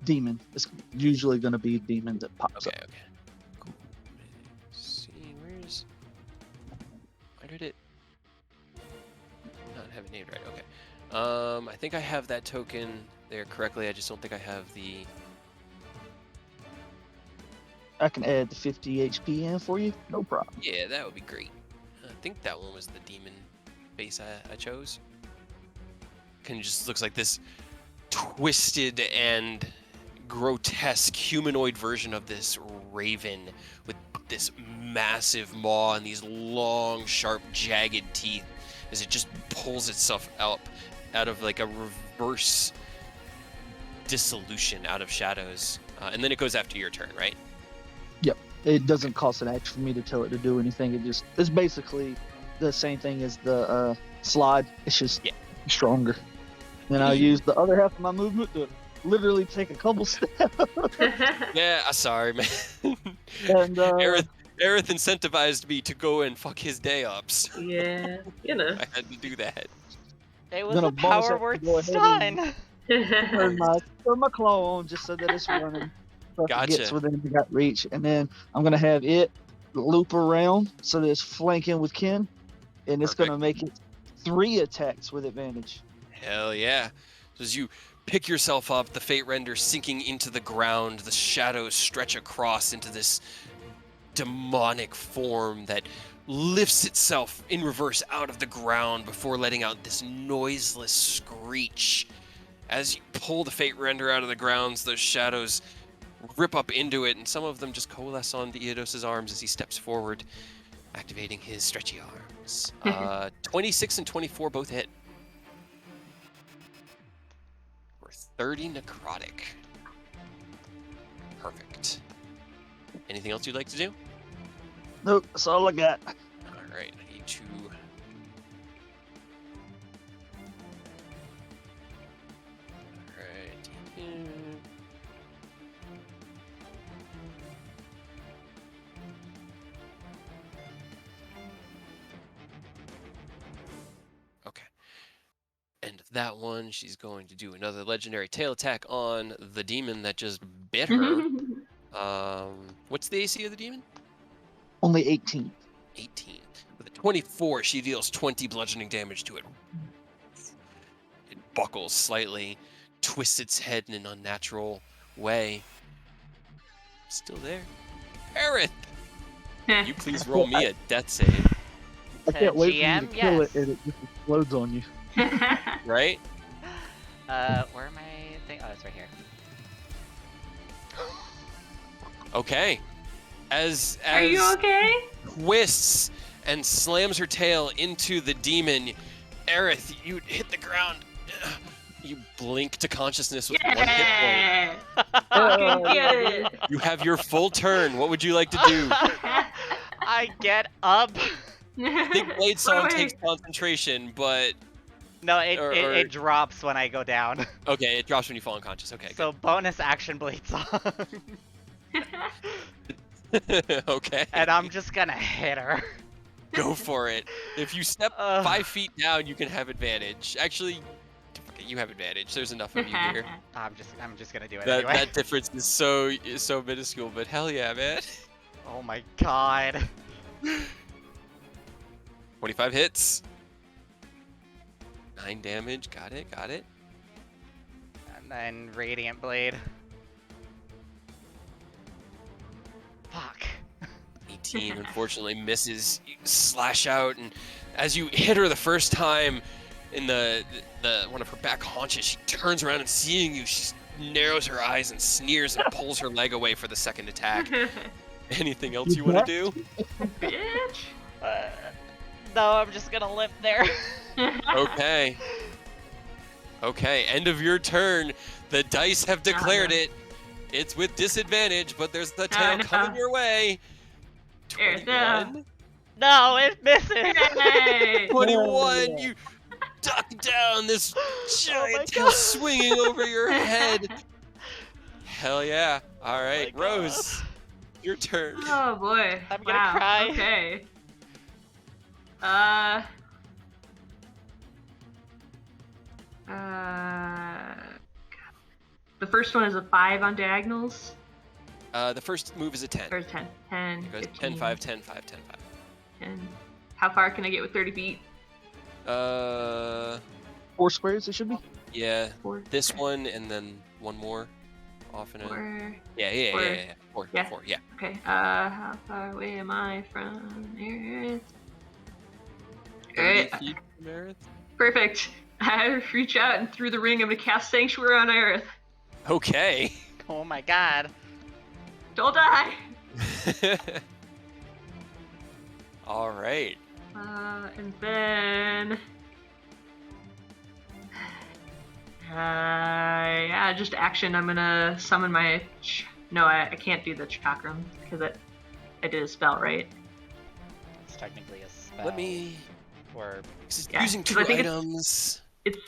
D: Demon. It's usually going to be demon that pops
C: Okay,
D: up.
C: okay. Cool. Let's see, why did it not have it named right? Okay. I think I have that token there correctly. I just don't think I have the.
D: I can add the 50 HP in for you. No problem.
C: Yeah, that would be great. I think that one was the demon base I chose. Kind of just looks like this twisted and grotesque humanoid version of this raven with this massive maw and these long, sharp, jagged teeth as it just pulls itself up out of like a reverse dissolution out of shadows. And then it goes after your turn, right?
D: It doesn't cost an action for me to tell it to do anything. It's basically the same thing as the slide. It's just stronger. Then I'll use the other half of my movement to literally take a couple steps.
C: Yeah, sorry, man.
D: And
C: Aerith incentivized me to go and fuck his day ups.
F: Yeah, you know.
C: I had to do that.
A: It was
D: Gonna
A: a
D: bonus
A: power
D: action
A: word
D: go ahead and-
A: stun.
D: turn my claw on just so that it's running. So if it gets
C: Gotcha.
D: within the gut reach. And then I'm going to have it loop around so that it's flanking with Ken. And it's going to make it 3 attacks with advantage.
C: Hell yeah. So as you pick yourself up, the Fate Render sinking into the ground, the shadows stretch across into this demonic form that lifts itself in reverse out of the ground before letting out this noiseless screech. As you pull the Fate Render out of the grounds, those shadows rip up into it, and some of them just coalesce onto Eodos's arms as he steps forward, activating his stretchy arms. 26 and 24 both hit. We're 30 necrotic. Perfect. Anything else you'd like to do?
D: Nope, that's all I got.
C: Alright, I need to... Alright. Okay. And that one, she's going to do another legendary tail attack on the demon that just bit her. What's the AC of the demon?
D: Only 18.
C: 18. With a 24, she deals 20 bludgeoning damage to it. It buckles slightly, twists its head in an unnatural way. Still there. Aerith! You please roll me a death save,
D: I can't wait for you to
A: GM,
D: kill it
A: yes.
D: and it just explodes on you.
C: right?
A: Where am I? Oh, it's right here.
C: Okay. As
F: Are you okay?
C: twists and slams her tail into the demon, Aerith, you hit the ground. You blink to consciousness with one hit point.
F: Yeah! Fucking get it!
C: You have your full turn. What would you like to do?
A: I get up.
C: I think Blade Song takes concentration, but
A: No,
C: Or-
A: it drops when I go down.
C: okay, it drops when you fall unconscious. Okay,
A: So bonus action blade song.
C: good. Okay.
A: And I'm just gonna hit her.
C: Go for it. If you step
A: Ugh.
C: 5 feet down, you can have advantage. Actually, you have advantage. There's enough of you here.
A: I'm just gonna do it
C: That
A: anyway.
C: that difference is so minuscule, but hell yeah, man.
A: Oh my god.
C: 25 hits. 9 damage. Got it.
A: And then radiant blade. Fuck.
C: 18 unfortunately misses. You slash out, and as you hit her the first time in the one of her back haunches, she turns around and seeing you, she narrows her eyes and sneers and pulls her leg away for the second attack. Anything else you want to do?
F: Bitch!
A: No, I'm just gonna live there.
C: Okay. Okay, end of your turn. The dice have declared it. It's with disadvantage, but there's the tail
F: no.
C: coming your way.
F: There, no.
C: 21.
A: No, it misses.
F: Yay!
C: 21.
D: yeah.
C: You duck down, this
A: Oh my
C: giant tail
A: God.
C: swinging over your head. Hell yeah. All
A: Oh
C: right,
A: my God.
C: Rose, your turn.
F: Oh boy.
A: I'm gonna
F: Wow.
A: cry.
F: Okay. The first one is a 5 on diagonals.
C: The first move is a 10.
F: Or 10. 10,
C: It goes
F: 15,
C: 10, 5, 10, 5, 10,
F: 10. How far can I get with 30 feet?
C: 5.
D: 4 squares it should be.
C: Yeah,
F: 4.
C: this
F: Okay.
C: one and then one more. Off and in.
F: 4.
C: Yeah. 4,
F: Yeah.
C: 4, yeah.
F: Okay. How far away am I from Earth?
C: 30
F: Alright.
C: feet from Aerith.
F: Perfect. I reach out and through the ring, I'm gonna cast Sanctuary on Earth.
C: Okay.
A: Oh my God.
F: Don't die!
C: All right.
F: And then... yeah, just action. I'm gonna summon my... No, I can't do the chakram, because I did a spell, right?
A: It's technically a spell.
C: Let me.
A: Or
F: Yeah,
C: Using
F: 'cause
C: 2
F: I think
C: items.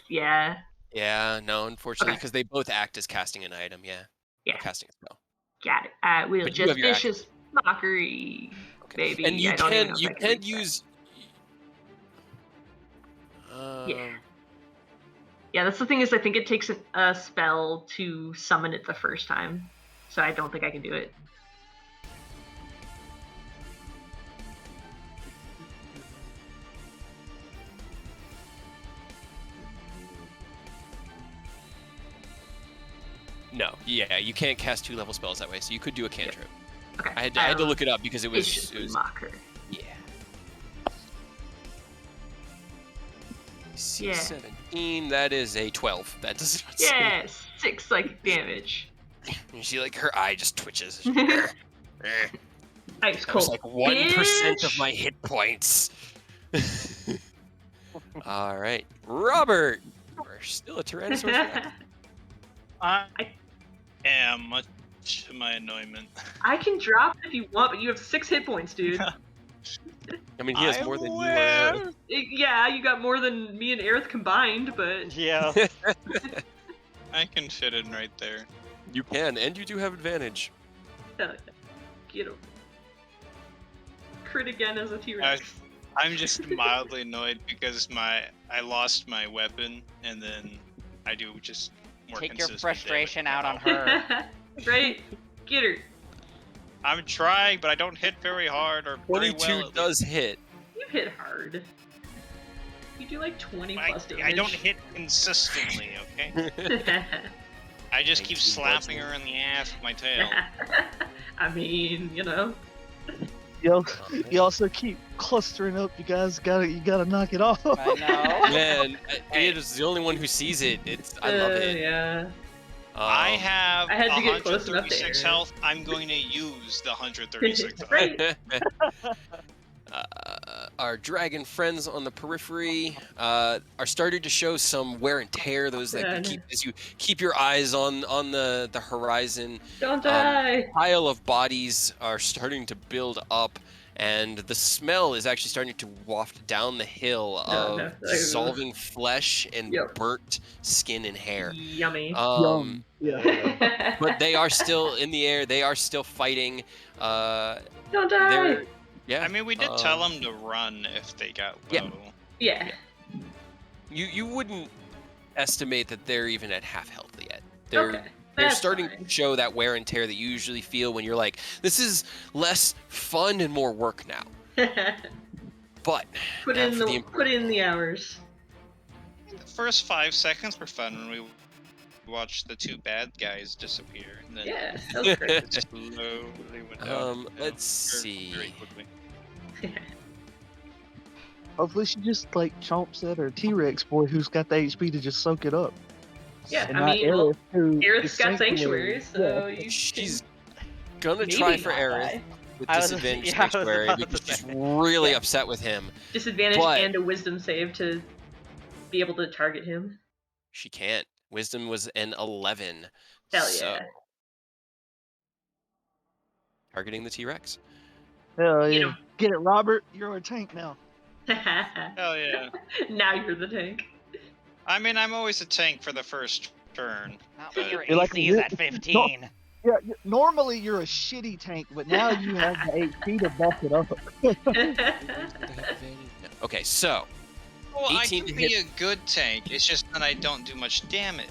F: Yeah.
C: Yeah, no, unfortunately,
F: Okay.
C: because they both act as casting an item, yeah.
F: Yeah.
C: Or casting a spell.
F: Got it. I will
C: But you
F: just
C: have your action.
F: vicious mockery,
C: Okay.
F: baby.
C: And you
F: I don't even know
C: can
F: if
C: you
F: I can
C: can
F: reach that.
C: use
F: Yeah, that's the thing is I think it takes a spell to summon it the first time. So I don't think I can do it.
C: No, yeah, you can't cast 2-level spells that way, so you could do a cantrip.
F: Okay.
C: I had to look it up because it was
F: Vicious mocker.
C: yeah.
F: Yeah.
C: 17, that is a 12. That does not
F: Yeah, 6 psychic damage.
C: You see, like, her eye just twitches.
F: Ice
C: That
F: cold.
C: was like 1% of
F: bitch!
C: my hit points. All right, Robert, we're still a Tyrannosaurus Rex.
B: I am, much to my annoyment.
F: I can drop if you want, but you have 6 hit points, dude.
C: I mean, he has
B: I
C: more than you.
B: will.
F: Yeah, you got more than me and Aerith combined, but
A: yeah.
B: I can fit in right there.
C: You can, and you do have advantage.
F: hell yeah. Get him. Crit again as a T-Rex.
B: I'm just mildly annoyed because I lost my weapon, and then I do just more
A: Take your
B: consistent
A: frustration
B: damage
A: out
B: now.
A: on her.
F: Right? Get her.
B: I'm trying, but I don't hit very hard or very
C: 22
B: well.
C: does hit.
F: You hit hard. You do like 20 plus damage.
B: I don't hit consistently, okay? I just keep
C: 19
B: slapping
C: plus
B: her in the ass with my tail.
F: I mean, you know.
D: You also keep clustering up. You guys you gotta knock it off.
A: I know.
C: Man, Ian is the only one who sees it. I love it.
F: Yeah.
B: I have
F: I had to get close enough to
B: 136
F: Aaron.
B: health. I'm going to use the 136 health.
F: Right.
C: Our dragon friends on the periphery are starting to show some wear and tear. Those that
F: Yeah,
C: as you keep your eyes on the horizon.
F: Don't die.
C: Pile of bodies are starting to build up, and the smell is actually starting to waft down the hill of dissolving flesh and burnt skin and hair.
F: Yummy.
D: Yum. Yeah.
C: But they are still in the air. They are still fighting.
F: Don't die.
C: Yeah.
B: I mean, we did tell them to run if they got low.
F: Yeah.
C: You wouldn't estimate that they're even at half health yet.
F: Okay.
C: They're
F: That's
C: starting
F: fine.
C: to show that wear and tear that you usually feel when you're like, this is less fun and more work now. But
F: put in the hours.
B: The first 5 seconds were fun when we watched the 2 bad guys disappear. And then
F: Yeah, that was great.
B: it slowly went down.
C: Let's see.
B: Very quickly.
D: Hopefully she just like chomps at her T-Rex boy who's got the HP to just soak it up.
F: Yeah,
D: And
F: I
D: not
F: mean,
D: Aerith, who
F: Aerith's
D: is
F: got Sanctuary, so
D: Yeah.
F: you
C: She's
F: can
C: gonna
F: maybe
C: try for
F: not
C: Aerith
F: die.
C: with
A: I was-
C: disadvantage
A: yeah, I was
C: Sanctuary
A: about
C: because
A: to
C: she's
A: say.
C: really
F: Yeah.
C: upset with him.
F: Disadvantage
C: But-
F: and a wisdom save to be able to target him.
C: She can't. Wisdom was an 11.
F: Hell
C: So,
F: yeah.
C: targeting the T-Rex.
D: Hell
F: You
D: yeah.
F: know,
D: Get it, Robert? You're a tank now.
B: Hell yeah.
F: Now you're the tank.
B: I mean, I'm always a tank for the first turn.
A: Not
B: But
A: when your
D: You're like
A: AC
D: a
A: is
D: real-
A: at 15.
D: Yeah, normally you're a shitty tank, but now you have the HP to buff it up.
C: Okay, so
B: well, I
C: 18
B: can
C: to
B: be
C: hit.
B: a good tank. It's just that I don't do much damage.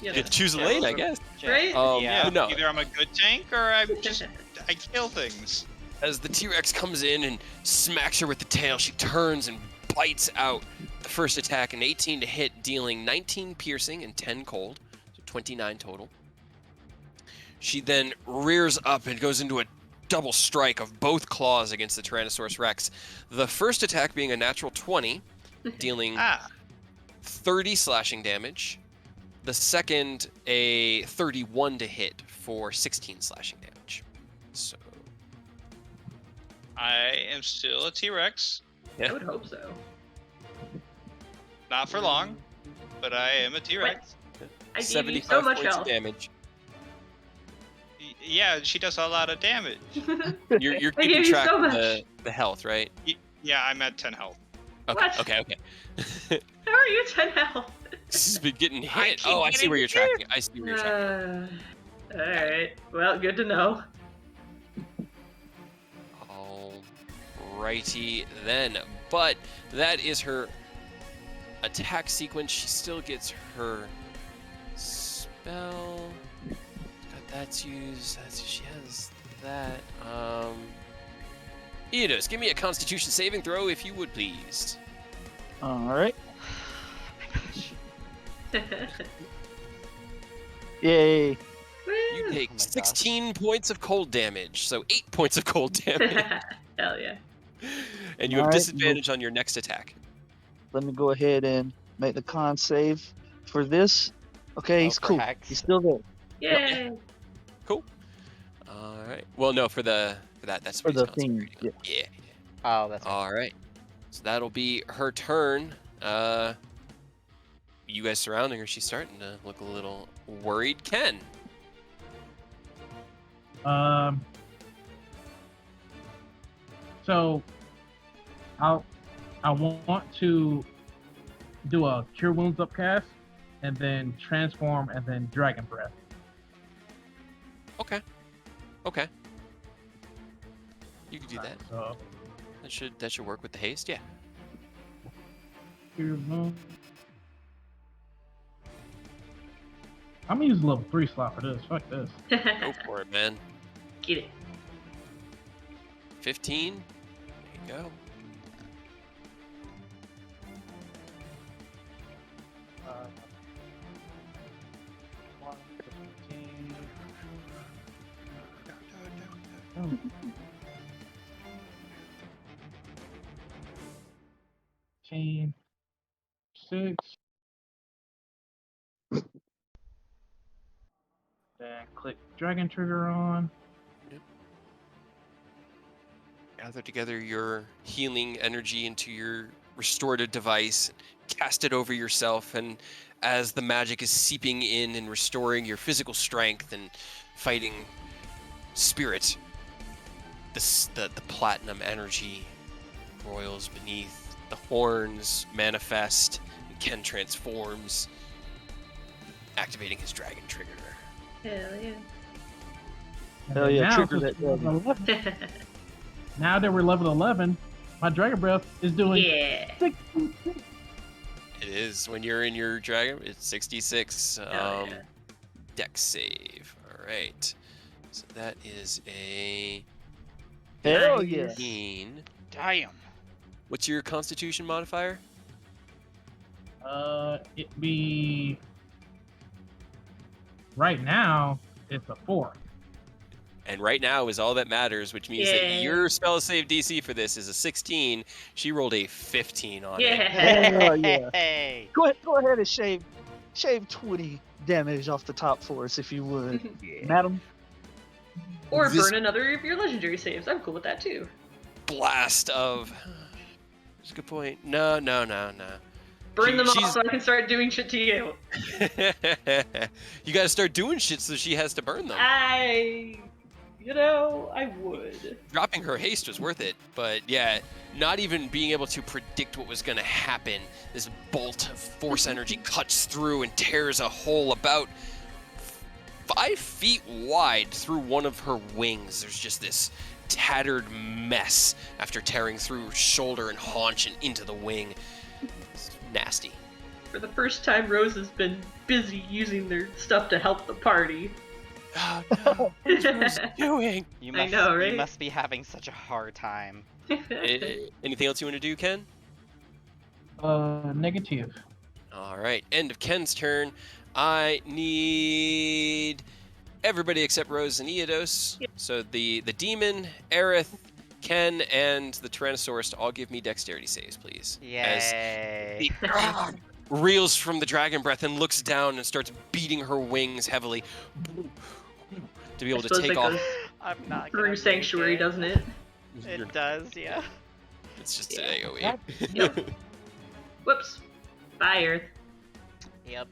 F: You know,
C: You choose a lane, I guess.
F: Right?
A: Yeah.
C: No.
B: Either I'm a good tank or I kill things.
C: As the T-Rex comes in and smacks her with the tail, she turns and bites out the first attack, an 18 to hit, dealing 19 piercing and 10 cold, so 29 total. She then rears up and goes into a double strike of both claws against the Tyrannosaurus Rex. The first attack being a natural 20, dealing 30 slashing damage. The second, a 31 to hit for 16 slashing damage. So
B: I am still a T-Rex.
F: I would hope so.
B: Not for long, but I am a T-Rex.
F: I gave you
C: 75
F: so much
C: points of
F: health.
C: damage.
B: Yeah, she does a lot of damage.
C: You're
F: I
C: keeping
F: gave you
C: track
F: so
C: of
F: much.
C: the health, right?
B: Yeah, I'm at 10 health.
C: Okay,
F: What?
C: okay.
F: How are you 10 health?
C: This has been getting
A: I
C: hit.
A: keep
C: Oh, I see
A: getting
C: where you're
A: hit.
C: tracking. I see where you're tracking.
F: Alright. Well, good to know.
C: Alrighty then. But that is her attack sequence. She still gets her spell. Got that to use. She has that. Eidos, give me a Constitution saving throw if you would please.
D: All right. Yay.
C: You take
A: Oh my
C: 16 points of cold damage, so 8 points of cold damage,
F: Hell yeah.
C: and you have
D: Alright,
C: disadvantage on your next attack.
D: Let me go ahead and make the con save for this. Okay, he's cool.
A: Hex.
D: He's still there.
F: Yay.
C: Cool. All right. Well, no, for that. That's
D: For
C: what he's
D: the
C: concentrating
D: thing,
C: on. Yeah.
A: Oh, that's right.
C: All right. So that'll be her turn. You guys surrounding her. She's starting to look a little worried. Ken.
E: So I want to do a Cure Wounds upcast, and then transform, and then Dragon Breath.
C: Okay. Okay. You can do that.
E: So
C: That should work with the haste. Yeah.
E: Cure Wounds. I'm gonna use a level 3 slot for this. Fuck this.
C: Go for it, man.
F: Get it.
C: 15. There you go.
E: Team 6. Then click Dragon Trigger on.
C: Gather together your healing energy into your restorative device, cast it over yourself, and as the magic is seeping in and restoring your physical strength and fighting spirit, the platinum energy roils beneath the horns manifest, and Ken transforms, activating his dragon trigger.
F: Hell yeah.
E: And
D: Hell
E: then
D: yeah,
E: now,
D: trigger
E: since
D: that
E: we're level 11, now that we're level 11, my Dragon Breath is doing
F: Yeah.
E: 66.
C: It is when you're in your dragon. It's 66.
F: Hell yeah.
C: Dex save. All right. So that is a
D: Hell yeah.
C: 15.
A: Damn.
C: What's your Constitution modifier?
E: It be right now it's a 4.
C: And right now is all that matters, which means
F: Yeah.
C: that your spell save DC for this is a 16. She rolled a 15 on it.
F: Yeah.
D: Hell yeah.
A: Hey.
D: Go ahead and shave 20 damage off the top for us if you would, madam.
F: Or
C: This-
F: burn another of your legendary saves. I'm cool with that too.
C: Blast of. That's a good point. No.
F: Burn them
C: She's-
F: off so I can start doing shit to you.
C: You gotta start doing shit so she has to burn them.
F: You know, I would.
C: Dropping her haste was worth it, but yeah, not even being able to predict what was going to happen. This bolt of force energy cuts through and tears a hole about 5 feet wide through one of her wings. There's just this tattered mess after tearing through shoulder and haunch and into the wing. It's nasty.
F: For the first time, Rose has been busy using their stuff to help the party.
C: Oh no, what's Rose doing?
A: You
F: I
A: must,
F: know, right?
A: You must be having such a hard time.
C: Anything else you want to do, Ken?
E: Negative.
C: All right, end of Ken's turn. I need everybody except Rose and Eodos.
F: Yep.
C: So the demon, Aerith, Ken, and the Tyrannosaurus to all give me dexterity saves, please.
A: Yay.
C: As reels from the dragon breath and looks down and starts beating her wings heavily to be able to take off.
A: I'm not
F: Through
A: gonna
F: Sanctuary,
A: make it.
F: doesn't it?
A: It does, yeah.
C: It's just
F: Yeah.
C: an AoE.
F: Yep. Whoops. Bye, Earth.
A: Yep,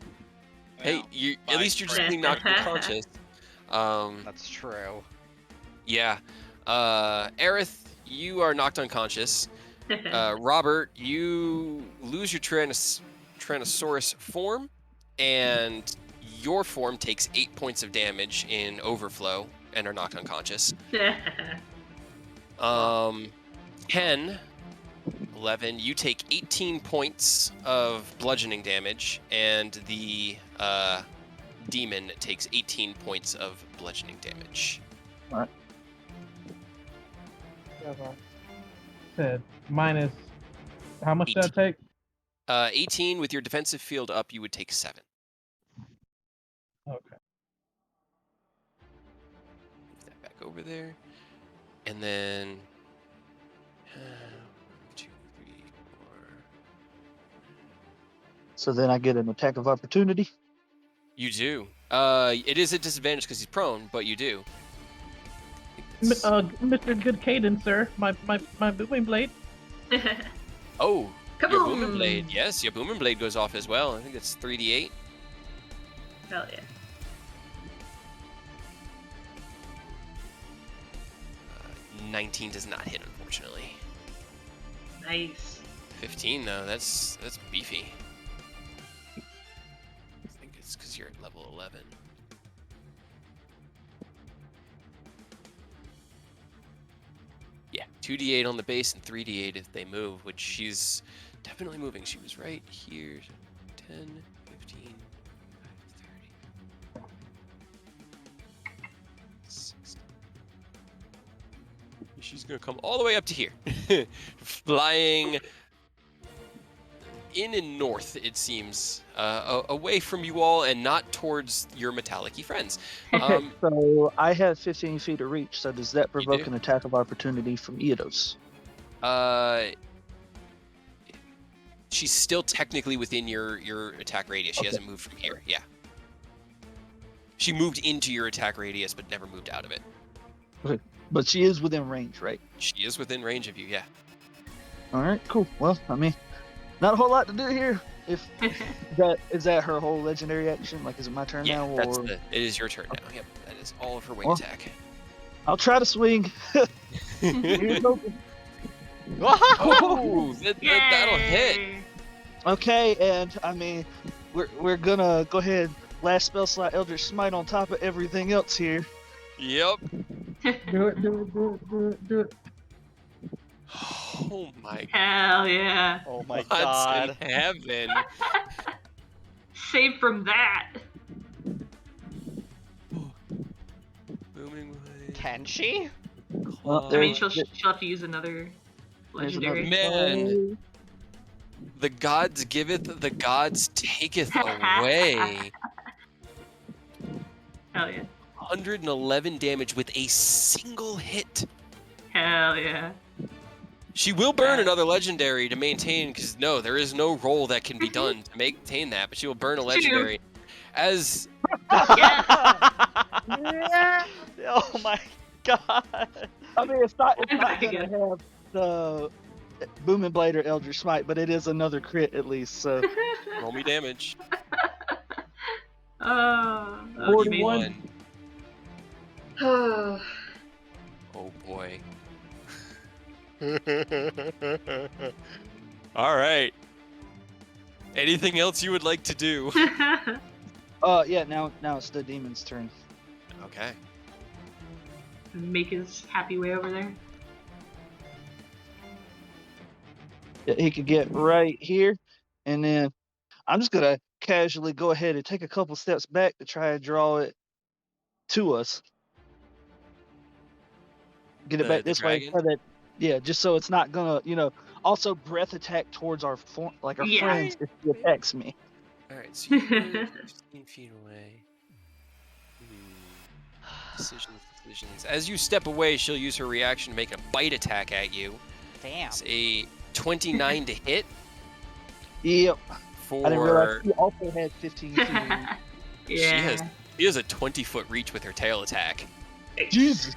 C: Hey,
B: Well,
C: at least you're just being knocked unconscious.
A: that's true.
C: Yeah. Aerith, you are knocked unconscious. Robert, you lose your Tyrannosaurus form, and your form takes 8 points of damage in overflow and are knocked unconscious. 10, 11, you take 18 points of bludgeoning damage, and the demon takes 18 points of bludgeoning damage.
E: Said minus. How much did I
C: 18.
E: take?
C: 18 with your defensive field up, you would take 7.
E: Okay.
C: Move that back over there. And then 1, 2, 3, 4.
D: So then I get an attack of opportunity.
C: You do. It is a disadvantage because he's prone, but you do. I think that's-
E: Mr. Good Cadence, sir. My booming blade.
C: Oh, your
F: Kaboom!
C: booming blade. Yes, your booming blade goes off as well. I think it's 3d8.
F: Hell yeah.
C: 19 does not hit, unfortunately.
F: Nice.
C: 15 though. That's beefy. I think it's because you're at level 11. Yeah, 2d8 on the base and 3d8 if they move, which she's definitely moving. She was right here. 10, 15, 30. 60. She's gonna come all the way up to here. Flying in and north, it seems, away from you all and not towards your metallic-y friends.
D: So I have 15 feet of reach. So does that provoke
C: do?
D: an attack of opportunity from Eodos?
C: She's still technically within your attack radius. She
D: Okay.
C: hasn't moved from here. Yeah. She moved into your attack radius, but never moved out of it.
D: But she is within range, right?
C: She is within range of you. Yeah.
D: All right, cool. Well, I mean, not a whole lot to do here. If is that her whole legendary action? Like, is it my turn
C: Yeah.
D: now?
C: That's
D: Or
C: it is your turn now. Yep. That is all of her wing
D: Well,
C: attack.
D: I'll try to swing. Here's hoping.
C: Oh, that'll hit.
F: Yay!
D: Okay, and I mean, we're gonna go ahead. Last spell slot, Eldritch Smite on top of everything else here.
C: Yep.
E: Do it.
C: Oh my
F: Hell yeah.
A: Oh my
C: God's
A: god.
C: in heaven.
F: Save from that.
C: Booming blade.
A: Can she?
D: Well,
F: I
D: there-
F: mean, she'll have to use another
D: There's
F: legendary.
C: Man, the gods giveth, the gods taketh away.
F: Hell yeah.
C: 111 damage with a single hit.
F: Hell yeah.
C: She will burn another legendary to maintain, because no, there is no roll that can be done to maintain that, but she will burn a legendary. As
F: Yeah.
A: Oh my god.
D: I mean, it's not
F: I'm back
D: gonna
F: again.
D: have the Booming Blade or Eldritch Smite, but it is another crit at least. So
C: roll me damage.
F: Oh,
E: 41.
C: 41. boy. All right. Anything else you would like to do?
D: Yeah, now it's the demon's turn.
C: Okay.
F: Make his happy way over there.
D: Yeah, he could get right here, and then I'm just gonna casually go ahead and take a couple steps back to try and draw it to us. Get it back
C: The
D: this way,
C: dragon?
D: so that just so it's not gonna, also breath attack towards our our
F: Yeah.
D: friends if he attacks me.
C: All right, so you're 15 feet away. Decisions. As you step away, she'll use her reaction to make a bite attack at you.
A: Damn.
C: It's a 29 to hit
D: Yep.
C: for.
D: I didn't realize he also had 15 feet.
F: Yeah.
C: She has a 20-foot reach with her tail attack.
D: Jesus.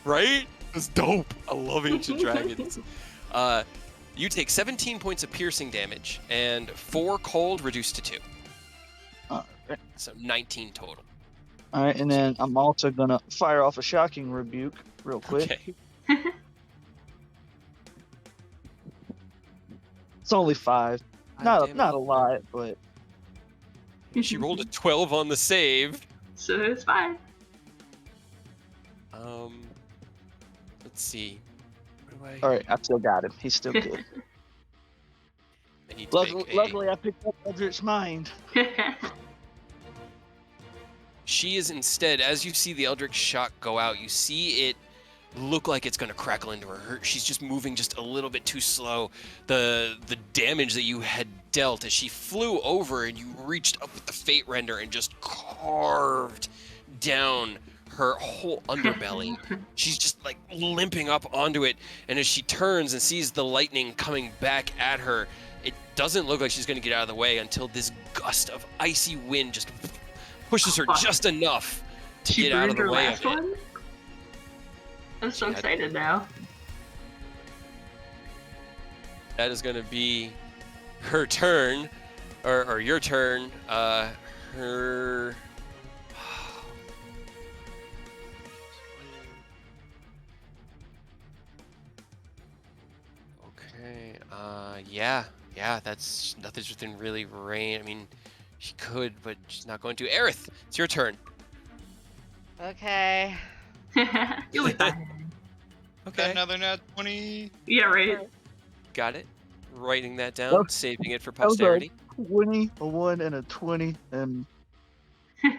C: Right? It's dope. I love ancient dragons. You take 17 points of piercing damage and 4 cold reduced to 2.
D: Alright.
C: So 19 total.
D: Alright, and then I'm also gonna fire off a shocking rebuke real quick.
C: Okay.
D: It's only 5.
C: God damn it.
D: Not a lot, but
C: She rolled a 12 on the save.
F: So it's fine.
C: Let's see. What do I...
D: alright, I still got him. He's still good.
C: I need to make a...
D: Luckily, I picked up Eldritch Mind.
C: She is instead, as you see the Eldritch shock go out, you see it look like it's going to crackle into her. She's just moving just a little bit too slow. The damage that you had dealt as she flew over and you reached up with the Fate Render and just carved down her whole underbelly. She's just like limping up onto it, and as she turns and sees the lightning coming back at her, it doesn't look like she's going to get out of the way until this gust of icy wind just pushes her just enough to
F: She
C: get out of
F: burned
C: the
F: her
C: way
F: last
C: of it.
F: one? I'm so
C: She had-
F: excited now.
C: That is going to be her turn, or your turn. Her. Okay. Yeah. That's nothing's within really range. I mean, she could, but she's not going to. Aerith, it's your turn.
A: Okay.
F: You'll be fine.
C: Okay.
B: Another nat 20.
F: Yeah, right.
C: Got it. Writing that down,
D: Well,
C: saving it for
D: that was a
C: posterity.
D: 20, a 1, and a 20, and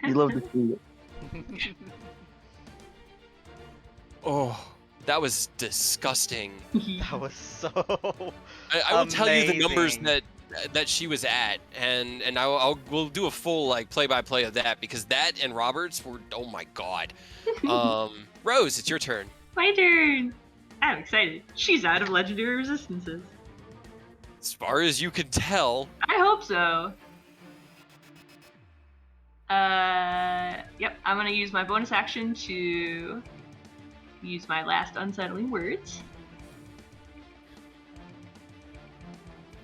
D: you love to see it.
C: Oh, that was disgusting.
A: That was so.
C: I will tell you the numbers
A: Amazing.
C: that she was at, and we'll do a full like play-by-play of that, because that and Robert's were, oh my god. Rose, it's your turn.
F: My turn. I'm excited. She's out of legendary resistances.
C: As far as you can tell,
F: I hope so. Yep, I'm gonna use my bonus action to use my last unsettling words.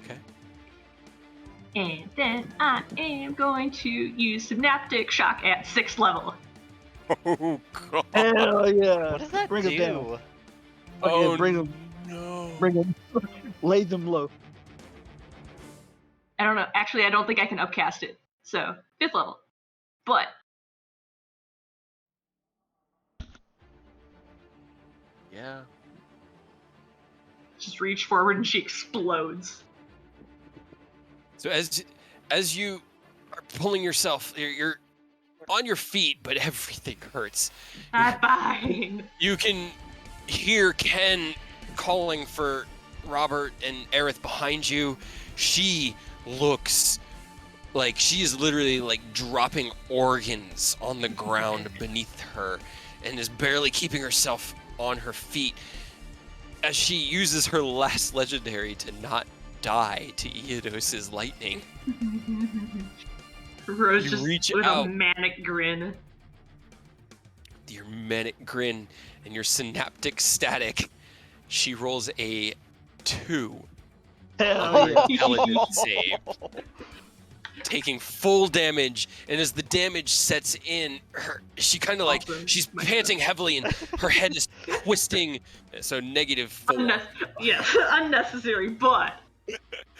C: okay.
F: And then I am going to use Synaptic Shock at 6th level.
C: Oh god.
D: Hell yeah!
A: What does that
D: Bring
A: do?
D: him down.
C: Oh,
D: yeah, bring him,
C: no.
D: bring him, lay them low.
F: I don't know. Actually, I don't think I can upcast it. So, 5th level. But
C: Yeah.
F: just reach forward and she explodes.
C: So as you are pulling yourself, you're on your feet, but everything hurts.
F: I'm fine.
C: You can hear Ken calling for Robert and Aerith behind you. She looks like she is literally like dropping organs on the ground beneath her and is barely keeping herself on her feet as she uses her last legendary to not die to Eodos's lightning.
F: Rose
C: You
F: just
C: reach
F: with
C: out.
F: a manic grin.
C: Your manic grin and your synaptic static. She rolls a 2
D: Hell
C: on
D: yeah!
C: her intelligence save, taking full damage. And as the damage sets in, she kind of like
F: Awesome.
C: she's
F: My
C: panting heavily, and her head is twisting. So negative 4.
F: Yes, unnecessary, but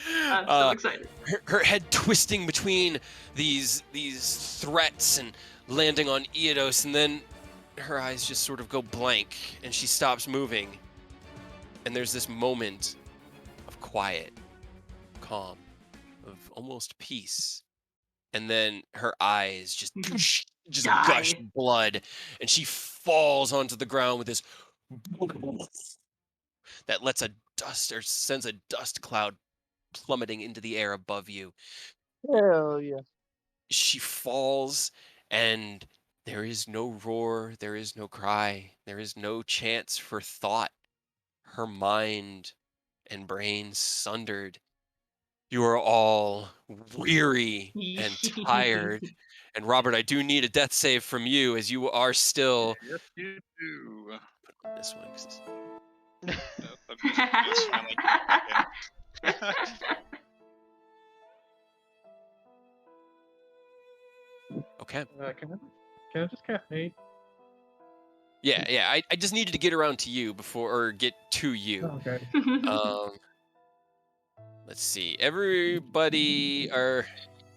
F: I'm so excited.
C: Her head twisting between these threats and landing on Eodos, and then her eyes just sort of go blank, and she stops moving. And there's this moment of quiet, calm, of almost peace. And then her eyes just gush
F: Die.
C: blood, and she falls onto the ground with this that lets a dust or sends a dust cloud plummeting into the air above you.
D: Hell yeah.
C: She falls, and there is no roar, there is no cry, there is no chance for thought. Her mind and brain sundered. You are all weary and tired. And Robert, I do need a death save from you, as you are still.
B: Yes, you do.
C: Put on this one, 'cause
B: The music just finally came back in.
C: okay.
E: Can I just cast 8?
C: Yeah. I just needed to get around to you or get to you.
E: Okay.
C: Let's see. Everybody, or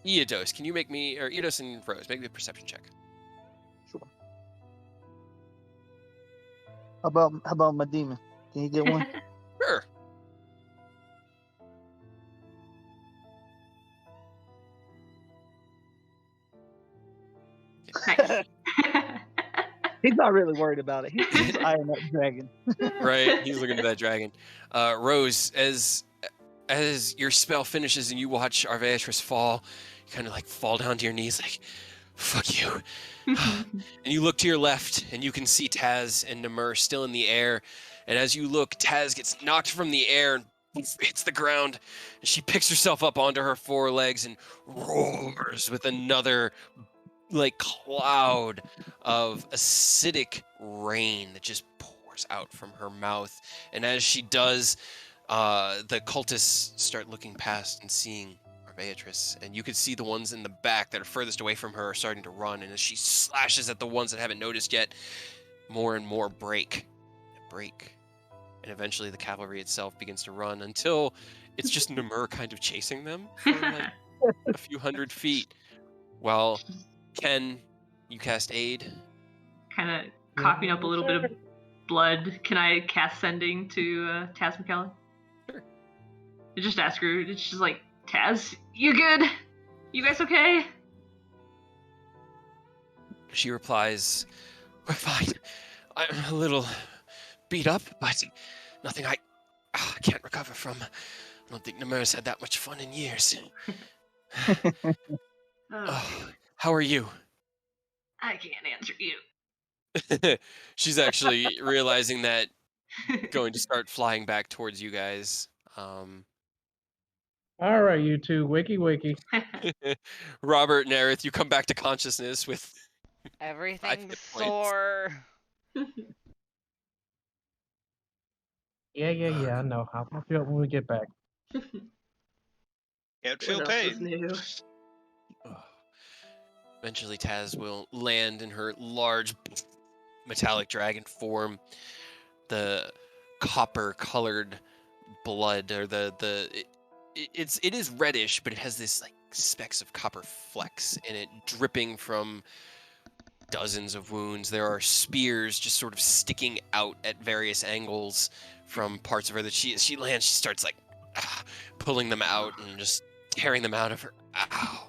C: Eodos, can you make me, or Eodos and Rose, make me a perception check.
D: Sure. How about my demon? Can you get one?
C: Sure.
F: Nice.
D: He's not really worried about it. He's eyeing that dragon.
C: Right, he's looking at that dragon. Rose, as your spell finishes and you watch Arveatris fall, you kind of like fall down to your knees, like, fuck you. And you look to your left, and you can see Taz and Namur still in the air. And as you look, Taz gets knocked from the air and hits the ground. And she picks herself up onto her forelegs and roars with another like cloud of acidic rain that just pours out from her mouth. And as she does, the cultists start looking past and seeing Arveatris, and you can see the ones in the back that are furthest away from her are starting to run, and as she slashes at the ones that haven't noticed yet, more and more break, and eventually the cavalry itself begins to run until it's just Namur kind of chasing them for like a few hundred feet, while Ken, you cast Aid.
F: Kind of coughing up a little bit of blood. Can I cast Sending to Taz McKellar?
C: Sure.
F: I just ask her. It's just like, Taz, you good? You guys okay?
C: She replies, "We're fine. I'm a little beat up, but nothing I can't recover from. I don't think Namur's had that much fun in years." Oh, how are you?
F: I can't answer you.
C: She's actually realizing that going to start flying back towards you guys.
E: All right, you two, wiki.
C: Robert and Aerith, you come back to consciousness with
A: Everything's
C: hit points.
A: sore.
E: Yeah, I know. I'll feel it when we get back.
B: Can't feel
F: What else is
B: pain.
F: new?
C: Eventually, Taz will land in her large metallic dragon form. The copper-colored blood, or it is reddish, but it has this like specks of copper flecks in it, dripping from dozens of wounds. There are spears just sort of sticking out at various angles from parts of her that she lands. She starts like pulling them out and just tearing them out of her. Ow.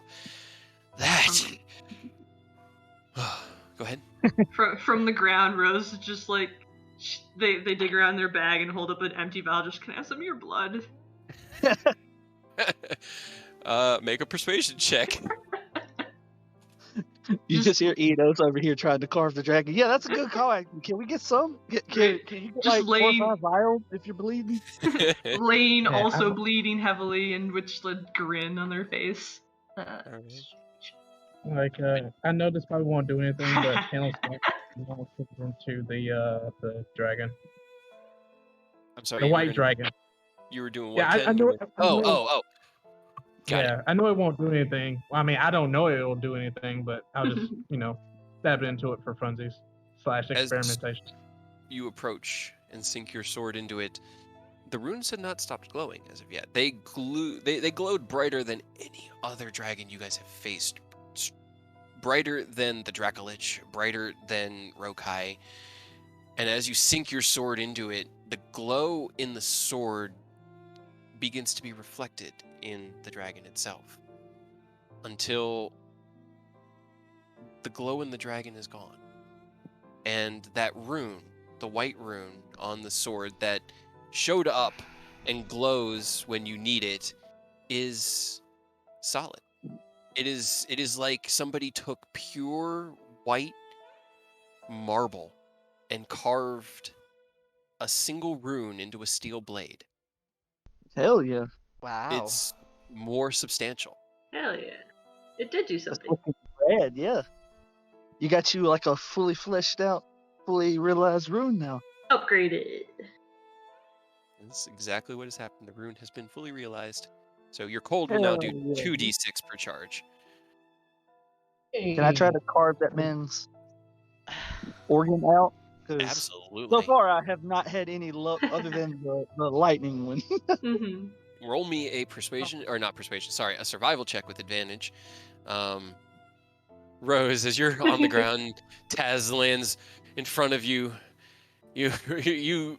C: That. Go ahead.
F: From the ground, Rose is just like, they dig around their bag and hold up an empty vial. Just, can I have some of your blood?
C: Make a persuasion check.
D: You just hear Edos over here trying to carve the dragon. Yeah, that's a good call. Actually. Can we get some? Can you get
F: Just
D: like 4 or 5 vials if you're bleeding?
F: Lane
E: Yeah,
F: also bleeding heavily, and with the grin on their face.
E: Like, I know this probably won't do anything, but Candle's going to into the dragon,
C: I'm sorry.
E: the
C: you were
E: white
C: gonna-
E: dragon.
C: You were doing what?
E: Yeah, I
C: Ken?
E: know.
C: Oh. Got
E: Yeah, I know it won't do anything. Well, I mean, I don't know it will do anything, but I'll just, stab into it for funsies / experimentation.
C: you approach and sink your sword into it, the runes had not stopped glowing as of yet. They glowed brighter than any other dragon you guys have faced. Brighter than the Dracolich, brighter than Rokai. And as you sink your sword into it, the glow in the sword begins to be reflected in the dragon itself. Until the glow in the dragon is gone. And that rune, the white rune on the sword that showed up and glows when you need it, is solid. It is like somebody took pure white marble and carved a single rune into a steel blade.
D: Hell yeah.
A: Wow.
C: It's more substantial.
F: Hell yeah. It did do
D: That's
F: something.
D: looking rad, yeah. You got you like a fully fleshed out, fully realized rune now.
F: Upgraded.
C: That's exactly what has happened. The rune has been fully realized. So your cold will
D: Hell
C: now do
D: yeah.
C: 2d6 per charge.
D: Can I try to carve that man's organ out? Because
C: Absolutely.
D: so far I have not had any luck other than the lightning one.
F: Mm-hmm.
C: Roll me a persuasion, or not persuasion, sorry, a survival check with advantage. Rose, as you're on the ground, Taz lands in front of you. You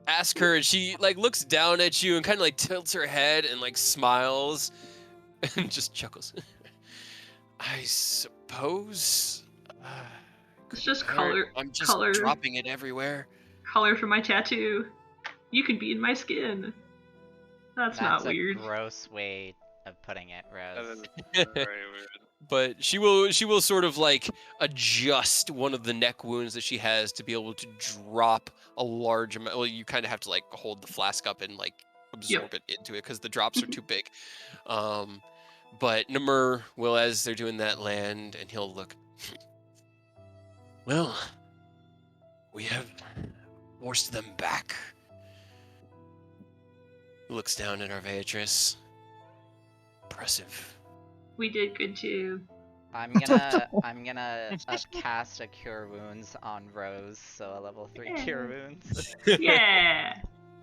C: ask her, and she like looks down at you and kind of like tilts her head and like smiles and just chuckles. I suppose.
F: It's just
C: hair-
F: color.
C: I'm just
F: color.
C: dropping it everywhere.
F: Color for my tattoo. You can be in my skin. That's not
A: a
F: weird.
A: gross way of putting it,
B: That
A: Rose.
B: is very weird.
C: But she will sort of like adjust one of the neck wounds that she has to be able to drop a large amount. Well, you kind of have to like hold the flask up and like absorb it into it because the drops are too big. But Namur will, as they're doing that, land, and he'll look. Well, we have forced them back. He looks down at Arvaetrus. Impressive.
F: We did good too.
A: I'm gonna cast a Cure Wounds on Rose, so a level 3
F: Yeah.
A: Cure Wounds.
F: Yeah.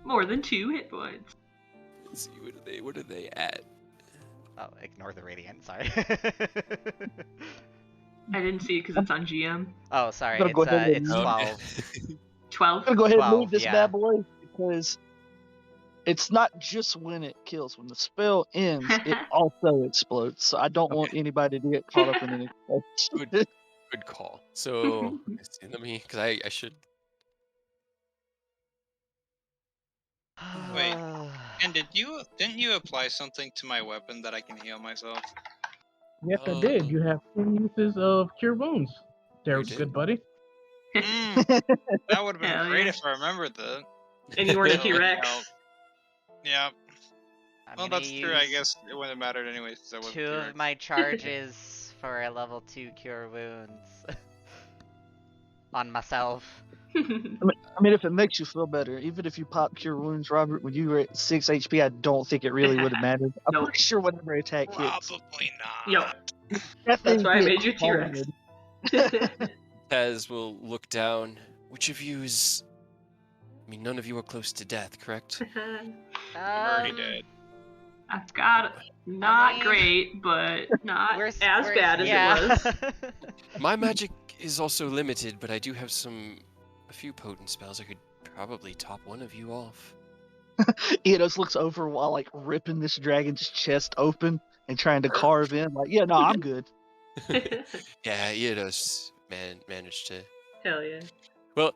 F: More than 2 hit points.
C: Let's see, what are they at?
A: Oh, ignore the radiant. Sorry.
F: I didn't see it because it's on GM.
A: Oh, sorry.
D: Gotta go ahead and
A: It's
D: leave.
A: 12.
F: 12.
D: I'm gonna go ahead and
A: 12,
D: leave this
A: yeah.
D: bad boy because it's not just when it kills. When the spell ends, it also explodes. So I don't want anybody to get caught up in an explosion.
C: Good call. So let me, because I should.
B: Wait. And didn't you apply something to my weapon that I can heal myself?
E: Yes, I did. You have 10 uses of Cure Wounds. There,
C: You did.
E: good buddy.
B: That would have been
F: Hell
B: great
F: yeah.
B: if I remembered that.
F: And you weren't a
B: So, you
F: T-Rex.
B: know, yeah.
A: I'm
B: Well,
A: gonna
B: that's true. I
A: use
B: guess it wouldn't have mattered anyway. So I wasn't
A: 2
B: T-Rex.
A: of my charges for a level 2 Cure Wounds on myself.
D: I mean, if it makes you feel better, even if you pop Cure Wounds, Robert, when you were at 6 HP, I don't think it really would have mattered. I'm
F: Nope.
D: pretty sure whatever attack hits.
B: Probably not.
F: Yo.
D: That
F: That's
D: thing
F: why I
D: hit
F: made you T-Rex.
D: hard.
C: Taz will look down. Which of you is? I mean, none of you are close to death, correct?
B: I'm already dead.
F: I've got not
A: I mean,
F: great, but not
A: We're
F: as
A: we're-
F: bad as
A: yeah.
F: it was.
C: My magic is also limited, but I do have a few potent spells. I could probably top one of you off.
D: Eidos looks over while like ripping this dragon's chest open and trying to carve in. Like, yeah, no, I'm good.
C: Yeah, Eidos managed to.
F: Hell yeah.
C: Well,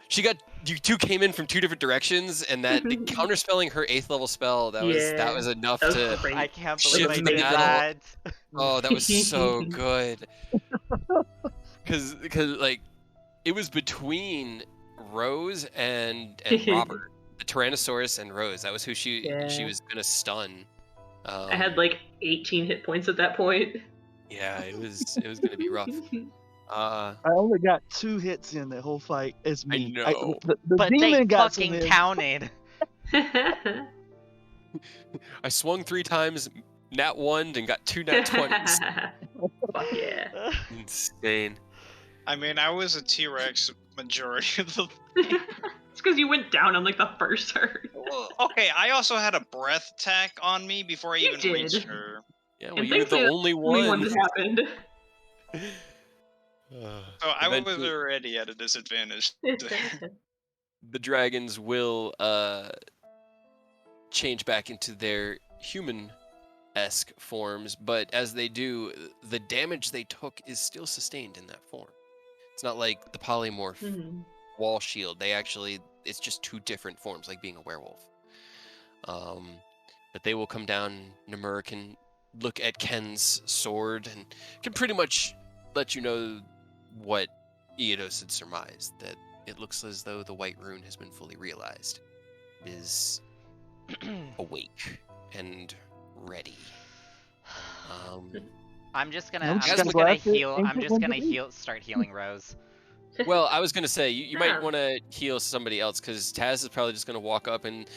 C: you two came in from 2 different directions, and that counterspelling her 8th level spell that
F: Yeah,
C: was enough
F: that was
C: to.
F: great.
A: I can't believe I
C: Shift the
A: did
C: battle.
A: that.
C: Oh, that was so good. Because like it was between Rose and Robert, the Tyrannosaurus and Rose. That was who she
F: Yeah.
C: was gonna stun.
F: I had like 18 hit points at that point.
C: Yeah, it was gonna be rough.
D: I only got 2 hits in that whole fight as me.
C: know.
D: The
A: But
D: demon
A: they
D: got some
A: fucking
D: hits.
A: counted.
C: I swung 3 times, nat 1'd, and got 2 nat 20s.
F: Fuck yeah.
C: Insane.
B: I mean, I was a T-Rex majority of the.
F: It's because you went down on like the first turn.
B: Well, okay, I also had a breath attack on me before I
F: You
B: even reached
F: did.
B: her.
C: Yeah, well,
F: And
C: you were the
F: thankfully,
C: only
F: that's the only one
C: one.
F: that happened.
B: So I was
C: Eventually,
B: already at a disadvantage.
C: the dragons will change back into their human-esque forms, but as they do, the damage they took is still sustained in that form. It's not like the polymorph
F: Mhm.
C: wall shield. It's just two different forms, like being a werewolf. But they will come down. Namur can look at Ken's sword and can pretty much let you know what Eodos had surmised, that it looks as though the white rune has been fully realized. It is awake and ready.
A: I'm just gonna.
D: No,
A: I'm
D: just
A: just
D: gotta
A: gonna
D: blast it,
A: heal. I'm
D: ancient
A: just
D: ones
A: gonna
D: at me.
A: start healing Rose.
C: Well, I was gonna say you might
F: Yeah.
C: want to heal somebody else, because Taz is probably just gonna walk up and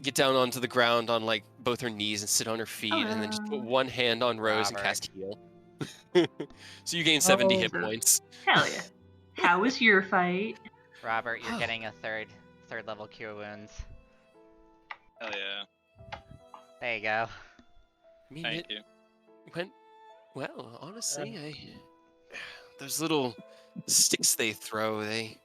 C: get down onto the ground on like both her knees and sit on her feet, and then just put
F: Hello.
C: one hand on Rose and
A: Robert.
C: cast heal. So you gain 70
E: Oh.
C: hit points.
F: Hell yeah. How was your fight?
A: Robert, you're getting a third level cure wounds.
B: Hell yeah.
A: There you go.
C: I mean,
B: Thank
C: it
B: you.
C: went well. Honestly, those little sticks they throw, they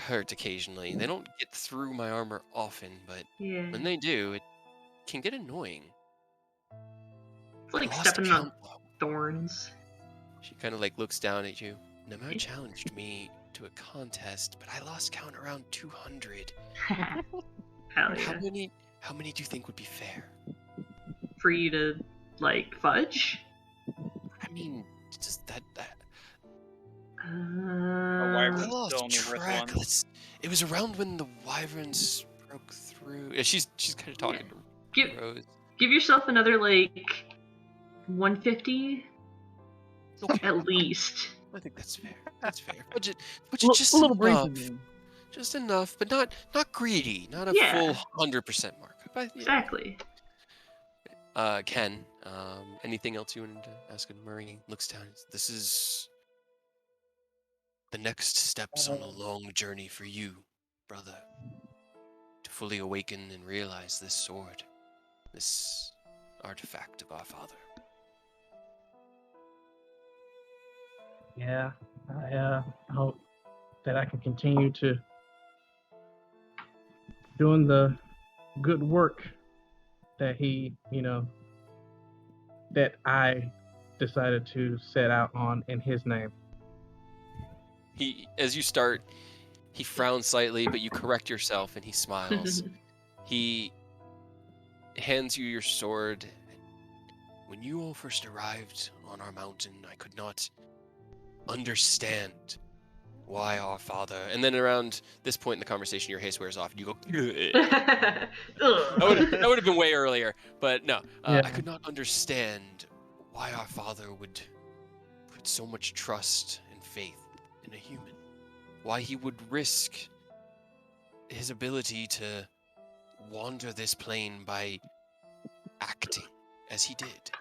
C: hurt occasionally. They don't get through my armor often, but
F: Yeah.
C: when they do, it can get annoying.
F: It's like
C: I lost
F: stepping
C: count,
F: on
C: though.
F: thorns.
C: She kind of like looks down at you. Namur
F: Yeah.
C: challenged me to a contest, but I lost count around 200.
F: Hell
C: How
F: yeah.
C: many do you think would be fair?
F: For you to, like, fudge?
C: I mean, just that
B: A
C: I
B: wyvern's
C: lost
B: still only worth
C: track.
B: one.
C: It was around when the wyverns broke through. Yeah, she's kind of talking to
F: Give
C: Rose.
F: give yourself another, like, 150
C: Okay,
F: at least.
C: I think that's fair. That's fair. Budget
D: A
C: just
D: little
C: enough.
D: breathing room.
C: Just enough, but not greedy. Not a
F: Yeah.
C: full 100% mark. But, yeah.
F: Exactly.
C: Ken, anything else you wanted to ask him? Murray looks down. This is the next steps on a long journey for you, brother. To fully awaken and realize this sword, this artifact of our father.
E: Yeah, I hope that I can continue to doing the good work that that I decided to set out on in his name.
C: As you start, he frowns slightly, but you correct yourself and he smiles. He hands you your sword. When you all first arrived on our mountain, I could not understand why our father. And then around this point in the conversation, your haste wears off and you go, that would have been way earlier, but no.
E: Yeah.
C: I could not understand why our father would put so much trust and faith in a human. Why he would risk his ability to wander this plane by acting as he did.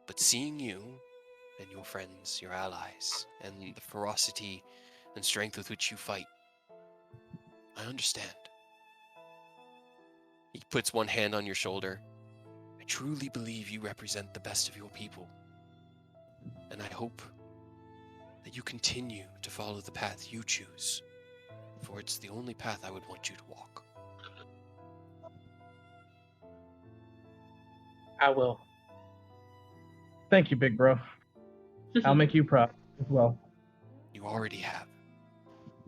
C: But seeing you and your friends, your allies, and the ferocity and strength with which you fight, I understand. He puts one hand on your shoulder. I truly believe you represent the best of your people. And I hope that you continue to follow the path you choose, for it's the only path I would want you to walk.
E: I will. Thank you, big bro. I'll make you proud as well.
C: You already have.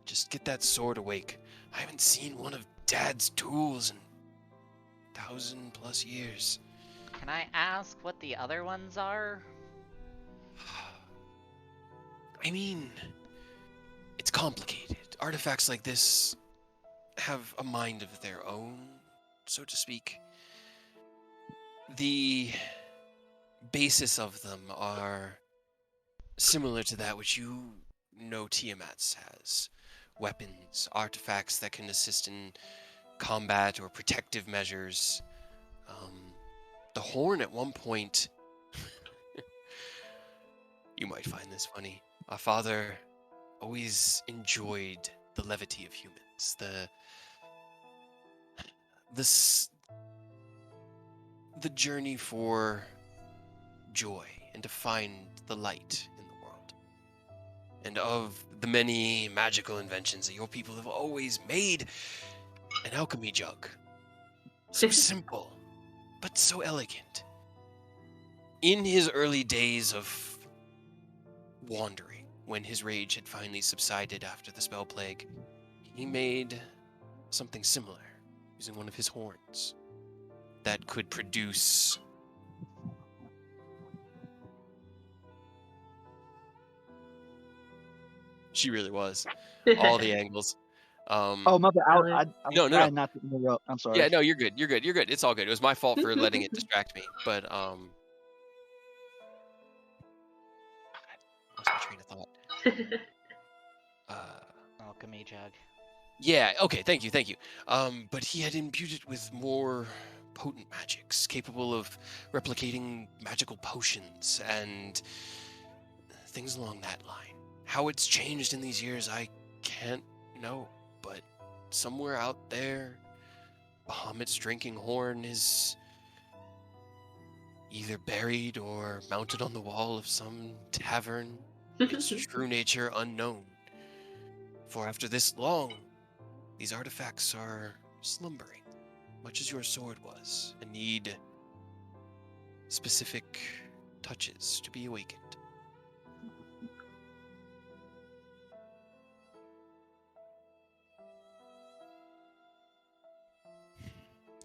C: Just get that sword awake. I haven't seen one of Dad's tools in 1,000+ years.
A: Can I ask what the other ones are?
C: I mean, it's complicated. Artifacts like this have a mind of their own, so to speak. The basis of them are similar to that which you know Tiamat's has. Weapons, artifacts that can assist in combat or protective measures. The horn at one point, you might find this funny, our father always enjoyed the levity of humans, the journey for joy and to find the light in the world. And of the many magical inventions that your people have always made, an alchemy jug. So simple, but so elegant. In his early days of wandering, when his rage had finally subsided after the spell plague, he made something similar, using one of his horns, that could produce She really was. All the angles.
D: Oh, my bad.
F: Really?
D: I
C: No,
D: was
C: no, no.
D: trying not to interrupt. I'm sorry.
C: Yeah, no, you're good. You're good. You're good. It's all good. It was my fault for letting it distract me. But lost my train of thought.
A: Alchemy jug.
C: Yeah, okay, thank you. But he had imbued it with more potent magics, capable of replicating magical potions and things along that line. How it's changed in these years, I can't know, but somewhere out there, Bahamut's drinking horn is either buried or mounted on the wall of some tavern, its true nature unknown. For after this long, these artifacts are slumbering, much as your sword was, and need specific touches to be awakened.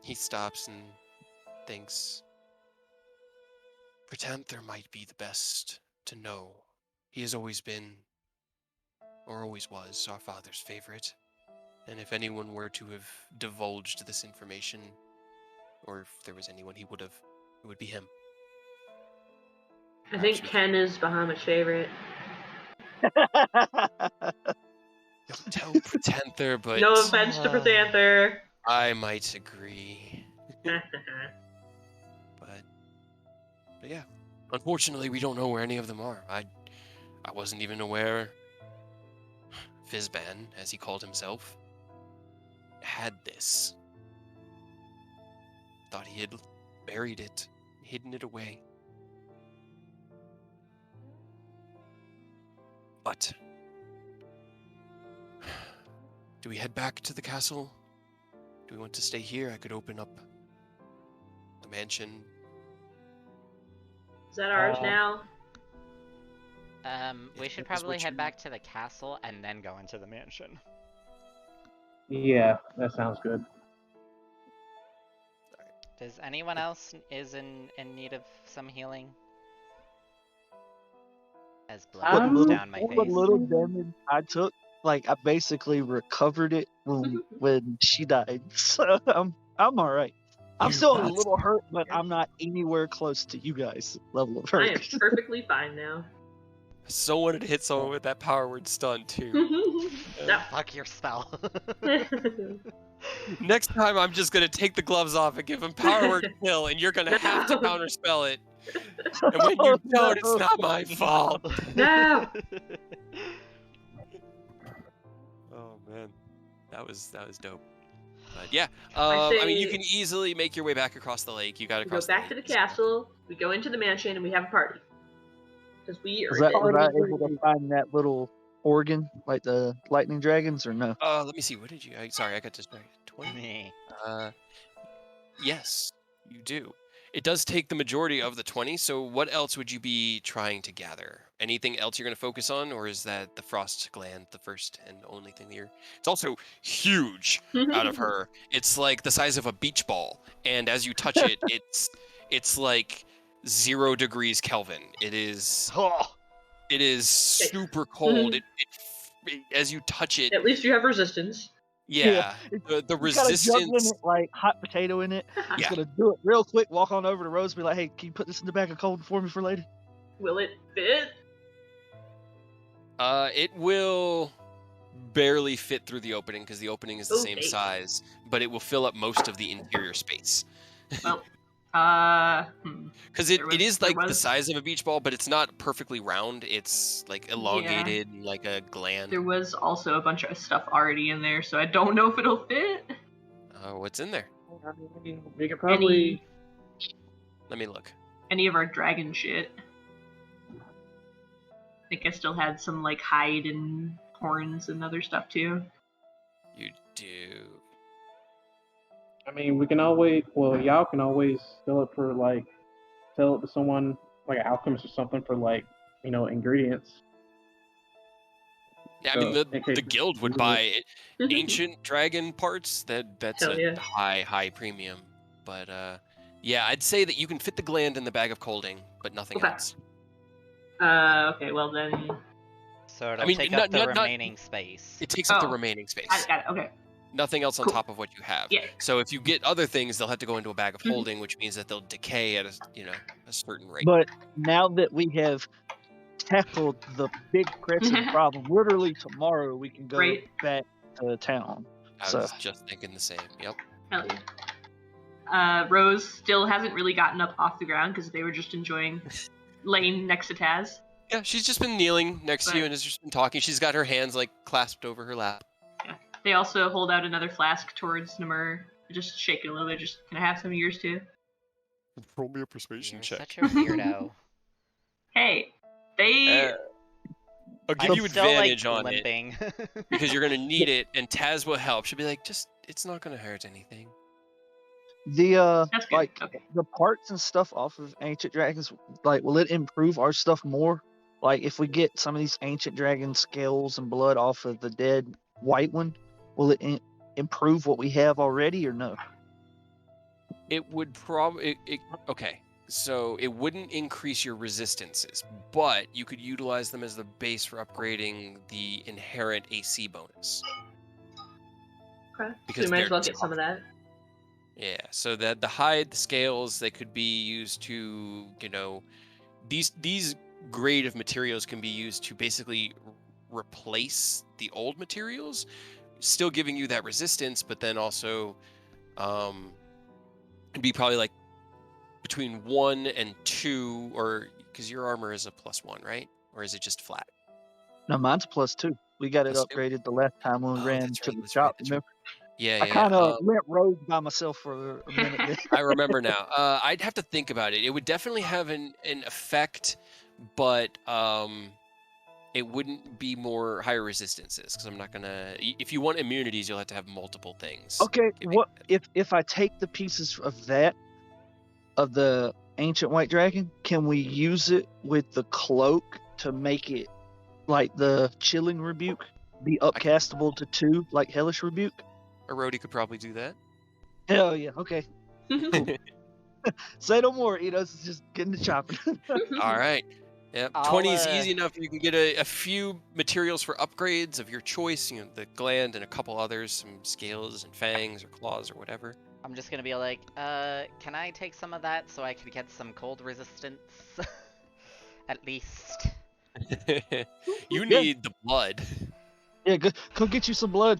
C: He stops and thinks, Pratanther might be the best to know. He has always been, or always was, our father's favorite. And if anyone were to have divulged this information, or if there was anyone he would have, it would be him.
F: I think Ken is Bahamut's favorite.
C: Don't tell Pratanther, but
F: No offense to Pratanther.
C: I might agree. But yeah, unfortunately, we don't know where any of them are. I wasn't even aware Fizban, as he called himself, had this. Thought he had buried it, hidden it away. But do we head back to the castle? Do we want to stay here? I could open up the mansion.
F: Is that ours now?
A: We should probably head back to the castle and then go into the mansion.
E: Yeah, that sounds good.
A: Does anyone else is in need of some healing? As blood runs down my
D: What
A: face.
D: little damage I took, like I basically recovered it when she died. So I'm all right. I'm still a little hurt, but I'm not anywhere close to you guys' level of
F: I
D: hurt.
F: am perfectly fine now.
C: So wanted to hit someone with that power word stun too.
A: Fuck your spell.
C: Next time I'm just gonna take the gloves off and give him power word kill, and you're gonna have to counterspell it. And when you don't, it's not my fault.
F: No.
C: Oh man, that was dope. But yeah, I mean, you can easily make your way back across the lake. You got to
F: We go
C: cross
F: back to the castle, we go into the mansion, and we have a party. Because we are
D: Was I able to find that little organ, like the lightning dragons, or no?
C: Let me see. What did you? Sorry, I got distracted. 20. Yes, you do. It does take the majority of the 20. So what else would you be trying to gather? Anything else you're going to focus on, or is that the frost gland the first and only thing that you're? It's also huge out of her. It's like the size of a beach ball, and as you touch it, it's like 0 degrees Kelvin. It is. It is super cold. It as you touch it.
F: At least you have resistance.
C: Yeah, the resistance.
D: Got a jug in it, like hot potato in it. Just gonna do it real quick. Walk on over to Rose, be like, "Hey, can you put this in the bag of cold for me for later?"
F: Will it fit?
C: It will barely fit through the opening because the opening is the same size, but it will fill up most of the interior space.
F: Well,
C: Because
F: There
C: it is
F: there
C: like the
F: was-
C: size of a beach ball, but it's not perfectly round. It's like elongated, like a gland.
F: There was also a bunch of stuff already in there, so I don't know if it'll fit.
C: What's in there?
E: We could probably.
C: Let me look.
F: Any of our dragon shit. I think I still had some like hide and horns and other stuff too.
C: You do.
E: I mean, we can always. Well, y'all can always sell it to someone like an alchemist or something for like ingredients.
C: Yeah, I mean
E: So, in case
C: the guild would buy ancient dragon parts. That's
F: Hell
C: a
F: yeah.
C: high premium. But yeah, I'd say that you can fit the gland in the bag of colding, but nothing
F: Okay.
C: else.
F: Okay, well then.
A: So it'll
C: mean,
A: take
C: not-
A: up the
C: not- not-
A: remaining space.
C: It takes up the
F: Oh.
C: remaining space.
F: Got it. Okay.
C: Nothing else on
F: Cool.
C: top of what you have.
F: Yeah.
C: So if you get other things, they'll have to go into a bag of
F: Mhm.
C: holding, which means that they'll decay at a certain rate.
D: But now that we have tackled the big pressing problem, literally tomorrow we can go
F: Right.
D: back to town.
C: I
D: So
C: was just thinking the same. Yep.
F: Hell yeah. Rose still hasn't really gotten up off the ground because they were just enjoying laying next to Taz.
C: Yeah, she's just been kneeling next to you
F: But-
C: and has just been talking. She's got her hands like clasped over her lap.
F: They also hold out another flask towards Namur. Just shake it a little bit. Just can I have some of yours too?
C: Roll me a persuasion
A: You're
C: check.
A: such a weirdo.
F: Hey, they.
C: I'll give
A: I'm
C: you
A: still, like,
C: advantage on it
A: limping.
C: because you're gonna need it, and Taz will help. She'll be like, it's not gonna hurt anything.
D: the
F: That's good.
D: like
F: Okay.
D: the parts and stuff off of ancient dragons, like will it improve our stuff more? Like if we get some of these ancient dragon scales and blood off of the dead white one, will it improve what we have already or no?
C: It would probably okay. So it wouldn't increase your resistances, but you could utilize them as the base for upgrading the inherent AC bonus.
F: Okay. So
C: Because
F: we might as
C: they're
F: well get some of that.
C: Yeah, so that the hide, the scales, they could be used to, these grade of materials can be used to basically replace the old materials, still giving you that resistance, but then also it'd be probably like between 1 and 2, or because your armor is a +1, right? Or is it just flat?
D: No, mine's +2. We got it
C: +2?
D: upgraded the last time when we
C: Oh,
D: ran
C: that's
D: to
C: right,
D: the
C: that's
D: shop.
C: right, that's right.
D: Remember?
C: Yeah,
D: I
C: yeah.
D: kind of went rogue by myself for a minute there.
C: I remember now. I'd have to think about it. It would definitely have an effect, but it wouldn't be more higher resistances because I'm not gonna. If you want immunities, you'll have to have multiple things.
D: Okay,
C: giving
D: what
C: it.
D: if I take the pieces of the ancient white dragon? Can we use it with the cloak to make it like the chilling rebuke be upcastable to 2 like hellish rebuke?
C: A roadie could probably do that.
D: Hell yeah. Okay. Say no more. It's just getting the chopping.
C: All right. Yep.
A: I'll,
C: 20 is easy enough. You can get a few materials for upgrades of your choice. The gland and a couple others, some scales and fangs or claws or whatever.
A: I'm just gonna be like, can I take some of that so I could get some cold resistance? At least.
C: You need the blood.
D: Yeah, go get you some blood.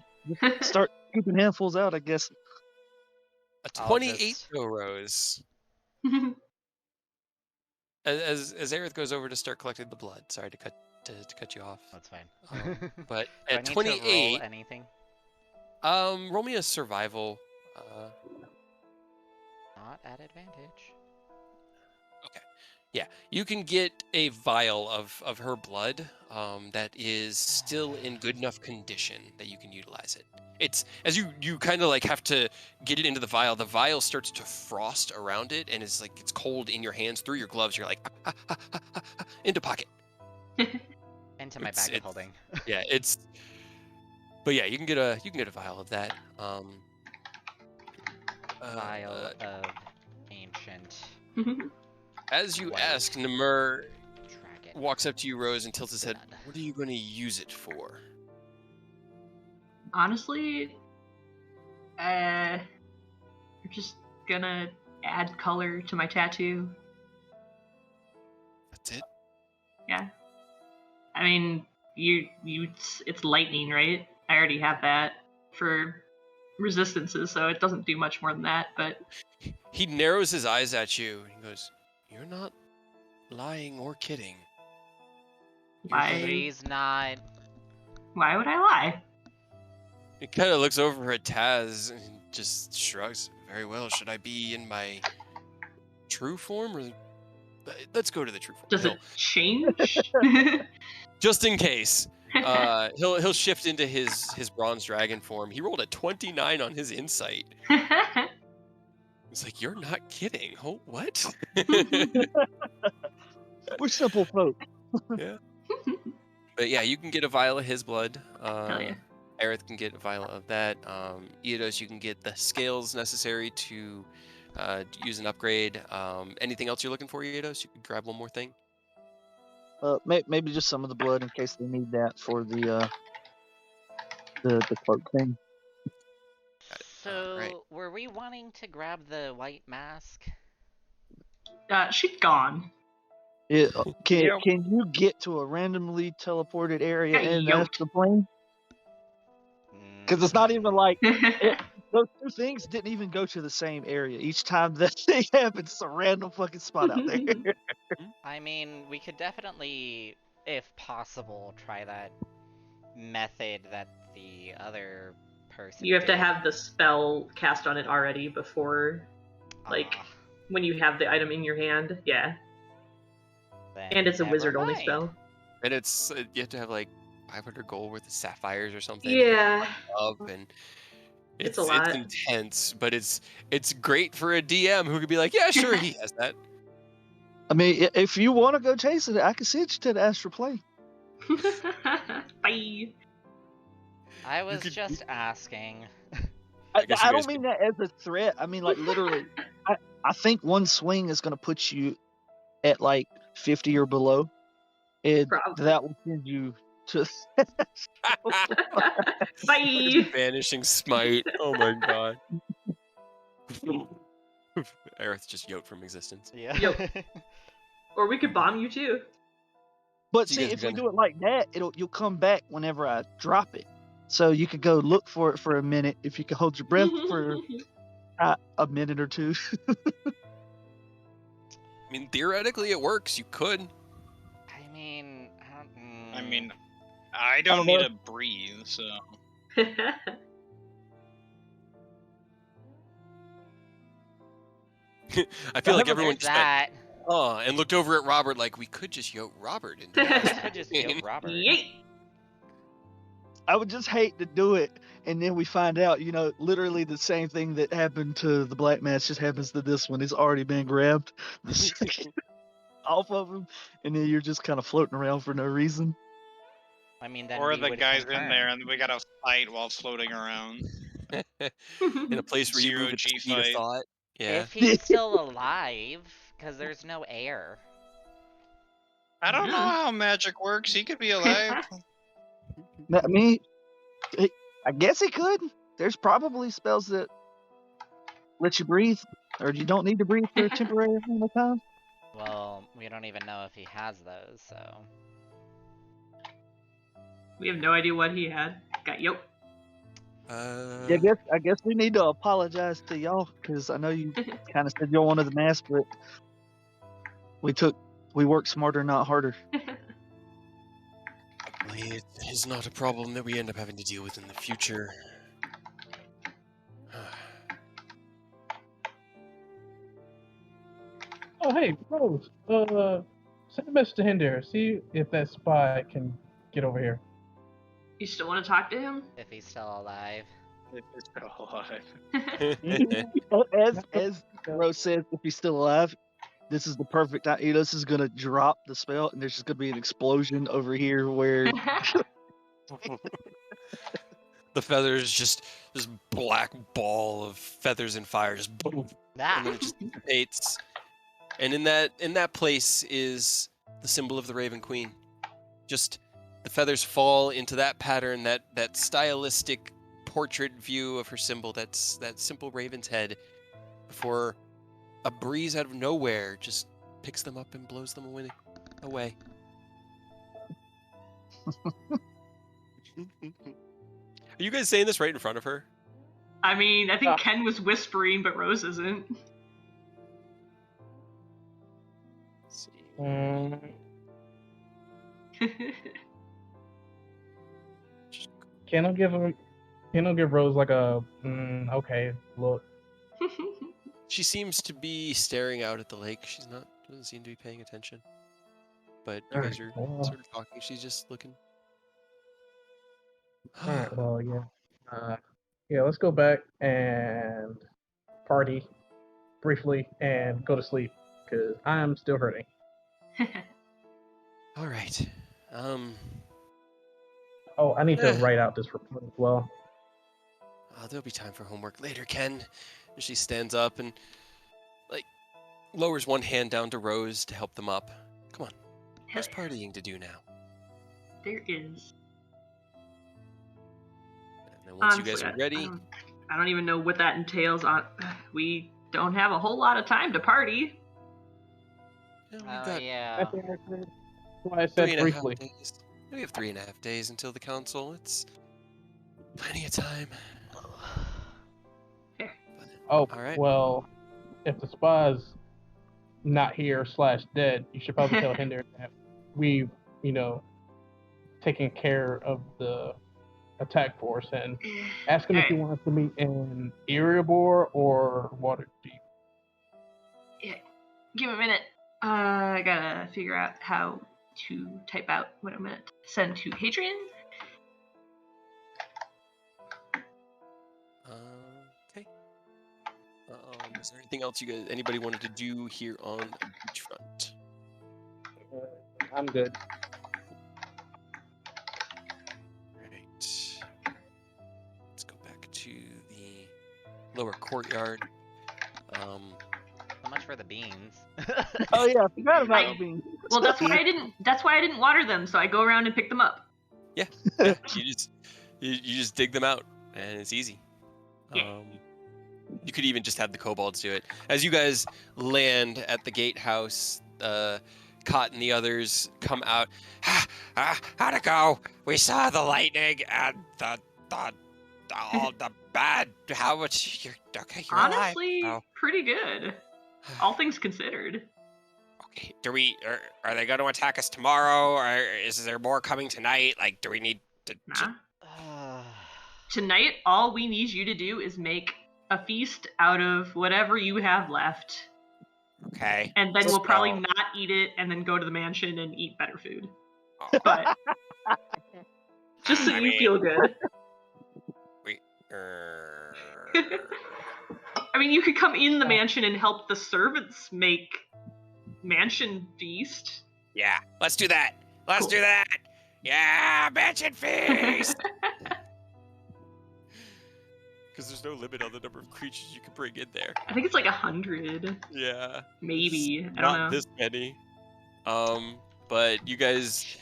D: Start keeping handfuls out, I guess.
C: A
A: I'll
C: 28
A: just-
C: though, Rose. As Aerith goes over to start collecting the blood. Sorry to cut you off.
A: That's fine.
C: But
A: Do I
C: at
A: need to
C: 28,
A: roll anything?
C: roll me a survival.
A: Not at advantage.
C: Yeah, you can get a vial of her blood that is still in good enough condition that you can utilize it. It's as you kind of like have to get it into the vial. The vial starts to frost around it, and it's like it's cold in your hands through your gloves. You're like into pocket.
A: Into my
C: It's-
A: bag of
C: it's-
A: holding.
C: Yeah, it's. But yeah, you can get a vial of that.
A: Vial of ancient
C: As you
A: white
C: ask, Namur
A: dragon.
C: walks up to you, Rose, and tilts his head.
A: blood.
C: What are you going to use it for?
F: Honestly, we're just gonna add color to my tattoo.
C: That's it.
F: Yeah. I mean, it's lightning, right? I already have that for resistances, so it doesn't do much more than that. But
C: He narrows his eyes at you and he goes, "You're not lying or kidding." You're
F: why?
C: gonna-"
A: He's not.
F: Why would I lie?
C: He kind of looks over at Taz and just shrugs. "Very well. Should I be in my true form, or let's go to the true form?"
F: Does it change?
C: Just in case. He'll shift into his bronze dragon form. He rolled a 29 on his insight. It's like, "You're not kidding." Oh, what?
D: We're simple folk.
C: But yeah, you can get a vial of his blood.
F: Hell yeah.
C: Aerith can get a vial of that. Eidos, you can get the scales necessary to use an upgrade. Anything else you're looking for, Eidos? You can grab one more thing.
D: Maybe just some of the blood in case they need that for the cloak thing.
A: So,
C: Right.
A: were we wanting to grab the white mask?
F: She's gone.
D: Can
B: Yeah.
D: can you get to a randomly teleported area
F: Got
D: in the
F: yoked.
D: astral plane? Because it's not even like those two things didn't even go to the same area. Each time that thing happens, it's a random fucking spot out there.
A: I mean, we could definitely, if possible, try that method that the other person
F: You have to
A: did.
F: have the spell cast on it already before, like,
A: Ah,
F: when you have the item in your hand. Yeah.
A: then
F: And it's a
A: never
F: wizard-only
A: mind.
F: spell.
C: And it's you have to have like 500 gold worth of sapphires or something.
F: Yeah.
C: Up and
F: It's a lot.
C: It's intense, but it's great for a DM who could be like, "Yeah, sure, he has that."
D: I mean, if you want to go chasing it, I can send you to the astral plane.
F: Bye.
A: I was
C: could-
A: just asking.
D: I
C: guess you
D: don't
C: guys
D: mean that as a threat. I mean, like, literally. I think one swing is going to put you at like 50 or below, and
F: Probably.
D: that will send you to.
F: Bye.
C: Vanishing smite. Oh my god. Aerith just yoked from existence.
A: Yeah.
F: Yep. Or we could bomb you too.
D: But
C: So you
D: see,
C: guys
D: if
C: are
D: we
C: gonna-
D: do it like that, you'll come back whenever I drop it. So you could go look for it for a minute. If you could hold your breath for a minute or two.
C: I mean, theoretically, it works. You could.
A: I mean,
B: I mean, I don't
D: don't
B: need
D: know.
B: to breathe, so
C: I feel like
D: haven't-
C: everyone
A: there's
C: just
A: that.
C: went, and looked over at Robert like, we could just yoke Robert into this.
A: Could just yoke Robert.
F: Yeet.
D: I would just hate to do it, and then we find out, literally the same thing that happened to the Black Mass just happens to this one. It's already been grabbed off of him, and then you're just kind of floating around for no reason.
A: I mean, then
B: or
A: we
B: the
A: would
B: guys
A: confirm.
B: in there and we gotta fight while floating around.
C: In a place where you
B: Zero
C: move at the
B: G
C: speed of
B: fight.
C: thought. Yeah.
A: If he's still alive, because there's no air.
B: I don't know how magic works. He could be alive.
D: I mean, I guess he could. There's probably spells that let you breathe, or you don't need to breathe for a temporary amount of time.
A: Well, we don't even know if he has those, so.
F: We have no idea what he had. Got yoked.
D: Yeah, I guess we need to apologize to y'all because I know you kind of said y'all wanted the mask, but we worked smarter, not harder.
C: It is not a problem that we end up having to deal with in the future.
E: Oh, hey, Rose. Send a message to Hinder. See if that spy can get over here.
F: You still want to talk to him?
A: If he's still alive.
B: If he's still alive.
D: As Rose says, if he's still alive, this is the perfect time. Eidos is gonna drop the spell, and there's just gonna be an explosion over here where
C: The feathers, just this black ball of feathers and fire, just boom, and then it just dissipates. And in that place is the symbol of the Raven Queen. Just the feathers fall into that pattern, that stylistic portrait view of her symbol. That's that simple raven's head, before a breeze out of nowhere just picks them up and blows them away. Are you guys saying this right in front of her?
F: I mean, I think
E: Yeah.
F: Ken was whispering, but Rose isn't.
C: Let's see.
E: Can I give Rose like a okay look?
C: She seems to be staring out at the lake. Doesn't seem to be paying attention. But you guys are
E: Alright, well.
C: sort of talking. She's just looking.
E: All right, well, yeah. Yeah, let's go back and party briefly and go to sleep because I'm still hurting.
C: All right.
E: Oh, I need to
C: Eh.
E: write out this report as well.
C: There'll be time for homework later, Ken. And she stands up and lowers one hand down to Rose to help them up. Come on. There's partying to do now.
F: There is.
C: And then once
F: Honestly,
C: you guys are ready,
F: I don't even know what that entails. We don't have a whole lot of time to party.
C: we've
A: Oh
C: got
A: yeah.
E: That's why I said
C: 3.5
E: briefly.
C: days. We have 3.5 days until the council. It's plenty of time.
E: Oh,
C: All right.
E: well, if the spa's not here / dead, you should probably tell Hinder that we've, taken care of the attack force and ask him if he wants to meet in Erebor or Waterdeep.
F: Yeah, give me a minute. I gotta figure out how to type out what I'm gonna send to Hadrian.
C: Okay. Is there anything else anybody wanted to do here on the beachfront?
E: I'm good.
C: Right. Let's go back to the lower courtyard.
A: So much for the beans.
D: Oh yeah, I forgot about the beans.
F: Well, that's why I didn't water them, so I go around and pick them up.
C: Yeah, you just dig them out, and it's easy.
F: Yeah.
C: You could even just have the kobolds do it. As you guys land at the gatehouse, Cot and the others come out.
G: How'd it go? We saw the lightning and all the bad. How much? You're
F: Honestly,
G: alive.
F: pretty good. All things considered.
G: Okay. Are they going to attack us tomorrow, or is there more coming tonight? Like, do we need to?
F: Nah. Tonight, all we need you to do is make a feast out of whatever you have left.
G: Okay.
F: And then we'll probably not eat it and then go to the mansion and eat better food.
G: Oh,
F: But just so you feel good. I mean, you could come in the mansion and help the servants make mansion feast.
G: Yeah, let's do that. Let's do that. Yeah, mansion feast.
C: Because there's no limit on the number of creatures you can bring in there.
F: I think it's like 100.
C: Yeah.
F: Maybe. I don't
C: Not
F: know.
C: this many. But you guys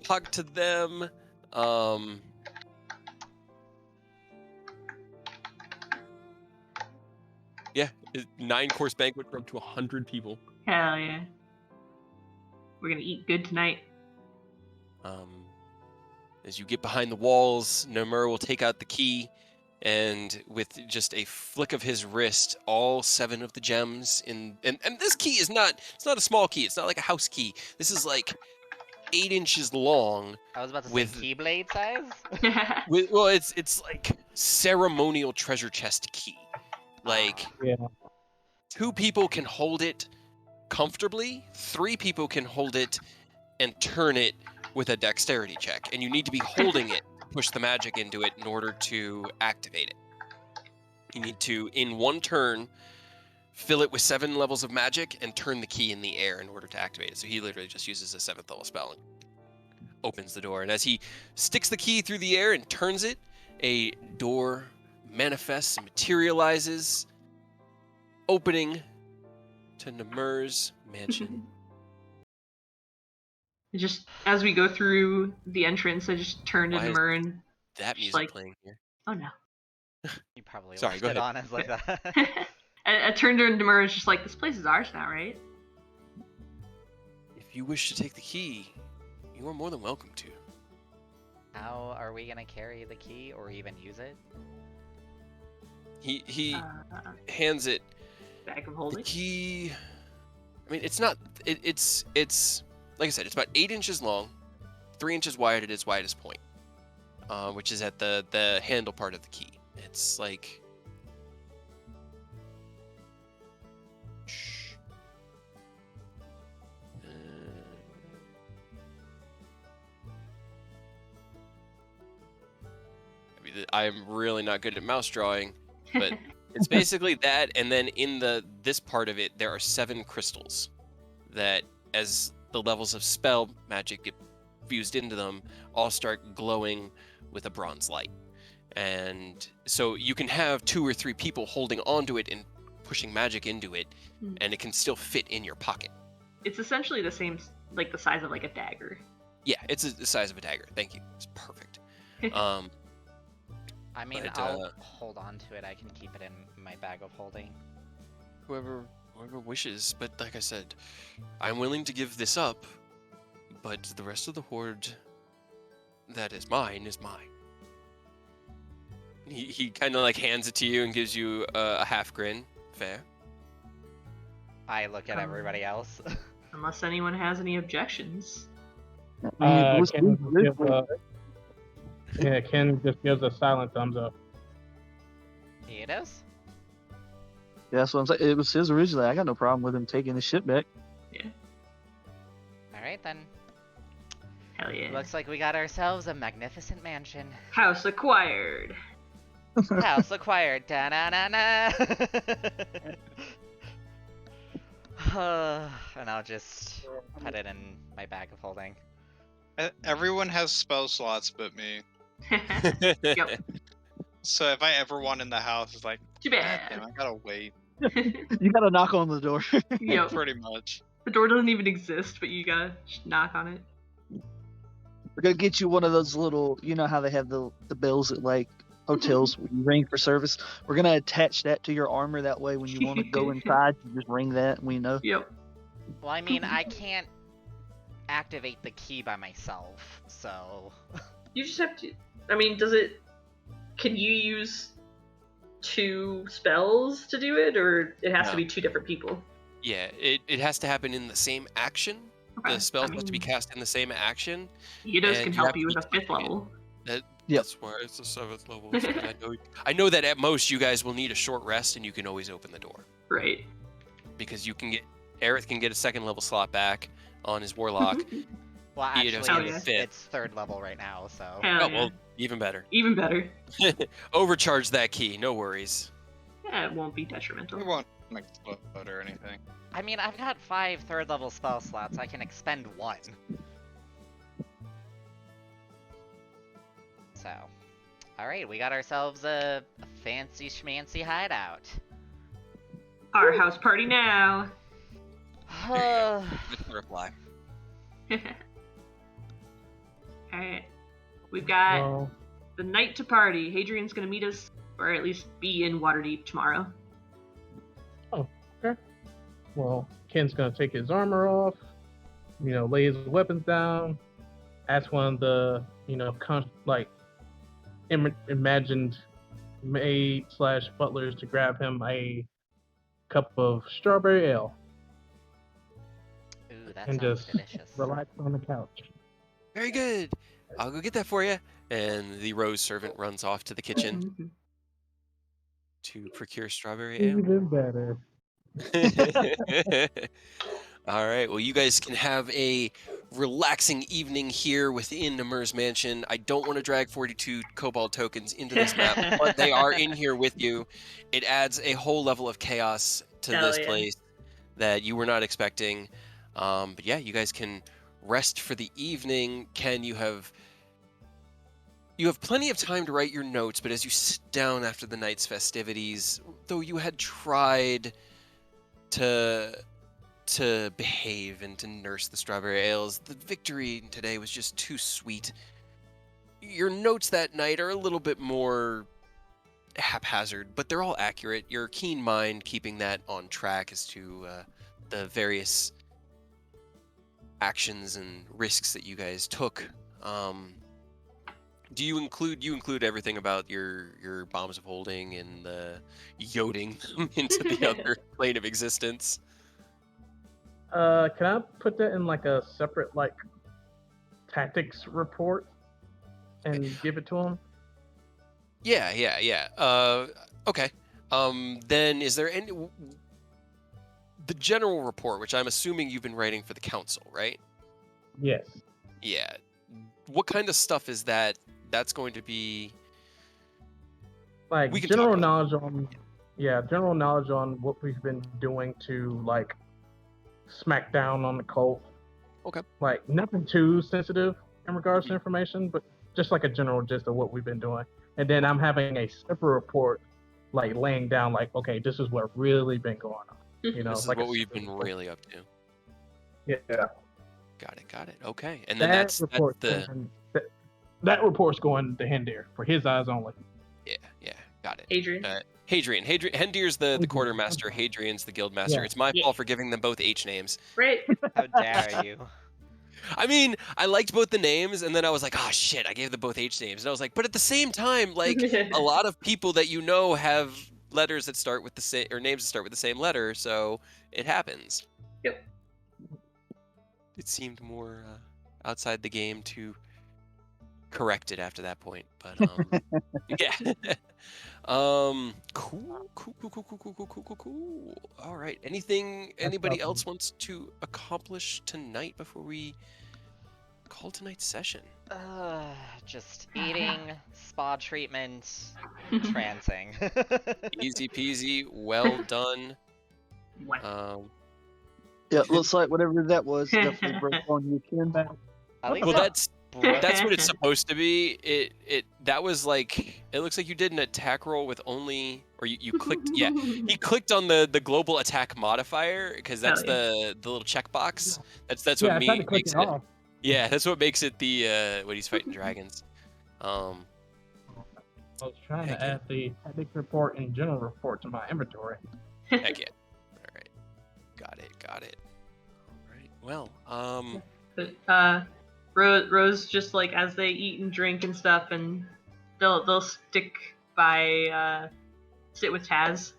C: talk to them. Yeah, 9-course banquet for up to 100 people.
F: Hell yeah. We're gonna eat good tonight.
C: As you get behind the walls, Namur will take out the key, and with just a flick of his wrist, all 7 of the gems and this key is it's not a small key. It's not like a house key. This is like 8 inches long.
A: I was about to say keyblade size.
C: Well, it's like ceremonial treasure chest key. Like,
E: Yeah.
C: 2 people can hold it comfortably. 3 people can hold it and turn it with a dexterity check, and you need to be holding it to push the magic into it in order to activate it. You need to, in one turn, fill it with 7 levels of magic and turn the key in the air in order to activate it. So he literally just uses a 7th level spell and opens the door. And as he sticks the key through the air and turns it, a door manifests and materializes, opening to Namur's mansion.
F: Just as we go through the entrance, I just turned to
C: Why is
F: Namur and
C: that
F: just
C: music playing here?
F: oh no.
A: You probably
C: Sorry,
A: left
C: go
A: it
C: ahead.
A: on as like that.
F: I turned to Namur and just like, this place is ours now, right?
C: If you wish to take the key, you are more than welcome to.
A: How are we gonna carry the key or even use it?
C: He hands it
F: Bag of
C: the
F: holding.
C: key. I mean, it's not. It's like I said. It's about 8 inches long, 3 inches wide at its widest point, which is at the handle part of the key. It's like. Shh. I mean, I'm really not good at mouse drawing, but it's basically that, and then in this part of it, there are 7 crystals that, as the levels of spell magic get fused into them, all start glowing with a bronze light. And so you can have 2 or 3 people holding onto it and pushing magic into it, and it can still fit in your pocket.
F: It's essentially the same, like the size of like a dagger.
C: Yeah, it's the size of a dagger. Thank you. It's perfect.
A: I mean,
C: But,
A: I'll hold on to it. I can keep it in my bag of holding.
C: Whoever wishes, but like I said, I'm willing to give this up, but the rest of the hoard that is mine is mine. He kind of like hands it to you and gives you a half grin. Fair.
A: I look at everybody else.
F: Unless anyone has any objections.
E: Ken just gives a silent thumbs up.
A: It is?
D: Yeah, that's what I'm saying. It was his originally. I got no problem with him taking the shit back.
F: Yeah.
A: Alright then.
F: Hell yeah.
A: Looks like we got ourselves a magnificent mansion.
F: House acquired.
A: House acquired. Da-na-na-na. And I'll just put it in my bag of holding.
B: Everyone has spell slots but me.
F: Yep.
B: So if I ever want in the house, it's like,
F: Too
B: God
F: bad.
B: damn, I gotta wait.
D: You gotta knock on the door.
F: Yep.
B: Pretty much.
F: The door doesn't even exist, but you gotta knock on it.
D: We're gonna get you one of those little, you know how they have the bells at like hotels where you ring for service. We're gonna attach that to your armor. That way, when you want to go inside, you just ring that, and we know.
F: Yep.
A: Well, I mean, I can't activate the key by myself, so...
F: You just have to. I mean, does it. Can you use 2 spells to do it, or it has to
C: No.
F: be 2 different people?
C: Yeah, it has to happen in the same action.
F: Okay,
C: The spells
F: I
C: have to be
F: mean,
C: cast in the same action.
F: Eidos
C: and
F: can
C: you
F: help
C: have
F: you
C: to
F: with a
C: be
F: 5th
C: touching it.
F: level.
C: That's why it's the 7th level. So I know that at most you guys will need a short rest, and you can always open the door
F: Right.
C: because you can get Aerith can get a 2nd level slot back on his warlock.
A: Well,
C: Eidos
A: actually,
C: can
F: get a
A: it's,
C: 5th.
A: it's 3rd level right now, so...
F: Hell
C: Oh
F: yeah.
C: well, even better.
F: Even better.
C: Overcharge that key, no worries.
F: Yeah, it won't be detrimental.
B: We won't explode or anything.
A: I mean, I've got 5 3rd level spell slots. I can expend 1. So... Alright, we got ourselves a fancy schmancy hideout.
F: Our house party now.
C: Good reply.
F: Alright. We've got
E: Well,
F: the night to party. Hadrian's gonna meet us, or at least be in Waterdeep tomorrow.
E: well, Ken's gonna take his armor off, lay his weapons down, ask one of the, imagined maid/butlers to grab him a cup of strawberry ale
A: Ooh, that
E: and
A: sounds
E: just
A: delicious.
E: relax on the couch.
C: Very good. I'll go get that for you. And the rose servant runs off to the kitchen
F: Mhm.
C: to procure strawberry ale.
E: Even better.
C: All right. Well, you guys can have a relaxing evening here within Namir's mansion. I don't want to drag 42 kobold tokens into this map, but they are in here with you. It adds a whole level of chaos to
F: Hell
C: this
F: yeah.
C: place that you were not expecting. But yeah, you guys can rest for the evening. Ken, you have plenty of time to write your notes, but as you sit down after the night's festivities, though you had tried to behave and to nurse the strawberry ales, the victory today was just too sweet. Your notes that night are a little bit more haphazard, but they're all accurate. Your keen mind keeping that on track as to the various actions and risks that you guys took. Do you include everything about your bombs of holding and the yodeling them into the other plane of existence?
E: Can I put that in like a separate like tactics report and give it to him?
C: Yeah. Okay. Then is there any the general report, which I'm assuming you've been writing for the council, right?
E: Yes.
C: Yeah. What kind of stuff is that? That's going to be.
E: Like
C: We can
E: general
C: talk about
E: knowledge on, general knowledge on what we've been doing to like smack down on the cult.
C: Okay.
E: Like nothing too sensitive in regards to
C: Mhm.
E: information, but just like a general gist of what we've been doing. And then I'm having a separate report, like laying down, like, okay, this is what really been going on. You know,
C: This is
E: like
C: what
E: a
C: we've
E: separate
C: been
E: report.
C: really up to.
E: Yeah.
C: Got it. Okay. And then
E: That
C: that's
E: report
C: the
E: that report's going to Hendir for his eyes only.
C: yeah. Got it.
F: Adrian.
C: Hadrian. Hendir's the
E: Hadrian,
C: quartermaster.
E: I'm sorry.
C: Hadrian's the guild master.
E: Yeah.
C: It's my
F: Yeah.
C: fault for giving them both H names.
F: Right.
A: How dare you?
C: I mean, I liked both the names, and then I was like, oh shit, I gave them both H names. And I was like, but at the same time, like, a lot of people that you know have letters that start with the same, or names that start with the same letter, so it happens.
F: Yep.
C: It seemed more outside the game to correct it after that point, but yeah. Cool. All right. Anybody
E: awesome.
C: else wants to accomplish tonight before we call tonight's session?
A: Just eating, spa treatment, trancing.
C: Easy peasy. Well done.
F: What?
D: Yeah, looks like whatever that was definitely broke on your kin.
A: At least
C: Well,
A: it
C: that's what it's supposed to be. That was like, it looks like you did an attack roll with only, or you clicked. Yeah, he clicked on the global attack modifier because that's
F: Hell
C: the little checkbox. That's what
E: I tried to click
C: makes
E: it off.
C: Yeah, that's what makes it the when he's fighting dragons.
E: I was trying
C: Heck
E: to
C: yeah.
E: add the tactics report and general report to my inventory.
C: Heck yeah. All right. Got it. All right. Well,
F: But, Rose just like as they eat and drink and stuff, and they'll stick by sit with Taz,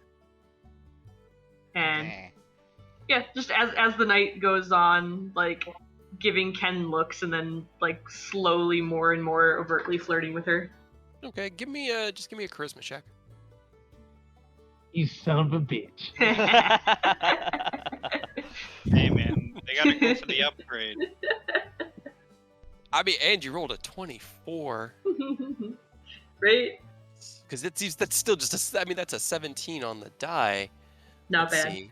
F: and
A: Okay.
F: yeah, just as the night goes on, like giving Ken looks and then like slowly more and more overtly flirting with her.
C: okay. Give me just give me a charisma check.
E: You son of a bitch.
B: Hey man, they gotta go for the upgrade.
C: I mean, and you rolled a 24.
F: Right?
C: Because that's still just I mean, that's a 17 on the die.
F: Not
C: Let's
F: bad.
C: see.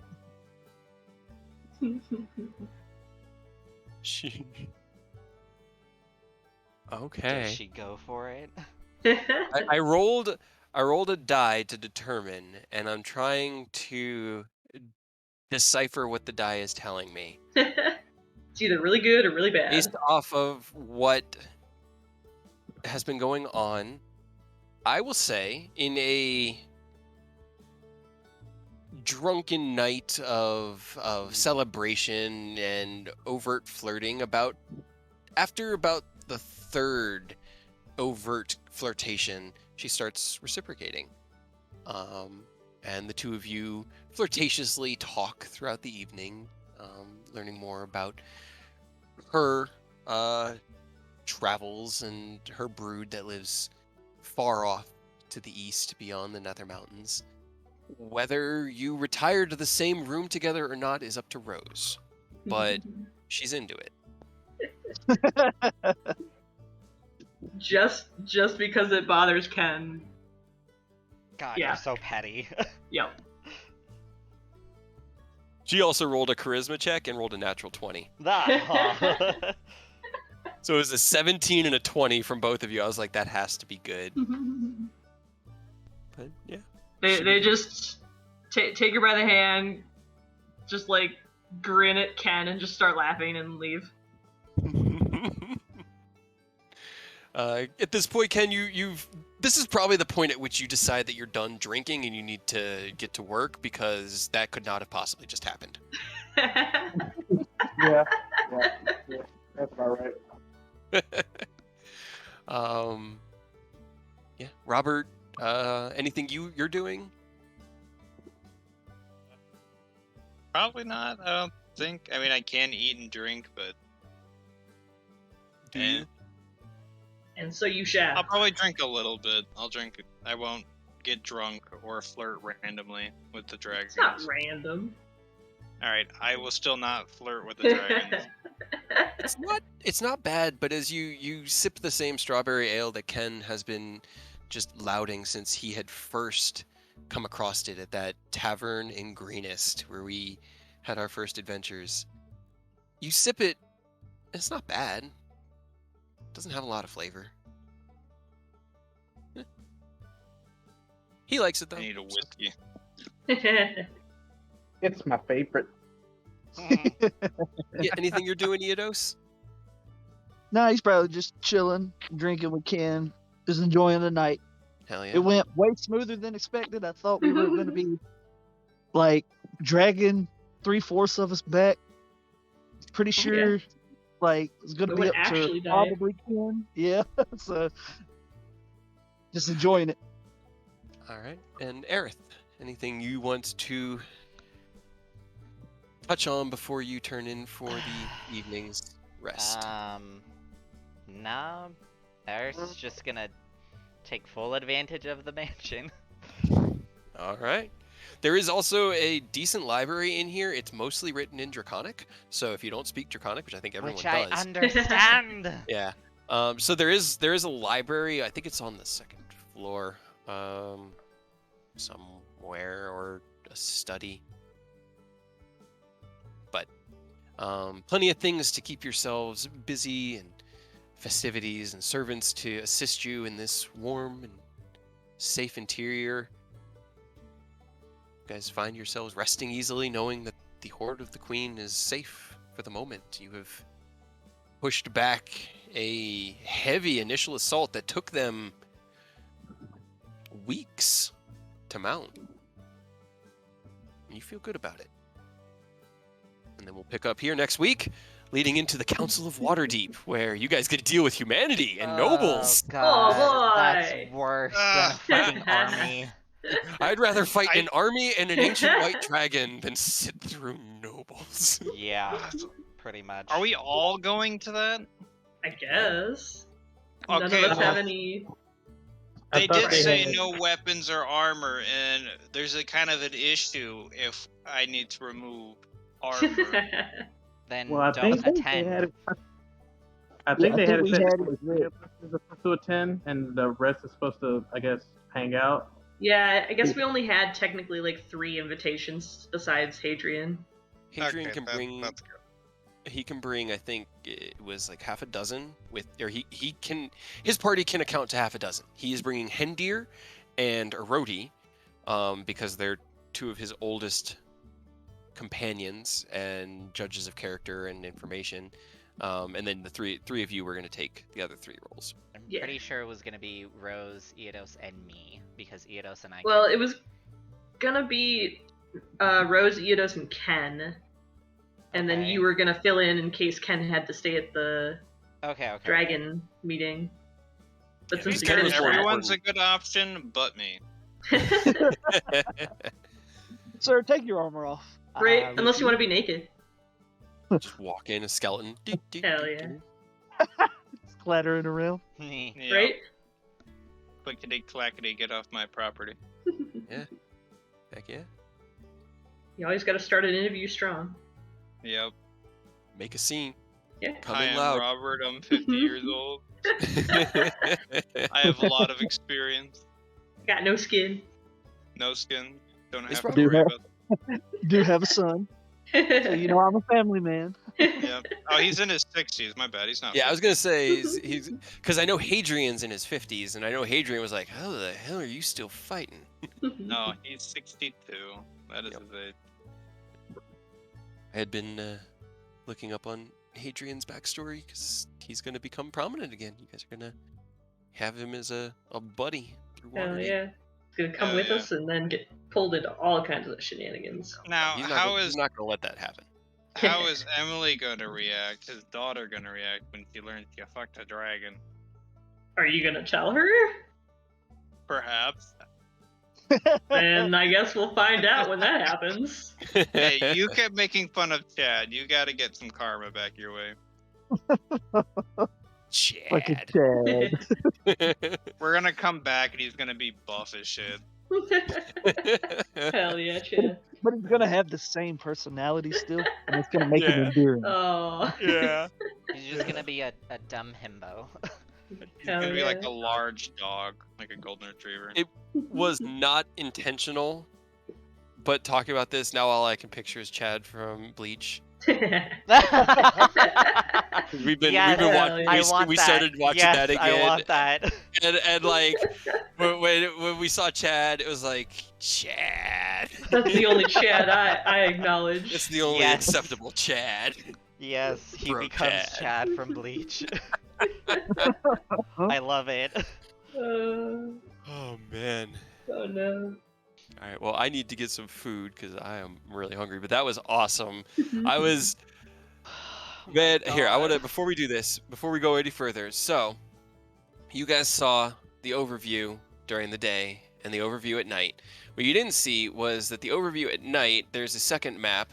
C: She. Okay.
A: Does she go for it?
C: I rolled a die to determine, and I'm trying to decipher what the die is telling me
F: It's either really good or really bad.
C: based off of what has been going on. I will say, in a drunken night of celebration and overt flirting, after about the third overt flirtation, she starts reciprocating. And the two of you flirtatiously talk throughout the evening, learning more about her travels and her brood that lives far off to the east beyond the Nether Mountains. Whether you retire to the same room together or not is up to Rose, but she's into it.
F: just because it bothers Ken.
A: God,
F: Yeah.
A: you're so petty.
F: Yep.
C: She also rolled a charisma check and rolled a natural 20.
A: Ah.
C: So it was a 17 and a 20 from both of you. I was like, that has to be good. But yeah.
F: They just take her by the hand, just like grin at Ken and just start laughing and leave.
C: At this point, Ken, this is probably the point at which you decide that you're done drinking and you need to get to work, because that could not have possibly just happened.
E: Yeah, that's about right.
C: Robert, anything you're doing?
B: Probably not. I don't think. I mean, I can eat and drink, but
C: Do you?
F: And so you shall.
B: I'll probably drink a little bit. I'll drink. I won't get drunk or flirt randomly with the dragons.
F: It's not random.
B: All right, I will still not flirt with the dragons.
C: It's not bad, but as you sip the same strawberry ale that Ken has been just lauding since he had first come across it at that tavern in Greenest where we had our first adventures. You sip it, it's not bad. It doesn't have a lot of flavor. Eh. He likes it though.
B: I need a whiskey.
E: It's my favorite.
C: Yeah, anything you're doing, Eodos?
D: Nah, he's probably just chilling, drinking with Ken, just enjoying the night.
C: Hell yeah.
D: It went way smoother than expected. I thought we were going to be like dragging 3/4 of us back. Pretty sure like it's going to
F: We
D: be
F: would
D: up
F: actually
D: to
F: die.
D: probably Ken. Yeah, so just enjoying it.
C: All right. And Aerith, anything you want to touch on before you turn in for the evening's rest?
A: No. Earth's just gonna take full advantage of the mansion.
C: All right. There is also a decent library in here. It's mostly written in Draconic, so if you don't speak Draconic, which I think everyone
A: Which I
C: does,
A: understand.
C: yeah. So there is a library. I think it's on the second floor, somewhere, or a study. But plenty of things to keep yourselves busy, and festivities and servants to assist you in this warm and safe interior. You guys find yourselves resting easily, knowing that the Horde of the Queen is safe for the moment. You have pushed back a heavy initial assault that took them weeks to mount. And you feel good about it. And then we'll pick up here next week, leading into the Council of Waterdeep, where you guys get to deal with humanity and nobles.
A: Oh god,
F: boy.
A: that's worse than a fucking army.
C: I'd rather fight an army and an ancient white dragon than sit through nobles.
A: Yeah, pretty much.
B: Are we all going to that?
F: I guess. None
B: Okay,
F: of us have
B: well,
F: any.
B: they
E: thought
B: did
E: they
B: say
E: had-
B: no weapons or armor, and there's a kind of an issue if I need to remove armor.
A: Then
E: Well, I
A: don't
E: think they
A: attend.
E: had it. I
D: Yeah,
E: think
D: I
E: they
D: think
E: had it
D: we
E: set
D: had
E: to
D: it
E: where three of us are supposed to attend, and the rest is supposed to, I guess, hang out.
F: Yeah, I guess we only had technically like 3 invitations besides Hadrian.
C: Hadrian
B: Okay,
C: can bring.
B: that's good.
C: He can bring. I think it was like half a dozen. His party can account to half a dozen. He is bringing Hendir and Erodi, because they're 2 of his oldest companions and judges of character and information. And then the three of you were going to take the other 3 roles.
A: I'm
F: Yeah.
A: pretty sure it was gonna be Rose, Eodos, and me, because Eodos and I.
F: Well,
A: couldn't-
F: it was gonna be Rose, Eodos, and Ken. And then
A: Okay.
F: you were gonna fill in case Ken had to stay at the
A: Okay.
F: dragon meeting. But
C: Yeah,
F: since
C: because
F: you're
C: Ken
F: in
C: was more
B: Everyone's a
C: important.
B: good option, but me.
D: Sir, take your armor off.
F: Right?
D: I
F: Unless you want to
D: refuse.
F: be naked.
C: Just walk in a skeleton.
F: Hell yeah.
D: It's clattering around.
B: Yeah.
F: Right?
B: Clickety clackety, get off my property.
C: Heck yeah.
F: You always gotta start an interview strong.
B: Yep.
C: Make a scene.
F: Yeah.
C: Come
B: Hi,
C: in
B: I'm
C: loud.
B: Robert. I'm 50 years old. I have a lot of experience.
F: Got no skin.
B: No skin. Don't
C: Is
B: have to
C: Robert-
B: worry about that.
D: Do have a son, so you know I'm a family man.
B: Yeah. Oh, he's in his 60s. My bad. He's not.
C: Yeah, I was gonna say he's because I know Hadrian's in his 50s, and I know Hadrian was like, "How the hell are you still fighting?"
B: No, he's 62. That is
C: Yep.
B: his age.
C: I had been looking up on Hadrian's backstory because he's gonna become prominent again. You guys are gonna have him as a buddy through
F: Hell
C: Waterdeep.
F: yeah. He's gonna come
B: Hell
F: with
B: yeah.
F: us and then get pulled into all kinds of shenanigans.
B: Now,
C: He's
B: he's
C: not gonna let that happen.
B: how is Emily gonna react? His daughter gonna react when she learns you fucked a dragon?
F: Are you gonna tell her?
B: Perhaps.
F: And I guess we'll find out when that happens.
B: Hey, you kept making fun of Chad. You got to get some karma back your way.
D: Fucking
C: Chad.
D: Chad.
B: We're gonna come back and he's gonna be buff as shit.
F: Hell yeah, Chad.
D: But it's gonna have the same personality still, and it's gonna make it
C: Yeah.
D: endearing.
F: Oh.
C: Yeah.
A: He's just gonna be a dumb himbo.
B: He's
F: Hell
B: gonna be like
F: yeah.
B: a large dog, like a golden retriever.
C: It was not intentional, but talking about this now, all I can picture is Chad from Bleach. We've been
A: Yes,
C: watching.
A: I want
C: We
A: that.
C: started watching
A: Yes,
C: that again.
A: I want that.
C: And like when we saw Chad, it was like Chad.
F: That's the only Chad I acknowledge.
C: It's the only
A: Yes.
C: acceptable Chad.
A: Yes, he
C: Bro
A: becomes
C: Chad.
A: Chad from Bleach. I love it.
C: Oh man.
F: Oh no.
C: All right. Well, I need to get some food because I am really hungry. But that was awesome. I was. Man, here, I want to, before we do this, before we go any further, so, you guys saw the overview during the day and the overview at night. What you didn't see was that the overview at night, there's a second map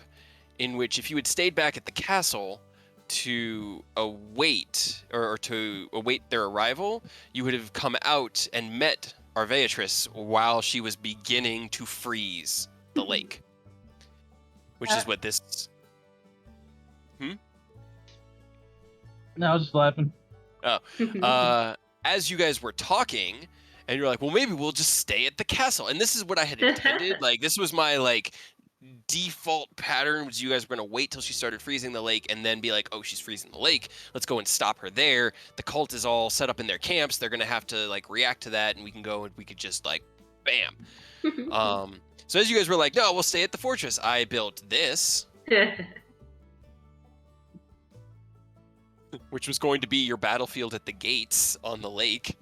C: in which if you had stayed back at the castle to await, or to await their arrival, you would have come out and met Arveatris while she was beginning to freeze the lake. Which is what this...
E: No, I was just laughing.
C: As you guys were talking, and you're like, well, maybe we'll just stay at the castle. And this is what I had intended. Like, this was my, like, default pattern, was you guys were going to wait till she started freezing the lake and then be like, oh, she's freezing the lake. Let's go and stop her there. The cult is all set up in their camps. They're going to have to, like, react to that, and we can go and we could just, like, bam. So as you guys were like, no, we'll stay at the fortress, I built this, which was going to be your battlefield at the gates on the lake.
D: It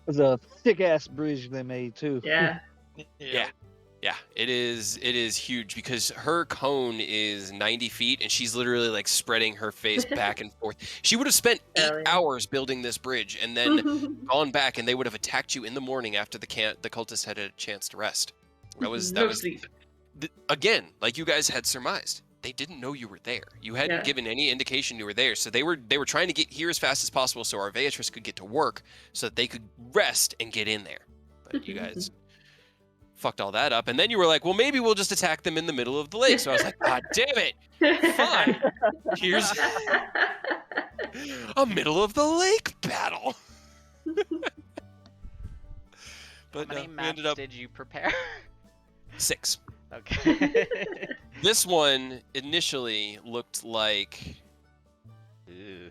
D: was a thick ass bridge they made too.
F: Yeah.
C: Yeah, it is huge because her cone is 90 feet and she's literally like spreading her face back and forth. She would have spent 8
F: Hell yeah.
C: hours building this bridge and then gone back, and they would have attacked you in the morning after the cultists had a chance to rest. That was
F: sleep.
C: Again, like you guys had surmised. They didn't know you were there. You hadn't given any indication you were there, so they were trying to get here as fast as possible so Arveatris could get to work so that they could rest and get in there. But you guys fucked all that up, and then you were like, well, maybe we'll just attack them in the middle of the lake. So I was like, god damn it, fine. Here's a middle of the lake battle. But
A: How many
C: we
A: maps
C: ended up
A: did you prepare?
C: 6.
A: Okay.
C: This one initially looked like
A: Ew.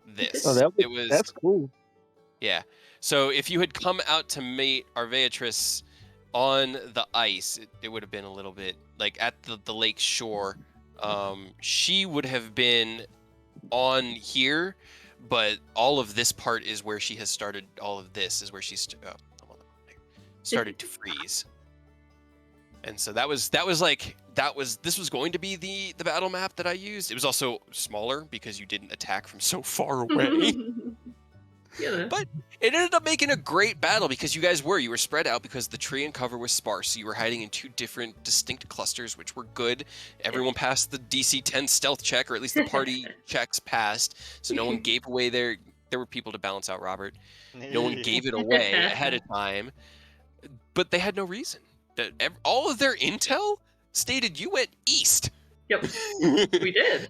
C: this.
D: Oh,
C: It
D: that's cool.
C: Yeah. So if you had come out to meet Arveatris on the ice, it would have been a little bit like at the lake shore. She would have been on here, but all of this part is where she has started. All of this is where she started to freeze. And so this was going to be the battle map that I used. It was also smaller because you didn't attack from so far away.
F: Yeah.
C: But it ended up making a great battle because you were spread out because the tree and cover was sparse. So you were hiding in 2 different distinct clusters, which were good. Everyone passed the DC 10 stealth check, or at least the party checks passed. So no one gave away there were people to balance out Robert. No one gave it away ahead of time. But they had no reason. All of their intel stated you went east.
F: Yep. We did.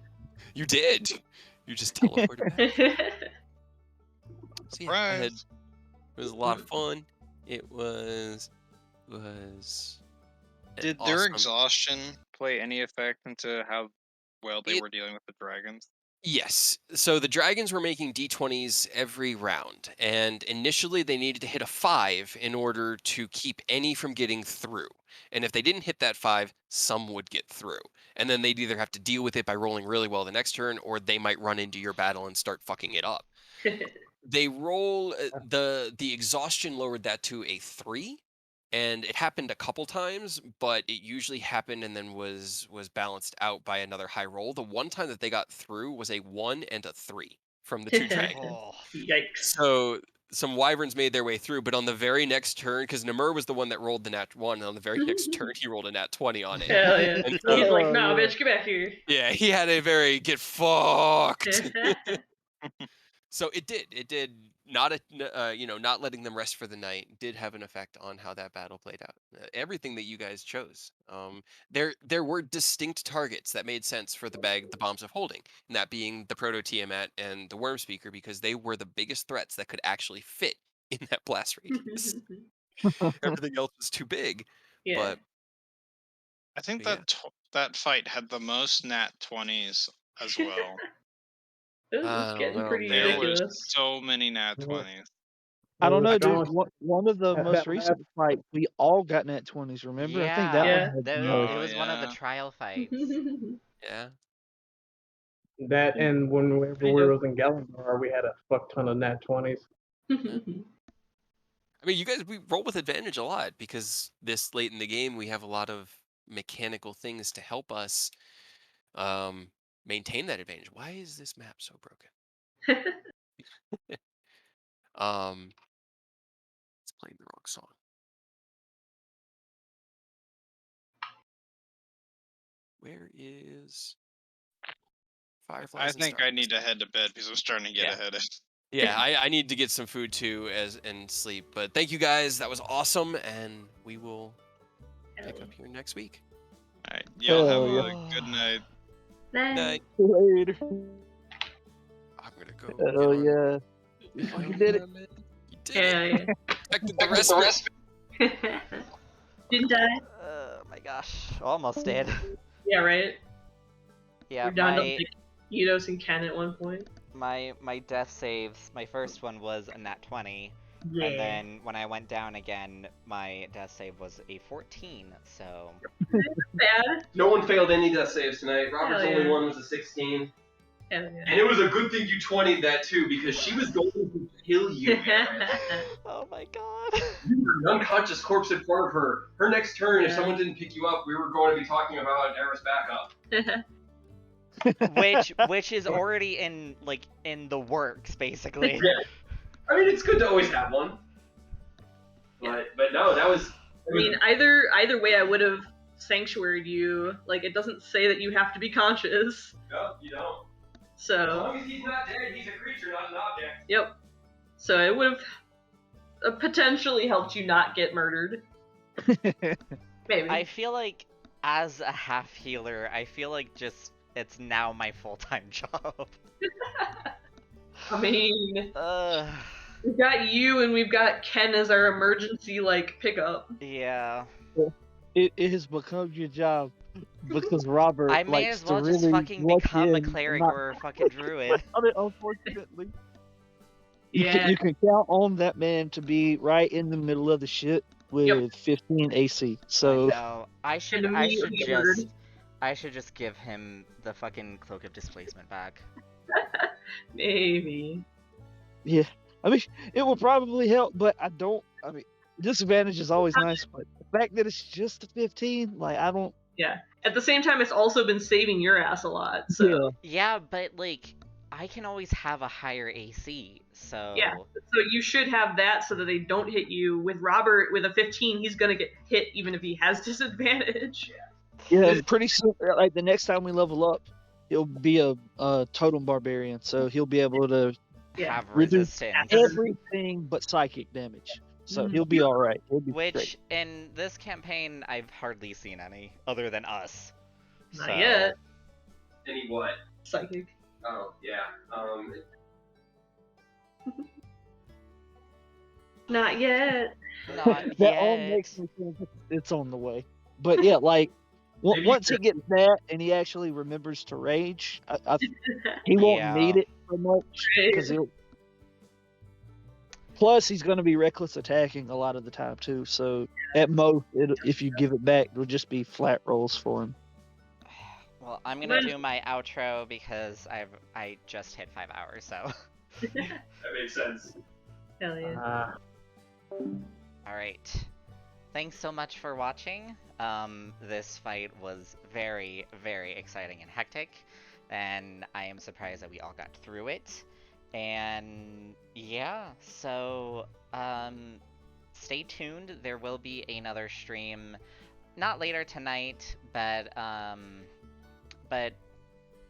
C: You did. You just teleported back. So yeah, it was a lot of fun. It was
B: Did
C: awesome.
B: their exhaustion play any effect into how well they were dealing with the dragons?
C: Yes. So the dragons were making d20s every round, and initially they needed to hit a 5 in order to keep any from getting through. And if they didn't hit that 5, some would get through. And then they'd either have to deal with it by rolling really well the next turn, or they might run into your battle and start fucking it up. They roll the exhaustion lowered that to a 3, and it happened a couple times, but it usually happened and then was balanced out by another high roll. The one time that they got through was a 1 and a 3 from the 2 dragons.
A: Oh.
F: Yikes.
C: some wyverns made their way through, but on the very next turn, because Namur was the one that rolled the nat 1, and on the very next turn he rolled a nat 20 on it.
F: Hell yeah.
C: And
F: He's
C: so,
F: like, nah,
D: yeah.
F: bitch, get back here.
C: yeah, he had a very get fucked. So it did not not letting them rest for the night did have an effect on how that battle played out. Everything that you guys chose, there were distinct targets that made sense for the bombs of holding, and that being the Proto Tiamat and the Worm Speaker, because they were the biggest threats that could actually fit in that blast radius. Everything else was too big,
F: Yeah.
C: but
B: I think
C: Yeah.
B: that fight had the most nat 20s as well.
F: It was
C: I don't
F: getting
C: know,
F: pretty
C: man.
B: There were
F: ridiculous.
B: so many nat
E: Yeah.
B: 20s.
D: I don't know,
E: Like,
D: dude.
E: almost-
D: One of the
E: that-
D: most
E: that
D: recent fights, we all got nat 20s. Remember? I think that
A: Yeah,
D: one
F: Yeah.
D: had the
A: it
B: Oh,
A: was one of the
B: yeah.
A: trial fights.
C: Yeah.
E: That and whenever we
F: Yeah.
E: was in Galamar, we had a fuck ton of nat 20s.
C: I mean, you guys, we roll with advantage a lot because this late in the game, we have a lot of mechanical things to help us maintain that advantage. Why is this map so broken? It's playing the wrong song. Where is Fireflies
B: I
C: and
B: think I need to head to bed because I'm starting to get
C: Yeah.
B: a headache.
C: Yeah, I need to get some food too and sleep. But thank you guys. That was awesome. And we will pick up here next week.
B: All right, y'all have
D: Hell
B: a good night.
C: Night.
D: Later.
C: I'm going to go.
D: Oh
C: get on-
D: yeah. You fucking did it.
C: Man. You did
F: Hell
C: it.
F: yeah.
C: Protected the respite.
F: Didn't die?
A: Oh my gosh, almost did.
F: Yeah, right?
A: Yeah,
F: We're down to
A: my
F: like Eidos and Ken at one point.
A: my death saves. My first one was a nat 20,
F: Yeah.
A: and then when I went down again, my death save was a 14. So
F: Bad.
H: No one failed any death saves tonight. Robert's
F: Hell
H: only
F: yeah.
H: one was a 16.
F: Hell yeah.
H: And it was a good thing you 20'd that too, because she was going to kill you, Aaron.
A: oh my god.
H: You were an unconscious corpse in front of her. Her next turn, if
F: Yeah.
H: someone didn't pick you up, we were going to be talking about Era's backup.
A: which is already in the works basically.
H: Yeah. I mean, it's good to always have one. But no, that was...
F: I mean, either way, I would have sanctuaried you. Like, it doesn't say that you have to be conscious.
H: No, you don't. As
F: So,
H: long as he's not dead, he's a creature, not an object.
F: yep. So it would have potentially helped you not get murdered. Maybe.
A: I feel like as a half healer, I feel like just it's now my full-time job.
F: I mean,
A: Ugh.
F: we've got you and we've got Ken as our emergency, like, pickup.
A: Yeah.
D: It has become your job because Robert
A: I may
D: likes
A: as well
D: to
A: just
D: really
A: fucking
D: luck
A: become a
D: in,
A: cleric
D: not
A: or a fucking druid.
D: on it, unfortunately.
F: Yeah.
D: You can count on that man to be right in the middle of the shit with 15 AC. So
A: No, I should
F: immediately get murdered.
A: just give him the fucking cloak of displacement back.
F: Maybe.
D: yeah, I mean it will probably help, but I don't. I mean, disadvantage is always nice, but the fact that it's just a 15, like I don't.
F: Yeah. At the same time, it's also been saving your ass a lot. So
D: Yeah,
A: Yeah, but like I can always have a higher AC, so
F: Yeah. So you should have that so that they don't hit you. With Robert, with a 15, he's gonna get hit even if he has disadvantage.
D: yeah. And pretty soon, like the next time we level up, he'll be a totem barbarian, so he'll be able to
F: Yeah.
A: have
D: Reduce
A: resistance.
D: everything but psychic damage. So
F: Mhm.
D: he'll be all right. He'll be
A: Which
D: great.
A: in this campaign I've hardly seen any other than us.
F: Not
A: So,
F: yet.
H: Any what?
F: Psychic.
H: Oh, yeah.
F: Not yet.
A: Not
D: That all
A: yet.
D: makes me think it's on the way. But yeah, like
H: Maybe
D: once he gets that and he actually remembers to rage, he won't
A: Yeah.
D: need it so much because he'll. Plus, he's going to be reckless attacking a lot of the time too. So at most, if you give it back, it'll just be flat rolls for him.
A: Well, I'm gonna do my outro because I just hit 5 hours, so.
H: that makes sense.
F: Hell yeah.
A: Alright. Thanks so much for watching. This fight was very, very exciting and hectic, and I am surprised that we all got through it. And yeah, so stay tuned. There will be another stream, not later tonight, but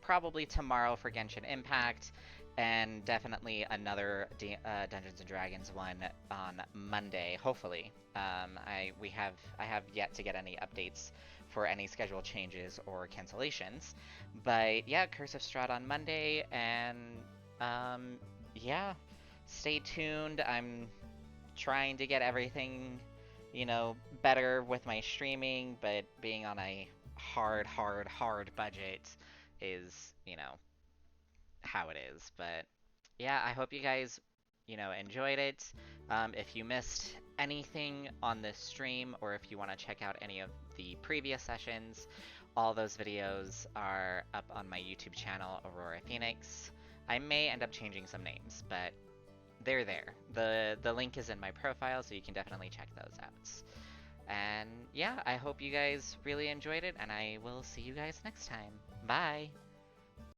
A: probably tomorrow for Genshin Impact, and definitely another Dungeons and Dragons one on Monday. Hopefully, I have yet to get any updates for any schedule changes or cancellations, but yeah, Curse of Strahd on Monday, and yeah, stay tuned. I'm trying to get everything, better with my streaming, but being on a hard budget is, how it is. But yeah, I hope you guys, enjoyed it. If you missed anything on this stream, or if you want to check out any of the previous sessions, all those videos are up on my YouTube channel, Aurora Phoenix. I may end up changing some names, but they're there. The link is in my profile, so you can definitely check those out. And yeah, I hope you guys really enjoyed it, and I will see you guys next time. Bye!